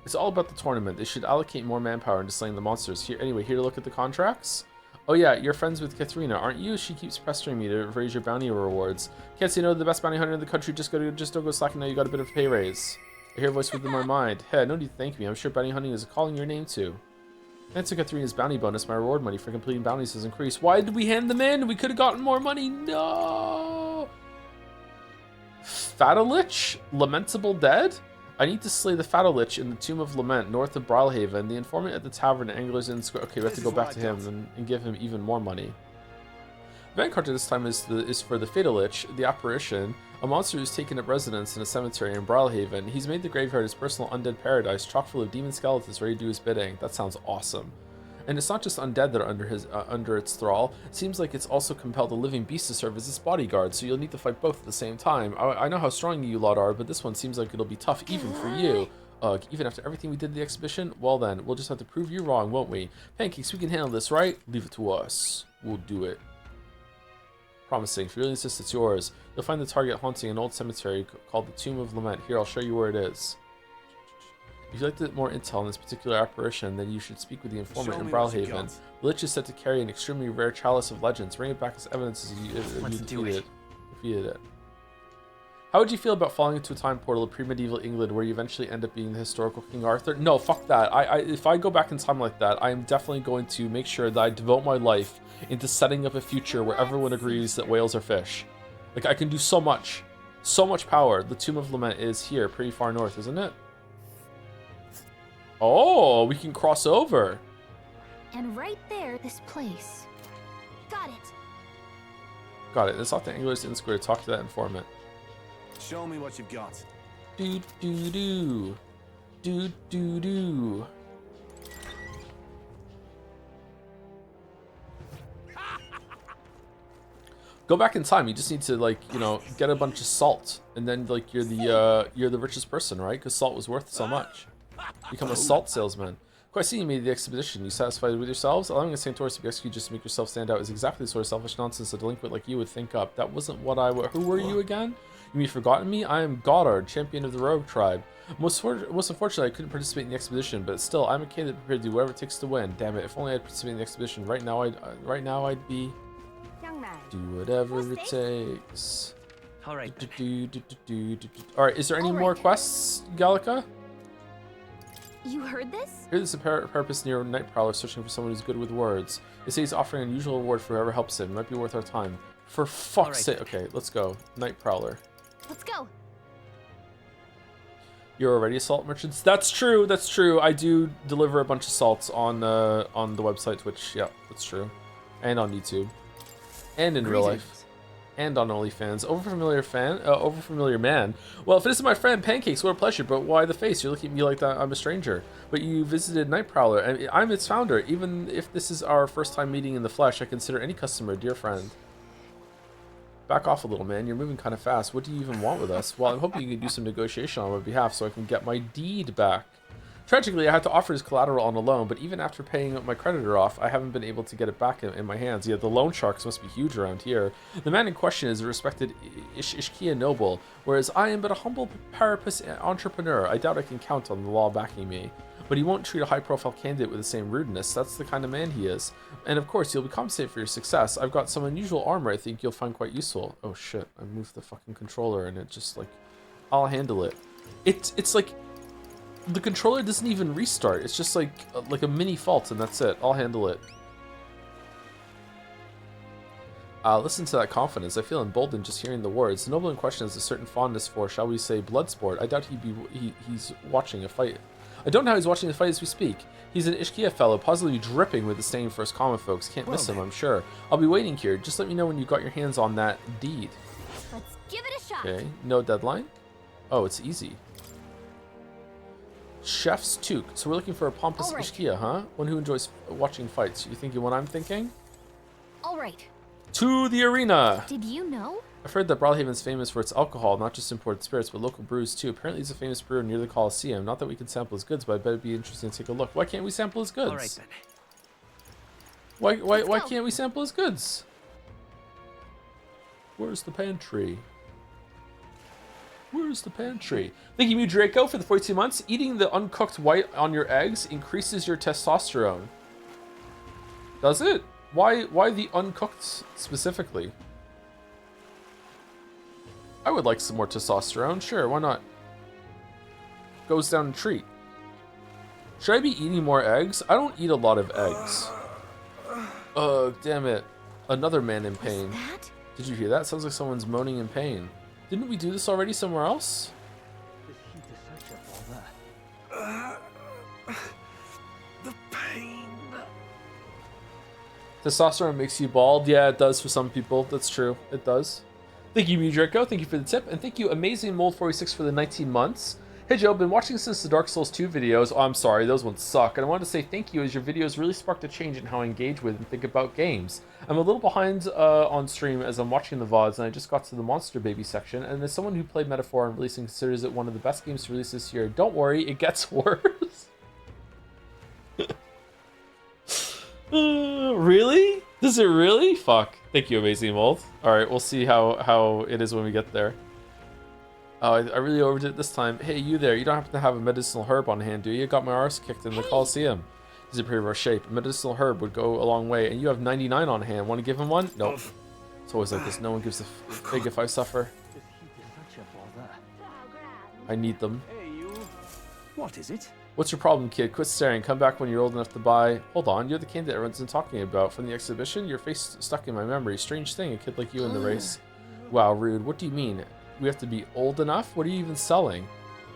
It's all about the tournament. They should allocate more manpower into slaying the monsters. Here to look at the contracts? Oh yeah, you're friends with Katharina, aren't you? She keeps pestering me to raise your bounty rewards. Can't say no to the best bounty hunter in the country. Just don't go slacking now. You got a bit of a pay raise. I hear a voice within my mind. Hey, no need to thank me. I'm sure bounty hunting is calling your name too. Thanks to Katharina's bounty bonus, my reward money for completing bounties has increased. Why did we hand them in? We could have gotten more money. No. Fatalich? Lamentable dead? I need to slay the Fatalich in the Tomb of Lament, north of Brawlhaven. The informant at the tavern at Anglers Inn Square. Okay, we have to go back to him and give him even more money. The event card this time is for the Fatalich, the apparition, a monster who's taken up residence in a cemetery in Brawlhaven. He's made the graveyard his personal undead paradise, chock full of demon skeletons ready to do his bidding. That sounds awesome. And it's not just undead that are under its thrall. It seems like it's also compelled a living beast to serve as its bodyguard, so you'll need to fight both at the same time. I know how strong you lot are, but this one seems like it'll be tough even for you. Ugh, even after everything we did at the exhibition? Well then, we'll just have to prove you wrong, won't we? Pancakes, we can handle this, right? Leave it to us. We'll do it. Promising. If you really insist, it's yours. You'll find the target haunting an old cemetery called the Tomb of Lament. Here, I'll show you where it is. If you'd like more intel on this particular apparition, then you should speak with the informant in Brawlhaven. The Lich is said to carry an extremely rare chalice of legends. Bring it back as evidence as you defeated it. How would you feel about falling into a time portal of pre-medieval England where you eventually end up being the historical King Arthur? No, fuck that. If I go back in time like that, I am definitely going to make sure that I devote my life into setting up a future where everyone agrees that whales are fish. Like, I can do so much. So much power. The Tomb of Lament is here, pretty far north, isn't it? Oh, we can cross over. And right there, this place. Got it. Got it. It's off the Anglers Inn Square to talk to that informant. Show me what you've got. Do do do. Do do do. Go back in time. You just need to, like, you know, get a bunch of salt, and then, like, you're the richest person, right? Because salt was worth so much. Become a salt salesman. Quite seeing you made the expedition. You satisfied with yourselves? Allowing a Sanctoris to be executed just to make yourself stand out is exactly the sort of selfish nonsense a delinquent like you would think up. That wasn't what I... Who were you again? You mean forgotten me? I am Goddard, champion of the Rogue tribe. Most unfortunately, I couldn't participate in the expedition, but still, I'm a candidate prepared to do whatever it takes to win. Damn it! If only I'd participate in the expedition. Right now, I'd be. Do whatever it takes. All right. All right. Is there any more quests, Gallica? You heard this? Here, there's a purpose near Night Prowler searching for someone who's good with words. They say he's offering an unusual reward for whoever helps him. It might be worth our time. For fuck's sake. Okay, let's go. Night Prowler. Let's go. You're already a salt merchants. That's true. That's true. I do deliver a bunch of salts on the website Twitch. Yeah, that's true. And on YouTube. And in real life. And on OnlyFans. Overfamiliar man. Well, if it isn't my friend Pancakes, what a pleasure. But why the face? You're looking at me like that I'm a stranger. But you visited Night Prowler, and I'm its founder. Even if this is our first time meeting in the flesh, I consider any customer a dear friend. Back off a little, man. You're moving kind of fast. What do you even want with us? Well, I'm hoping you can do some negotiation on my behalf so I can get my deed back. Tragically, I had to offer his collateral on a loan, but even after paying my creditor off, I haven't been able to get it back in my hands. Yeah, the loan sharks must be huge around here. The man in question is a respected Ishkia noble, whereas I am but a humble parapus entrepreneur. I doubt I can count on the law backing me. But he won't treat a high-profile candidate with the same rudeness. That's the kind of man he is. And of course, you'll be compensated for your success. I've got some unusual armor I think you'll find quite useful. Oh shit, I moved the fucking controller and it just like... I'll handle it. It's like... The controller doesn't even restart. It's just like a mini fault and that's it. I'll handle it. Listen to that confidence. I feel emboldened just hearing the words. The noble in question has a certain fondness for, shall we say, blood sport. I doubt he's watching a fight. I don't know how he's watching the fight as we speak. He's an Ishkia fellow, positively dripping with disdain for us common folks. Can't miss him, I'm sure. I'll be waiting here. Just let me know when you've got your hands on that deed. Let's give it a shot. Okay, no deadline? Oh, it's easy. Chef's Toque. So we're looking for a pompous Ishkia, huh? One who enjoys watching fights. You thinking what I'm thinking? All right. To the arena! Did you know? I've heard that Brawlhaven's famous for its alcohol, not just imported spirits, but local brews too. Apparently he's a famous brewer near the Colosseum. Not that we can sample his goods, but I bet it'd be interesting to take a look. Why can't we sample his goods? All right, then. Why can't we sample his goods? Where's the pantry? Where's the pantry? Thank you, Draco, for the 42 months. Eating the uncooked white on your eggs increases your testosterone. Does it? Why the uncooked specifically? I would like some more testosterone. Sure, why not? Goes down a treat. Should I be eating more eggs? I don't eat a lot of eggs. Oh, damn it. Another man in pain. Did you hear that? Sounds like someone's moaning in pain. Didn't we do this already somewhere else? The pain. Testosterone makes you bald. Yeah, it does for some people. That's true. It does. Thank you, Mudrico. Thank you for the tip. And thank you, Amazing Mold46 for the 19 months. Hey, Joe, been watching since the Dark Souls 2 videos. Oh, I'm sorry. Those ones suck. And I wanted to say thank you as your videos really sparked a change in how I engage with and think about games. I'm a little behind on stream as I'm watching the VODs, and I just got to the Monster Baby section. And as someone who played Metaphor and releasing considers it one of the best games to release this year, don't worry, it gets worse. Really? Does it really? Fuck. Thank you, Amazing Mold. Alright, we'll see how it is when we get there. Oh, I really overdid it this time. Hey, you there. You don't happen to have a medicinal herb on hand, do you? Got my arse kicked in the Coliseum. He's in pretty rough shape. A medicinal herb would go a long way, and you have 99 on hand. Want to give him one? Nope. It's always like this. No one gives a fig if I suffer. I need them. What is it? What's your problem, kid? Quit staring. Come back when you're old enough to buy. Hold on, you're the candidate everyone's been talking about. From the exhibition, your face stuck in my memory. Strange thing, a kid like you in the race. Wow, rude. What do you mean? We have to be old enough? What are you even selling?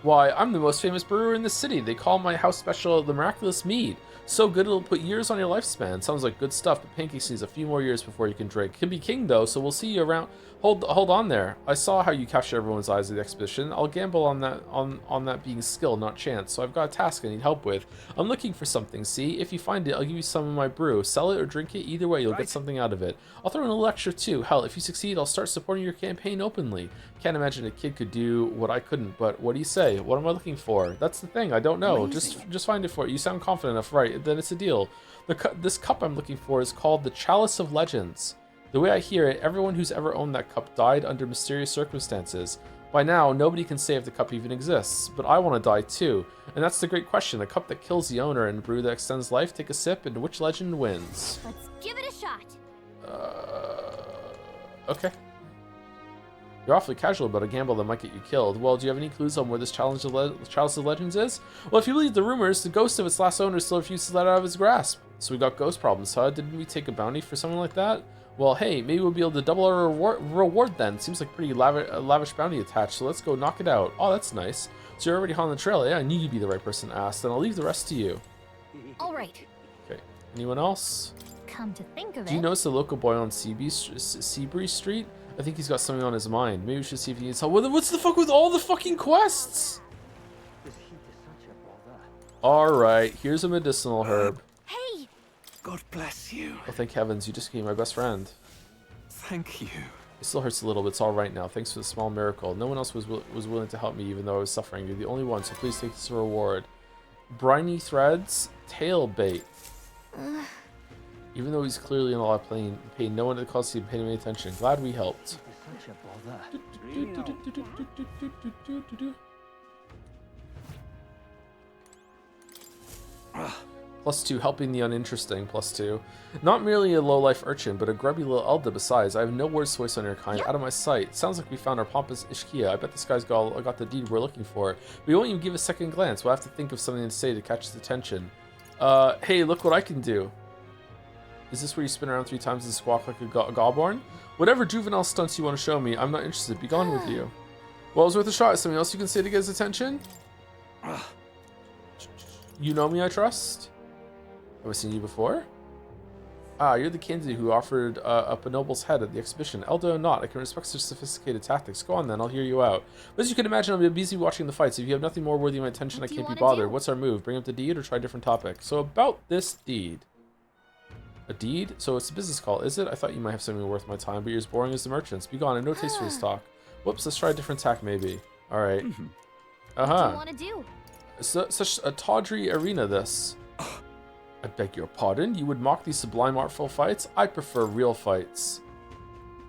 Why, I'm the most famous brewer in the city. They call my house special the Miraculous Mead. So good it'll put years on your lifespan. Sounds like good stuff, but Pancakes needs a few more years before you can drink. Can be king though, so we'll see you around. Hold on there. I saw how you captured everyone's eyes at the exhibition. I'll gamble on that being skill, not chance. So I've got a task I need help with. I'm looking for something, see? If you find it, I'll give you some of my brew. Sell it or drink it, either way you'll get something out of it. I'll throw in a little extra too. Hell, if you succeed, I'll start supporting your campaign openly. Can't imagine a kid could do what I couldn't, but what do you say? play. What am I looking for? That's the thing. I don't know. Just find it for it. You sound confident enough, right? Then it's a deal. This cup I'm looking for is called the Chalice of Legends. The way I hear it, everyone who's ever owned that cup died under mysterious circumstances. By now, nobody can say if the cup even exists, but I want to die too. And that's the great question. The cup that kills the owner and a brew that extends life, take a sip, and which legend wins? Let's give it a shot. Okay. You're awfully casual about a gamble that might get you killed. Well, do you have any clues on where this Chalice of Legends is? Well, if you believe the rumors, the ghost of its last owner still refuses to let it out of his grasp. So we got ghost problems, huh? Didn't we take a bounty for something like that? Well, hey, maybe we'll be able to double our reward then. Seems like pretty lavish bounty attached, so let's go knock it out. Oh, that's nice. So you're already on the trail. Yeah, I knew you'd be the right person to ask. Then I'll leave the rest to you. All right. Okay. Anyone else? Come to think of it. Do you notice the local boy on Seabury Street? I think he's got something on his mind. Maybe we should see if he needs help. What's the fuck with all the fucking quests? Alright, here's a medicinal herb. Hey! God bless you. Oh, thank heavens, you just became my best friend. Thank you. It still hurts a little, but it's alright now. Thanks for the small miracle. No one else was willing to help me, even though I was suffering. You're the only one, so please take this as a reward. Briny threads, tail bait. Even though he's clearly in a lot of pain, no one at the cause seemed to pay him any attention. Glad we helped. +2, helping the uninteresting, +2. Not merely a low-life urchin, but a grubby little Elda besides. I have no words to waste on your kind. Out of my sight. Sounds like we found our pompous Ishkia. I bet this guy's got the deed we're looking for. We won't even give a second glance. We'll have to think of something to say to catch his attention. Hey, look what I can do. Is this where you spin around 3 times and squawk like a gobborn? Whatever juvenile stunts you want to show me, I'm not interested. Be gone with you. Well, it was worth a shot. Something else you can say to get his attention? You know me, I trust? Have I seen you before? Ah, you're the candidate who offered up a noble's head at the exhibition. Eldo or not, I can respect such sophisticated tactics. Go on then, I'll hear you out. But as you can imagine, I'll be busy watching the fights. If you have nothing more worthy of my attention, I can't be bothered. What's our move? Bring up the deed or try a different topic? So about this deed. A deed? So it's a business call, is it? I thought you might have something worth my time, but you're as boring as the merchants. Be gone, I have no taste for this talk. Whoops, let's try a different tack maybe. Alright. What do you want to do? Such a tawdry arena this. I beg your pardon? You would mock these sublime artful fights? I prefer real fights.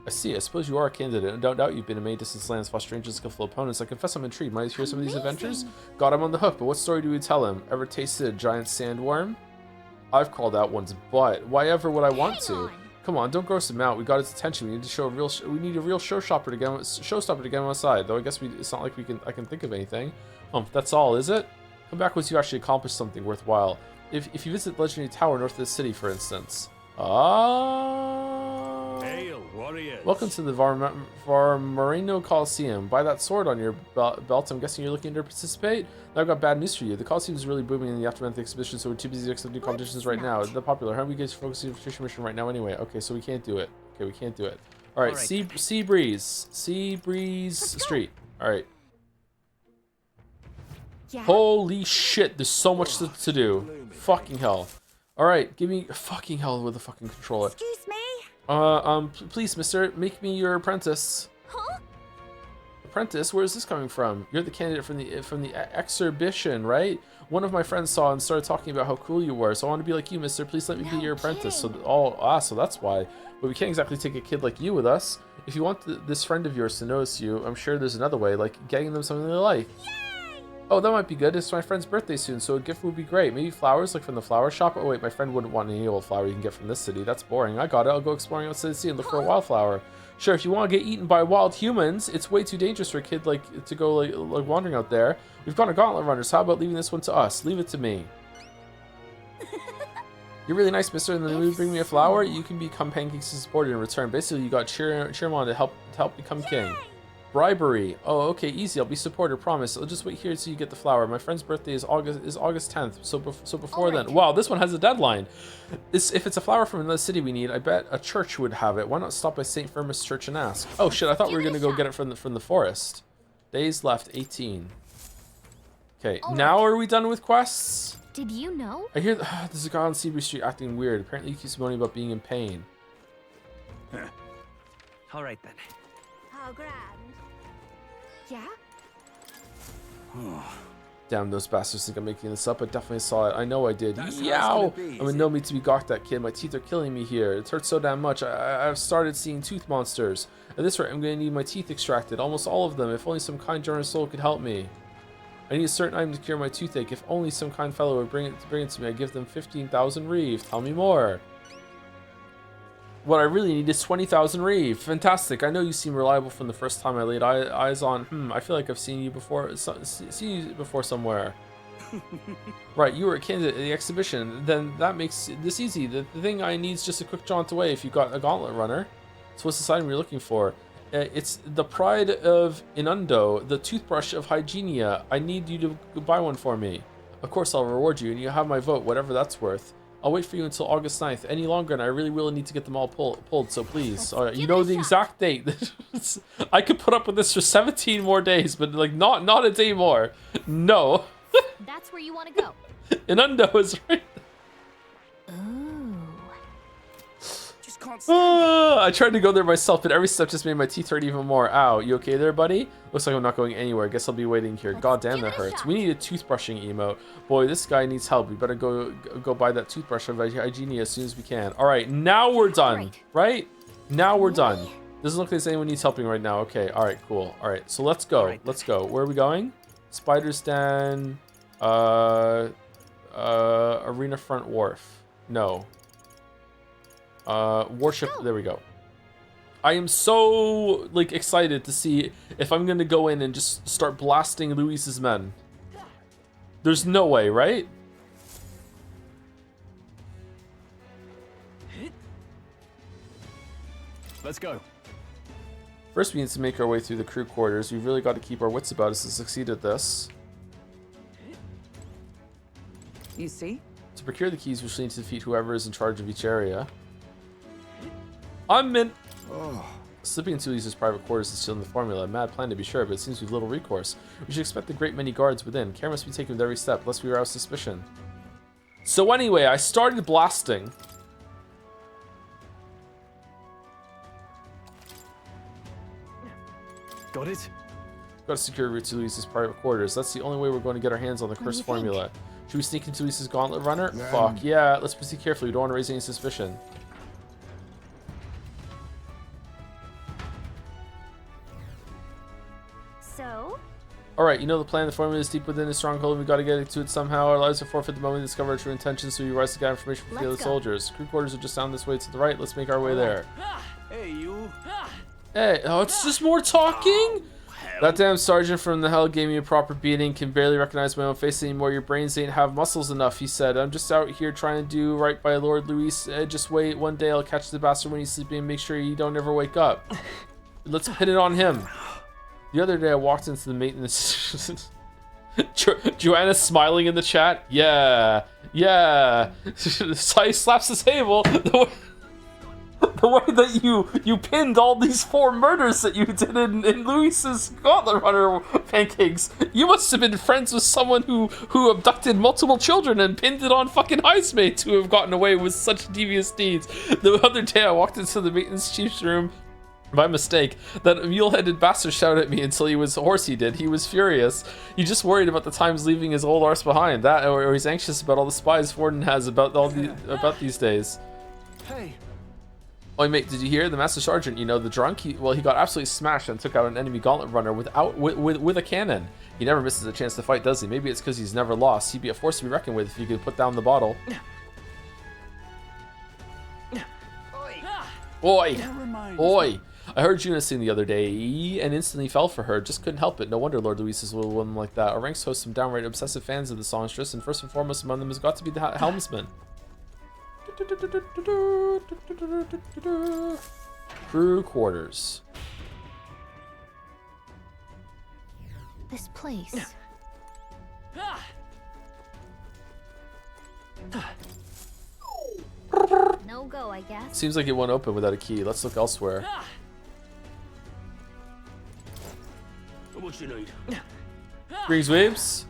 I see, I suppose you are a candidate. I don't doubt you've been in many distant lands, fought strange and skillful opponents. I confess I'm intrigued. Might I hear some of these adventures? God, I'm on the hook, but what story do we tell him? Ever tasted a giant sandworm? I've called out one's butt. Why ever would I want to? Come on, don't gross him out. We got his attention. We need to show we need a real showstopper to get him on side. Though I guess it's not like I can think of anything. That's all, is it? Come back once you actually accomplish something worthwhile. If you visit the Legendary Tower north of the city, for instance. Hail, warriors. Welcome to the Varmarino Coliseum. By that sword on your belt, I'm guessing you're looking to participate? Now I've got bad news for you. The Coliseum is really booming in the aftermath of the exhibition, so we're too busy to accept new competitions right now. They're popular. How are we guys focusing on the competition mission right now anyway? Okay, so we can't do it. Okay, we can't do it. Alright, Sea Breeze Street. Alright. Yeah. Holy shit, there's so much to do. Fucking hell. Alright, give me fucking hell with a fucking controller. Excuse me? Please, mister, make me your apprentice. Huh? Apprentice? Where is this coming from? You're the candidate from the exhibition, right? One of my friends saw and started talking about how cool you were, so I want to be like you, mister. Please let me be your apprentice. So that's why. But we can't exactly take a kid like you with us. If you want this friend of yours to notice you, I'm sure there's another way, like getting them something they like. Oh, that might be good. It's my friend's birthday soon, so a gift would be great. Maybe flowers, like from the flower shop. Oh wait, my friend wouldn't want any old flower you can get from this city. That's boring. I got it. I'll go exploring outside the city and look for a wildflower. Sure, if you want to get eaten by wild humans, it's way too dangerous for a kid to go like wandering out there. We've got a gauntlet runner, so how about leaving this one to us? Leave it to me. You're really nice, mister, and then when you bring me a flower, you can become Pancake's supporter in return. Basically, you got cheer him on to help become king. Bribery. Oh, okay, easy. I'll be supporter, promise. I'll just wait here until you get the flower. My friend's birthday is August 10th, so before then. Wow, this one has a deadline. If it's a flower from another city we need, I bet a church would have it. Why not stop by St. Firmus Church and ask? Oh shit, I thought we were gonna go get it from the forest. Days left 18. Okay, now are we done with quests? Did you know? I hear there's a guy on Seabury Street acting weird. Apparently he keeps moaning about being in pain. All right then. How grand. Yeah? Damn, those bastards think I'm making this up. I definitely saw it. I know I did. That's how it's Yow! gonna be, I'm in no need to be gawked at, kid. My teeth are killing me here. It hurts so damn much. I've started seeing tooth monsters. At this rate, I'm going to need my teeth extracted. Almost all of them. If only some kind, generous soul could help me. I need a certain item to cure my toothache. If only some kind fellow would bring it to me. I give them 15,000 reeve. Tell me more. What I really need is 20,000 reeve. Fantastic. I know you seem reliable from the first time I laid eyes on. I feel like I've seen you before. Seen you before somewhere. Right, you were a candidate at the exhibition. Then that makes this easy. The thing I need is just a quick jaunt away. If you got a gauntlet runner, so what's the item you're looking for? It's the pride of Inundo, the toothbrush of Hygienia. I need you to buy one for me. Of course, I'll reward you, and you have my vote, whatever that's worth. I'll wait for you until August 9th. Any longer, and I really will need to get them all pulled, so please. You know the exact date. I could put up with this for 17 more days, but like not a day more. No. That's where you want to go. Inundo is right. Just can't I tried to go there myself, but every step just made my teeth hurt even more. Ow, you okay there, buddy? Looks like I'm not going anywhere. Guess I'll be waiting here. God damn, that hurts. We need a toothbrushing emote. Boy, this guy needs help. We better go buy that toothbrush of Hygienia as soon as we can. All right, now we're done. Right? Now we're done. Doesn't look like anyone needs helping right now. Okay, all right, cool. All right, so let's go. Let's go. Where are we going? Spider's Den, Arena Front Wharf. No. Warship. There we go. I am so like excited to see if I'm gonna go in and just start blasting Luis's men. There's no way, right? Let's go. First, we need to make our way through the crew quarters. We've really got to keep our wits about us to succeed at this. You see? To procure the keys, we shall need to defeat whoever is in charge of each area. I'm in. Slipping into Lisa's private quarters and stealing the formula. A mad plan to be sure, but it seems we've little recourse. We should expect a great many guards within. Care must be taken with every step, lest we arouse suspicion. So anyway, I started blasting. Got it? Got to secure a route to Luis's private quarters. That's the only way we're going to get our hands on the cursed formula. Should we sneak into Luis's gauntlet runner? Fuck yeah, let's proceed carefully. We don't want to raise any suspicion. So? Alright, you know the plan. The formula is deep within the stronghold and we got to get to it somehow. Our lives are forfeit the moment we discover our true intentions, so we rise to get information from the other soldiers. Crew quarters are just down this way to the right. Let's make our way there. Hey, you. Hey, oh, it's just more talking? That damn sergeant from the hell gave me a proper beating. Can barely recognize my own face anymore. Your brains ain't have muscles enough, he said. I'm just out here trying to do right by Lord Luis. Just wait. One day I'll catch the bastard when he's sleeping and make sure he don't ever wake up. Let's pin it on him. The other day I walked into the maintenance... Joanna's smiling in the chat. Yeah. Yeah. So he slaps the table. The way that you pinned all these 4 murders that you did in Luis's Gauntlet Runner pancakes. You must have been friends with someone who abducted multiple children and pinned it on fucking Heismate to have gotten away with such devious deeds. The other day I walked into the maintenance chief's room by mistake. That mule-headed bastard shouted at me until he was hoarse. He did. He was furious. He just worried about the times leaving his old arse behind. That, or he's anxious about all the spies Forden has about these days. Hey. Oh, mate, did you hear? The Master Sergeant, you know, the drunk, he got absolutely smashed and took out an enemy gauntlet runner with a cannon. He never misses a chance to fight, does he? Maybe it's because he's never lost. He'd be a force to be reckoned with if you could put down the bottle. Oi! Oi! I heard Juna sing the other day and instantly fell for her. Just couldn't help it. No wonder Lord Luis is a little woman like that. Our ranks host some downright obsessive fans of the songstress, and first and foremost among them has got to be the helmsman. Crew quarters. This place. No go, I guess. Seems like it won't open without a key. Let's look elsewhere. What you need? Greens waves.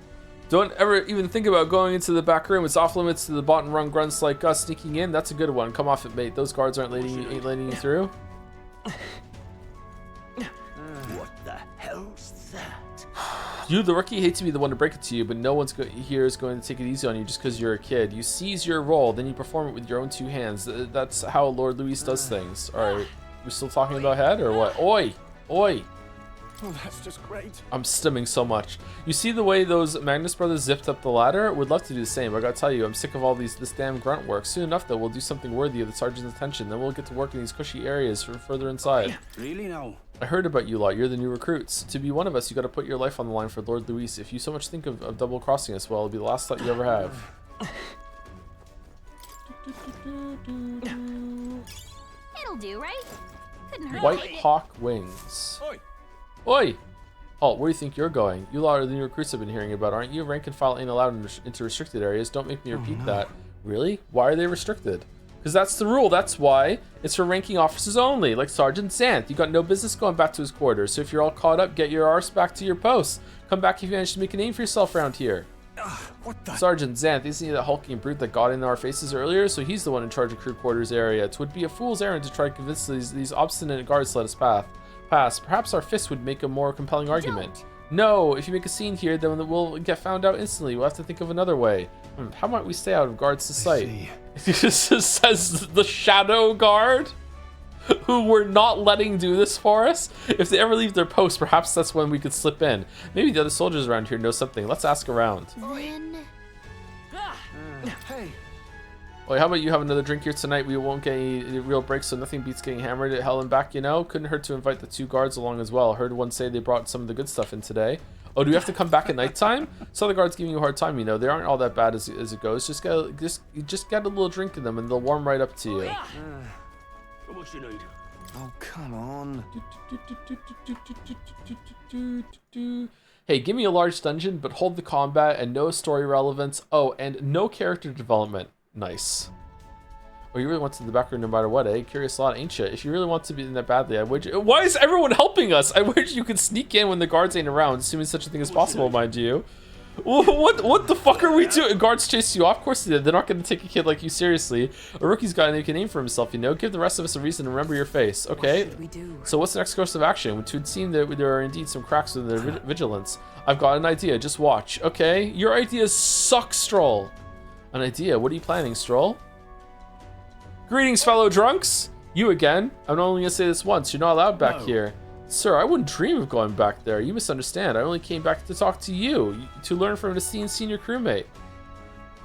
Don't ever even think about going into the back room. It's off limits to the bottom rung grunts like us. Sneaking in, that's a good one. Come off it, mate. Those guards ain't letting you through. What the hell's that? You, the rookie, hate to be the one to break it to you, but no one's here is going to take it easy on you just because you're a kid. You seize your role, then you perform it with your own 2 hands. That's how Lord Luis does things. All right, we're still talking about head or what? Oi, oi. Oh, that's just great. I'm stimming so much. You see the way those Magnus brothers zipped up the ladder? Would love to do the same. I gotta tell you, I'm sick of all this damn grunt work. Soon enough, though, we'll do something worthy of the sergeant's attention. Then we'll get to work in these cushy areas for further inside. Really now? I heard about you lot. You're the new recruits. To be one of us, you gotta put your life on the line for Lord Luis. If you so much think of double crossing us, well, it'll be the last thought you ever have. It'll do, right? Couldn't hurt. White Hawk Wings. Oi! Oh, where do you think you're going? You lot are the new recruits I've been hearing about, aren't you? Rank and file ain't allowed into restricted areas. Don't make me repeat that. Really? Why are they restricted? Because that's the rule. That's why it's for ranking officers only, like Sergeant Xanth. You got no business going back to his quarters. So if you're all caught up, get your arse back to your posts. Come back if you manage to make a name for yourself around here. What the? Sergeant Xanth, isn't he that hulking brute that got in our faces earlier? So he's the one in charge of crew quarters area. It would be a fool's errand to try to convince these obstinate guards to let us pass. Perhaps our fist would make a more compelling argument. No, if you make a scene here, then we'll get found out instantly. We'll have to think of another way. How might we stay out of guards' sight? This says the shadow guard, who we're not letting do this for us. If they ever leave their post, perhaps that's when we could slip in. Maybe the other soldiers around here know something. Let's ask around. Hey. Wait, how about you have another drink here tonight? We won't get any real breaks, so nothing beats getting hammered at hell and back, you know? Couldn't hurt to invite the 2 guards along as well. Heard one say they brought some of the good stuff in today. Oh, do we have to come back at nighttime? Saw the guards giving you a hard time, you know. They aren't all that bad as it goes. Just get a little drink in them and they'll warm right up to you. How much you need? Oh, come on. Hey, give me a large dungeon, but hold the combat and no story relevance. Oh, and no character development. Nice. Oh, you really want to the back room no matter what, eh? Curious lot, ain't you? If you really want to be in that badly, I would. Why is everyone helping us? I wish you could sneak in when the guards ain't around, assuming such a thing is possible, mind you. What the fuck are we doing? Guards chase you off? Of course they did. They're not going to take a kid like you seriously. A rookie's got to make a name for himself, you know? Give the rest of us a reason to remember your face, okay? What should we do? So what's the next course of action? It would seem that there are indeed some cracks in their vigilance. I've got an idea. Just watch, okay? Your ideas suck, Stroll. An idea? What are you planning, Stroll? Greetings, fellow drunks. You again. I'm only going to say this once. You're not allowed back here. Sir, I wouldn't dream of going back there. You misunderstand. I only came back to talk to you, to learn from an esteemed senior crewmate.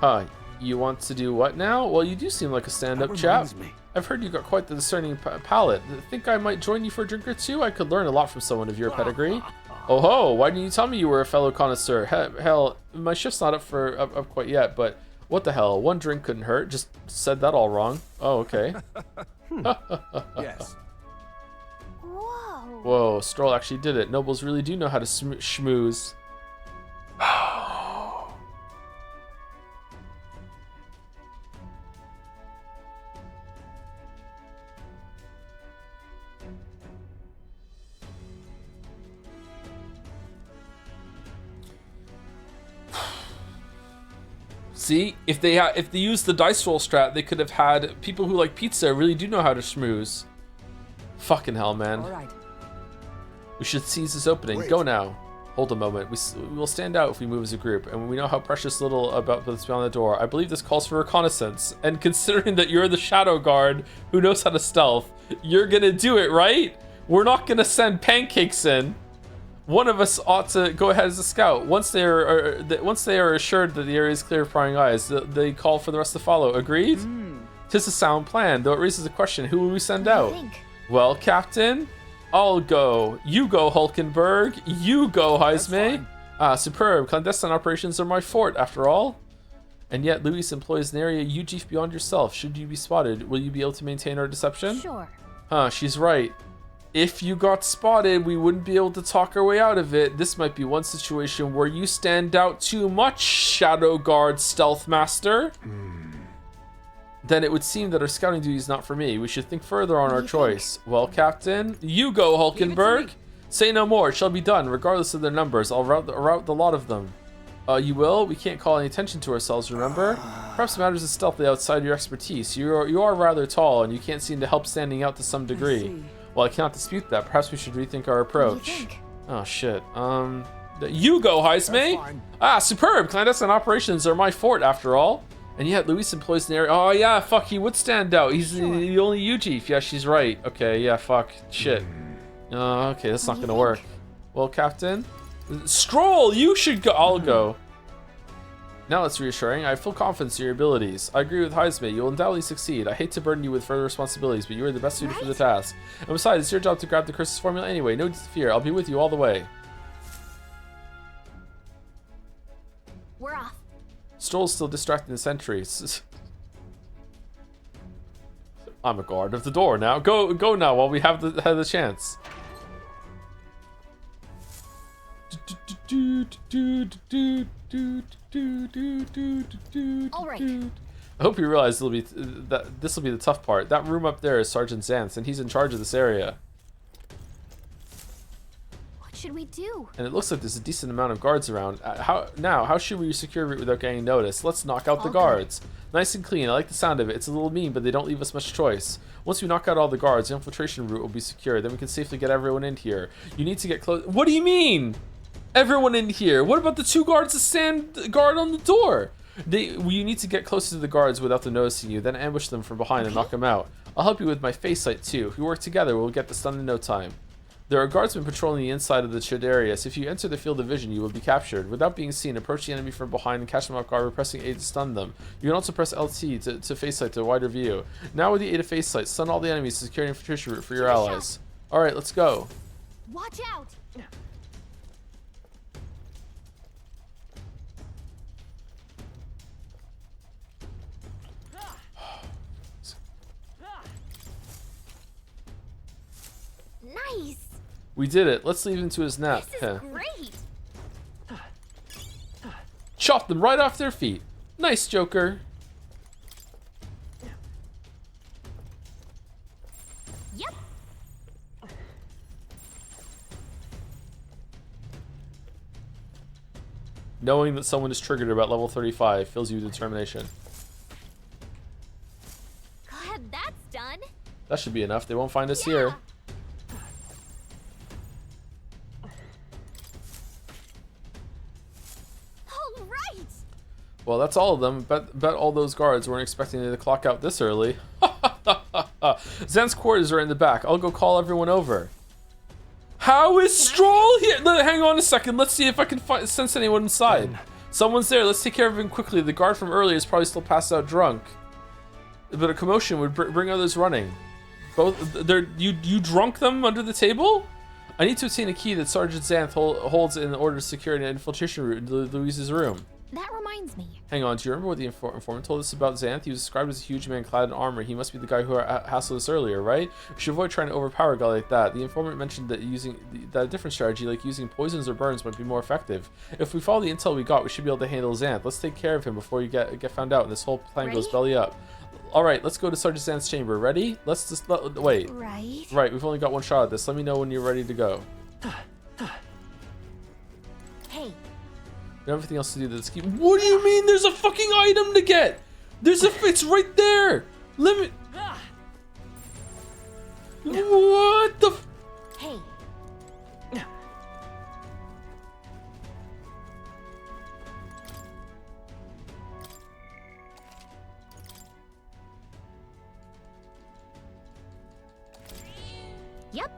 Huh, you want to do what now? Well, you do seem like a stand-up chap. I've heard you got quite the discerning palate. Think I might join you for a drink or two? I could learn a lot from someone of your pedigree. Oh ho, why didn't you tell me you were a fellow connoisseur? Hell, my shift's not up quite yet, but what the hell? One drink couldn't hurt. Just said that all wrong. Oh, okay. Yes. Whoa, Stroll actually did it. Nobles really do know how to schmooze. See, if they used the dice roll strat, they could have had people who like pizza really do know how to schmooze. Fucking hell, man. All right. We should seize this opening. Go now. Hold a moment. We will stand out if we move as a group, and we know how precious little about what's beyond the door. I believe this calls for reconnaissance, and considering that you're the shadow guard who knows how to stealth, you're gonna do it, right? We're not gonna send pancakes in. One of us ought to go ahead as a scout. Once they are assured that the area is clear of prying eyes, they call for the rest to follow. Agreed? Tis a sound plan, though it raises the question: who will we send out? Well, Captain, I'll go. You go, Hulkenberg. You go, Heisme. Ah, superb. Clandestine operations are my fort, after all. And yet, Luis employs an area you chief beyond yourself. Should you be spotted, will you be able to maintain our deception? Sure. Huh, she's right. If you got spotted, we wouldn't be able to talk our way out of it. This might be one situation where you stand out too much, Shadow Guard Stealth Master. Then it would seem that our scouting duty is not for me. We should think further on our choice. Well, Captain, you go, Hulkenberg. Say no more. It shall be done, regardless of their numbers. I'll route the lot of them. You will? We can't call any attention to ourselves, remember? Perhaps matters is stealthily outside your expertise. You are rather tall, and you can't seem to help standing out to some degree. Well, I cannot dispute that. Perhaps we should rethink our approach. Oh, shit. You go, Heisme. That's fine. Ah, superb. Clandestine operations are my fort, after all. And yet, Luis employs an area. Oh, yeah, fuck, he would stand out. He's the only UG. Yeah, she's right. Okay, yeah, fuck. Shit. Okay, that's not gonna work. Well, Captain. Stroll, you should go. I'll go. Now it's reassuring. I have full confidence in your abilities. I agree with Heisme. You will undoubtedly succeed. I hate to burden you with further responsibilities, but you are the best suited for the task. And besides, it's your job to grab the curse's formula anyway. No need to fear. I'll be with you all the way. We're off. Stroll's still distracting the sentries. I'm a guard of the door now. Go now while we have the chance. All right. I hope you realize this will be the tough part. That room up there is Sergeant Xanth, and he's in charge of this area. What should we do? And it looks like there's a decent amount of guards around. How should we secure a route without getting noticed? Let's knock out the guards. Nice and clean. I like the sound of it. It's a little mean, but they don't leave us much choice. Once we knock out all the guards, the infiltration route will be secure. Then we can safely get everyone in here. You need to get close. What do you mean? Everyone in here? What about the 2 guards that stand guard on the door? You need to get closer to the guards without them noticing you, then ambush them from behind and knock them out. I'll help you with my face sight too. If we work together, we'll get this done in no time. There are guardsmen patrolling the inside of the shed area, so if you enter the field of vision, you will be captured. Without being seen, approach the enemy from behind and catch them off guard by pressing A to stun them. You can also press LT to face sight to a wider view. Now with the A to face sight, stun all the enemies to secure an infiltration route for your allies. Alright, let's go. Watch out! Nice. We did it. Let's leave him to his nap. This is great. Chop them right off their feet. Nice, Joker. Yep. Knowing that someone is triggered about level 35 fills you with determination. Glad that's done. That should be enough. They won't find us here. All right. Well, that's all of them. Bet all those guards weren't expecting to clock out this early. Zen's quarters are in the back. I'll go call everyone over. How is Stroll here? Hang on a second. Let's see if I can sense anyone inside. Someone's there. Let's take care of him quickly. The guard from earlier is probably still passed out drunk. But a commotion would bring others running. You drunk them under the table? I need to obtain a key that Sergeant Xanth holds in order to secure an infiltration route into Louise's room. That reminds me. Hang on, do you remember what the informant told us about Xanth? He was described as a huge man clad in armor. He must be the guy who hassled us earlier, right? We should avoid trying to overpower a guy like that. The informant mentioned that that a different strategy, like using poisons or burns, might be more effective. If we follow the intel we got, we should be able to handle Xanth. Let's take care of him before you get found out and this whole plan goes belly up. Alright, let's go to Sergeant Xanth's chamber. Ready? Let's just wait. Right, we've only got one shot at this. Let me know when you're ready to go. Hey. We have everything else to do this keep. What do you mean there's a fucking item to get? It's right there. Let me. What the? Hey. Yep.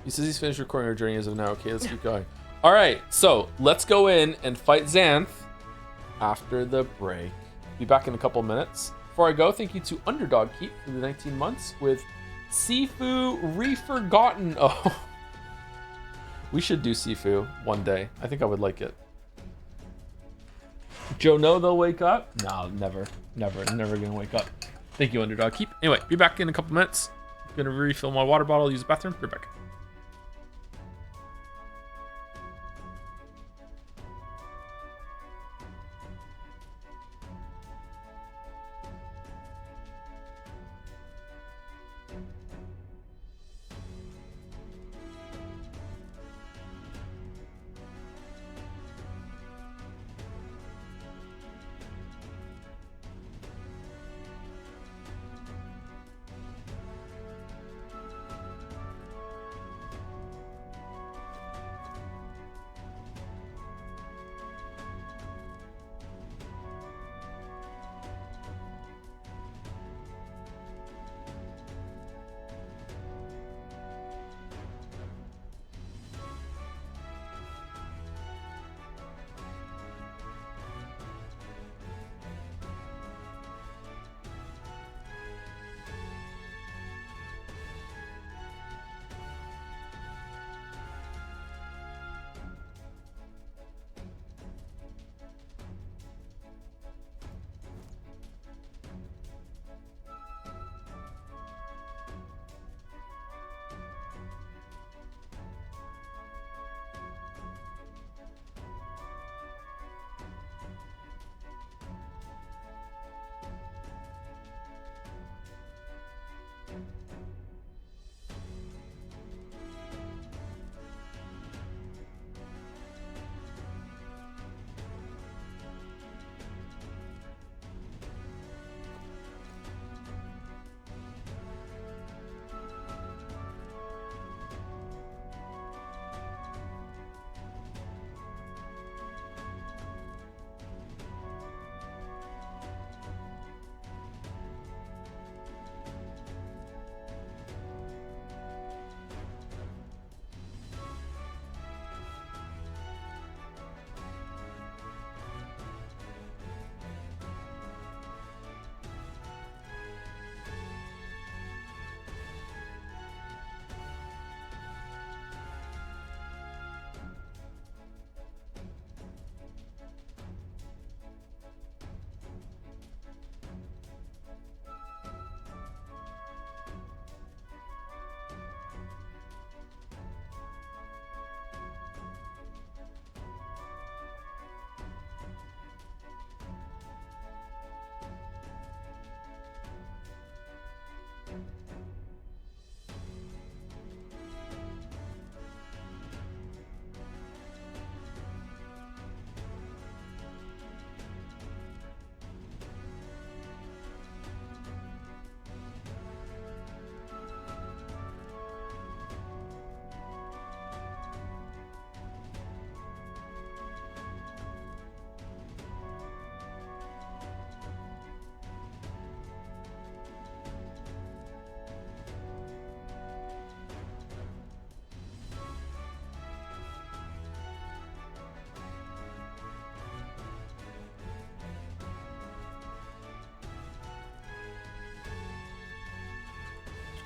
He says he's finished recording our journey as of now. Okay, let's keep going. All right, so let's go in and fight Xanth after the break. Be back in a couple minutes. Before I go, thank you to Underdog Keep for the 19 months with Sifu Reforgotten. Oh, we should do Sifu one day. I think I would like it. Joe, no, they'll wake up? No, never gonna wake up. Thank you, Underdog Keep. Anyway, be back in a couple minutes. Gonna refill my water bottle, use the bathroom. Be back.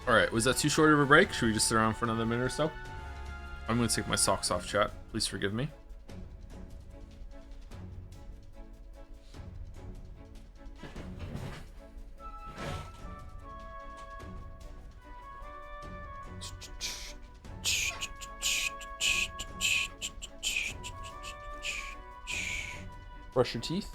Alright, was that too short of a break? Should we just sit around for another minute or so? I'm going to take my socks off, chat. Please forgive me. Brush your teeth.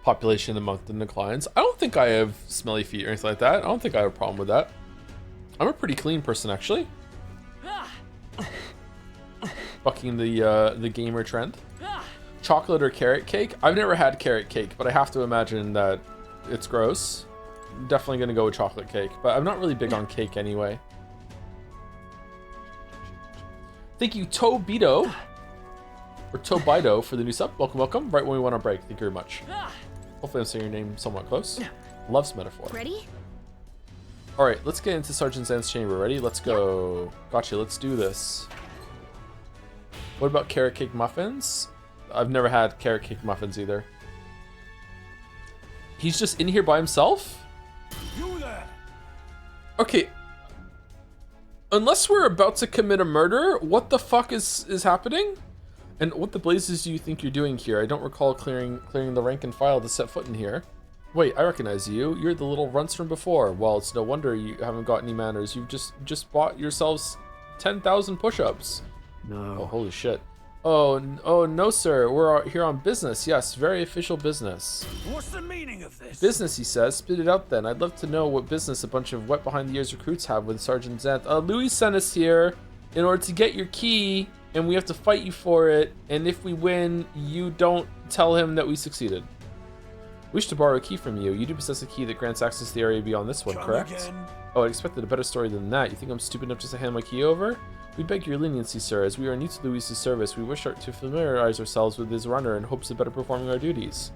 Population of the month in declines. I don't think I have smelly feet or anything like that. I don't think I have a problem with that. I'm a pretty clean person, actually. Bucking the gamer trend. Chocolate or carrot cake? I've never had carrot cake, but I have to imagine that it's gross. I'm definitely gonna go with chocolate cake, but I'm not really big on cake anyway. Thank you, Tobito, or Tobido, for the new sub. Welcome, welcome. Right when we went on break. Thank you very much. Hopefully I'm saying your name somewhat close. Loves metaphor. Ready? All right, let's get into Sergeant Zan's chamber. Ready? Let's go. Gotcha, let's do this. What about carrot cake muffins? I've never had carrot cake muffins either. He's just in here by himself? You there? Okay. Unless we're about to commit a murder, what the fuck is happening? And what the blazes do you think you're doing here? I don't recall clearing the rank and file to set foot in here. Wait, I recognize you. You're the little runts from before. Well, it's no wonder you haven't got any manners. You've just bought yourselves 10,000 push-ups. No. Oh, holy shit. Oh, no, sir. We're here on business. Yes, very official business. What's the meaning of this? Business, he says. Spit it out then. I'd love to know what business a bunch of wet behind the ears recruits have with Sergeant Zanth. Louis sent us here in order to get your key, and we have to fight you for it. And if we win, you don't tell him that we succeeded. Wish to borrow a key from you. You do possess a key that grants access to the area beyond this one, correct? Again. Oh, I expected a better story than that. You think I'm stupid enough just to hand my key over? We beg your leniency, sir. As we are new to Luis's service, we wish to familiarize ourselves with his runner in hopes of better performing our duties.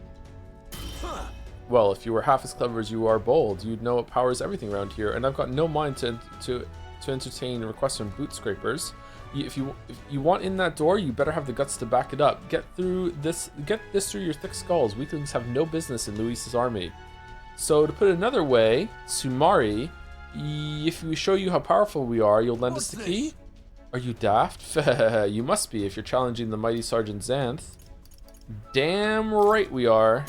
Well, if you were half as clever as you are bold, you'd know what powers everything around here, and I've got no mind to entertain requests from boot scrapers. If you want in that door, you better have the guts to back it up. Get this through your thick skulls. Weaklings have no business in Luis's army. So to put it another way, Sumari, if we show you how powerful we are, you'll lend us the key? Are you daft? You must be if you're challenging the mighty Sergeant Zanth. Damn right we are.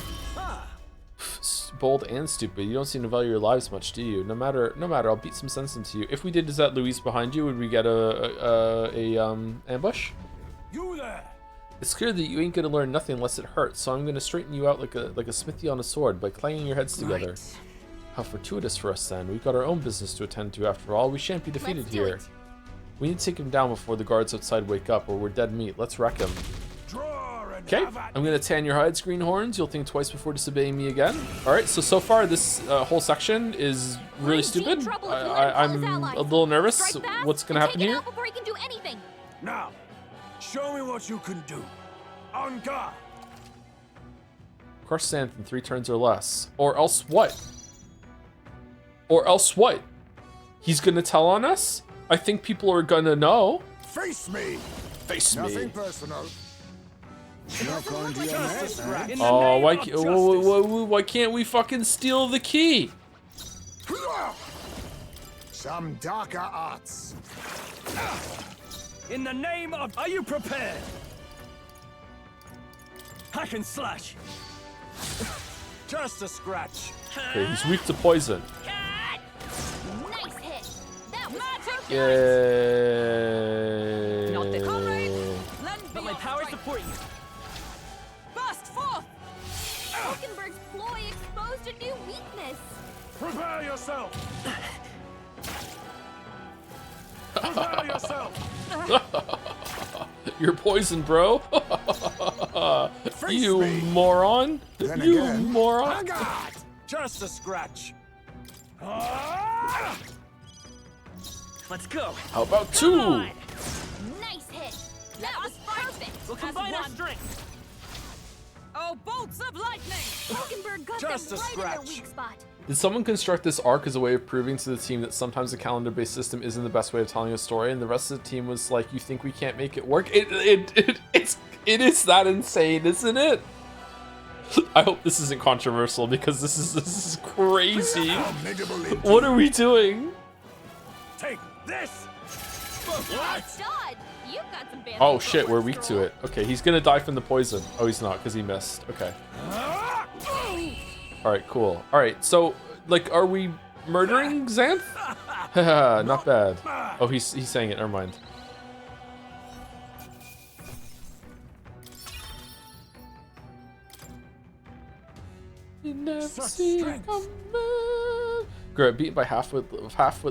Bold and stupid. You don't seem to value your lives much, do you? No matter. I'll beat some sense into you. If we did, is that Luis behind you? Would we get a ambush? You there? It's clear that you ain't gonna learn nothing unless it hurts. So I'm gonna straighten you out like a smithy on a sword by clanging your heads together. Right. How fortuitous for us then. We've got our own business to attend to after all. We shan't be defeated here. We need to take him down before the guards outside wake up, or we're dead meat. Let's wreck him. Okay, I'm gonna tan your hides, greenhorns. You'll think twice before disobeying me again. All right, so far this whole section is really stupid. I'm a little nervous. What's gonna happen here? Before he can do anything. Now, show me what you can do. On guard. Crush Zanth in 3 turns or less. Or else what? Or else what? He's gonna tell on us? I think people are gonna know. Face me. Face me. Nothing personal. Not going to your head, eh? Oh, why can't we fucking steal the key? Some darker arts. In the name of... Are you prepared? Hack and slash. Just a scratch. Okay, he's weak to poison. Nice hit. That was perfect. Yay. Not the comrades. Lend Let my power support you. Burst forth. Hulkenberg's ploy exposed a new weakness. Prepare yourself. Prepare yourself. You're poisoned, bro. You moron. You moron. Just a scratch. Let's go. How about 2? Nice hit. That was perfect. We'll combine our strength. Oh, bolts of lightning. Hulkenberg got Just them a right in their scratch. weak spot. Did someone construct this arc as a way of proving to the team that sometimes a calendar-based system isn't the best way of telling a story, and the rest of the team was like, "You think we can't make it work?" It is that insane, isn't it? I hope this isn't controversial because this is crazy. What are we doing? Take this! Oh shit, we're weak to it. Okay, he's gonna die from the poison. Oh, he's not because he missed. Okay. All right, cool. All right, so like, are we murdering Xanth? Haha, not bad. Oh, he's saying it. Never mind. You never see it coming. Great, beaten by half-wit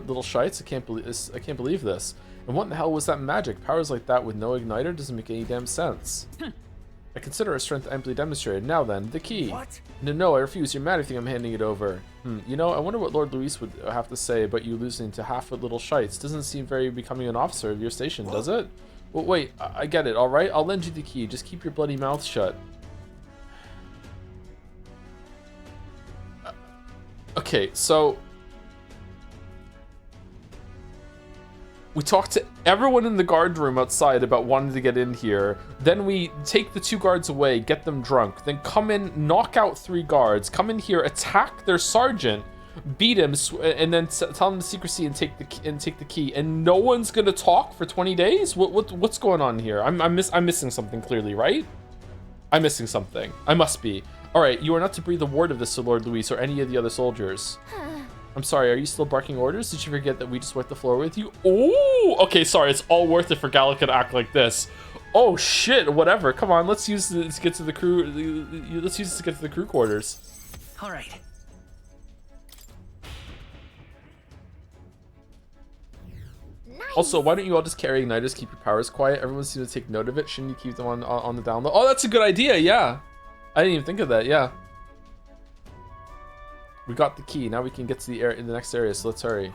little shites. I can't believe this. And what in the hell was that magic? Powers like that with no igniter doesn't make any damn sense. I consider our strength amply demonstrated. Now then, the key. What? No, I refuse. You're mad if you think I'm handing it over. You know, I wonder what Lord Luis would have to say about you losing to half-wit little shites. Doesn't seem very becoming an officer of your station, does it? Well, wait, I get it, alright? I'll lend you the key. Just keep your bloody mouth shut. Okay, so we talked to everyone in the guard room outside about wanting to get in here. Then we take the 2 guards away, get them drunk, then come in, knock out 3 guards, come in here, attack their sergeant, beat him, and then tell him the secrecy and take the key. And no one's gonna talk for 20 days. What's going on here? I'm missing something clearly, right? I'm missing something. I must be. All right, you are not to breathe a word of this to Lord Luis or any of the other soldiers. I'm sorry, are you still barking orders? Did you forget that we just wiped the floor with you? Oh, okay, sorry, it's all worth it for Gallica to act like this. Oh shit, whatever. Come on, let's use this to get to the crew. Let's use this to get to the crew quarters. All right. Also, why don't you all just carry igniters, keep your powers quiet? Everyone seems to take note of it. Shouldn't you keep them on the down low? Oh, that's a good idea, yeah. I didn't even think of that, yeah. We got the key. Now we can get to the next area, so let's hurry.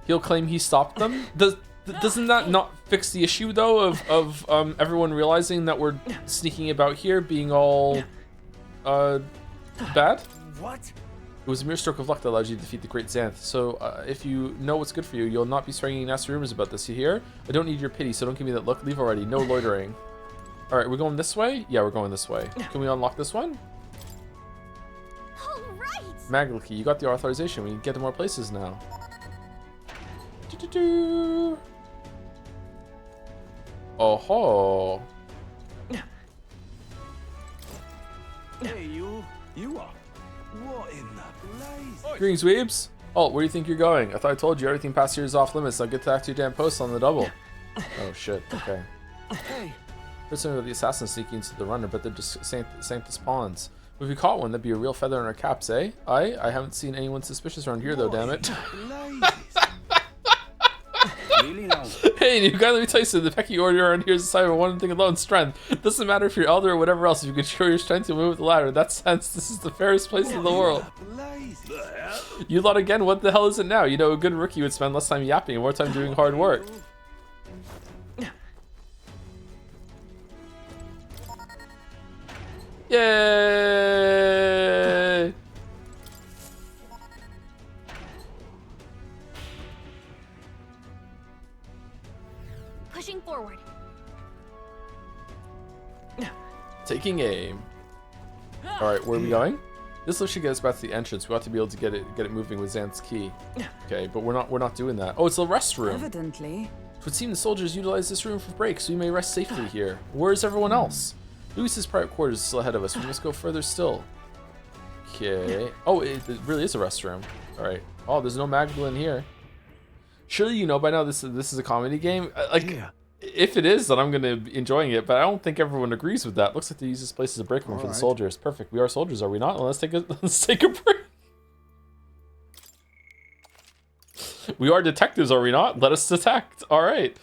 He'll claim he stopped them? Doesn't that not fix the issue, though, of everyone realizing that we're sneaking about here, being all bad? What? It was a mere stroke of luck that allowed you to defeat the great Xanth. So if you know what's good for you, you'll not be spreading any nasty rumors about this, you hear? I don't need your pity, so don't give me that look. Leave already. No loitering. All right, we're going this way? Yeah, we're going this way. Can we unlock this one? All right. Magliki, you got the authorization. We can get to more places now. Do-do-do. Oh-ho. Hey, you are. What in the blaze? Greetings, weebs. Oh, where do you think you're going? I thought I told you everything past here is off limits. I'll get back to your damn post on the double. Oh, shit. Okay. Hey. Heard something about the assassins sneaking into the runner, but they're just Sanctus pawns. If we caught one, that'd be a real feather in our caps, eh? I haven't seen anyone suspicious around here, though, damn it. Really now. Hey, new guy, let me tell you something. The Pecky order around here is a sign of one thing alone, strength. It doesn't matter if you're elder or whatever else. If you can show your strength, you'll move with the ladder. In that sense, this is the fairest place in the world. You lot again, what the hell is it now? You know, a good rookie would spend less time yapping and more time doing hard work. Yay! Pushing forward. Taking aim. All right, where are we going? This should get us back to the entrance. We ought to be able to get it moving with Xanth's key. Okay, but we're not doing that. Oh, it's a rest room. Evidently. It would seem the soldiers utilize this room for breaks, so we may rest safely here. Where is everyone else? Luis's private quarters is still ahead of us. We must go further still. Okay. Oh, it really is a restroom. All right. Oh, there's no Magdalene here. Surely you know by now this is a comedy game. Like, if it is, then I'm gonna be enjoying it. But I don't think everyone agrees with that. Looks like they use this place as a break room for the soldiers. Perfect. We are soldiers, are we not? Well, let's take a break. We are detectives, are we not? Let us detect. All right.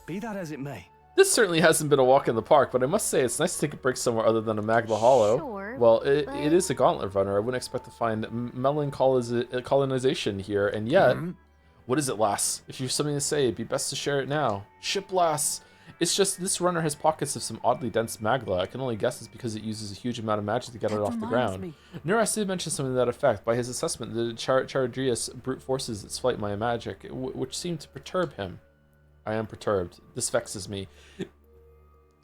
Be that as it may. This certainly hasn't been a walk in the park, but I must say it's nice to take a break somewhere other than a Magla Hollow. Sure, well, it is a gauntlet runner. I wouldn't expect to find colonization here, and yet, what is it, lass? If you have something to say, it'd be best to share it now. Ship, lass. It's just this runner has pockets of some oddly dense Magla. I can only guess it's because it uses a huge amount of magic to get it off the ground. Nuras did mention something to that effect. By his assessment, the Charadrius brute forces its flight by magic, which seemed to perturb him. I am perturbed. This vexes me.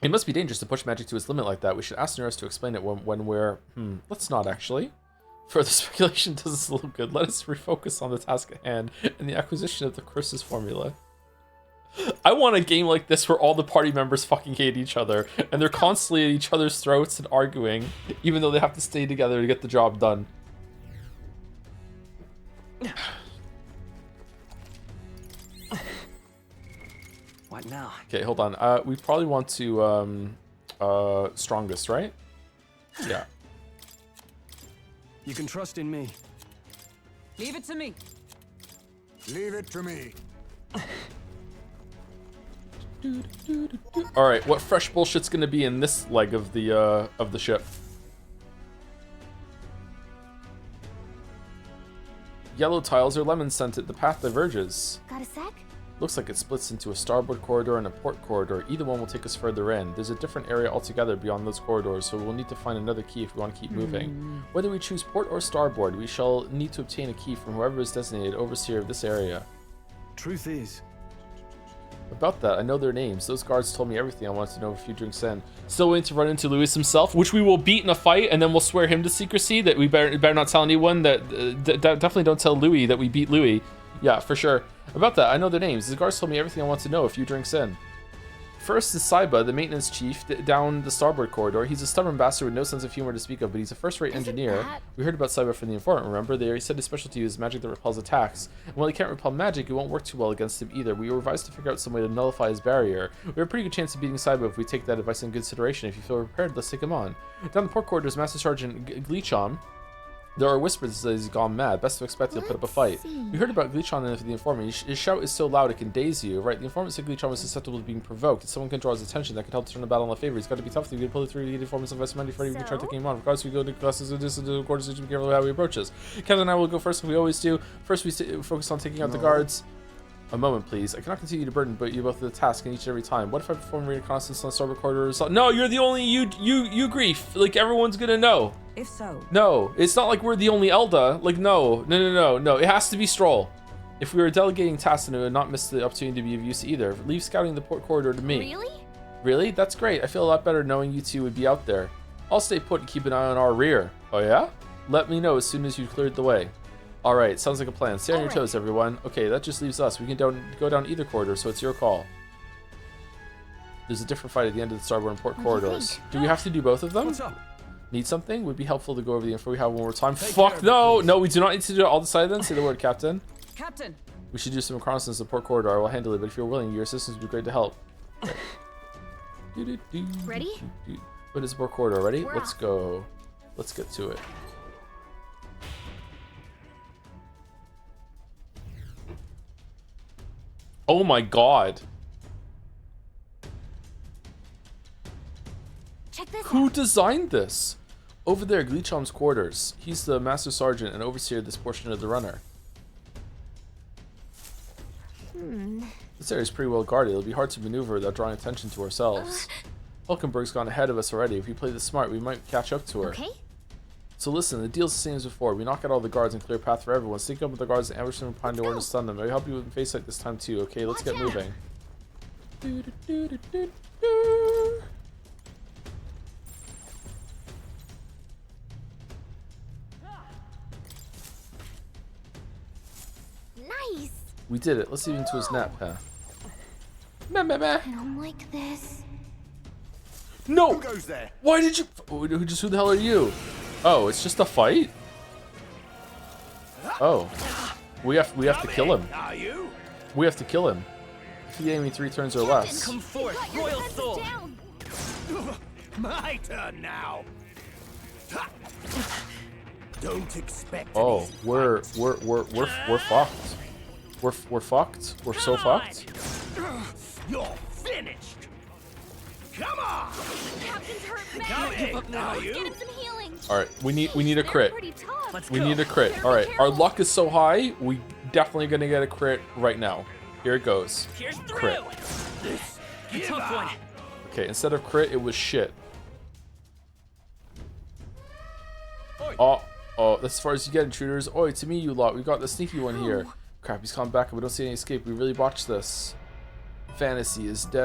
It must be dangerous to push magic to its limit like that. We should ask Neros to explain it when we're... let's not, actually. Further speculation does us a little good. Let us refocus on the task at hand and the acquisition of the curses formula. I want a game like this where all the party members fucking hate each other, and they're constantly at each other's throats and arguing, even though they have to stay together to get the job done. What now? Okay, hold on. We probably want to strongest, right? Yeah. You can trust in me. Leave it to me. Leave it to me. All right, what fresh bullshit's gonna be in this leg of the ship? Yellow tiles or lemon scented. The path diverges. Got a sec? Looks like it splits into a starboard corridor and a port corridor. Either one will take us further in. There's a different area altogether beyond those corridors, so we'll need to find another key if we want to keep moving. Whether we choose port or starboard, we shall need to obtain a key from whoever is designated overseer of this area. Truth is... About that, I know their names. Those guards told me everything I wanted to know a few drinks in. Still waiting to run into Luis himself, which we will beat in a fight, and then we'll swear him to secrecy that we better not tell anyone. That definitely don't tell Louis that we beat Louis. Yeah, for sure. About that, I know their names. The guards told me everything I want to know a few drinks in. First is Saiba, the maintenance chief, down the starboard corridor. He's a stubborn bastard with no sense of humor to speak of, but he's a first-rate engineer. We heard about Saiba from the informant, remember? He said his specialty is magic that repels attacks. And while he can't repel magic, it won't work too well against him either. We were advised to figure out some way to nullify his barrier. We have a pretty good chance of beating Saiba if we take that advice into consideration. If you feel prepared, let's take him on. Down the port corridor is Master Sergeant Gleechon. There are whispers that he's gone mad. Best to expect he'll put up a fight. We heard about Gleechon and the informant. His shout is so loud it can daze you. Right, the informant said Gleechon was susceptible to being provoked. If someone can draw his attention, that could help turn the battle in a favor. He's got to be tough to get pull it through to get informants of money for you can try taking him on. Regardless, we go to classes and this to quarters to be careful how we approach this. Captain and I will go first, like we always do. First, we focus on taking out the guards. A moment, please. I cannot continue to burden you both with the task in each and every time. What if I perform reconnaissance on the starboard corridor? No, you're the only you grief. Like everyone's gonna know. If so. No, it's not like we're the only Elda. Like no. It has to be Stroll. If we were delegating tasks, and we would not miss the opportunity to be of use either. Leave scouting the port corridor to me. Really? Really? That's great. I feel a lot better knowing you two would be out there. I'll stay put and keep an eye on our rear. Oh yeah? Let me know as soon as you cleared the way. All right, sounds like a plan. Stay on your toes, everyone. Okay, that just leaves us. We can go down either corridor, so it's your call. There's a different fight at the end of the starboard and port corridors. Do we have to do both of them? What's up? Need something? Would be helpful to go over the info we have one more time. Fuck no! No, we do not need to do it all decided then. Say the word, Captain. Captain. We should do some reconnaissance in the port corridor. I will handle it, but if you're willing, your assistance would be great to help. Ready? What is the port corridor? Ready? We're Let's off. go. Let's get to it. Oh my god. Check this Who out. designed this? Over there, Gleechom's quarters. He's the Master Sergeant and overseer of this portion of the runner. This area is pretty well guarded. It'll be hard to maneuver without drawing attention to ourselves. Hulkenberg's gone ahead of us already. If we play this smart, we might catch up to her. Okay. So listen, the deal's the same as before. We knock out all the guards and clear a path for everyone. Sync up with the guards and ambush them and find nowhere to stun them. I'll help you with face like this time too. Okay, let's get moving. Nice. We did it. Let's leave him to his nap, huh? I don't like this. No! Who goes there? Why did you... Who the hell are you? Oh, it's just a fight? Oh. We have to kill him. Are you? We have to kill him. If he gave me 3 turns or less. Come forth, royal soul. My turn now. Don't expect. Oh, we're fucked. We're fucked. We're so fucked. You're finished. Come on. Captain's hurt Come bad. in. Get him some healing. All right, we need a crit. Pretty tough. We need a crit. All right, our luck is so high. We definitely gonna get a crit right now. Here it goes. Here's Crit. A tough one. Okay, instead of crit, it was shit. Oh, that's as far as you get, intruders. Oi, to me, you lot. We got the sneaky one here. Crap, he's coming back and we don't see any escape. We really botched this. Fantasy is dead.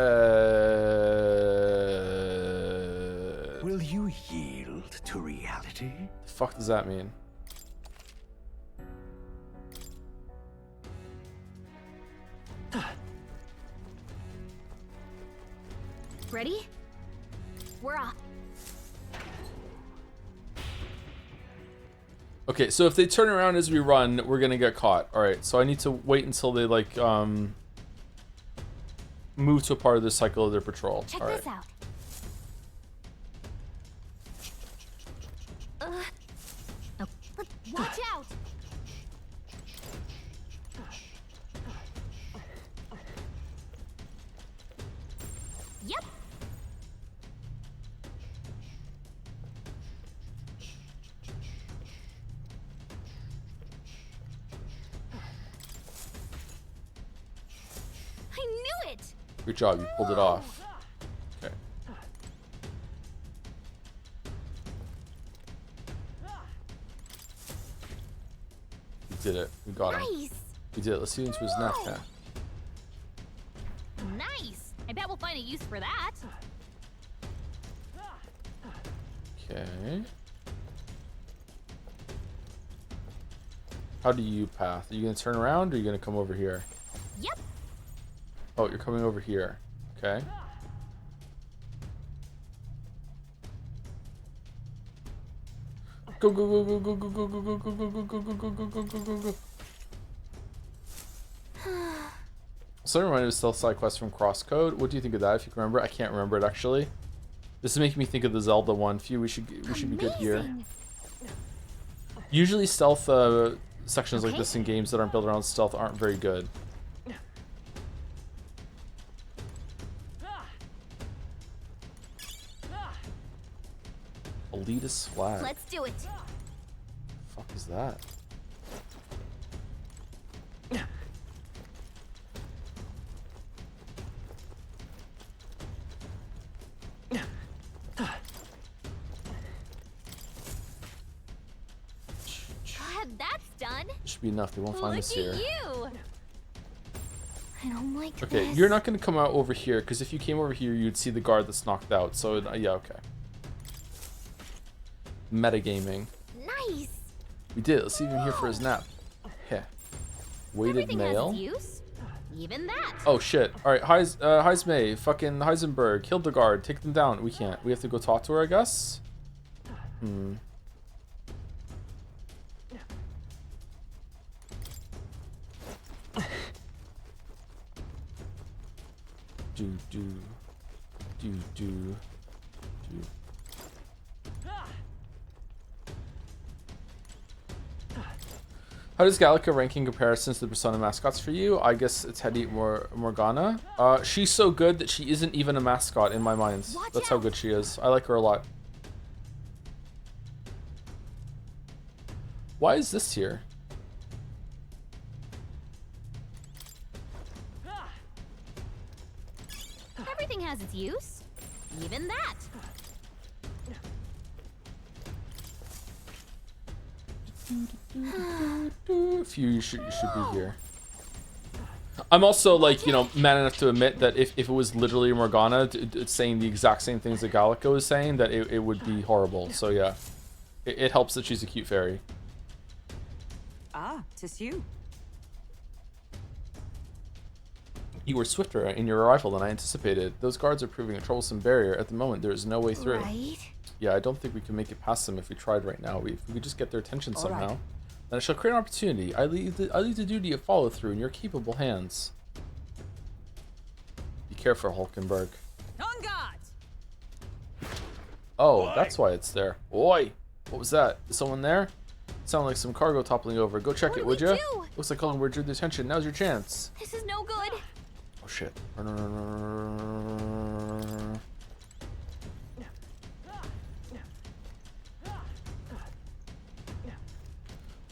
Will you yield to reality? The fuck does that mean? Ready? We're off. Okay, so if they turn around as we run, we're gonna get caught. Alright, so I need to wait until they like move to a part of the cycle of their patrol. Check All right. this out. No, watch out! Yep. I knew it. Good job, you pulled it off. Okay. We did it. We got him. Nice. We did it. Let's see into his neck now. Nice. I bet we'll find a use for that. Okay. How do you path? Are you gonna turn around or are you gonna come over here? Yep. Oh, you're coming over here. Okay. Go go go go go go go go go go go go go go go go go go go. So reminded of stealth side quest from Crosscode. What do you think of that? If you can remember, I can't remember it actually. This is making me think of the Zelda one. Phew, we should be good here. Usually stealth sections like this in games that aren't built around stealth aren't very good. Elitist flag. Let's do it. Fuck is that? God, that's done. Should be enough. They won't find Look us at here. you. I don't like Okay, this. you're not gonna come out over here because if you came over here, you'd see the guard that's knocked out. So yeah, okay. Metagaming. Nice. We did. Let's leave him here for his nap. Heh. Weighted Everything mail. has its use. Even that. Oh shit! All right, Heismay, fucking Heisenberg, Hildegard, take them down. We can't. We have to go talk to her, I guess. Hmm. Do. How does Gallica rank in comparison to the Persona mascots for you? I guess it's Hedy Morgana. She's so good that she isn't even a mascot in my mind. That's how good she is. I like her a lot. Why is this here? Everything has its use. Even that. You should be here. I'm also like, you know, man enough to admit that if it was literally Morgana it's saying the exact same things that Gallica was saying, that it would be horrible. So yeah, it helps that she's a cute fairy. Ah, 'tis you. You were swifter in your arrival than I anticipated. Those guards are proving a troublesome barrier. At the moment, there is no way through. Right. Yeah, I don't think we can make it past them if we tried right now. If we could just get their attention All somehow, right. then I shall create an opportunity. I leave the duty of follow through in your capable hands. Be careful, Hulkenberg. On guard! Oh, that's why it's there. Oi! What was that? Is someone there? Sounded like some cargo toppling over. Go check it, would ya? Looks like Hulkenberg drew the attention. Now's your chance. This is no good. Oh shit.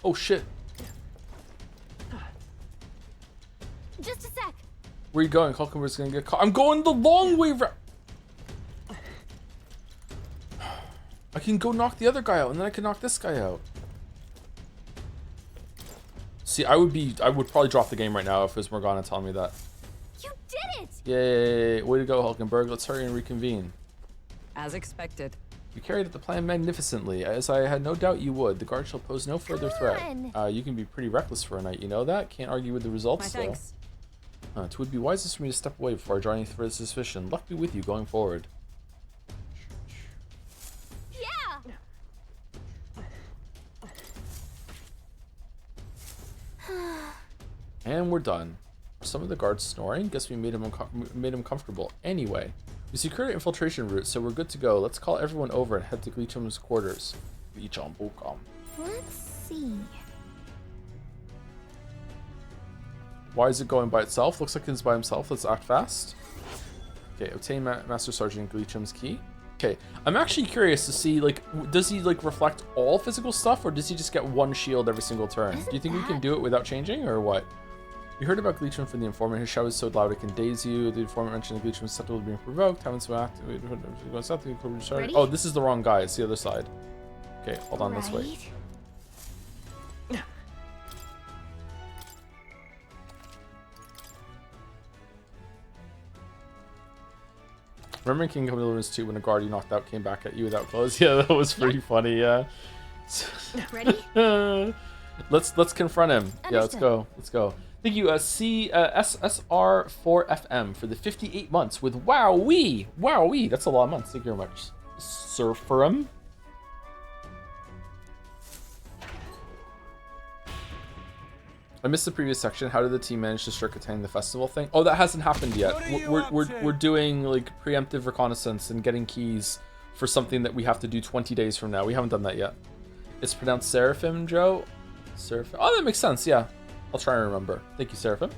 Oh shit. Just a sec. Where you going? Hulkenberg's gonna get caught. I'm going the long way. I can go knock the other guy out, and then I can knock this guy out. See, I would probably drop the game right now if it was Morgana telling me that. You did it! Yay! Way to go, Hulkenberg. Let's hurry and reconvene. As expected. You carried out the plan magnificently, as I had no doubt you would. The guard shall pose no further threat. You can be pretty reckless for a knight, you know that? Can't argue with the results, though. Thanks. It would be wisest for me to step away before I draw any further suspicion. Luck be with you going forward. And we're done. Are some of the guards snoring? Guess we made him comfortable. Anyway, we secured an infiltration route, so we're good to go. Let's call everyone over and head to Gleecham's quarters. Gleecham. Let's see. Why is it going by itself? Looks like it's by himself. Let's act fast. Okay, obtain Master Sergeant Gleecham's key. Okay, I'm actually curious to see, like, does he, like, reflect all physical stuff, or does he just get one shield every single turn? Do you think we can do it without changing, or what? You heard about Gleecham from the informant. His shout was so loud it can daze you. The informant mentioned that Gleecham was susceptible to being provoked. Haven't so active. Oh, this is the wrong guy. It's the other side. Okay, hold on, this way. Remember in King of Deliverance 2 when a guard you knocked out came back at you without clothes? Yeah, that was pretty funny, yeah. Ready? Let's confront him. Yeah, let's go. Let's go. Thank you, SSR4FM for the 58 months with Wowee. Wowee. That's a lot of months. Thank you very much. Surferum. I missed the previous section. How did the team manage to start attending the festival thing? Oh, that hasn't happened yet. We're doing like preemptive reconnaissance and getting keys for something that we have to do 20 days from now. We haven't done that yet. It's pronounced Seraphim, Joe. Seraphim. Oh, that makes sense. Yeah, I'll try and remember. Thank you, Seraphim.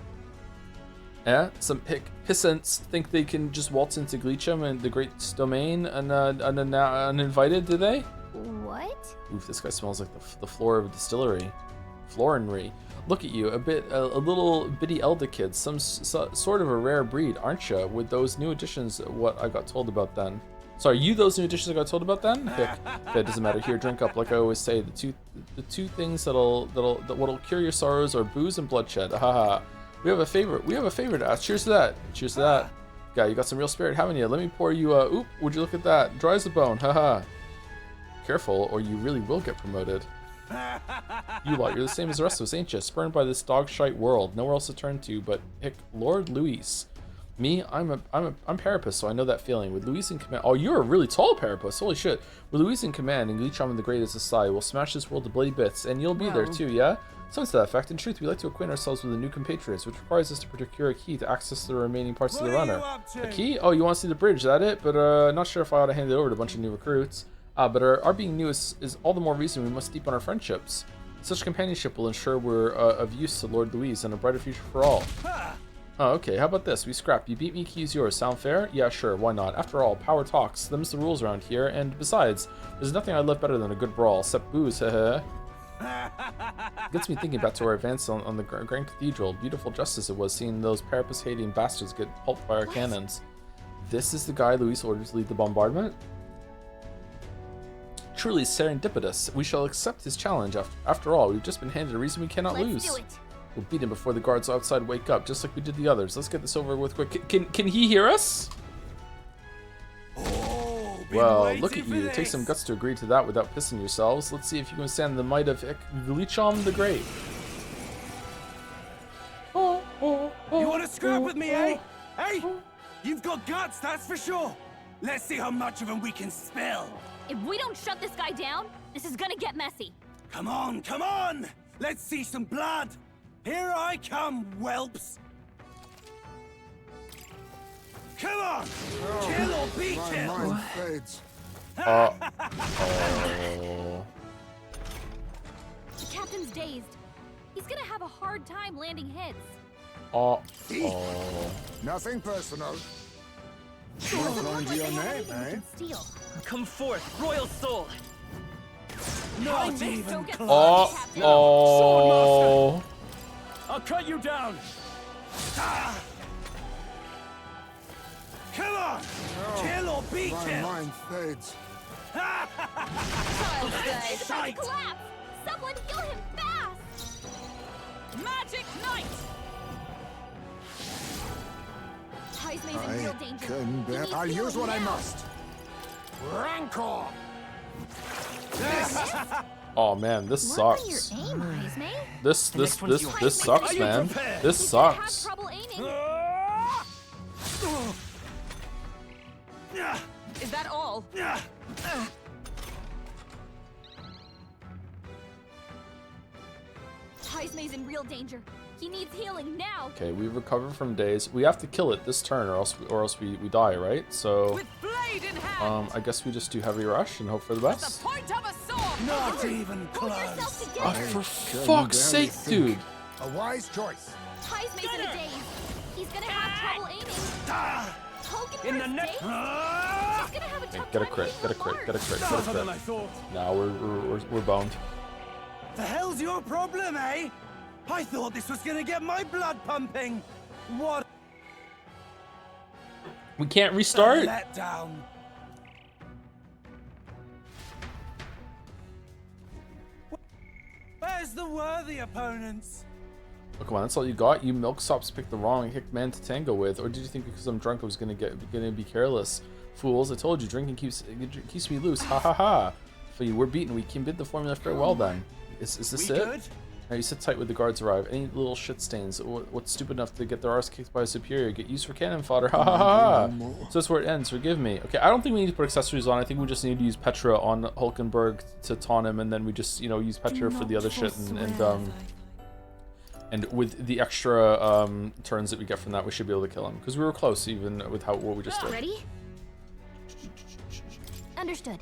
Yeah, some pissants think they can just waltz into Gleecham and the Great Domain uninvited, do they? What? Oof, this guy smells like the floor of a distillery. Florinry. Look at you, a little bitty elder kid, some sort of a rare breed, aren't you? With those new additions, what I got told about then. Sorry, you those new additions I got told about then? Pick. That doesn't matter. Here, drink up. Like I always say, the two things what'll cure your sorrows are booze and bloodshed. Haha. We have a favorite. We have a favorite to ask. Cheers to that. Cheers to that. Yeah, you got some real spirit, haven't you? Let me pour you. Oop. Would you look at that? Dry as a bone. Haha. Careful, or you really will get promoted. You lot, you're the same as the rest of us, ain't you? Spurned by this dog shite world, nowhere else to turn to but pick Lord Luis. Me, I'm Parapus, so I know that feeling. With Luis in command, oh, you're a really tall Parapus. Holy shit! With Luis in command and Gleecham the Great as a side, we'll smash this world to bloody bits, and you'll be there too, yeah? Something to that effect. In truth, we like to acquaint ourselves with the new compatriots, which requires us to procure a key to access the remaining parts of the runner. A key? Oh, you want to see the bridge? Is that it? But not sure if I ought to hand it over to a bunch of new recruits. But our being new is all the more reason we must deepen our friendships. Such companionship will ensure we're of use to Lord Louise and a brighter future for all. Oh, okay, how about this? We scrap. You beat me, key's yours. Sound fair? Yeah, sure, why not? After all, power talks. Them's the rules around here, and besides, there's nothing I love better than a good brawl, except booze, heh. Gets me thinking back to our advance on the Grand Cathedral. Beautiful justice it was seeing those Parapus-hating bastards get pulped by our cannons. This is the guy Louise ordered to lead the bombardment? Truly serendipitous. We shall accept his challenge. After all, we've just been handed a reason we cannot lose. Do it. We'll beat him before the guards outside wake up, just like we did the others. Let's get this over with quick. Can he hear us? Oh, well, look at you. It takes some guts to agree to that without pissing yourselves. Let's see if you can stand the might of Gleecham the Great. You want to scrap with me, eh? Hey, you've got guts, that's for sure. Let's see how much of them we can spill. If we don't shut this guy down, this is gonna get messy. Come on, come on! Let's see some blood! Here I come, whelps! Come on! Kill or be killed! The captain's dazed. He's gonna have a hard time landing hits. Nothing personal. Find your name, eh? Come forth, royal soul! Not even close! I'll cut you down! Ah. Come on! Kill or be killed! My mind fades. Shite! Collapse! Someone heal him fast! Magic Knight! I'll use what I must. Rancor! Oh man, this sucks. Aim, Heisme. This sucks, man. This sucks. Trouble aiming. Is that all? Heisme's in real danger. He needs healing now. Okay, we recovered from days. We have to kill it this turn, or else we die, right? So, I guess we just do heavy rush and hope for the best. Not even close. Oh, for fuck's sake, dude! A wise choice. Heisme's in a daze. He's gonna have trouble aiming. Poking In the neck. He's gonna have a tough Get a time crit, hitting get a the crit, mark. get a crit, get a Tougher than I crit. thought. Now we're boned. The hell's your problem, eh? I thought this was gonna get my blood pumping. What We can't a restart. letdown. Where's the worthy opponents? Oh, come on, that's all you got? You milksops picked the wrong hick man to tango with, or did you think because I'm drunk I was gonna be careless? Fools! I told you, drinking keeps me loose. Ha ha ha! For you, we're beaten. We can bid the formula farewell then. Is this We it? good? Now you sit tight with the guards arrive. Any little shit stains? What's stupid enough to get their arse kicked by a superior? Get used for cannon fodder. Ha ha ha! So that's where it ends. Forgive me. Okay, I don't think we need to put accessories on. I think we just need to use Petra on Hulkenberg to taunt him, and then we just use Petra for the other shit, and with the extra turns that we get from that, we should be able to kill him because we were close even with what we just did. Ready? Understood.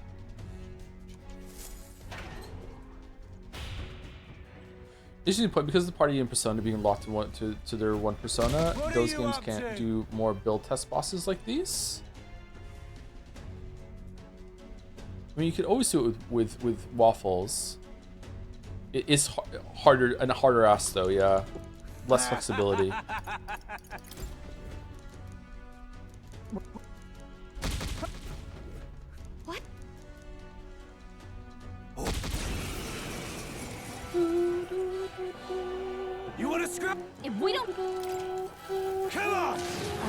Interesting point, because the party and persona being locked to their one persona, those games can't do more build test bosses like these. I mean, you could always do it with waffles. It is harder and a harder ass though, yeah. Less flexibility. What? You want to scrap? If we don't... Come on!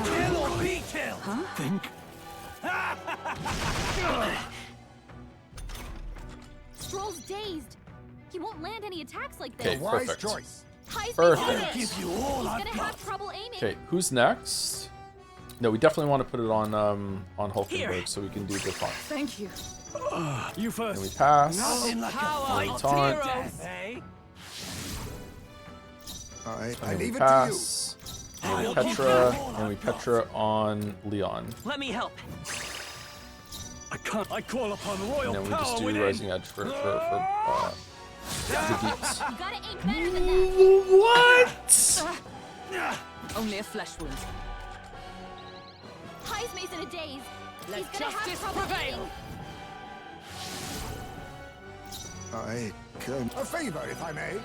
Kill or be killed! Huh? Think. Stroll's dazed. He won't land any attacks like this. Okay, perfect. Heisme's Perfect. in it. Give you all He's I've gonna got. have trouble aiming. Okay, who's next? No, we definitely want to put it on Hulkenberg so we can do the taunt. Thank you. You And first. we pass. Nothing like Power a of fight to heroes. death, eh? I And we leave it pass. to And we I'll Petra, keep you and we Petra on Leon. Let me help. I can't. I call upon And royal then we power just do within. Rising Edge for the deeps. You gotta aim better than that. What? Only a flesh wound. Heisme's in a daze. Let He's gonna have justice trouble prevail. aiming. I can... A favor, if I may.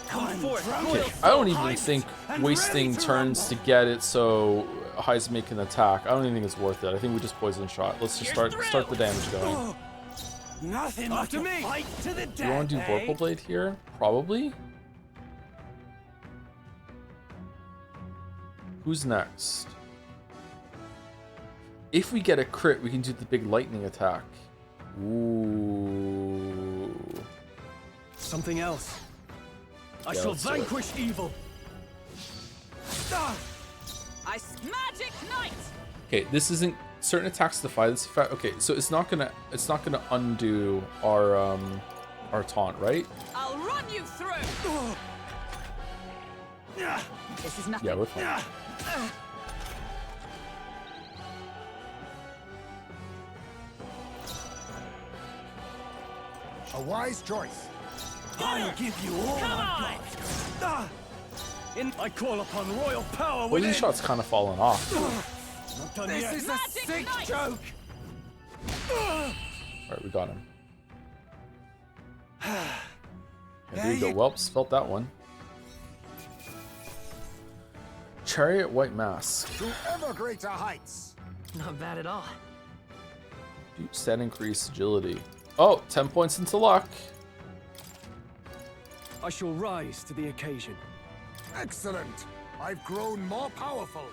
Come forth. Okay, I don't even think wasting turns to get it so Heisme can attack. I don't even think it's worth it. I think we just poison shot. Let's just start the damage going. Nothing like a fight to the death. Do you want to do eh? Vorpal Blade here? Probably. Who's next? If we get a crit, we can do the big lightning attack. Ooh. Something else. I Yeah, shall let's do it. vanquish evil. Magic Knight. Okay, this isn't certain attacks defy this effect. Okay, so it's not gonna undo our taunt, right? I'll run you through. This is nothing. Yeah, we're fine. A wise choice. I'll give you all I've got. I call upon royal power Poison within. shot's kind of fallen off. Not done This yet. is a sick joke. Alright, we got him. There There you go. Welps, felt that one. Chariot White Mask. To ever greater heights. Not bad at all. Stat increase agility. Oh, 10 points into luck. I shall rise to the occasion. Excellent. I've grown more powerful.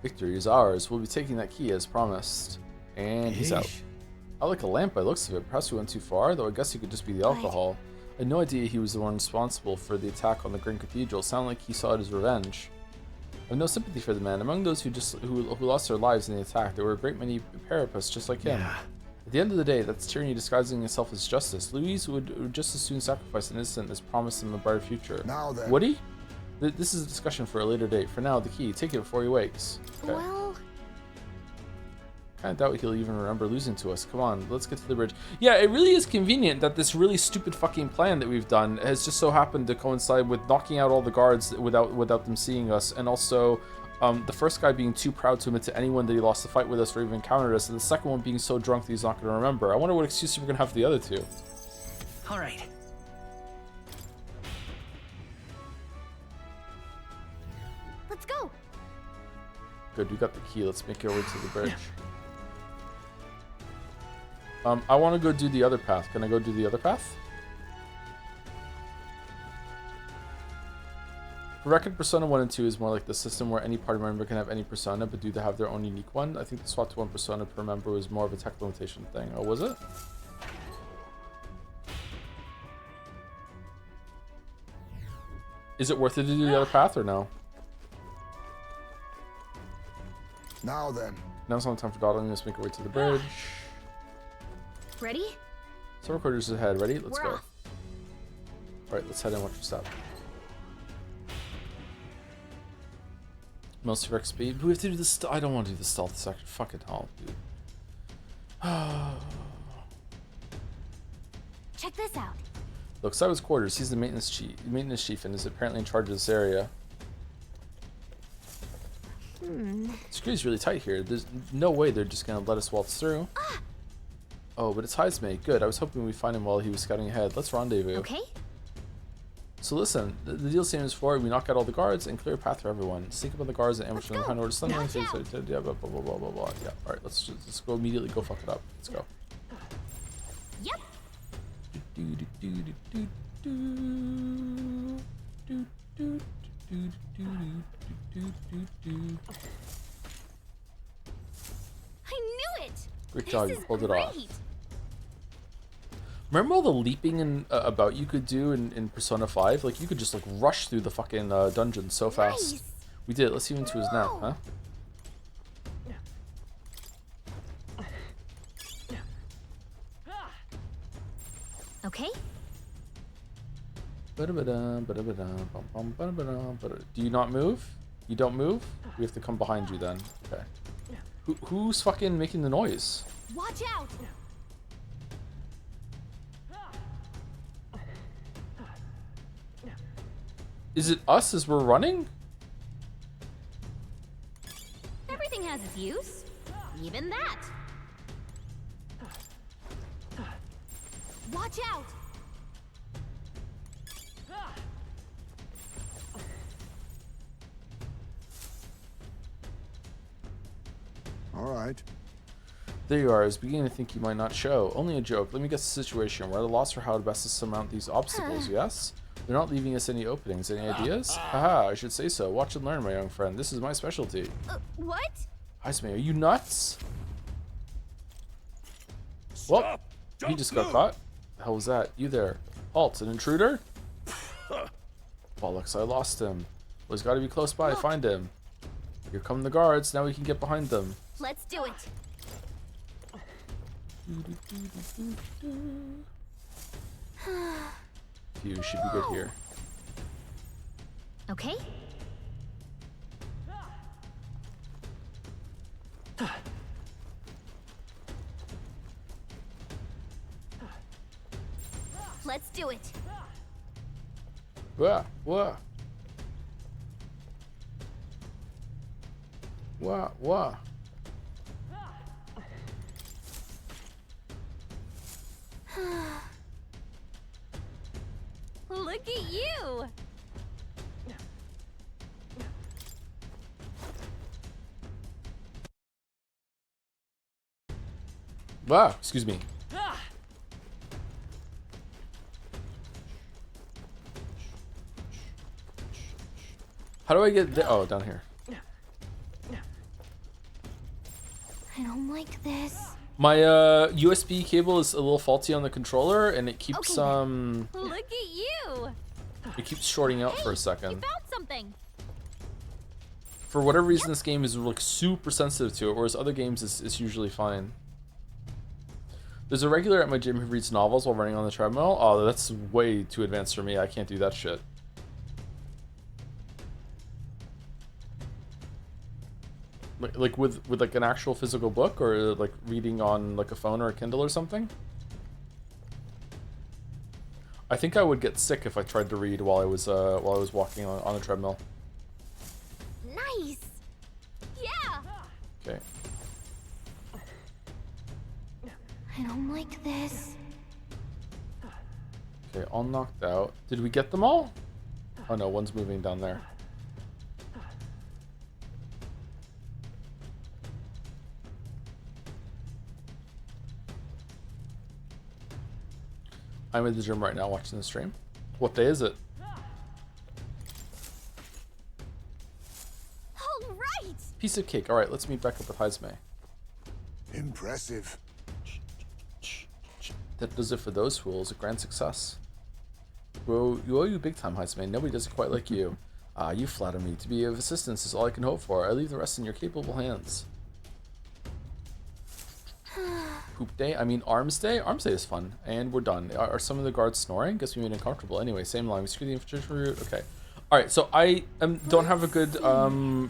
Victory is ours. We'll be taking that key as promised. And he's out. I like a lamp by the looks of it. Perhaps we went too far, though I guess it could just be the alcohol. I had no idea he was the one responsible for the attack on the Grand Cathedral. It sounded like he saw it as revenge. I have no sympathy for the man. Among those who lost their lives in the attack, there were a great many Parapists just like him. At the end of the day, that's tyranny disguising itself as justice. Louise would just as soon sacrifice an innocent as promise him a brighter future. Now then. Would he? This is a discussion for a later date. For now, the key. Take it before he wakes. Okay. Well... Kinda doubt he'll even remember losing to us. Come on, let's get to the bridge. Yeah, it really is convenient that this really stupid fucking plan that we've done has just so happened to coincide with knocking out all the guards without them seeing us, and also the first guy being too proud to admit to anyone that he lost the fight with us or even encountered us, and the second one being so drunk that he's not going to remember. I wonder what excuse we're going to have for the other two. All right. Let's go. Good, we got the key. Let's make our way to the bridge. I want to go do the other path. Can I go do the other path? For record, Persona 1 and 2 is more like the system where any party member can have any persona, but do they have their own unique one? I think the swap to one persona per member was more of a tech limitation thing. Oh, was it? Is it worth it to do the other path or no? Now then. Now's not time for dawdling. Let's make our way to the bridge. Ready? So recorders ahead. Ready? Let's We're go. off. Alright, let's head in. Watch your step. Most of our XP. We have to do this. I don't want to do the stealth section. Fucking hell, dude. Check this out. Look, Saiba's quarters. He's the maintenance chief and is apparently in charge of this area. Security's really tight here. There's no way they're just gonna let us waltz through. Oh, but it's Heismate. Good. I was hoping we'd find him while he was scouting ahead. Let's rendezvous. Okay. So listen, the deal same as before. We knock out all the guards and clear a path for everyone. Sneak up on the guards and ambush them behind order. Yeah, blah blah blah blah blah. Yeah. All right. Let's go immediately. Go fuck it up. Let's go. Yep. I knew it. Great job. You pulled it off. Great. Remember all the leaping and about you could do in Persona 5? Like, you could just, like, rush through the fucking dungeon so fast. Nice. We did it. Let's see into his nap, huh? Okay. Do you not move? You don't move? We have to come behind you then. Okay. Who's fucking making the noise? Watch out. Is it us as we're running? Everything has its use. Even that. Watch out. All right. There you are. I was beginning to think you might not show. Only a joke. Let me guess the situation. We're at a loss for how to best surmount these obstacles, yes? They're not leaving us any openings. Any ideas? Haha, I should say so. Watch and learn, my young friend. This is my specialty. What? Heismate, are you nuts? Well, he just got caught. The hell was that? You there. Halt, an intruder? Bollocks, I lost him. Well, he's got to be close by. Find him. Here come the guards. Now we can get behind them. Let's do it. You should be good here. Okay. Let's do it. Wah, wah. Wah, wah. Look at you. Wow, excuse me. How do I get there? Oh, down here. I don't like this. My USB cable is a little faulty on the controller, and it keeps Look at you. it keeps shorting out for a You second. found something. For whatever reason, this game is like super sensitive to it, whereas other games is usually fine. There's a regular at my gym who reads novels while running on the treadmill. Oh, that's way too advanced for me. I can't do that shit. Like with like an actual physical book, or like reading on like a phone or a Kindle or something. I think I would get sick if I tried to read while I was walking on a treadmill. Nice. Yeah. Okay. I don't like this. Okay, all knocked out. Did we get them all? Oh no, one's moving down there. I'm at the gym right now watching the stream. What day is it? All right. Piece of cake. All right, let's meet back up with Heisme. Impressive. That does it for those fools. A grand success. Bro, you owe you big time, Heisme. Nobody does it quite like you. You flatter me. To be of assistance is all I can hope for. I leave the rest in your capable hands. Poop day? I mean arms day? Arms day is fun. And we're done. Are some of the guards snoring? Guess we made uncomfortable. Anyway, same line. We screw the infantry route. Okay. Alright, so I don't have a good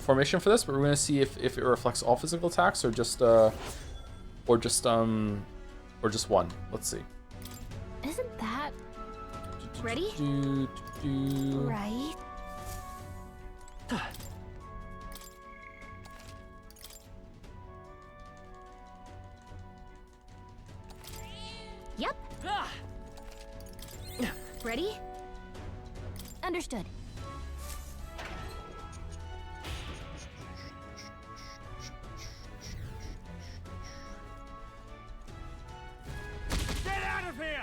formation for this, but we're going to see if it reflects all physical attacks or just one. Let's see. Isn't that ready? Right. Yep. Ready? Understood. Get out of here!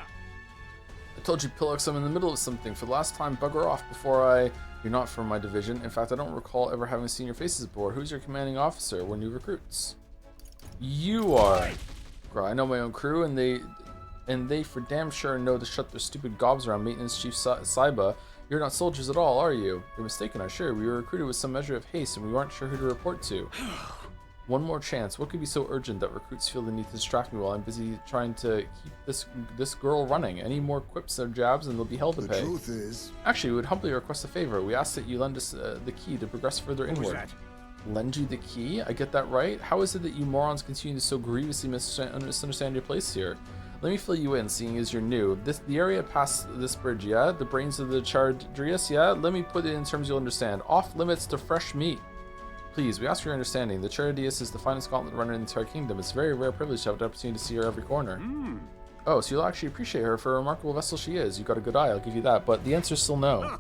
I told you, Pillux, I'm in the middle of something. For the last time, bugger off before You're not from my division. In fact, I don't recall ever having seen your faces before. Who's your commanding officer? We're new recruits. You are. I know my own crew, and they for damn sure know to shut their stupid gobs around Maintenance Chief Saiba. You're not soldiers at all, are you? You're mistaken, I'm sure. We were recruited with some measure of haste, and we weren't sure who to report to. One more chance. What could be so urgent that recruits feel the need to distract me while I'm busy trying to keep this girl running? Any more quips or jabs, and they'll be hell to pay. The truth is... Actually, we would humbly request a favor. We ask that you lend us the key to progress further inward. Lend you the key? I get that right? How is it that you morons continue to so grievously misunderstand your place here? Let me fill you in, seeing as you're new. The area past this bridge, yeah? The brains of the Chardrius, yeah? Let me put it in terms you'll understand. Off limits to fresh meat. Please, we ask for your understanding. The Chardrius is the finest gauntlet runner in the entire kingdom. It's a very rare privilege to have the opportunity to see her every corner. Oh, so you'll actually appreciate her for a remarkable vessel she is. You got a good eye, I'll give you that. But the answer's still no.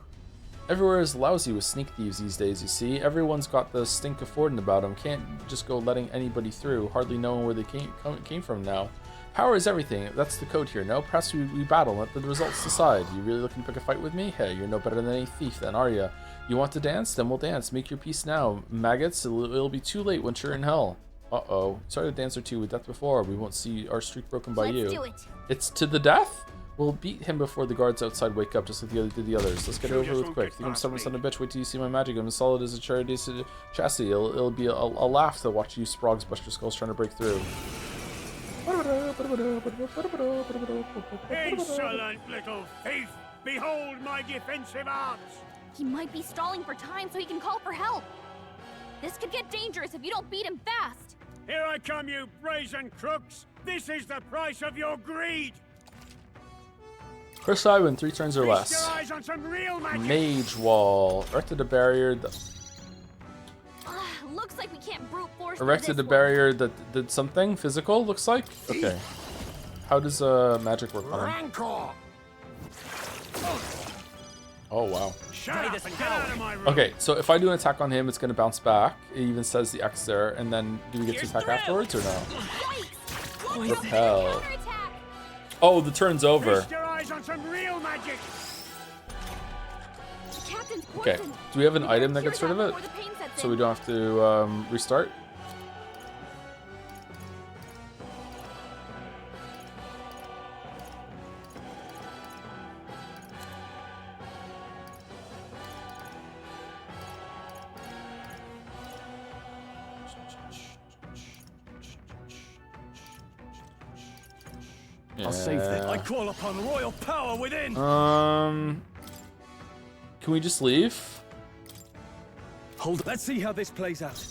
Everywhere is lousy with sneak thieves these days, you see. Everyone's got the stink of Forden about them. Can't just go letting anybody through, hardly knowing where they came from now. Power is everything. That's the code here, no? Perhaps we battle, let the results decide. You really looking to pick a fight with me? Hey, you're no better than any thief then, are ya? You want to dance? Then we'll dance. Make your peace now. Maggots, it'll be too late once you're in hell. Uh-oh. Started a dance or two with death before. We won't see our streak broken by you. Let's do it. It's to the death? We'll beat him before the guards outside wake up, just like the other did the others. Let's get it over with quick. Think I'm stubborn son of a bitch. Wait till you see my magic. I'm as solid as a chassis. It'll be a laugh to watch you sprogs bust your skulls trying to break through. Insolent little thief! Behold my defensive arts! He might be stalling for time so he can call for help. This could get dangerous if you don't beat him fast. Here I come, you brazen crooks! This is the price of your greed! First side when 3 turns or less. Feast your eyes on some real magic. Mage wall. Erected a barrier. Looks like we can't brute force. Erected a barrier that did something physical. Looks like. Okay. How does magic work on him? Oh wow. Okay, so if I do an attack on him, it's gonna bounce back. It even says the X there, and then do we get to attack afterwards or no? Repel. Oh, the turn's over. Okay, do we have an item that gets rid of it? So we don't have to restart? I'll save them. I call upon royal power within. Can we just leave? Hold. Let's see how this plays out.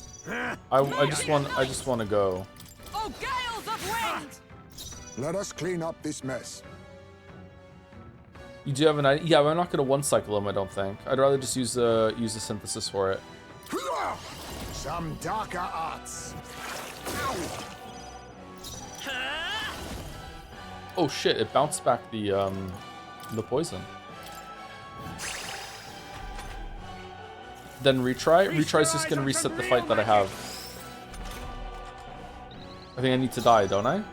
I just want to go. Oh, gales of wind! Let us clean up this mess. You do have an idea? Yeah, but I'm not gonna one cycle them. I don't think. I'd rather just use the synthesis for it. Some darker arts. Oh shit! It bounced back the poison. Then retry. Retry's just gonna reset the fight that I have. I think I need to die, don't I?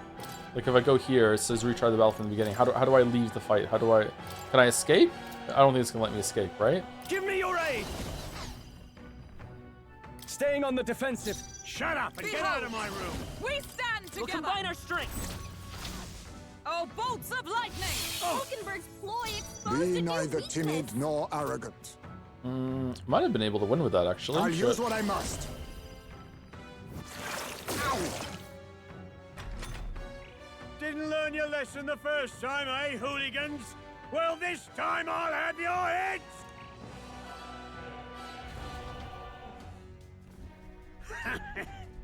Like if I go here, it says retry the battle from the beginning. How do I leave the fight? Can I escape? I don't think it's gonna let me escape, right? Give me your aid. Staying on the defensive. Shut up and get out of my room. We stand together. We'll combine our strength. Oh, bolts of lightning! Hulkenberg's ploy exposed Be neither timid nor arrogant. Might have been able to win with that actually. I'll use what I must. Didn't learn your lesson the first time, eh, hooligans? Well, this time I'll have your heads!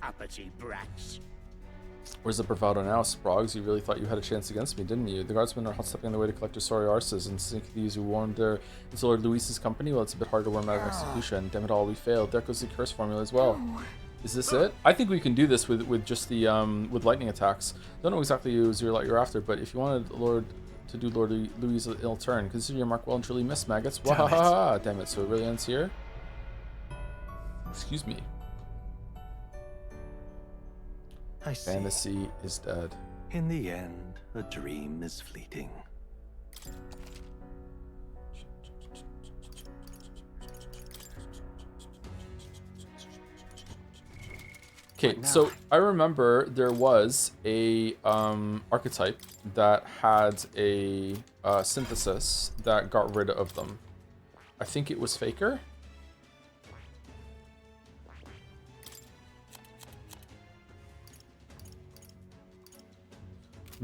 Uppity brats. Where's the bravado now, Sprogs? You really thought you had a chance against me, didn't you? The guardsmen are hot stepping on the way to collect your sorry arses and sink these who warned their into Lord Luis's company. Well, it's a bit hard to worm out of execution. Damn it all, we failed. There goes the curse formula as well. Is this it? I think we can do this with just the with lightning attacks. Don't know exactly who you're after, but if you wanted Lord do Lord Louis' ill turn, consider your mark well and truly missed, maggots. Wahaha! Damn it! So it really ends here. Excuse me. I see. Fantasy is dead. In the end, a dream is fleeting. Okay, so I remember there was a archetype that had a synthesis that got rid of them. I think it was Faker.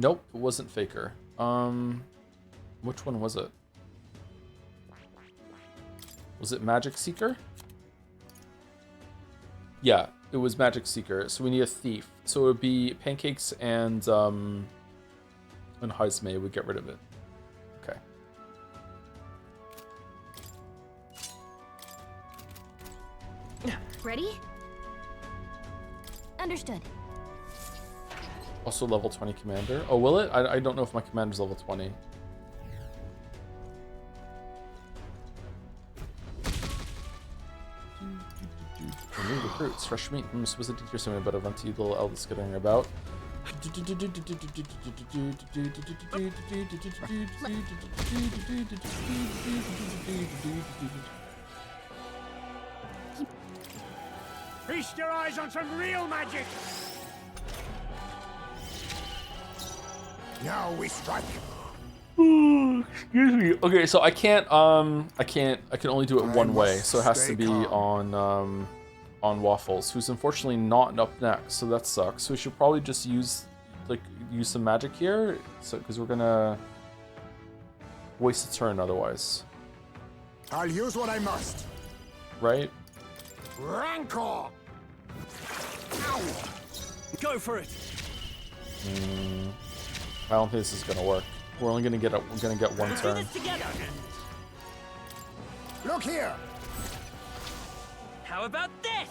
Nope, it wasn't Faker. Which one was it? Was it Magic Seeker? Yeah, it was Magic Seeker. So we need a thief. So it would be Pancakes and Heisme would get rid of it. Okay. Ready? Understood. Also level 20 commander. Oh, will it? I don't know if my commander's level 20. New recruits, fresh meat. I'm supposed to hear something about a runty little eldest skittering about. Feast your eyes on some real magic! Now we strike. Excuse me. Okay, so I can only do it one way, so it has to be on Waffles, who's unfortunately not up next, so that sucks. So we should probably just use some magic here, so because we're gonna waste a turn otherwise. I'll use what I must. Right? Rancor. Go for it. I don't think this is gonna work. We're only gonna get one turn. Look here. How about this?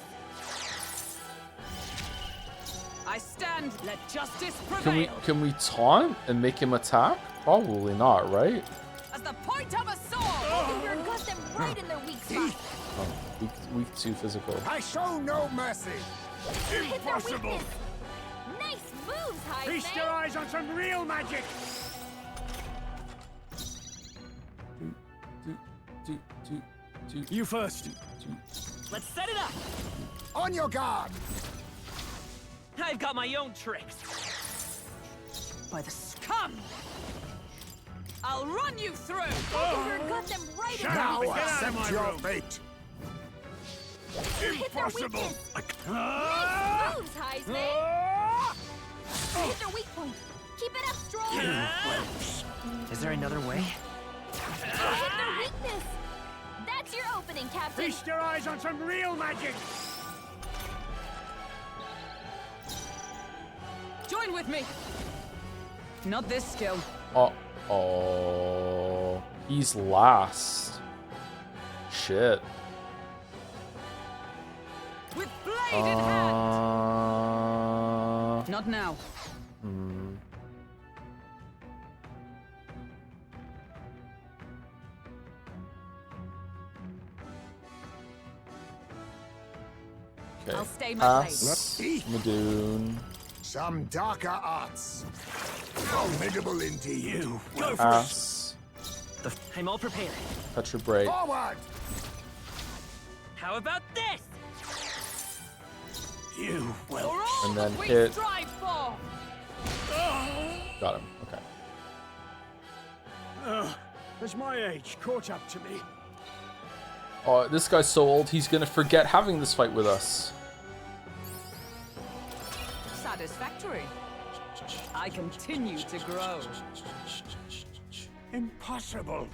I stand. Let justice prevail. Can we taunt and make him attack? Probably not, right? As the point of a sword. Hulkenberg got them right in their weak spot. Oh, weak to physical. I show no mercy. Impossible. Nice moves, Heisme. Feast your eyes on some real magic. You first. Let's set it up. On your guard. I've got my own tricks. By the scum. I'll run you through. Hulkenberg got them right in Now their weak spot. accept your fate. Impossible. Nice moves, Heisme. Hit their weak point. Keep it up strong. there another way? Hit their weakness! That's your opening, Captain! Feast your eyes on some real magic! Join with me! Not this skill. Oh, he's last. Shit. With blade in hand! Not now. Okay. I'll stay my Ass, place. Madoon. Some darker arts. Formidable into you. Go for Ass. I'm all prepared. Petra Break. Forward! How about this? You will. And then We hit. strive for. Got him. Okay. Has my age caught up to me? Oh, this guy's so old, he's gonna forget having this fight with us. Satisfactory. I continue to grow. Impossible.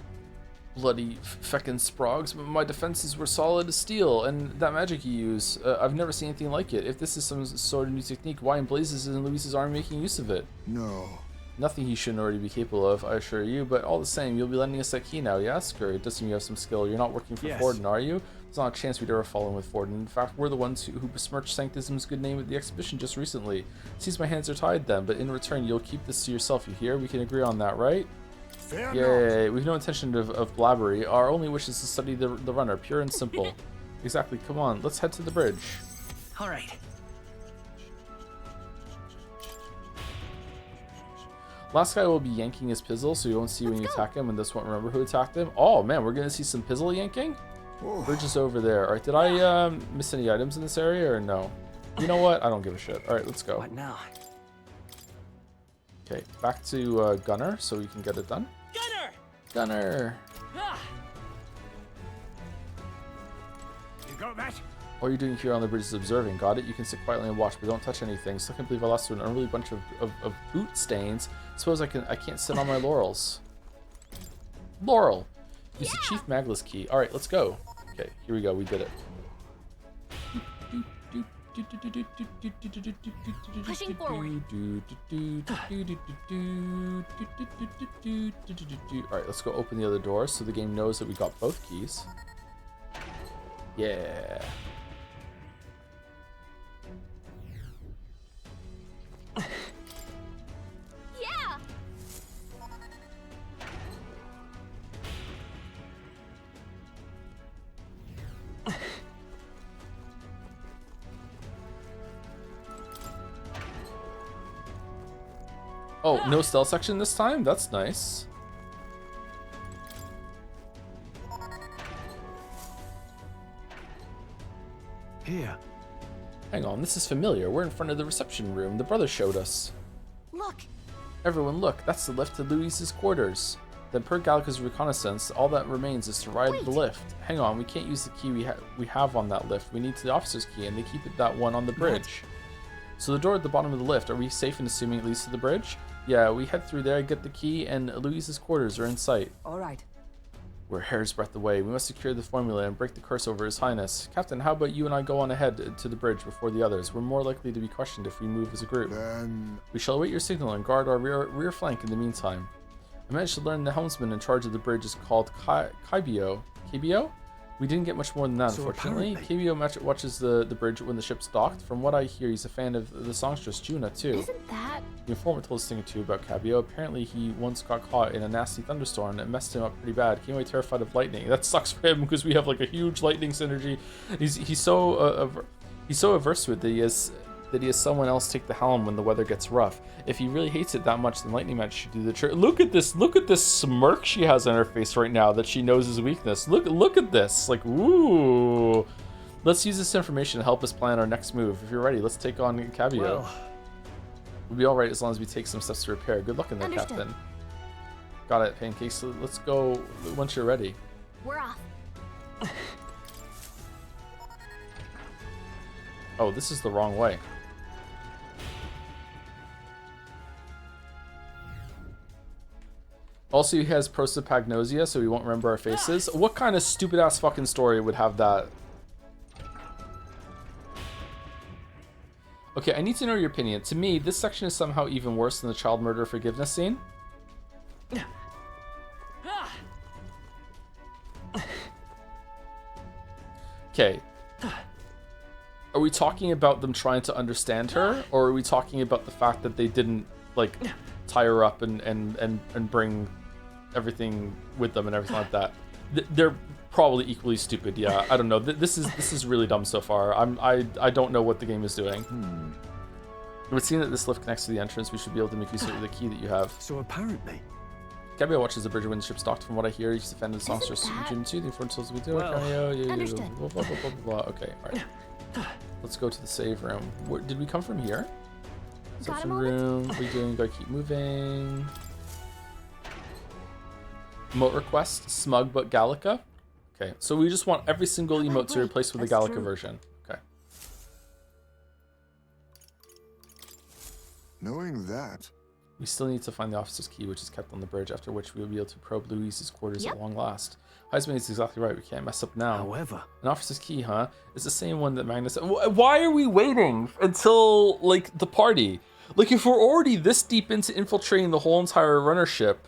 Bloody feckin' sprogs, but my defenses were solid as steel, and that magic you use, I've never seen anything like it. If this is some sort of new technique, why in blazes isn't Luis's army making use of it? No. Nothing he shouldn't already be capable of, I assure you, but all the same, you'll be lending us that key now, yes? It does seem you have some skill. You're not working for Yes. Forden, are you? There's not a chance we'd ever fall in with Forden. In fact, we're the ones who besmirched Sanctism's good name at the exhibition just recently. Seems my hands are tied then, but in return, you'll keep this to yourself, you hear? We can agree on that, right? Fair Yay, we've no intention of blabbery. Our only wish is to study the runner, pure and simple. Exactly, come on, let's head to the bridge. All right. Last guy will be yanking his pizzle, so you won't see when you attack him, and this won't remember who attacked him. Oh man, we're gonna see some pizzle yanking? Bridge is over there. Alright, did I miss any items in this area, or no? You know what? I don't give a shit. Alright, let's go. What now? Okay, back to Gunner, so we can get it done. Gunner! Gunner! You got that? All you're doing here on the bridge is observing. Got it? You can sit quietly and watch, but don't touch anything. Still can't believe I lost to an unruly bunch of boot stains. Suppose I can't sit on my laurels. Laurel! Use the Chief Magless key. Alright, let's go. Okay, here we go. We did it. Pushing forward. Alright, let's go open the other door so the game knows that we got both keys. Yeah. Yeah! Oh, no stealth section this time? That's nice. Here. Hang on, this is familiar. We're in front of the reception room. The brother showed us. Look! Everyone look, that's the lift to Luis's quarters. Then per Gallica's reconnaissance, all that remains is to ride the lift. Hang on, we can't use the key we have on that lift. We need the officer's key, and they keep it that one on the bridge. So the door at the bottom of the lift, are we safe in assuming it leads to the bridge? Yeah, we head through there, get the key, and Luis's quarters are in sight. All right. We're a hair's breadth away. We must secure the formula and break the curse over His Highness. Captain, how about you and I go on ahead to the bridge before the others? We're more likely to be questioned if we move as a group. Then We shall await your signal and guard our rear flank in the meantime. I managed to learn the helmsman in charge of the bridge is called Kaibio. Kaibio? We didn't get much more than that, So unfortunately. Kaibio watches the bridge when the ship's docked. From what I hear, he's a fan of the songstress Juna, too. Isn't that? The informant told us a thing or two about Kaibio. Apparently, he once got caught in a nasty thunderstorm that messed him up pretty bad. Came away terrified of lightning. That sucks for him because we have like a huge lightning synergy. He's so averse to it that he has someone else take the helm when the weather gets rough. If he really hates it that much, then Lightning Match should do the trick. Look at this smirk she has on her face right now that she knows his weakness. Look at this. Like, ooh. Let's use this information to help us plan our next move. If you're ready, let's take on Kaibio. Well. We'll be alright as long as we take some steps to repair. Good luck in there, Understood. Captain. Got it, Pancakes. So let's go once you're ready. We're off. Oh, this is the wrong way. Also, he has prosopagnosia, so he won't remember our faces. What kind of stupid ass fucking story would have that? Okay, I need to know your opinion. To me, this section is somehow even worse than the child murder forgiveness scene. Okay. Are we talking about them trying to understand her, or are we talking about the fact that they didn't, like, tie her up and bring everything with them and everything like that? They're probably equally stupid. Yeah, I don't know. This is really dumb so far. I don't know what the game is doing. It would seem that this lift connects to the entrance. We should be able to make use of the key that you have. So apparently, Gabriel watches the bridge when the ship's docked. From what I hear, he's defended the songsters June 2. The important souls we do. Understood. Blah, blah, blah, blah, blah. Okay, all right. Let's go to the save room. Where, did we come from here? Reception room. What are you doing? Gotta keep moving. Emote request. Smug but Gallica. Okay, so we just want every single emote to replace with the Gallica version. Okay. Knowing that, we still need to find the officer's key, which is kept on the bridge, after which we will be able to probe Louise's quarters at long last. Heisman is exactly right. We can't mess up now. However, an officer's key, huh? It's the same one that Magnus... Why are we waiting until, like, the party? Like, if we're already this deep into infiltrating the whole entire runnership,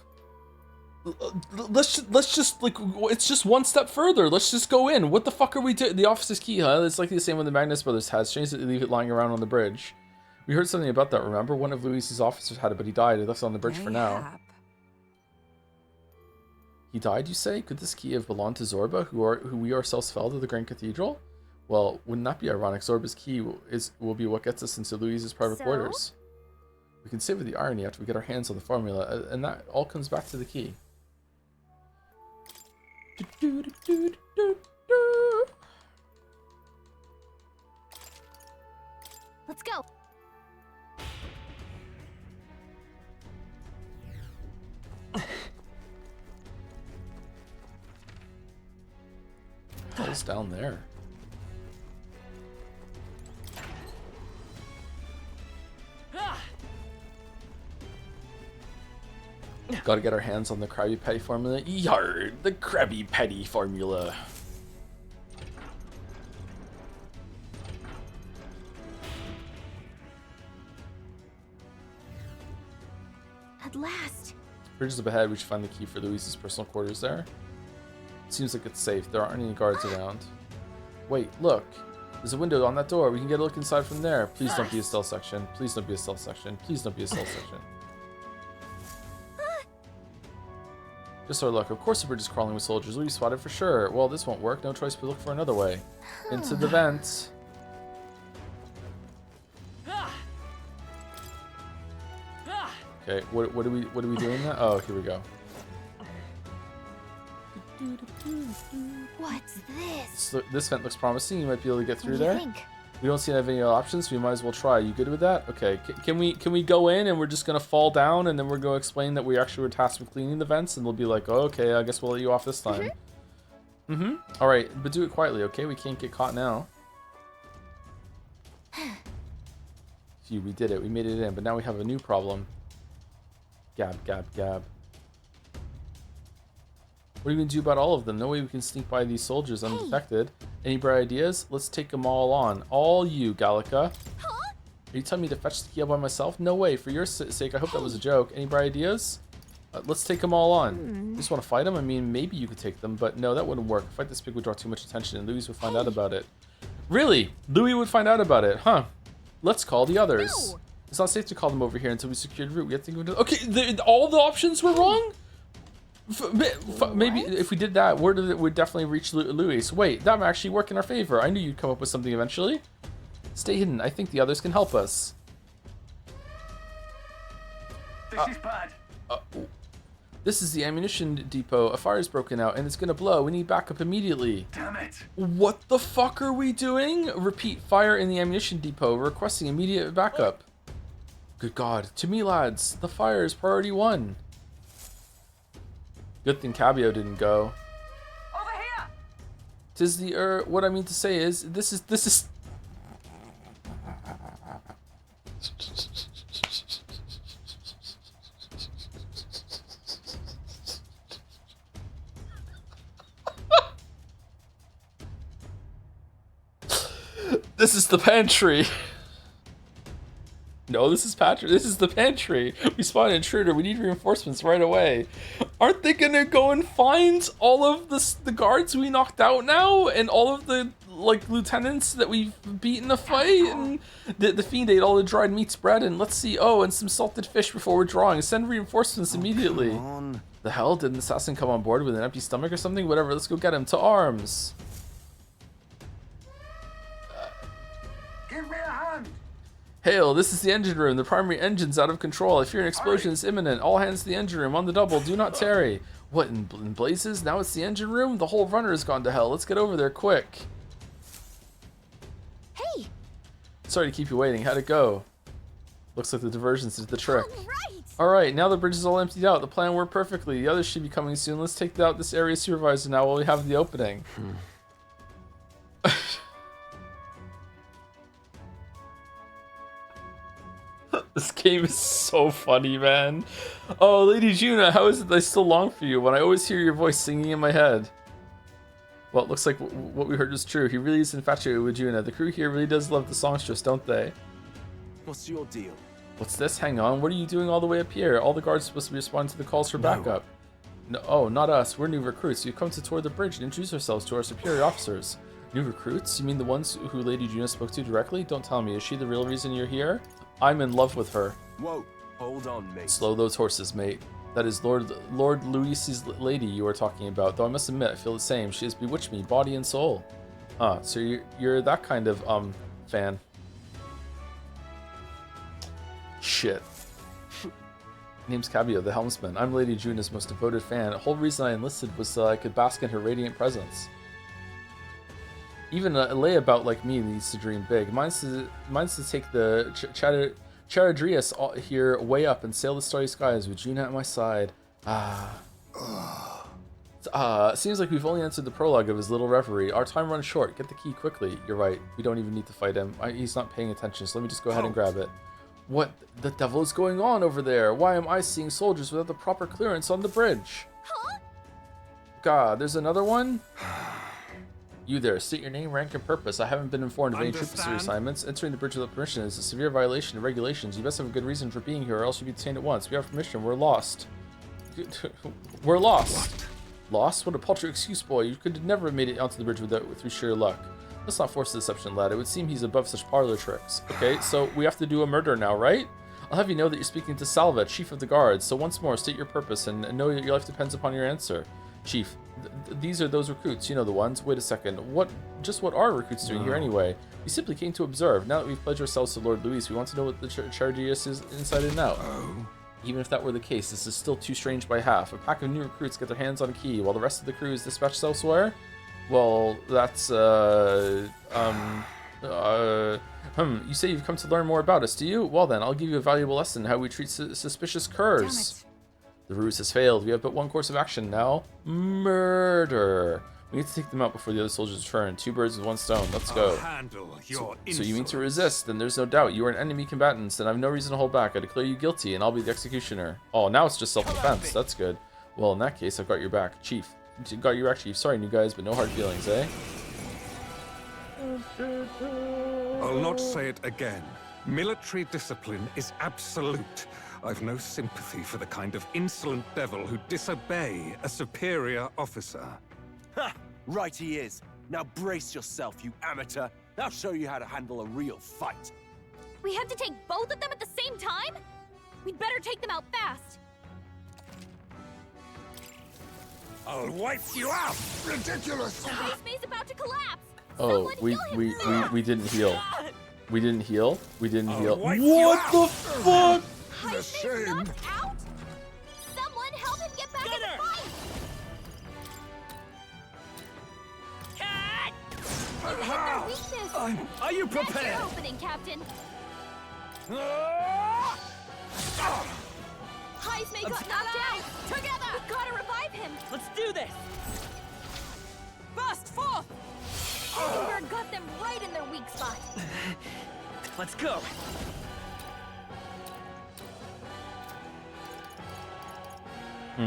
let's just, like, it's just one step further. Let's just go in. What the fuck are we doing? The officer's key, huh? It's like the same one the Magnus brothers has. Strange that they leave it lying around on the bridge. We heard something about that, remember? One of Louise's officers had it, but he died. He left it on the bridge for now. He died, you say? Could this key have belonged to Zorba, who we ourselves fell to the Grand Cathedral? Well, wouldn't that be ironic? Zorba's key will be what gets us into Louise's private quarters. We can savor the irony after we get our hands on the formula, and that all comes back to the key. Let's go. What the hell's down there? Gotta get our hands on the Krabby Patty formula. Yard, the Krabby Patty formula. At last. Bridges up ahead, we should find the key for Louise's personal quarters there. Seems like it's safe. There aren't any guards around. Wait, look. There's a window on that door. We can get a look inside from there. Please don't be a stealth section. Please don't be a stealth section. Please don't be a stealth section. Just our luck. Of course the bridge is crawling with soldiers. Louis spotted for sure. Well, this won't work. No choice but look for another way. Into the vent. Okay, what are we doing now? Oh, here we go. What's this? This vent looks promising. You might be able to get through there. Think? We don't seem to have any other options, so we might as well try. You good with that? Okay. Can we go in and we're just gonna fall down and then we're gonna explain that we actually were tasked with cleaning the vents and they'll be like, oh, okay, I guess we'll let you off this time. All right, but do it quietly, okay? We can't get caught now. Phew, we did it. We made it in, but now we have a new problem. Gab, gab, gab. What are we going to do about all of them? No way we can sneak by these soldiers undetected. Any bright ideas? Let's take them all on. All you, Gallica. Are you telling me to fetch the key up by myself? No way. For your sake, I hope that was a joke. Any bright ideas? Let's take them all on. You just want to fight them? I mean, maybe you could take them, but no, that wouldn't work. A fight this big would draw too much attention, and Louis would find out about it. Really? Louis would find out about it, huh? Let's call the others. No. It's not safe to call them over here until we secured route. We have to think of it. Okay, all the options were wrong? Maybe if we did that, we'd definitely reach Louis. Wait, that might actually work in our favor. I knew you'd come up with something eventually. Stay hidden. I think the others can help us. This is bad. This is the ammunition depot. A fire's broken out and it's gonna blow. We need backup immediately. Damn it. What the fuck are we doing? Repeat, fire in the ammunition depot. Requesting immediate backup. Good God. To me, lads. The fire is priority 1. Good thing Cabio didn't go. Over here. Tis the what I mean to say is this is This is the pantry. No, this is Patrick. This is the pantry. We spotted an intruder. We need reinforcements right away. Aren't they gonna go and find all of the guards we knocked out now, and all of the like lieutenants that we've beaten a fight, and the fiend ate all the dried meats, bread, and let's see. Oh, and some salted fish before we're drawing. Send reinforcements immediately. Come on. The hell? Did an assassin come on board with an empty stomach or something? Whatever. Let's go get him. To arms. Give me a hand! Hail, this is the engine room. The primary engine's out of control. I fear an explosion is imminent. All hands to the engine room. On the double. Do not tarry. What, in blazes? Now it's the engine room? The whole runner has gone to hell. Let's get over there quick. Hey! Sorry to keep you waiting. How'd it go? Looks like the diversions did the trick. Alright, now the bridge is all emptied out. The plan worked perfectly. The others should be coming soon. Let's take out this area supervisor now while we have the opening. This game is so funny, man. Oh, Lady Juna, how is it that I still long for you when I always hear your voice singing in my head? Well, it looks like what we heard was true. He really is infatuated with Juna. The crew here really does love the songstress, don't they? What's your deal? What's this? Hang on. What are you doing all the way up here? All the guards are supposed to be responding to the calls for backup. No, oh, not us. We're new recruits. You've come to tour the bridge and introduce ourselves to our superior officers. New recruits? You mean the ones who Lady Juna spoke to directly? Don't tell me. Is she the real reason you're here? I'm in love with her. Whoa, hold on, mate. Slow those horses, mate. That is Lord Luis's lady you are talking about, though I must admit I feel the same. She has bewitched me, body and soul. Ah, so you're that kind of, fan. Shit. Name's Cabio, the helmsman. I'm Lady Juna's most devoted fan. The whole reason I enlisted was so I could bask in her radiant presence. Even a layabout like me needs to dream big. Mine's to take the Charadrius here way up and sail the starry skies with Juna at my side. Seems like we've only entered the prologue of his little reverie. Our time runs short. Get the key quickly. You're right. We don't even need to fight him. He's not paying attention, so let me just go ahead and grab it. What the devil is going on over there? Why am I seeing soldiers without the proper clearance on the bridge? Huh? God, there's another one? You there, state your name, rank, and purpose. I haven't been informed of any troop assignments. Entering the bridge without permission is a severe violation of regulations. You best have a good reason for being here, or else you'll be detained at once. We have permission. We're lost. We're lost. Lost? What a paltry excuse, boy. You could never have made it onto the bridge through sheer luck. Let's not force the deception, lad. It would seem he's above such parlor tricks. Okay, so we have to do a murder now, right? I'll have you know that you're speaking to Salva, chief of the guards. So once more, state your purpose and know that your life depends upon your answer. Chief, these are those recruits. You know the ones. Wait a second. What are recruits doing here anyway? We simply came to observe. Now that we've pledged ourselves to Lord Luis, we want to know what the Charadrius is inside and out. Even if that were the case, this is still too strange by half. A pack of new recruits get their hands on a key, while the rest of the crew is dispatched elsewhere? Well, that's, you say you've come to learn more about us, do you? Well then, I'll give you a valuable lesson how we treat suspicious curs. The ruse has failed. We have but one course of action now. Murder. We need to take them out before the other soldiers return. 2 birds with 1 stone. Let's go. So you mean to resist? Then there's no doubt. You are an enemy combatant, and I have no reason to hold back. I declare you guilty, and I'll be the executioner. Oh, now it's just self-defense. That's good. Well, in that case, I've got your back. Chief. Got your back, Chief. Sorry, new guys, but no hard feelings, eh? I'll not say it again. Military discipline is absolute. I've no sympathy for the kind of insolent devil who disobey a superior officer. Ha! Right he is. Now brace yourself, you amateur. I'll show you how to handle a real fight. We have to take both of them at the same time? We'd better take them out fast. I'll wipe you out! Ridiculous! The base may's about to collapse. Oh, we didn't heal. We didn't heal? We didn't heal. What the fuck? The shame. Out? Someone help him get back in the fight! You hit their weakness. Are you That's prepared? your opening, Captain. Heismay got knocked out. Together! We gotta revive him. Let's do this! Burst forth! Heisenberg got them right in their weak spot. Let's go! Come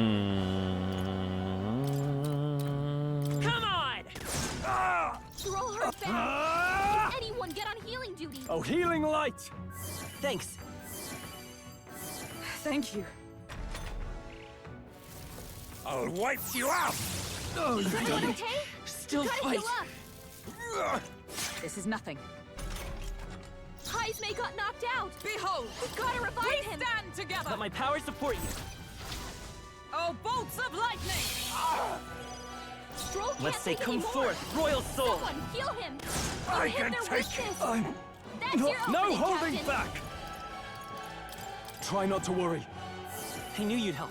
on! Throw her back. Can anyone get on Oh, healing light! Thanks. Thank you. I'll wipe you out! Oh, Is everyone okay? Still Try to fight. heal up. This is nothing. High's May got knocked out. Behold! We've got to revive We him. stand together! Let my powers support you. Oh, bolts of lightning! Stroll can't Let's say, take come anymore. forth, royal soul. Someone heal him. I Hit can their take it. weakness. I'm That's your no opening, holding Captain. back. Try not to worry. I knew you'd help.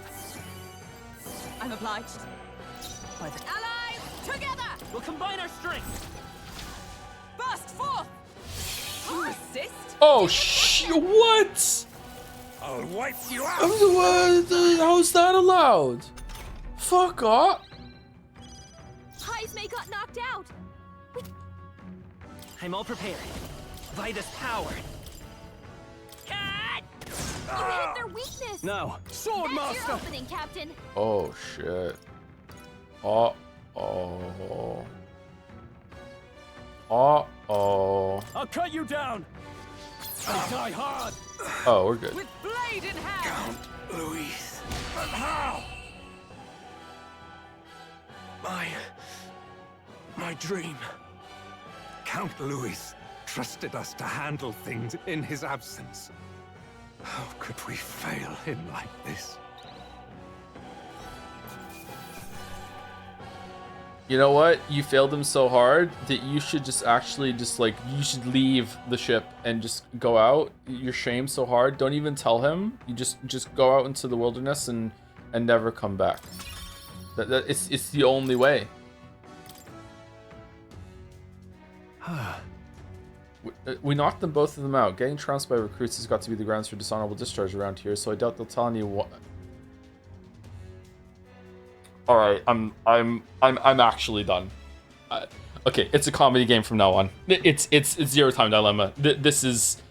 I'm obliged. By the... Allies, together! We'll combine our strength. Burst forth! You resist? Oh, what? I'll wipe you out! How's that allowed? Fuck off. High's May got knocked out. I'm all prepared. Vida's power. You hit their weakness. Now, sword That's master. your opening, Captain. Oh, shit. Uh-oh. Uh-oh. I'll cut you down. I die hard. Oh, we're good. With blade in hand! Count Luis. But how? My dream. Count Louis trusted us to handle things in his absence. How could we fail him like this? You know what? You failed him so hard that you should just actually you should leave the ship and just go out. You're shamed so hard. Don't even tell him. You just go out into the wilderness and never come back. It's the only way. We knocked them, both of them out. Getting trounced by recruits has got to be the grounds for dishonorable discharge around here, so I doubt they'll tell anyone what. All right, I'm actually done. Okay, it's a comedy game from now on. It's Zero Time Dilemma. This is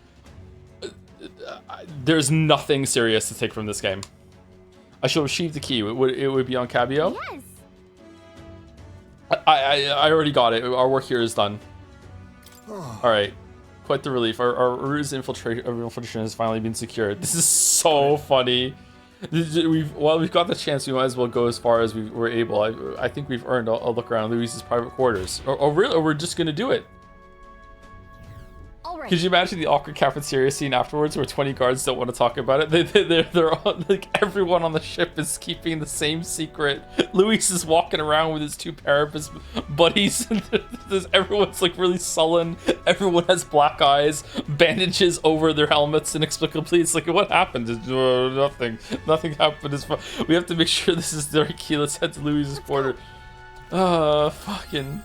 there's nothing serious to take from this game. I shall retrieve the key. It would be on Cabio. Yes. I already got it. Our work here is done. All right, quite the relief. Our ruse infiltration has finally been secured. This is so funny. While we've got the chance, we might as well go as far as we were able. I think we've earned a look around Luis's private quarters. Or really, or we're just gonna do it. All right. Could you imagine the awkward cafeteria scene afterwards, where 20 guards don't want to talk about it? They're all, like, everyone on the ship is keeping the same secret. Luis is walking around with his two parapets buddies, and everyone's like really sullen. Everyone has black eyes, bandages over their helmets inexplicably. It's like, what happened? Nothing happened. We have to make sure this is the right key. Let's head to Luis's quarter. Fucking.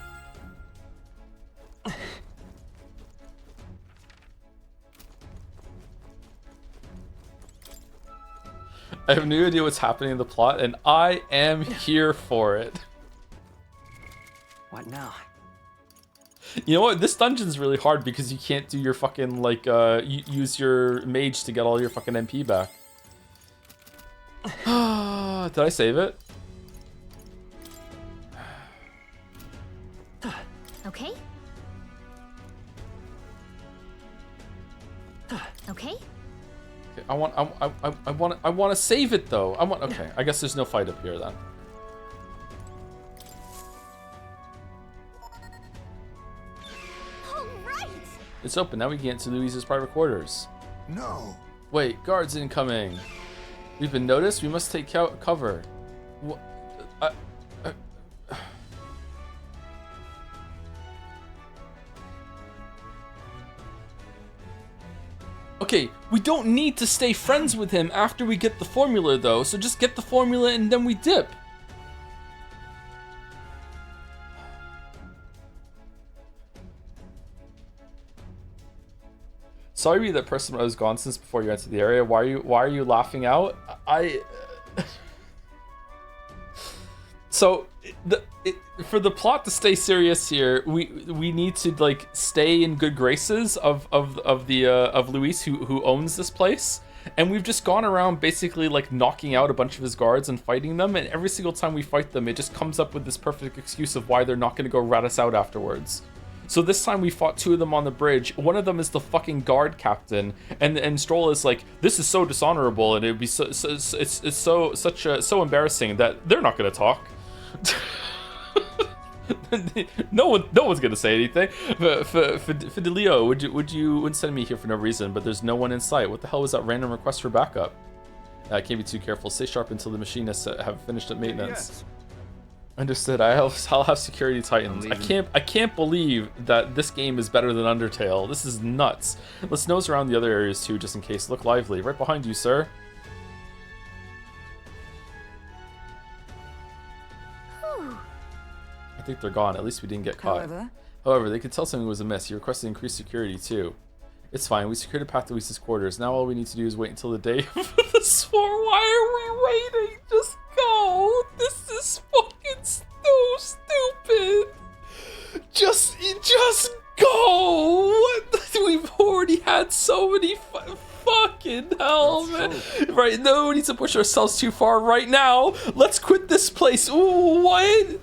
I have no idea what's happening in the plot, and I am here for it. What now? You know what? This dungeon's really hard because you can't do your fucking, like, use your mage to get all your fucking MP back. Did I save it? Okay. Okay. I want to save it though. Okay, I guess there's no fight up here then. All right. It's open. Now we can get into Luis's private quarters. No. Wait, guards incoming. We've been noticed. We must take cover. Okay, we don't need to stay friends with him after we get the formula though, so just get the formula and then we dip. Sorry to be that person I was gone since before you entered the area. Why are you laughing out? So for the plot to stay serious here, we need to like stay in good graces of Luis who owns this place, and we've just gone around basically like knocking out a bunch of his guards and fighting them, and every single time we fight them, it just comes up with this perfect excuse of why they're not going to go rat us out afterwards. So this time we fought 2 of them on the bridge. One of them is the fucking guard captain, and Stroll is like, this is so dishonorable, and it'd be so embarrassing that they're not gonna talk. no one's gonna say anything. Fidelio, wouldn't send me here for no reason, but there's no one in sight. What the hell was that random request for backup? I can't be too careful. Stay sharp until the machinists have finished at maintenance. Yes. Understood. I'll have security titans. I can't believe that this game is better than Undertale. This is nuts. Let's nose around the other areas too, just in case. Look lively. Right behind you, sir. I think they're gone. At least we didn't get caught. However, they could tell something was amiss. You requested increased security too. It's fine. We secured a path to Luis's quarters. Now all we need to do is wait until the day of the swarm. Why are we waiting? Just go. This is fucking so stupid. Just go. What? We've already had so many fucking hell, man. Right? No, we need to push ourselves too far right now. Let's quit this place. Ooh, what?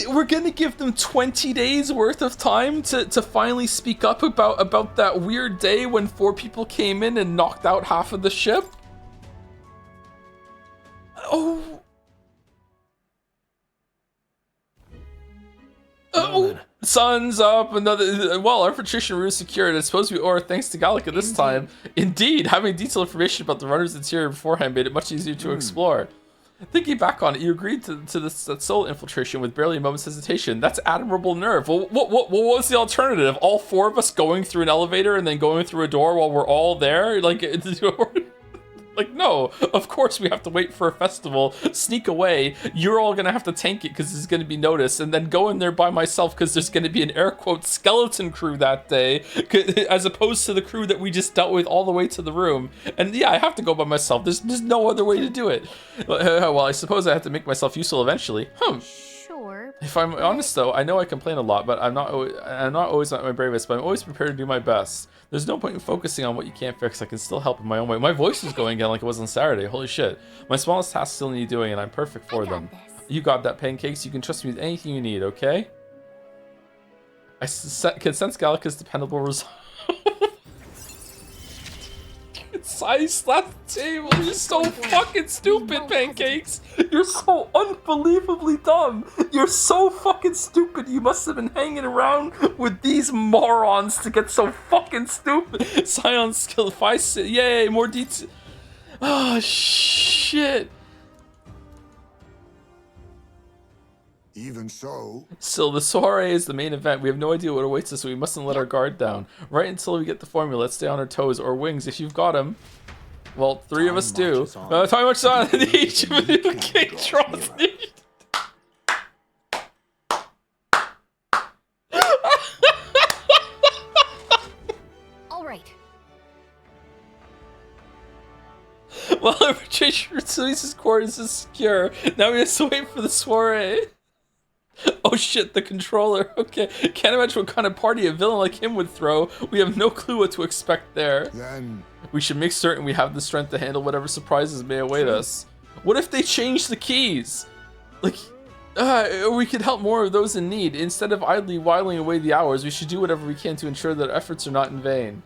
We're gonna give them 20 days worth of time to finally speak up about that weird day when 4 people came in and knocked out half of the ship? Oh. Oh. Sun's up. Another. Well, our patrician route is secured. It's supposed to be thanks to Gallica this time. Indeed, having detailed information about the runner's interior beforehand made it much easier to explore. Thinking back on it, you agreed to that soul infiltration with barely a moment's hesitation. That's admirable nerve. Well, what was the alternative? All 4 of us going through an elevator and then going through a door while we're all there? Like no, of course we have to wait for a festival, sneak away. You're all gonna have to tank it because it's gonna be noticed, and then go in there by myself because there's gonna be an air quote skeleton crew that day, as opposed to the crew that we just dealt with all the way to the room. And yeah, I have to go by myself. There's no other way to do it. Well, I suppose I have to make myself useful eventually. Sure. If I'm honest though, I know I complain a lot, but I'm not always at my bravest, but I'm always prepared to do my best. There's no point in focusing on what you can't fix. I can still help in my own way. My voice is going again like it was on Saturday. Holy shit. My smallest tasks still need doing, and I'm perfect for them. You got that, Pancakes. You can trust me with anything you need, okay? I can sense Gallica's dependable resolve. I slapped the table. You're so fucking stupid, Pancakes. You're so unbelievably dumb. You're so fucking stupid. You must have been hanging around with these morons to get so fucking stupid. Scion skill 5. Yay, more detail. Oh, shit. Even so... Still, the soiree is the main event. We have no idea what awaits us, so we mustn't let our guard down. Right until we get the formula, let's stay on our toes, or wings if you've got them. Well, 3 of us do. Time much on each of a new king draws near. All right. Well, our patrician Luis's quarters is secure. Now we have to wait for the soiree. Oh shit, the controller. Okay, can't imagine what kind of party a villain like him would throw. We have no clue what to expect there. Then we should make certain we have the strength to handle whatever surprises may await us. What if they change the keys? Like, we could help more of those in need. Instead of idly whiling away the hours, we should do whatever we can to ensure that our efforts are not in vain.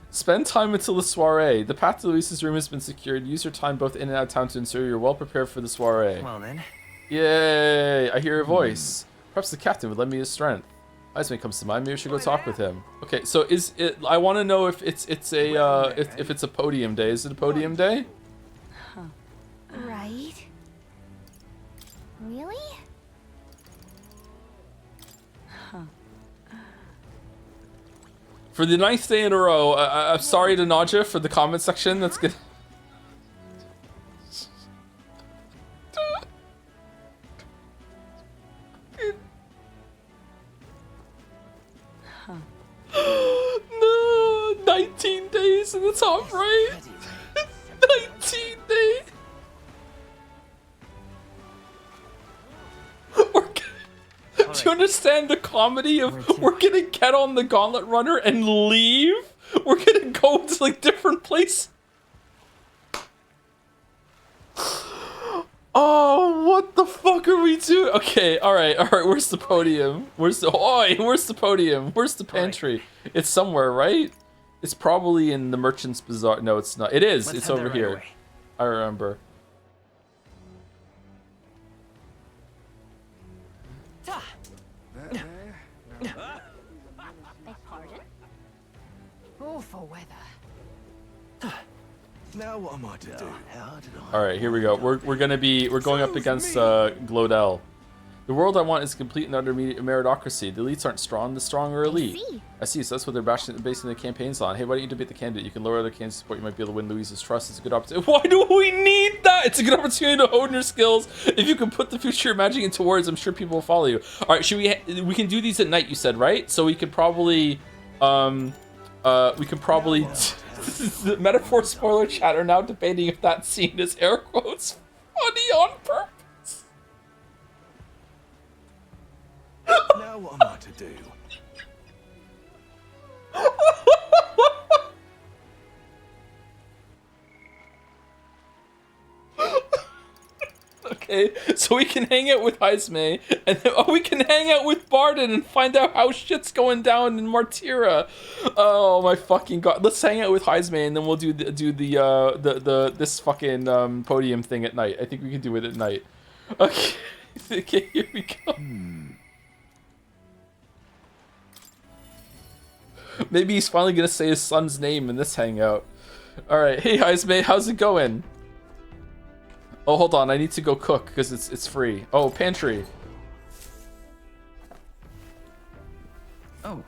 Spend time until the soiree. The path to Luis's room has been secured. Use your time both in and out of town to ensure you're well prepared for the soiree. Well then. Yay! I hear a voice. Perhaps the captain would lend me his strength. Iceman comes to mind. Maybe we should go talk with him. Okay, so is it? I want to know if it's a podium day. Is it a podium day? Huh. Right. Really? Huh. For the 9th day in a row, I'm sorry to Nadja for the comment section. That's good. No, 19 days in the top right. 19 days. you understand the comedy of we're gonna get on the Gauntlet Runner and leave? We're gonna go to like different places. Oh, what the fuck are we doing? Okay, all right. Where's the podium? Where's the podium? Where's the pantry? It's somewhere, right? It's probably in the Merchant's Bazaar. No, it's not. It is. It's over here. I remember. Beg pardon? Awful weather. Now what am I to do? All right, here we go. We're going up against Glodell. The world I want is complete and utter meritocracy. The elites aren't strong. The strong are elite. I see. So that's what they're basing their campaigns on. Hey, why don't you debate the candidate? You can lower other candidates' support. You might be able to win Louise's trust. It's a good opportunity. Why do we need that? It's a good opportunity to hone your skills. If you can put the future imagining into words, I'm sure people will follow you. All right, should we can do these at night? You said, right? So we could probably the metaphor spoiler chat are now debating if that scene is air quotes funny on purpose. Now what am I to do? Okay, so we can hang out with Heisme, and then we can hang out with Barden and find out how shit's going down in Martira. Oh my fucking god! Let's hang out with Heisme, and then we'll do this fucking podium thing at night. I think we can do it at night. Okay, okay, here we go. Maybe he's finally gonna say his son's name in this hangout. All right, hey Heisme, how's it going? Oh, hold on. I need to go cook because it's free. Oh, pantry. Oh.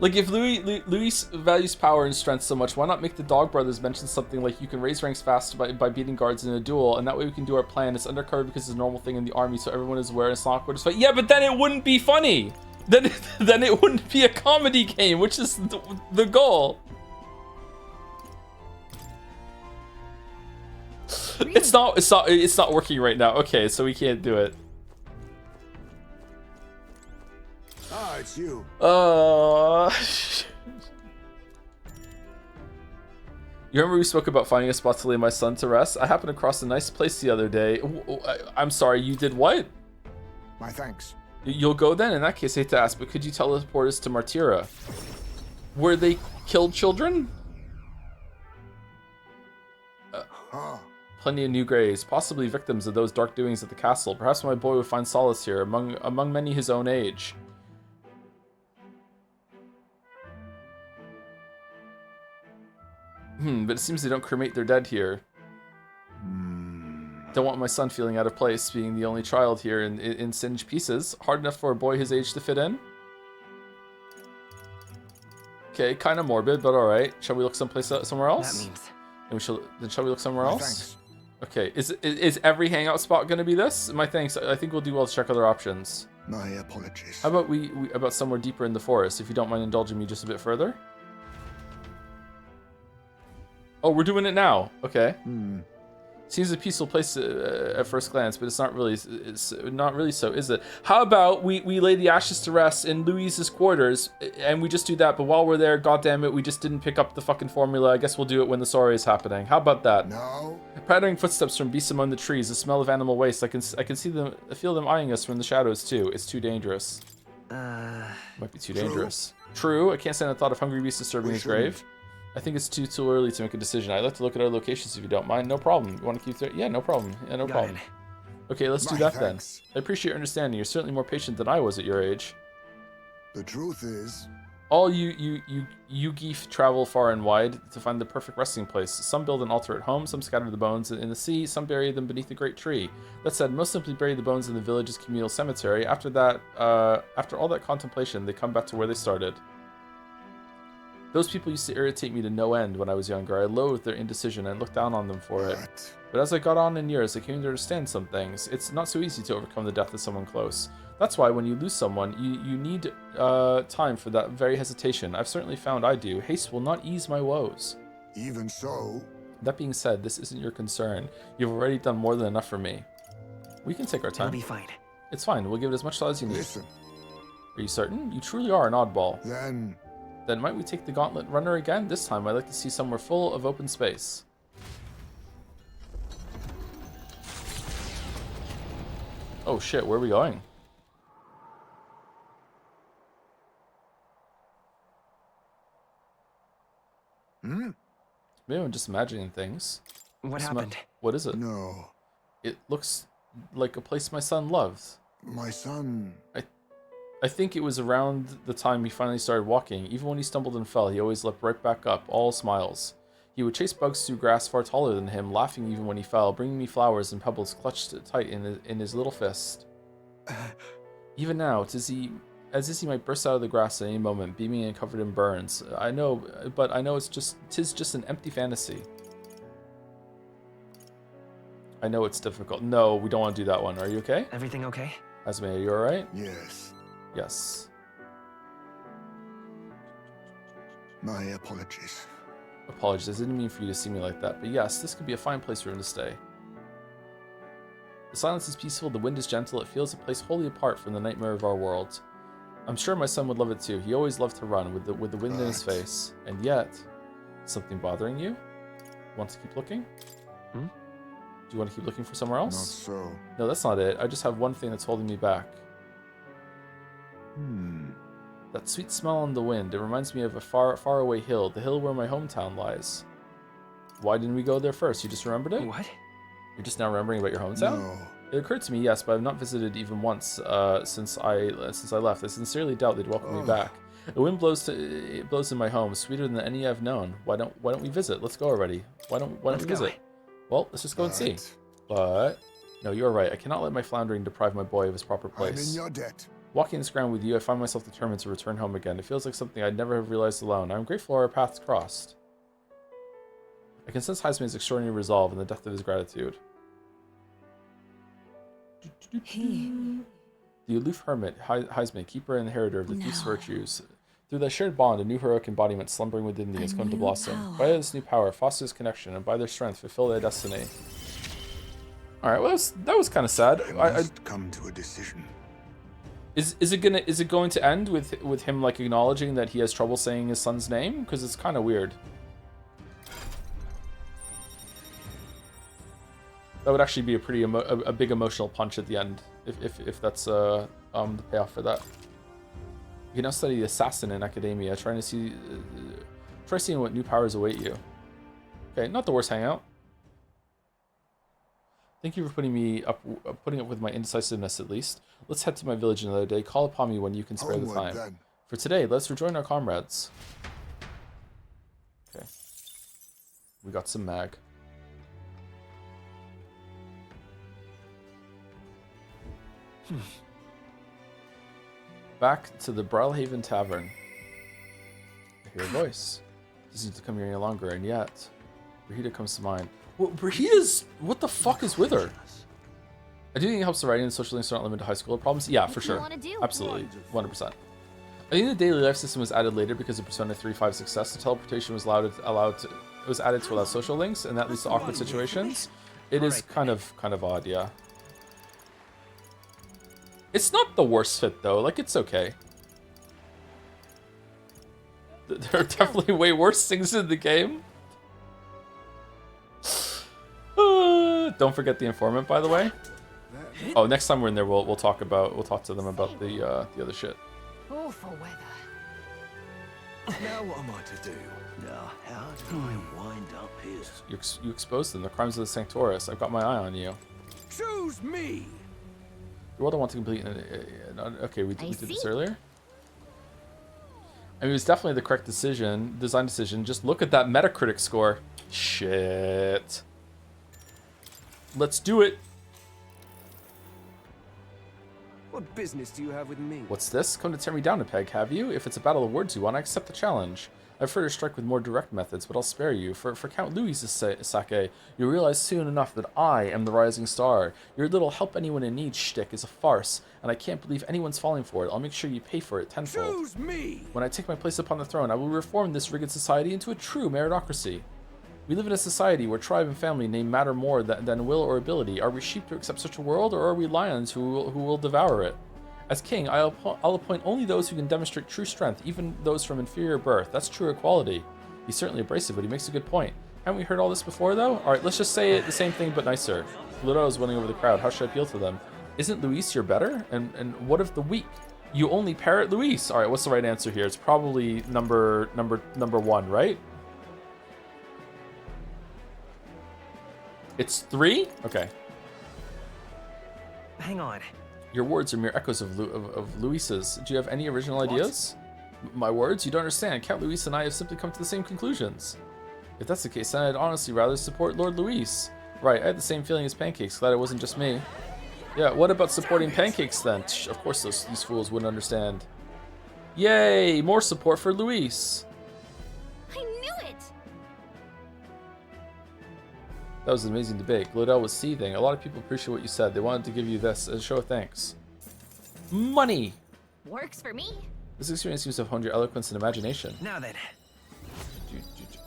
Like, if Luis values power and strength so much, why not make the Dog Brothers mention something like you can raise ranks fast by beating guards in a duel, and that way we can do our plan. It's undercover because it's a normal thing in the army, so everyone is aware and it's not awkward to fight. Yeah, but then it wouldn't be funny. Then it wouldn't be a comedy game, which is the goal. Really? It's not working right now. Okay, so we can't do it. Ah, it's you. You remember we spoke about finding a spot to lay my son to rest? I happened across a nice place the other day. I'm sorry, you did what? My thanks. You'll go then? In that case, I hate to ask, but could you teleport us to Martira? Where they killed children? Plenty of new graves, possibly victims of those dark doings at the castle. Perhaps my boy would find solace here, among many his own age. But it seems they don't cremate their dead here. Don't want my son feeling out of place, being the only child here in singed pieces. Hard enough for a boy his age to fit in? Okay, kind of morbid, but alright. Shall we look somewhere else? That means... shall we look somewhere else? Okay, is every hangout spot gonna be this? My thanks. I think we'll do well to check other options. My apologies. How about we about somewhere deeper in the forest, if you don't mind indulging me just a bit further? Oh, we're doing it now. Okay. Seems a peaceful place at first glance, but it's not really so, is it? How about we lay the ashes to rest in Louise's quarters, and we just do that, but while we're there, goddammit, we just didn't pick up the fucking formula. I guess we'll do it when the soiree is happening. How about that? No. Pattering footsteps from beasts among the trees, the smell of animal waste. I can feel them eyeing us from the shadows too. It's too dangerous. Might be too dangerous. True, I can't stand the thought of hungry beasts disturbing his grave. I think it's too early to make a decision. I'd like to look at our locations if you don't mind. No problem. You want to keep there? Yeah, no problem. Yeah, no problem. Okay, let's do that then. I appreciate your understanding. You're certainly more patient than I was at your age. The truth is... All you geef travel far and wide to find the perfect resting place. Some build an altar at home, some scatter the bones in the sea, some bury them beneath a great tree. That said, most simply bury the bones in the village's communal cemetery. After all that contemplation, they come back to where they started. Those people used to irritate me to no end when I was younger. I loathed their indecision and looked down on them for it. But as I got on in years, I came to understand some things. It's not so easy to overcome the death of someone close. That's why when you lose someone, you need time for that very hesitation. I've certainly found I do. Haste will not ease my woes. Even so... That being said, this isn't your concern. You've already done more than enough for me. We can take our time. It'll be fine. It's fine. We'll give it as much thought as you need. Listen. Are you certain? You truly are an oddball. Then might we take the gauntlet runner again? This time I'd like to see somewhere full of open space. Oh shit, where are we going? Maybe I'm just imagining things. What happened? What is it? No. It looks like a place my son loves. My son... I think it was around the time he finally started walking. Even when he stumbled and fell, he always leapt right back up, all smiles. He would chase bugs through grass far taller than him, laughing even when he fell, bringing me flowers and pebbles clutched tight in his little fist. Even now, as if he might burst out of the grass at any moment, beaming and covered in burns. I know, but I know tis just an empty fantasy. I know it's difficult. No, we don't want to do that one. Are you okay? Everything okay? Esme, are you alright? Yes. Yes. My apologies. Apologies, I didn't mean for you to see me like that, but yes, this could be a fine place for him to stay. The silence is peaceful, the wind is gentle, it feels a place wholly apart from the nightmare of our world. I'm sure my son would love it too. He always loved to run with the wind in his face. And yet, something bothering you? Want to keep looking? Do you want to keep looking for somewhere else? Not so. No, that's not it. I just have one thing that's holding me back. That sweet smell in the wind. It reminds me of a far, far away hill, the hill where my hometown lies. Why didn't we go there first? You just remembered it? What? You're just now remembering about your hometown? No. It occurred to me, yes, but I've not visited even once since I left. I sincerely doubt they'd welcome me back. The wind blows in my home, sweeter than any I've known. Why don't we visit? Let's go already. Why don't we visit? Well, let's just go and see. But no, you're right. I cannot let my floundering deprive my boy of his proper place. I'm in your debt. Walking this ground with you, I find myself determined to return home again. It feels like something I'd never have realized alone. I'm grateful our paths crossed. I can sense Heisman's extraordinary resolve and the depth of his gratitude. The aloof hermit, Heisman, keeper and inheritor of the thief's virtues. Through that shared bond, a new heroic embodiment slumbering within thee has come to blossom. By this new power, foster this connection, and by their strength, fulfill their destiny. Alright, well, that was kind of sad. I must come to a decision. Is it going to end with him like acknowledging that he has trouble saying his son's name? Because it's kind of weird. That would actually be a pretty a big emotional punch at the end if that's the payoff for that. You can now study assassin in academia, try seeing what new powers await you. Okay, not the worst hangout. Thank you for putting up with my indecisiveness at least. Let's head to my village another day. Call upon me when you can spare the time. Then. For today, let's rejoin our comrades. Okay. We got some mag. Back to the Brawlhaven Tavern. I hear a voice. Doesn't need to come here any longer, and yet, Brahita comes to mind. Well, Brahita's... What the fuck is with her? I do think it helps the writing and social links are not limited to high school problems. Yeah, for sure. Absolutely. 100%. I think the daily life system was added later because of Persona 3-5's success. The teleportation was added to allow social links, and that leads to awkward situations. It is kind of odd, yeah. It's not the worst fit though. Like, it's okay. There are definitely way worse things in the game. Don't forget the informant, by the way. Oh, next time we're in there, we'll talk to them about the other shit. Awful weather. Now what am I to do? Now, how do I wind up here? You exposed them. The crimes of the Sanctoris. I've got my eye on you. Choose me. What I want to complete. Okay, we did this earlier. I mean, it was definitely the correct design decision. Just look at that Metacritic score. Shit. Let's do it. What business do you have with me? What's this? Come to tear me down a peg, have you? If it's a battle of words you want, I accept the challenge. I prefer to strike with more direct methods, but I'll spare you. For Count Louis's sake, you'll realize soon enough that I am the rising star. Your little help anyone in need shtick is a farce, and I can't believe anyone's falling for it. I'll make sure you pay for it tenfold. Choose me! When I take my place upon the throne, I will reform this rigid society into a true meritocracy. We live in a society where tribe and family name matter more than will or ability. Are we sheep to accept such a world, or are we lions who will devour it? As king, I'll appoint only those who can demonstrate true strength, even those from inferior birth. That's true equality. He's certainly abrasive, but he makes a good point. Haven't we heard all this before, though? Alright, let's just say it the same thing, but nicer. Ludo is winning over the crowd. How should I appeal to them? Isn't Luis your better? And what of the weak? You only parrot Luis. Alright, what's the right answer here? It's probably number 1, right? It's 3? Okay. Hang on. Your words are mere echoes of Luis's. Do you have any original ideas? My words? You don't understand. Count Luis and I have simply come to the same conclusions. If that's the case, then I'd honestly rather support Lord Luis. Right, I had the same feeling as Pancakes. Glad it wasn't just me. Yeah, what about supporting Pancakes then? Of course these fools wouldn't understand. Yay! More support for Luis. I knew it! That was an amazing debate. Glodell was seething. A lot of people appreciate what you said. They wanted to give you this as a show of thanks. Money! Works for me. This experience seems to have honed your eloquence and imagination. Now then.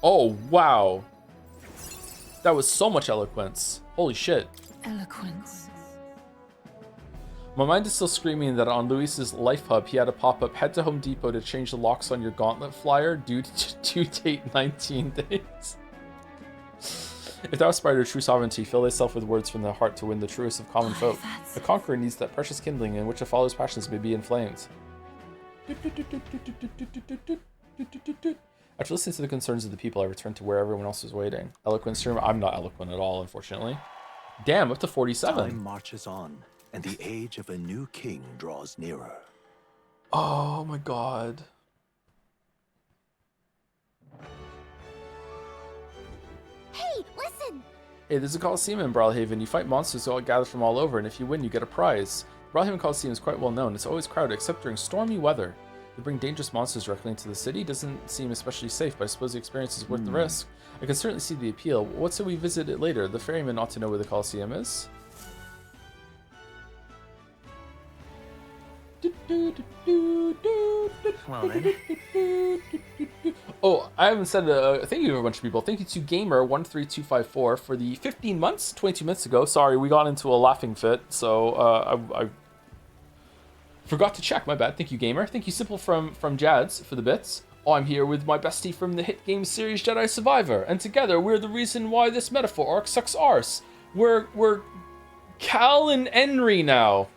Oh, wow. That was so much eloquence. Holy shit. Eloquence. My mind is still screaming that on Luis's Life Hub, he had a pop-up, head to Home Depot to change the locks on your gauntlet flyer, due date 19 days. If thou aspire to true sovereignty, fill thyself with words from the heart to win the truest of common folk. A conqueror needs that precious kindling in which a follower's passions may be inflamed. After listening to the concerns of the people, I returned to where everyone else was waiting. Eloquent stream? I'm not eloquent at all, unfortunately. Damn, up to 47. Time marches on, and the age of a new king draws nearer. Oh my god. Hey, listen! Hey, there's a Coliseum in Brawlhaven. You fight monsters all gathered from all over, and if you win, you get a prize. Brawlhaven Coliseum is quite well known. It's always crowded, except during stormy weather. They bring dangerous monsters directly into the city. Doesn't seem especially safe, but I suppose the experience is worth the risk. I can certainly see the appeal. What say we visit it later? The ferryman ought to know where the Coliseum is. Well then. Oh, I haven't said thank you to a bunch of people. Thank you to Gamer13254 for the 15 months, 22 minutes ago. Sorry, we got into a laughing fit, so I forgot to check. My bad. Thank you, Gamer. Thank you, Simple from Jads for the bits. Oh, I'm here with my bestie from the hit game series Jedi Survivor, and together we're the reason why this metaphor arc sucks arse. We're Cal and Henry now.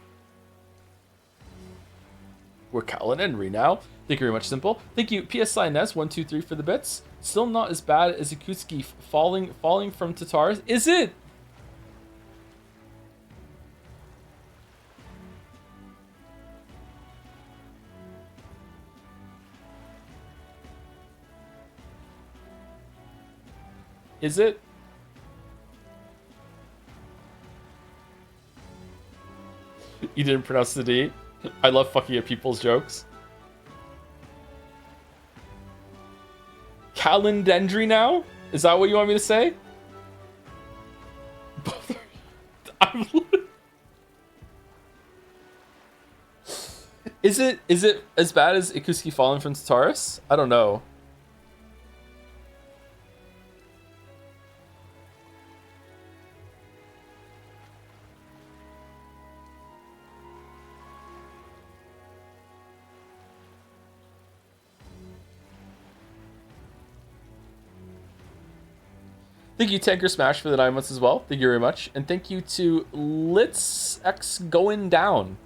We're Cal and Henry now. Thank you very much, Simple. Thank you, PSI Nez123 for the bits. Still not as bad as Ikusuke falling from Tatars. Is it? Is it? You didn't pronounce the D? I love fucking at people's jokes. Calendendry now? Is that what you want me to say? Is it as bad as Ikusuke falling from Tataris? I don't know. Thank you, Tanker Smash, for the 9 months as well. Thank you very much. And thank you to Litz X Going Down.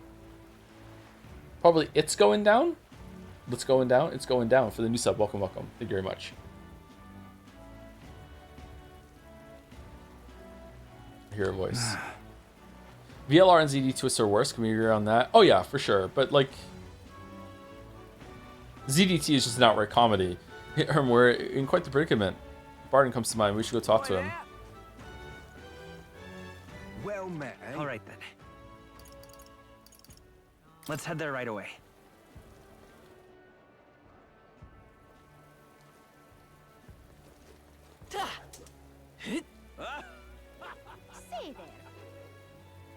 Probably It's Going Down? Let's Going Down? It's Going Down for the new sub. Welcome, welcome. Thank you very much. I hear a voice. VLR and ZD Twists are worse. Can we agree on that? Oh yeah, for sure. But like, ZDT is just an outright comedy. We're in quite the predicament. Barton comes to mind. We should go talk to him. Well met, eh? All right then. Let's head there right away.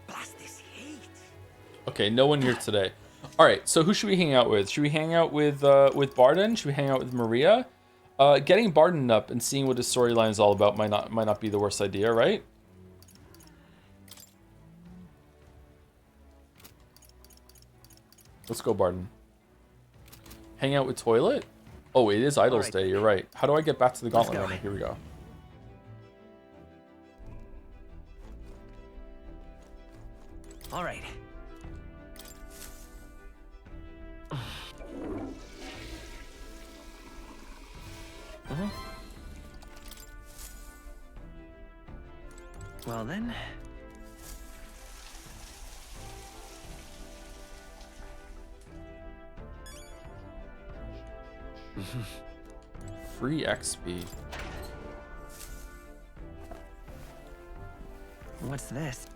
Blast this heat. Okay, no one here today. All right, so who should we hang out with? Should we hang out with Barden? Should we hang out with Maria? Getting Barden up and seeing what his storyline is all about might not be the worst idea, right? Let's go, Barden. Hang out with Toilet? Oh, it is Idols Day, you're right. How do I get back to the Gauntlet Runner? Here we go. All right. Well then. Free XP. What's this?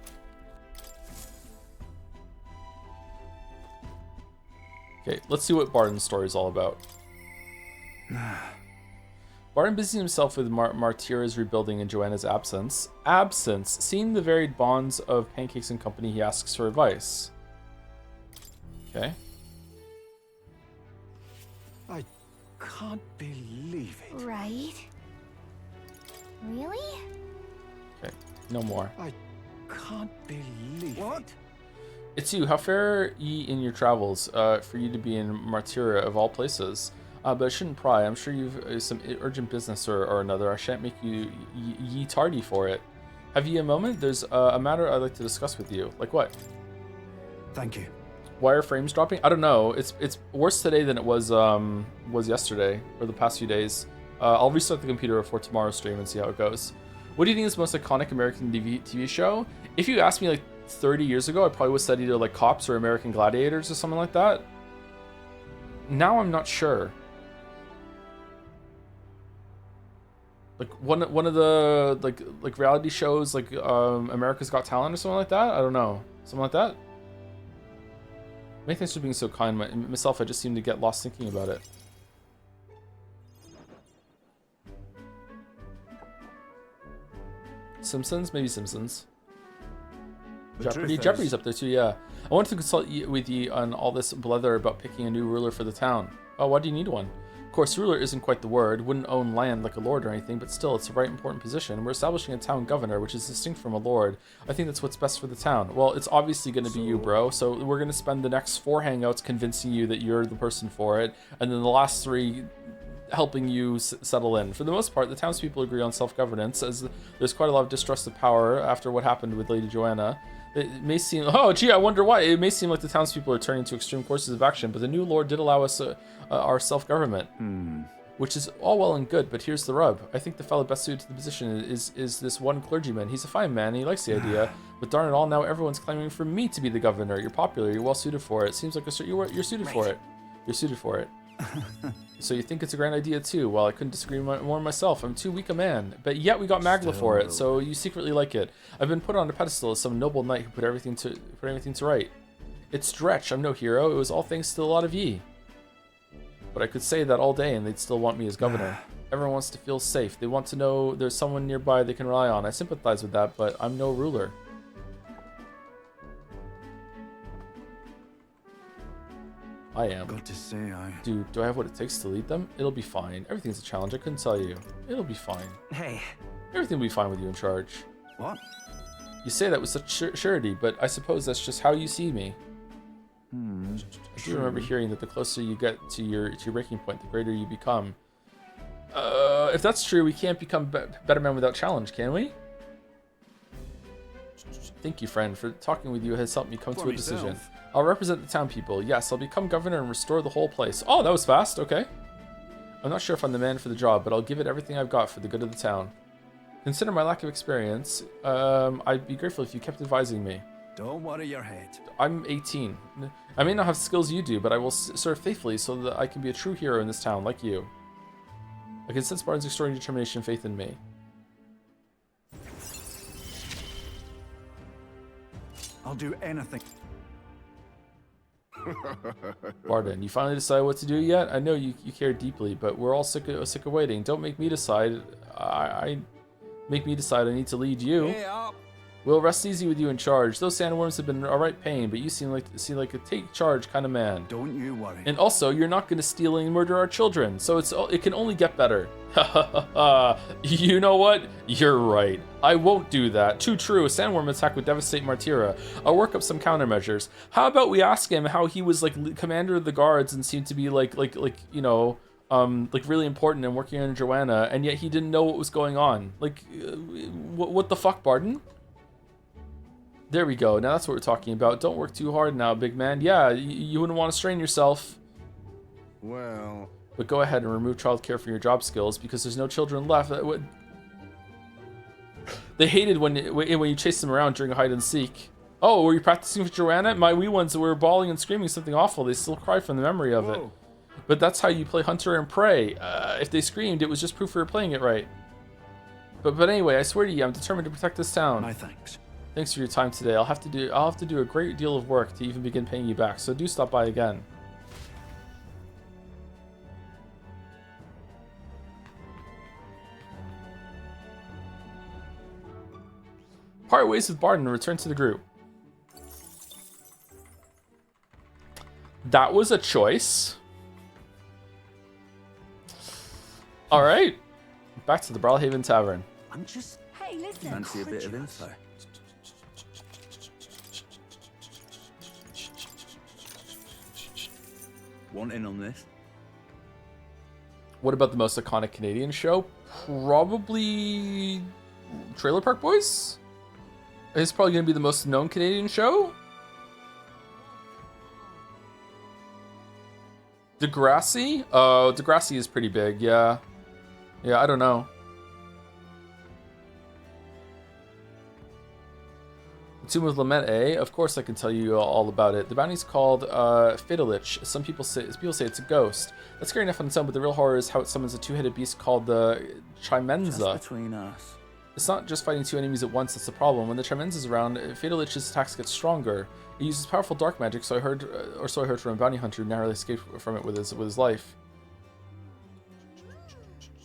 Okay, let's see what Barden's story is all about. Barden busies himself with Martira's rebuilding in Joanna's absence. Seeing the varied bonds of Pancakes and Company, he asks for advice. Okay. I can't believe it. Right? Really? Okay, no more. I can't believe it. It's you. How fare ye in your travels? For you to be in Martira of all places. But I shouldn't pry. I'm sure you've some urgent business or another. I shan't make you ye tardy for it. Have ye a moment? There's a matter I'd like to discuss with you. Like what? Thank you. Why are frames dropping? I don't know. It's worse today than it was yesterday or the past few days. I'll restart the computer before tomorrow's stream and see how it goes. What do you think is the most iconic American TV show? If you asked me like 30 years ago, I probably would have said either like Cops or American Gladiators or something like that. Now I'm not sure. Like one of the like reality shows like America's Got Talent or something like that. I don't know, something like that. Many thanks for being so kind. Myself, I just seem to get lost thinking about it. Simpsons, maybe Simpsons. Jeopardy's up there too. Yeah, I wanted to consult with you on all this blether about picking a new ruler for the town. Oh, why do you need one? Of course, ruler isn't quite the word, wouldn't own land like a lord or anything, but still, it's a very important position. We're establishing a town governor, which is distinct from a lord. I think that's what's best for the town. Well, it's obviously going to be you, bro, so we're going to spend the next 4 hangouts convincing you that you're the person for it, and then the last 3 helping you settle in. For the most part, the townspeople agree on self-governance, as there's quite a lot of distrust of power after what happened with Lady Joanna. It may seem, oh gee, I wonder why. It may seem like the townspeople are turning to extreme courses of action, but the new lord did allow us our self-government, which is all well and good. But here's the rub: I think the fellow best suited to the position is this one clergyman. He's a fine man, and he likes the idea. But darn it all, now everyone's claiming for me to be the governor. You're popular. You're well suited for it. Seems like you're suited for it. You're suited for it. So you think it's a grand idea too? Well, I couldn't disagree more myself. I'm too weak a man. But yet we got Magla for it, so you secretly like it. I've been put on a pedestal as some noble knight who put everything to right. It's stretch. I'm no hero. It was all thanks to a lot of ye. But I could say that all day and they'd still want me as governor. Everyone wants to feel safe. They want to know there's someone nearby they can rely on. I sympathize with that, but I'm no ruler. I am. Got to say, Dude, do I have what it takes to lead them? It'll be fine. Everything's a challenge, I couldn't tell you. It'll be fine. Hey. Everything will be fine with you in charge. What? You say that with such surety, but I suppose that's just how you see me. I do remember hearing that the closer you get to your breaking point, the greater you become. If that's true, we can't become better men without challenge, can we? Thank you, friend, for talking with you has helped me come to a decision. I'll represent the town people. Yes, I'll become governor and restore the whole place. Oh, that was fast. Okay. I'm not sure if I'm the man for the job, but I'll give it everything I've got for the good of the town. Consider my lack of experience. I'd be grateful if you kept advising me. Don't worry your head. I'm 18. I may not have skills you do, but I will serve faithfully so that I can be a true hero in this town, like you. I can sense Barton's extraordinary determination and faith in me. I'll do anything. Barden, you finally decided what to do yet? I know you care deeply, but we're all sick of waiting. Don't make me decide. Make me decide I need to lead you. Hey up. We'll rest easy with you in charge. Those sandworms have been a right pain, but you seem like a take charge kind of man. Don't you worry. And also, you're not going to steal and murder our children, so it can only get better. You know what? You're right. I won't do that. Too true. A sandworm attack would devastate Martira. I'll work up some countermeasures. How about we ask him how he was like commander of the guards and seemed to be like you know, like really important and working under Joanna, and yet he didn't know what was going on. Like, what the fuck, Barden? There we go. Now that's what we're talking about. Don't work too hard now, big man. Yeah, you wouldn't want to strain yourself. Well... But go ahead and remove childcare from your job skills because there's no children left. They hated when you chased them around during a hide and seek. Oh, were you practicing with Joanna? My wee ones were bawling and screaming something awful. They still cry from the memory of it. But that's how you play hunter and prey. If they screamed, it was just proof we were playing it right. But anyway, I swear to you, I'm determined to protect this town. My thanks. Thanks for your time today. I'll have to do a great deal of work to even begin paying you back. So do stop by again. Part ways with Barden and return to the group. That was a choice. All right, back to the Brawlhaven Tavern. I'm just... Hey, listen. Fancy a bit of info. Want in on this? What about the most iconic Canadian show? Probably Trailer Park Boys? It's probably going to be the most known Canadian show. Degrassi? Oh, Degrassi is pretty big, yeah. Yeah, I don't know. Tomb of Lament, eh? Of course I can tell you all about it. The bounty's called Fidelich. Some people say it's a ghost. That's scary enough on its own, but the real horror is how it summons a two-headed beast called the Chimenza. Just between us. It's not just fighting two enemies at once that's the problem. When the Chimenza is around, Fidelich's attacks get stronger. It uses powerful dark magic, so I heard from a bounty hunter who narrowly escaped from it with his life.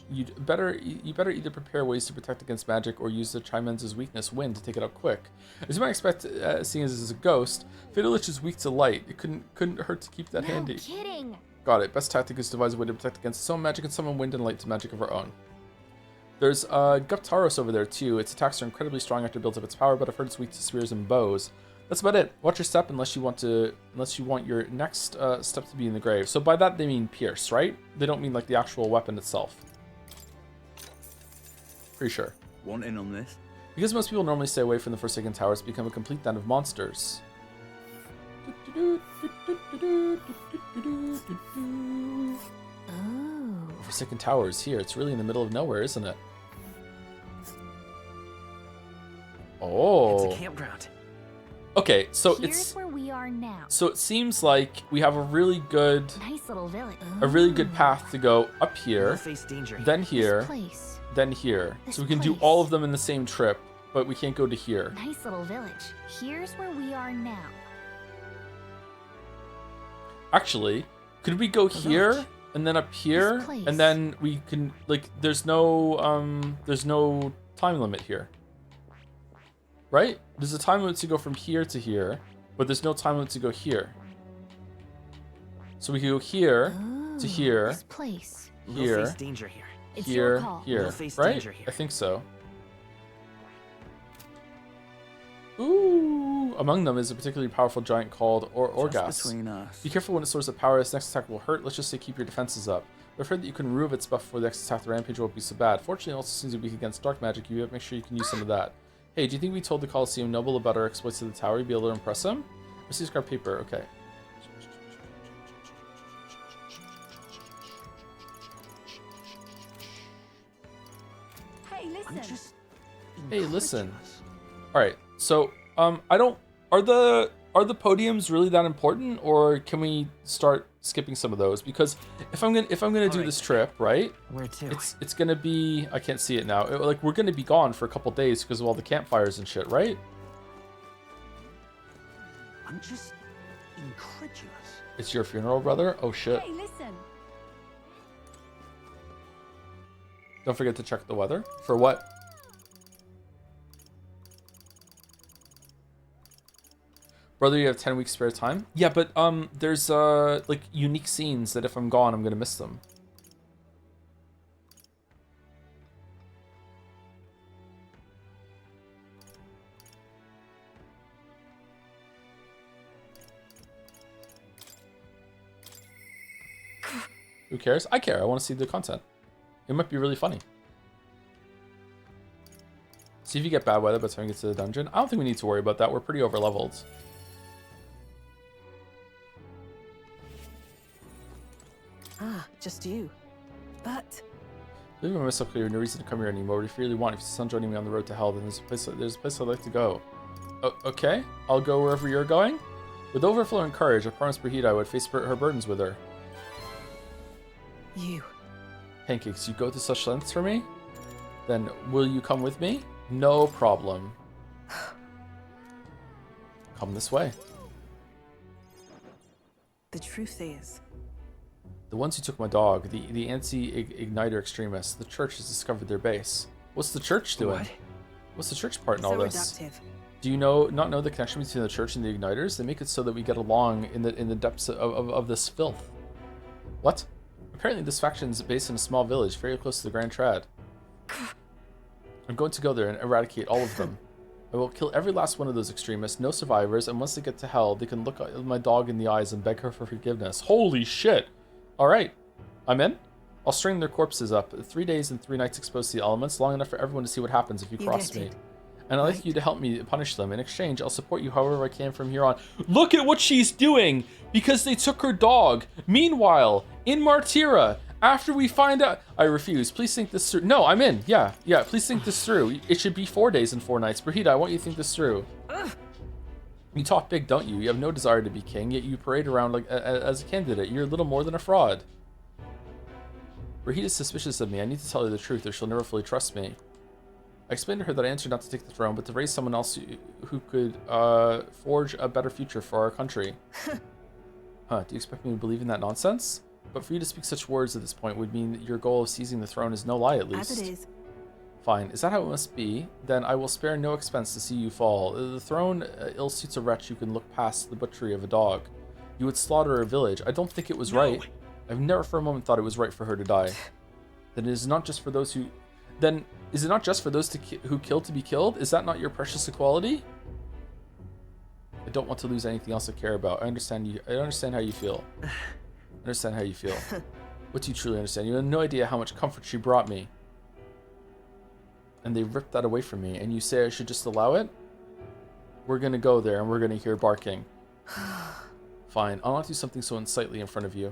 You better either prepare ways to protect against magic or use the Chimenza's weakness, wind, to take it out quick. As you might expect, seeing as it's a ghost, Fidelich is weak to light. It couldn't hurt to keep that handy. No kidding. Got it. Best tactic is to devise a way to protect against its own magic and summon wind and light to magic of our own. There's Guptaros over there too. Its attacks are incredibly strong after it builds up its power, but I've heard it's weak to spears and bows. That's about it. Watch your step unless you want your next step to be in the grave. So by that they mean pierce, right? They don't mean like the actual weapon itself. Pretty sure. Want in on this? Because most people normally stay away from the Forsaken Towers to become a complete den of monsters. Oh. Forsaken Towers here. It's really in the middle of nowhere, isn't it? Oh. It's a campground. Okay, so Here's where we are now. So it seems like we have a really good Nice little village. a really good path to go up here, We'll face danger. then here, This place. then here. This So we can do place. all of them in the same trip, but we can't go to here. Nice little village. Here's where we are now. Actually, could we go here and then up here, place. and then we can like there's no time limit here. Right? There's a time limit to go from here to here, but there's no time limit to go here. So we can go here to here, This place. We'll here, face danger here. It's your here, call. here, We'll face right? danger here. I think so. Ooh! Among them is a particularly powerful giant called Orgas. Just between us. Be careful when it stores the power. Its next attack will hurt. Let's just say keep your defenses up. I've heard that you can remove its buff before the next attack. The rampage won't be so bad. Fortunately, it also seems to be weak against dark magic. You have to make sure you can use some of that. Hey, do you think we told the Colosseum Noble about our exploits to the tower? You'd be able to impress him? Receive scrap paper. Okay. Hey, listen. Hey, listen. All right. So, I don't. Are the podiums really that important, or can we start skipping some of those? Because if I'm gonna do this trip, right? Where to? It's gonna be. I can't see it now. Like we're gonna be gone for a couple days because of all the campfires and shit, right? I'm just incredulous. It's your funeral, brother. Oh shit! Hey, listen. Don't forget to check the weather. For what? Brother, you have 10 weeks spare time? Yeah, but there's like unique scenes that if I'm gone, I'm gonna miss them. Who cares? I care. I want to see the content. It might be really funny. See if you get bad weather by the time you get to the dungeon. I don't think we need to worry about that. We're pretty over leveled. Ah, just you. But Leaving myself clear, no reason to come here anymore. If you really want, if you insist on joining me on the road to hell, then there's a place I'd like to go. Okay, I'll go wherever you're going. With overflowing courage, I promised Brahida I would face her burdens with her. you. Pancakes, you go to such lengths for me? Then will you come with me? No problem. Come this way. The truth is, The ones who took my dog, the anti-igniter extremists, the church has discovered their base. What's the church doing? What? What's the church part in all so this? reductive. Do you not know the connection between the church and the igniters? They make it so that we get along in the depths of this filth. What? Apparently this faction is based in a small village very close to the Grand Trad. I'm going to go there and eradicate all of them. I will kill every last one of those extremists, no survivors, and once they get to hell, they can look at my dog in the eyes and beg her for forgiveness. Holy shit! Alright, I'm in. I'll string their corpses up. 3 days and 3 nights exposed to the elements, long enough for everyone to see what happens if you cross me. And I'd like you to help me punish them. In exchange, I'll support you however I can from here on. Look at what she's doing! Because they took her dog! Meanwhile, in Martira, after we find out... I refuse. Please think this through. No, I'm in. Yeah, please think this through. It should be 4 days and 4 nights. Brahida, I want you to think this through. You talk big, don't you? You have no desire to be king, yet you parade around like as a candidate. You're little more than a fraud. Brahida's suspicious of me. I need to tell her the truth or she'll never fully trust me. I explained to her that I answered not to take the throne, but to raise someone else who could forge a better future for our country. Huh, do you expect me to believe in that nonsense? But for you to speak such words at this point would mean that your goal of seizing the throne is no lie, at least. As it is. Fine. Is that how it must be? Then I will spare no expense to see you fall. The throne ill suits a wretch who can look past the butchery of a dog. You would slaughter a village. I don't think it was right. I've never for a moment thought it was right for her to die. Then it is not just for those who... Then is it not just for those who kill to be killed? Is that not your precious equality? I don't want to lose anything else I care about. I understand you. I understand how you feel. I understand how you feel. What do you truly understand? You have no idea how much comfort she brought me. And they ripped that away from me, and you say I should just allow it? We're gonna go there, and we're gonna hear barking. Fine, I'll not do something so unsightly in front of you.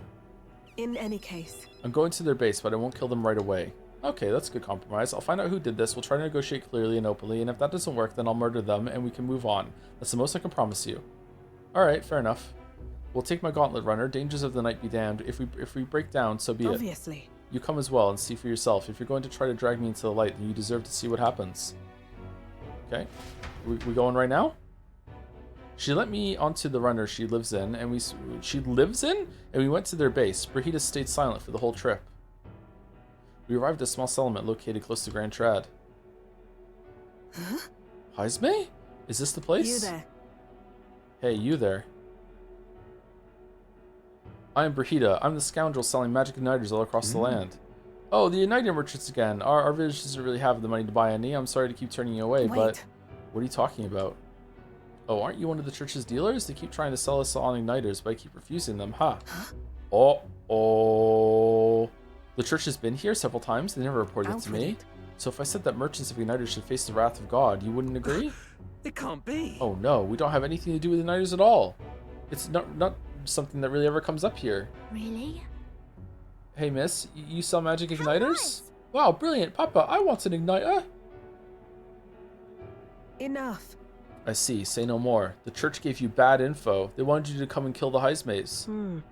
In any case. I'm going to their base, but I won't kill them right away. Okay, that's a good compromise. I'll find out who did this, we'll try to negotiate clearly and openly, and if that doesn't work, then I'll murder them, and we can move on. That's the most I can promise you. Alright, fair enough. We'll take my gauntlet runner, dangers of the night be damned. If we break down, so be it. Obviously. You come as well and see for yourself. If you're going to try to drag me into the light, then you deserve to see what happens. Okay. We going right now? She let me onto the runner she lives in, and we went to their base. Brahida stayed silent for the whole trip. We arrived at a small settlement located close to Grand Trad. Huh? Heisme? Is this the place? You there. Hey, you there. I am Brahida. I'm the scoundrel selling magic igniters all across the land. Oh, the igniter merchants again. Our village doesn't really have the money to buy any. I'm sorry to keep turning you away, but... What are you talking about? Oh, aren't you one of the church's dealers? They keep trying to sell us on igniters, but I keep refusing them, huh? Oh. The church has been here several times. They never reported it to me. So if I said that merchants of igniters should face the wrath of God, you wouldn't agree? It can't be. Oh no, we don't have anything to do with igniters at all. It's not something that really ever comes up here. Really? Hey miss, you sell magic igniters? Wow, brilliant. Papa, I want an igniter. Enough. I see, say no more. The church gave you bad info. They wanted you to come and kill the Heismes.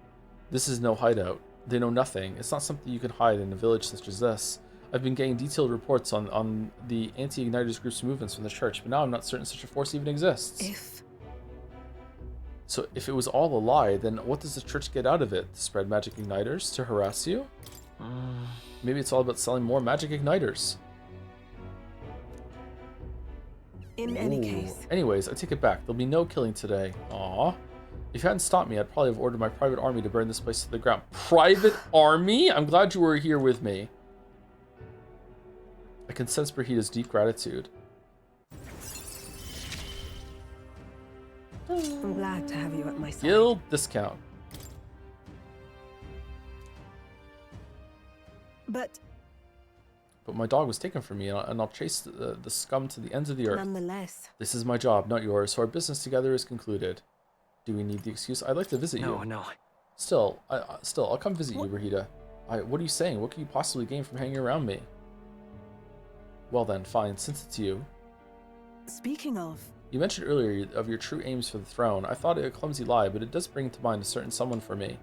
This is no hideout. They know nothing. It's not something you can hide in a village such as this. I've been getting detailed reports on the anti-igniters group's movements from the church, but now I'm not certain such a force even exists. So if it was all a lie, then what does the church get out of it? To spread magic igniters? To harass you? Maybe it's all about selling more magic igniters. In any Ooh. case. Anyways, I take it back. There'll be no killing today. Aw. If you hadn't stopped me, I'd probably have ordered my private army to burn this place to the ground. Private army? I'm glad you were here with me. I can sense Brahita's deep gratitude. I'm glad to have you at my side. Guild discount. But my dog was taken from me, and I'll chase the scum to the ends of the earth. nonetheless, This is my job, not yours, so our business together is concluded. Do we need the excuse? I'd like to visit you. No. Still, I'll come visit you, Brahita. What are you saying? What can you possibly gain from hanging around me? Well then, fine, since it's you. speaking of, You mentioned earlier of your true aims for the throne. I thought it a clumsy lie, but it does bring to mind a certain someone for me.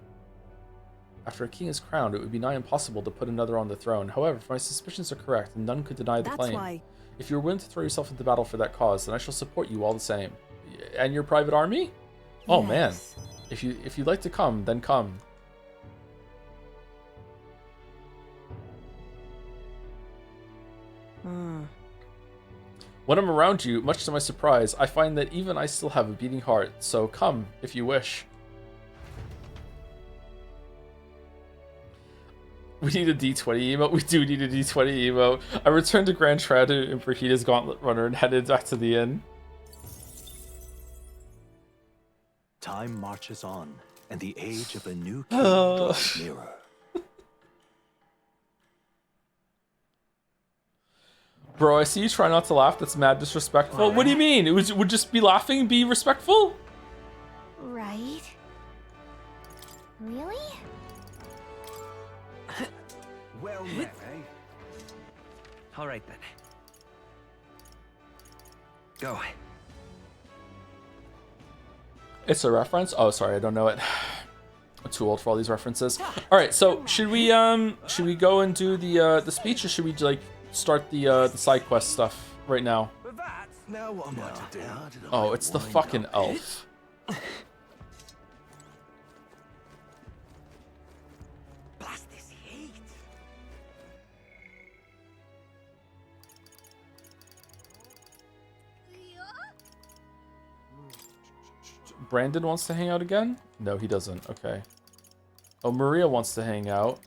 After a king is crowned, it would be nigh impossible to put another on the throne. However, if my suspicions are correct, and none could deny the that's claim. why. If you're willing to throw yourself into battle for that cause, then I shall support you all the same. And your private army? Oh man. If you'd like to come, then come. When I'm around you, much to my surprise, I find that even I still have a beating heart. So come, if you wish. We need a D20 emote. We do need a D20 emote. I returned to Grand Trad in Brahita's Gauntlet Runner and headed back to the inn. Time marches on, and the age of a new king draws nearer. Bro, I see you try not to laugh. That's mad disrespectful. What do you mean? It would just be laughing and be respectful? Right? Really? Well met, eh? All right then. Go. It's a reference? Oh, sorry, I don't know it. I'm too old for all these references. All right, so should we go and do the speech, or should we like start the side quest stuff right now? Now what am I to do? Oh, it's the fucking elf. Blast this heat. Brandon wants to hang out again? No, he doesn't. Okay. Oh, Maria wants to hang out.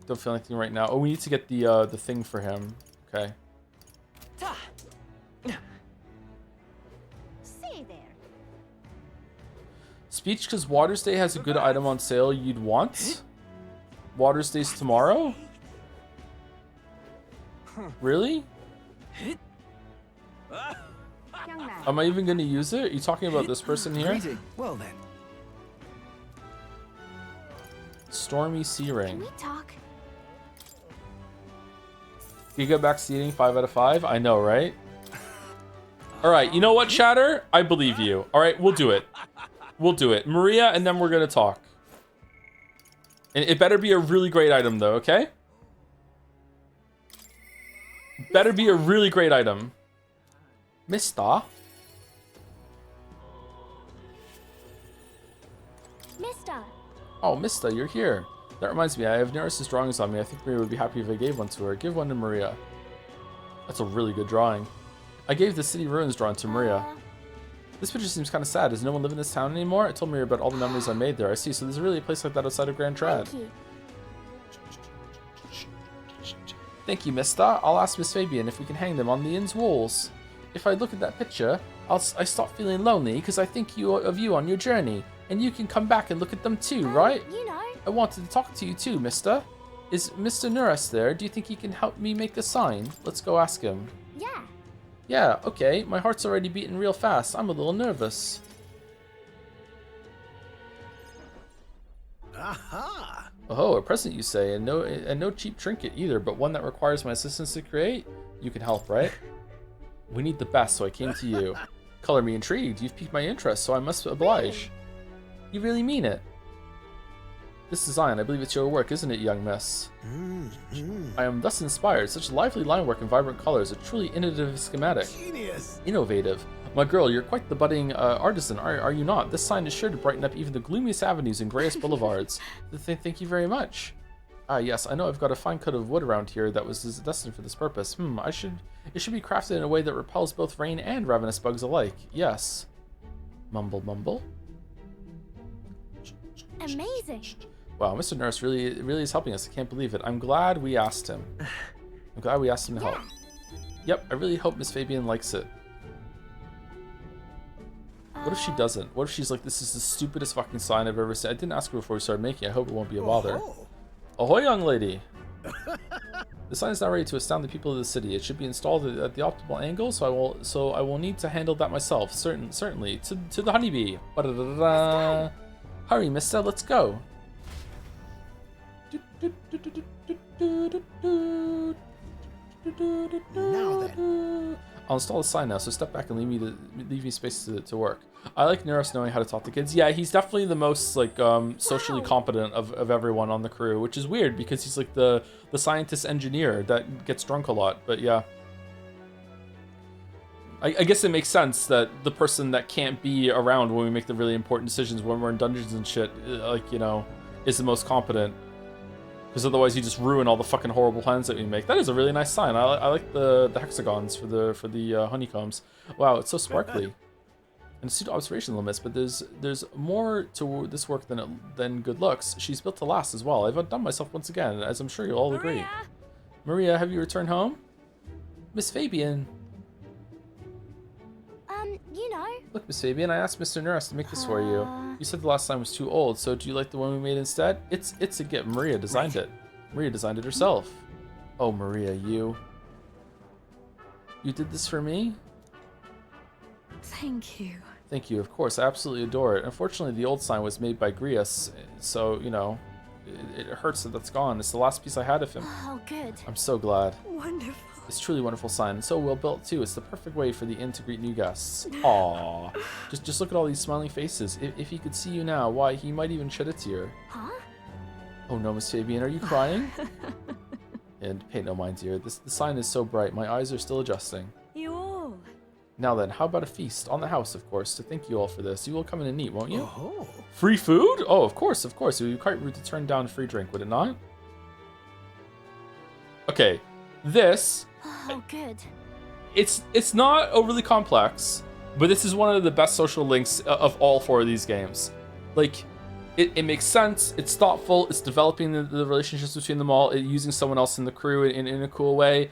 Don't feel anything right now. Oh, we need to get the thing for him. Okay. Say there. Speech because Waters Day has a good item on sale you'd want? Waters Day's tomorrow? Really? Am I even going to use it? Are you talking about this person here? Well then. Stormy Sea Ring. Can we talk? Giga backseating 5 out of 5? I know, right? Alright, you know what, chatter? I believe you. Alright, we'll do it. We'll do it. Maria, and then we're gonna talk. And it better be a really great item, though, okay? Better be a really great item. Mister? Mister. Oh, Mister, you're here. That reminds me, I have Neris's drawings on me. I think Maria would be happy if I gave one to her. Give one to Maria. That's a really good drawing. I gave the city ruins drawing to Maria. This picture seems kind of sad. Does no one live in this town anymore? I told Maria about all the memories I made there. I see. So there's really a place like that outside of Grand Trad. Thank you, Mister. I'll ask Miss Fabian if we can hang them on the inn's walls. If I look at that picture, I stop feeling lonely because I think of you on your journey. And you can come back and look at them too, right? You know. I wanted to talk to you too, Mister. Is Mr. Nuras there? Do you think he can help me make the sign? Let's go ask him. Yeah. Yeah, okay. My heart's already beating real fast. I'm a little nervous. Aha! Oh, a present you say, and no cheap trinket either, but one that requires my assistance to create? You can help, right? We need the best, so I came to you. Color me intrigued. You've piqued my interest, so I must oblige. You really mean it? This design, I believe it's your work, isn't it, young miss? I am thus inspired. Such lively line work and vibrant colors, a truly innovative schematic. Genius! Innovative. My girl, you're quite the budding artisan, are you not? This sign is sure to brighten up even the gloomiest avenues and grayest boulevards. Thank you very much. Ah, yes, I know I've got a fine cut of wood around here that was destined for this purpose. It should be crafted in a way that repels both rain and ravenous bugs alike. Yes. Mumble, mumble. Amazing. Wow, Mr. Nurse really is helping us. I can't believe it. I'm glad we asked him. I'm glad we asked him to help. Yep, I really hope Miss Fabian likes it. What if she doesn't? What if she's like, this is the stupidest fucking sign I've ever seen? I didn't ask her before we started making it. I hope it won't be a bother. Ahoy, young lady! The sign is now ready to astound the people of the city. It should be installed at the optimal angle, so I will need to handle that myself. Certainly. To the honeybee. Ba-da-da-da-da. Hurry, mister, let's go. Now then. I'll install the sign now, so step back and leave me space to work. I like Neros knowing how to talk to kids. Yeah, he's definitely the most like socially competent of everyone on the crew, which is weird because he's like the scientist engineer that gets drunk a lot. But yeah, I guess it makes sense that the person that can't be around when we make the really important decisions when we're in dungeons and shit, like, you know, is the most competent. Because otherwise you just ruin all the fucking horrible plans that we make. That is a really nice sign. I like the hexagons for the honeycombs. Wow, it's so sparkly. And pseudo observation limits, but there's more to this work than good looks. She's built to last as well. I've outdone myself once again, as I'm sure you'll all agree. Maria, have you returned home? Miss Fabian. You know. Look, Miss Fabian, I asked Mr. Nurse to make this for you. You said the last time was too old, so do you like the one we made instead? It's a gift. Maria designed it. Maria designed it herself. Oh, Maria, you did this for me? Thank you. Thank you, of course. I absolutely adore it. Unfortunately, the old sign was made by Grius, so, you know, it hurts that that's gone. It's the last piece I had of him. Oh, good. I'm so glad. Wonderful. It's truly a wonderful sign, and so well built too. It's the perfect way for the inn to greet new guests. Aww. Just look at all these smiling faces. If he could see you now, why, he might even shed a tear. Huh? Oh no, Miss Fabian, are you crying? And pay no mind, dear. The sign is so bright, my eyes are still adjusting. You all. Now then, how about a feast? On the house, of course, to thank you all for this. You will come in and eat, won't you? Oh. Free food? Oh, of course, of course. It would be quite rude to turn down a free drink, would it not? Okay, this... Oh, good. It's not overly complex, but this is one of the best social links of all four of these games. Like, it makes sense, it's thoughtful, it's developing the relationships between them all, using someone else in the crew in a cool way.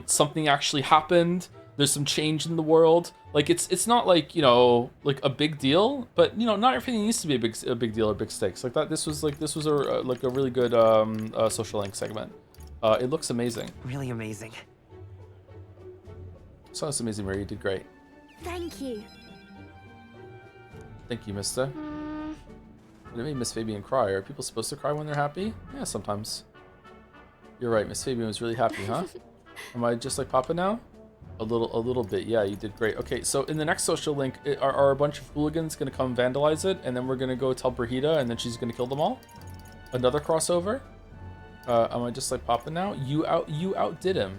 Something actually happened, there's some change in the world. Like, it's not like, you know, like a big deal, but, you know, not everything needs to be a big deal or big stakes. Like that, this was a really good social link segment. It looks amazing. Really amazing. So it's amazing, Maria. You did great. Thank you. Thank you, mister. It made Miss Fabian cry. Are people supposed to cry when they're happy? Yeah, sometimes. You're right. Miss Fabian was really happy, huh? Am I just like Papa now? A little bit. Yeah, you did great. Okay, so in the next social link, are a bunch of hooligans going to come vandalize it, and then we're going to go tell Brahida, and then she's going to kill them all? Another crossover? Am I just like Papa now? You outdid him.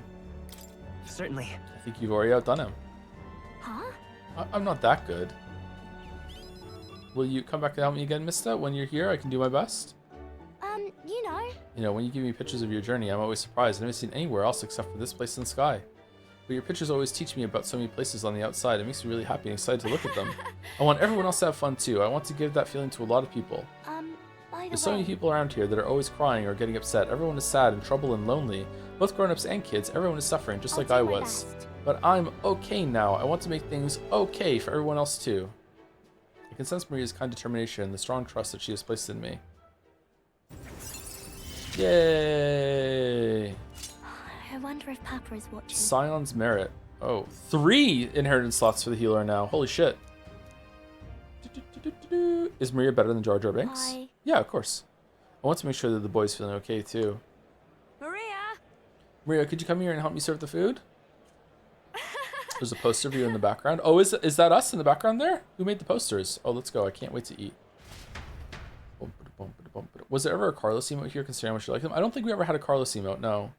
Certainly. I think you've already outdone him. Huh? I'm not that good. Will you come back and help me again, mister? When you're here, I can do my best. You know. You know, when you give me pictures of your journey, I'm always surprised. I've never seen anywhere else except for this place in the sky. But your pictures always teach me about so many places on the outside. It makes me really happy and excited to look at them. I want everyone else to have fun too. I want to give that feeling to a lot of people. By the There's so many people around here that are always crying or getting upset. Everyone is sad and troubled and lonely. Both grown-ups and kids, everyone is suffering just like I was. But I'm okay now. I want to make things okay for everyone else too. I can sense Maria's kind determination and the strong trust that she has placed in me. Yay! I wonder if Papa is watching. Scion's Merit. Oh, 3 inheritance slots for the healer now. Holy shit. Is Maria better than Jar Jar Binks? Hi. Yeah, of course. I want to make sure that the boy's feeling okay too. Maria, could you come here and help me serve the food? There's a poster of you in the background. Oh, is that us in the background there? Who made the posters? Oh, let's go. I can't wait to eat. Was there ever a Carlos emote here, considering how much you like them? I don't think we ever had a Carlos emote, no.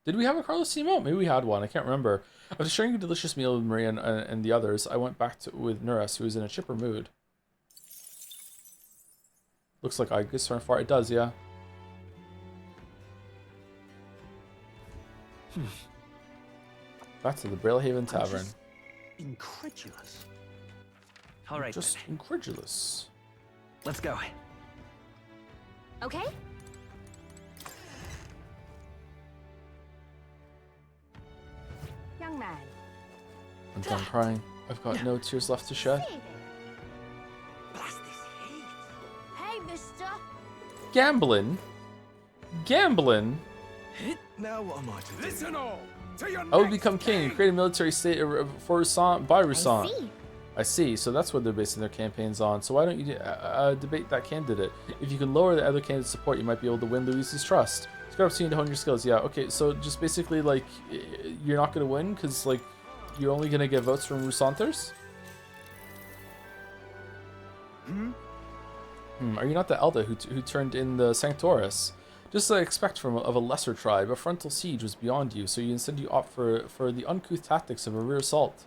Did we have a Carlos emote? Maybe we had one. I can't remember. After sharing a delicious meal with Maria and the others, I went back with Nuras, who was in a chipper mood. Looks like I guess from far. It does, yeah. Back to the Brailhaven Tavern. Incredulous. All right. Just incredulous. Let's go. Okay? Young man. I'm done crying. I've got no tears left to shed. Hey, mister. Gambling? Gambling? Now what am I to do? Listen all! To your I would become king and create a military state for Rousant by Rousant. see. I see. So that's what they're basing their campaigns on. So why don't you debate that candidate? If you can lower the other candidate's support, you might be able to win Luis's trust. It's got opportunity to hone your skills. Yeah. Okay. So just basically like you're not gonna win because like you're only gonna get votes from Rousanters. Are you not the Elda who turned in the Sanctoris? Just as I expect of a lesser tribe, a frontal siege was beyond you, so instead you opt for the uncouth tactics of a rear assault.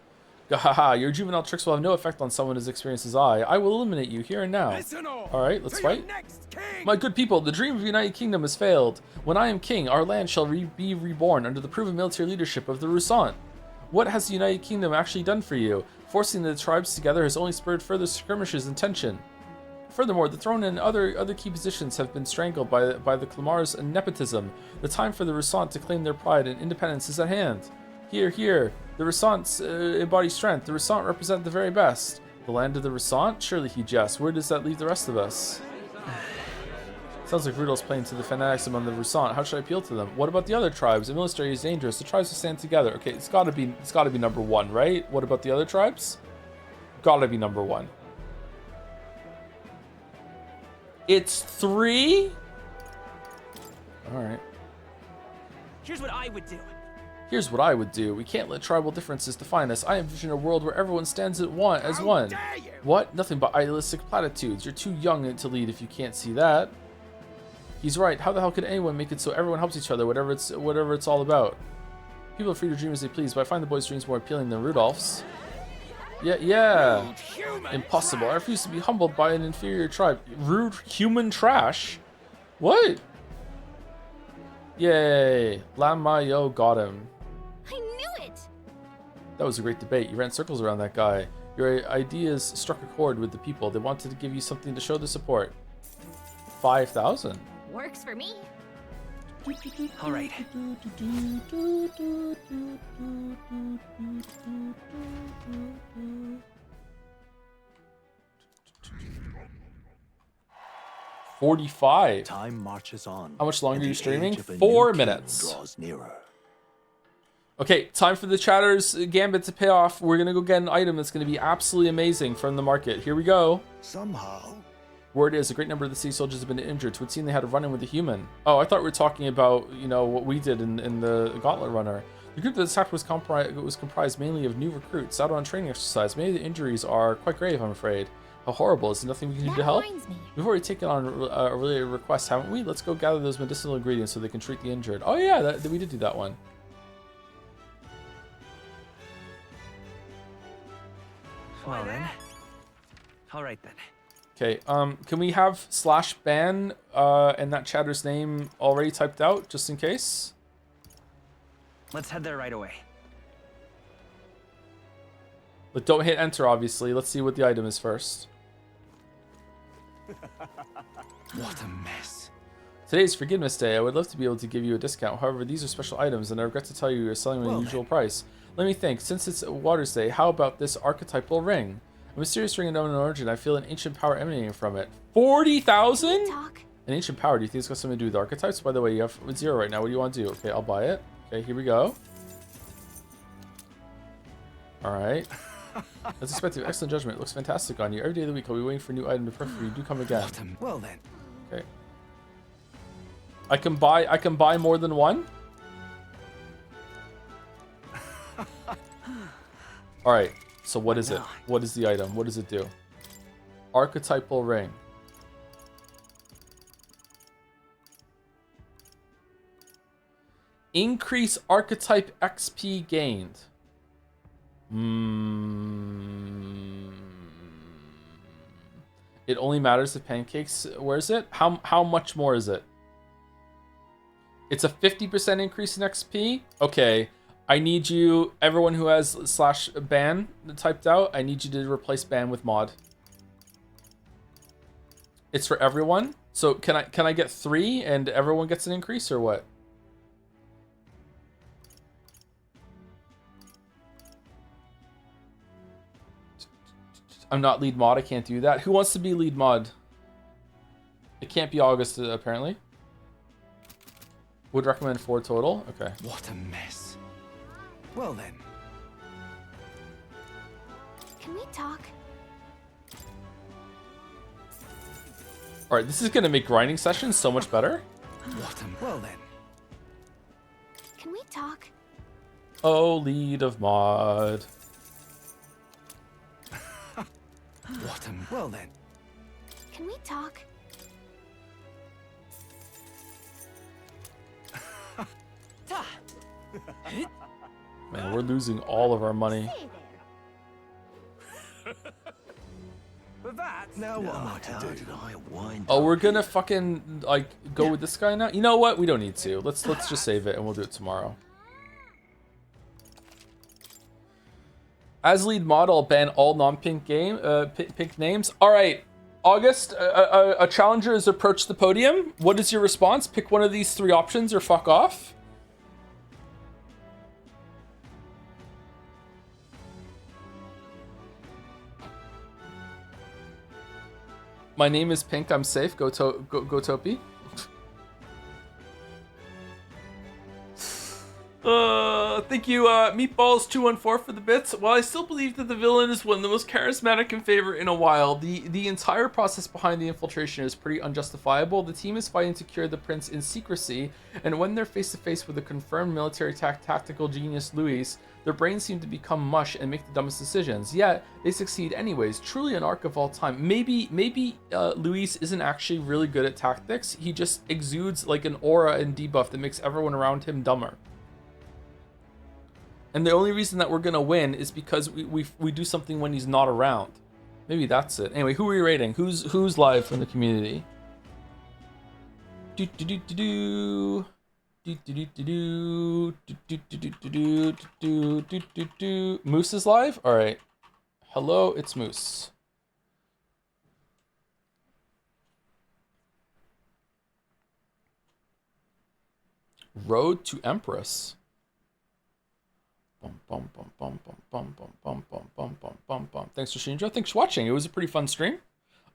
Gahaha, your juvenile tricks will have no effect on someone as experienced as I will eliminate you here and now. Alright, let's fight. My good people, the dream of a united kingdom has failed. When I am king, our land shall be reborn under the proven military leadership of the Rousant. What has the United Kingdom actually done for you? Forcing the tribes together has only spurred further skirmishes and tension. Furthermore, the throne and other key positions have been strangled by the Clamar's nepotism. The time for the Rousant to claim their pride and independence is at hand. Here, the Rousants embody strength. The Rousant represent the very best. The land of the Rousant? Surely he jests. Where does that leave the rest of us? Sounds like Rudolph's playing to the fanatics among the Rousant. How should I appeal to them? What about the other tribes? The military is dangerous. The tribes will stand together. Okay, it's gotta be number one, right? What about the other tribes? Gotta be number one. It's 3? Alright. Here's what I would do. Here's what I would do. We can't let tribal differences define us. I envision a world where everyone stands as one. What? Nothing but idealistic platitudes. You're too young to lead if you can't see that. He's right. How the hell could anyone make it so everyone helps each other, whatever it's all about? People are free to dream as they please, but I find the boys' dreams more appealing than Rudolph's. Yeah. Impossible. I refuse to be humbled by an inferior tribe. Rude human trash? What? Yay. Lamayo got him. I knew it! That was a great debate. You ran circles around that guy. Your ideas struck a chord with the people. They wanted to give you something to show their support. 5,000. Works for me. All right. $45. Time marches on. How much longer are you streaming? 4 minutes. Draws nearer. Okay, time for the Chatter's Gambit to pay off. We're gonna go get an item that's gonna be absolutely amazing from the market. Here we go. Somehow. Word is, a great number of the sea soldiers have been injured. It would seem they had a run-in with a human. Oh, I thought we were talking about, you know, what we did in the Gauntlet Runner. The group that attacked was comprised mainly of new recruits out on training exercise. Many of the injuries are quite grave, I'm afraid. How horrible. Is there nothing we can do to help? We've already taken on a related request, haven't we? Let's go gather those medicinal ingredients so they can treat the injured. Oh yeah, we did do that one. Well then. All right then. Okay, can we have /ban and that chatter's name already typed out, just in case? Let's head there right away. But don't hit enter, obviously. Let's see what the item is first. What a mess. Today's Forgiveness Day. I would love to be able to give you a discount. However, these are special items, and I regret to tell you you're selling them at the usual price. Let me think. Since it's Water's Day, how about this archetypal ring? A mysterious ring of unknown origin. I feel an ancient power emanating from it. 40,000? An ancient power. Do you think it's got something to do with archetypes? By the way, you have 0 right now. What do you want to do? Okay, I'll buy it. Okay, here we go. Alright. As expected, excellent judgment. It looks fantastic on you. Every day of the week, I'll be waiting for a new item to perfect for you. Do come again. Well then. Okay. I can buy more than one? Alright. So what is it? What is the item? What does it do? Archetypal ring. Increase archetype XP gained. It only matters if Pancakes wears it. How much more is it? It's a 50% increase in XP. Okay, I need you, everyone who has /ban typed out, I need you to replace ban with mod. It's for everyone. So can I get 3 and everyone gets an increase or what? I'm not lead mod, I can't do that. Who wants to be lead mod? It can't be August, apparently. Would recommend 4 total. Okay. What a mess. Well then. Can we talk? All right, this is gonna make grinding sessions so much better. What a well then. Can we talk? Oh, lead of mod. What a well then. Can we talk? Man, we're losing all of our money. But that now what am I to do? Oh, we're gonna fucking like go with this guy now. You know what? We don't need to. Let's just save it and we'll do it tomorrow. As lead mod, I'll ban all non-pink pink names. All right, August. A challenger has approached the podium. What is your response? Pick one of these 3 options or fuck off. My name is Pink. I'm safe. Go Topi. Thank you, Meatballs214 for the bits. While I still believe that the villain is one of the most charismatic and favorite in a while, the entire process behind the infiltration is pretty unjustifiable. The team is fighting to cure the prince in secrecy, and when they're face to face with a confirmed military tactical genius, Luis, their brains seem to become mush and make the dumbest decisions. Yet they succeed anyways. Truly an arc of all time. Maybe Luis isn't actually really good at tactics. He just exudes like an aura and debuff that makes everyone around him dumber. And the only reason that we're gonna win is because we do something when he's not around. Maybe that's it. Anyway, who are we rating? Who's live from the community? Moose is live? All right. Hello, it's Moose. Road to Empress. Thanks for Shinjo. Thanks for watching. It was a pretty fun stream.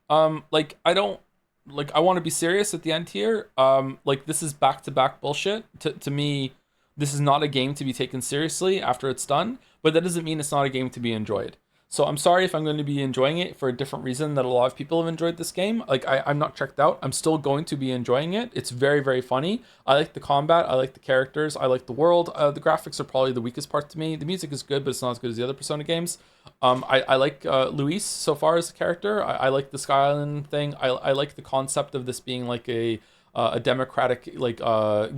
Like I want to be serious at the end here. Like this is back-to-back bullshit. To me, this is not a game to be taken seriously after it's done, but that doesn't mean it's not a game to be enjoyed. So I'm sorry if I'm going to be enjoying it for a different reason that a lot of people have enjoyed this game. Like I'm not checked out. I'm still going to be enjoying it. It's very, very funny. I like the combat. I like the characters. I like the world. The graphics are probably the weakest part to me. The music is good, but it's not as good as the other Persona games. I like Luis so far as a character. I like the Sky Island thing. I like the concept of this being like a democratic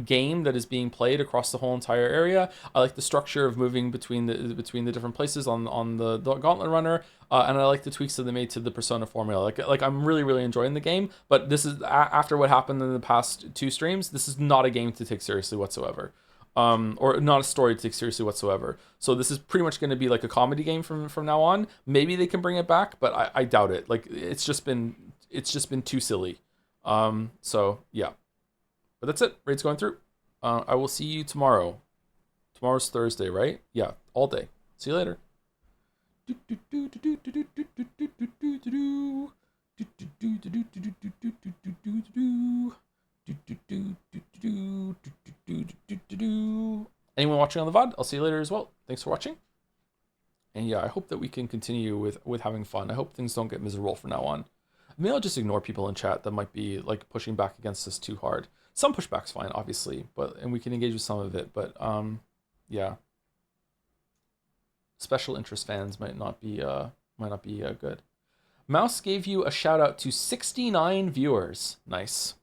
game that is being played across the whole entire area. I like the structure of moving between the different places on the Gauntlet Runner, and I like the tweaks that they made to the Persona formula. Like I'm really enjoying the game, but this is after what happened in the past 2 streams. This is not a game to take seriously whatsoever, or not a story to take seriously whatsoever. So this is pretty much going to be like a comedy game from now on. Maybe they can bring it back, but I doubt it. Like it's just been too silly. So yeah, but that's it. Raid's going through. I will see you tomorrow. Tomorrow's Thursday, right? Yeah, all day. See you later. Anyone watching on the VOD? I'll see you later as well. Thanks for watching. And yeah, I hope that we can continue with having fun. I hope things don't get miserable from now on. Maybe I'll just ignore people in chat that might be like pushing back against us too hard. Some pushback's fine, obviously, and we can engage with some of it, but yeah. Special interest fans might not be good. Mouse gave you a shout out to 69 viewers. Nice.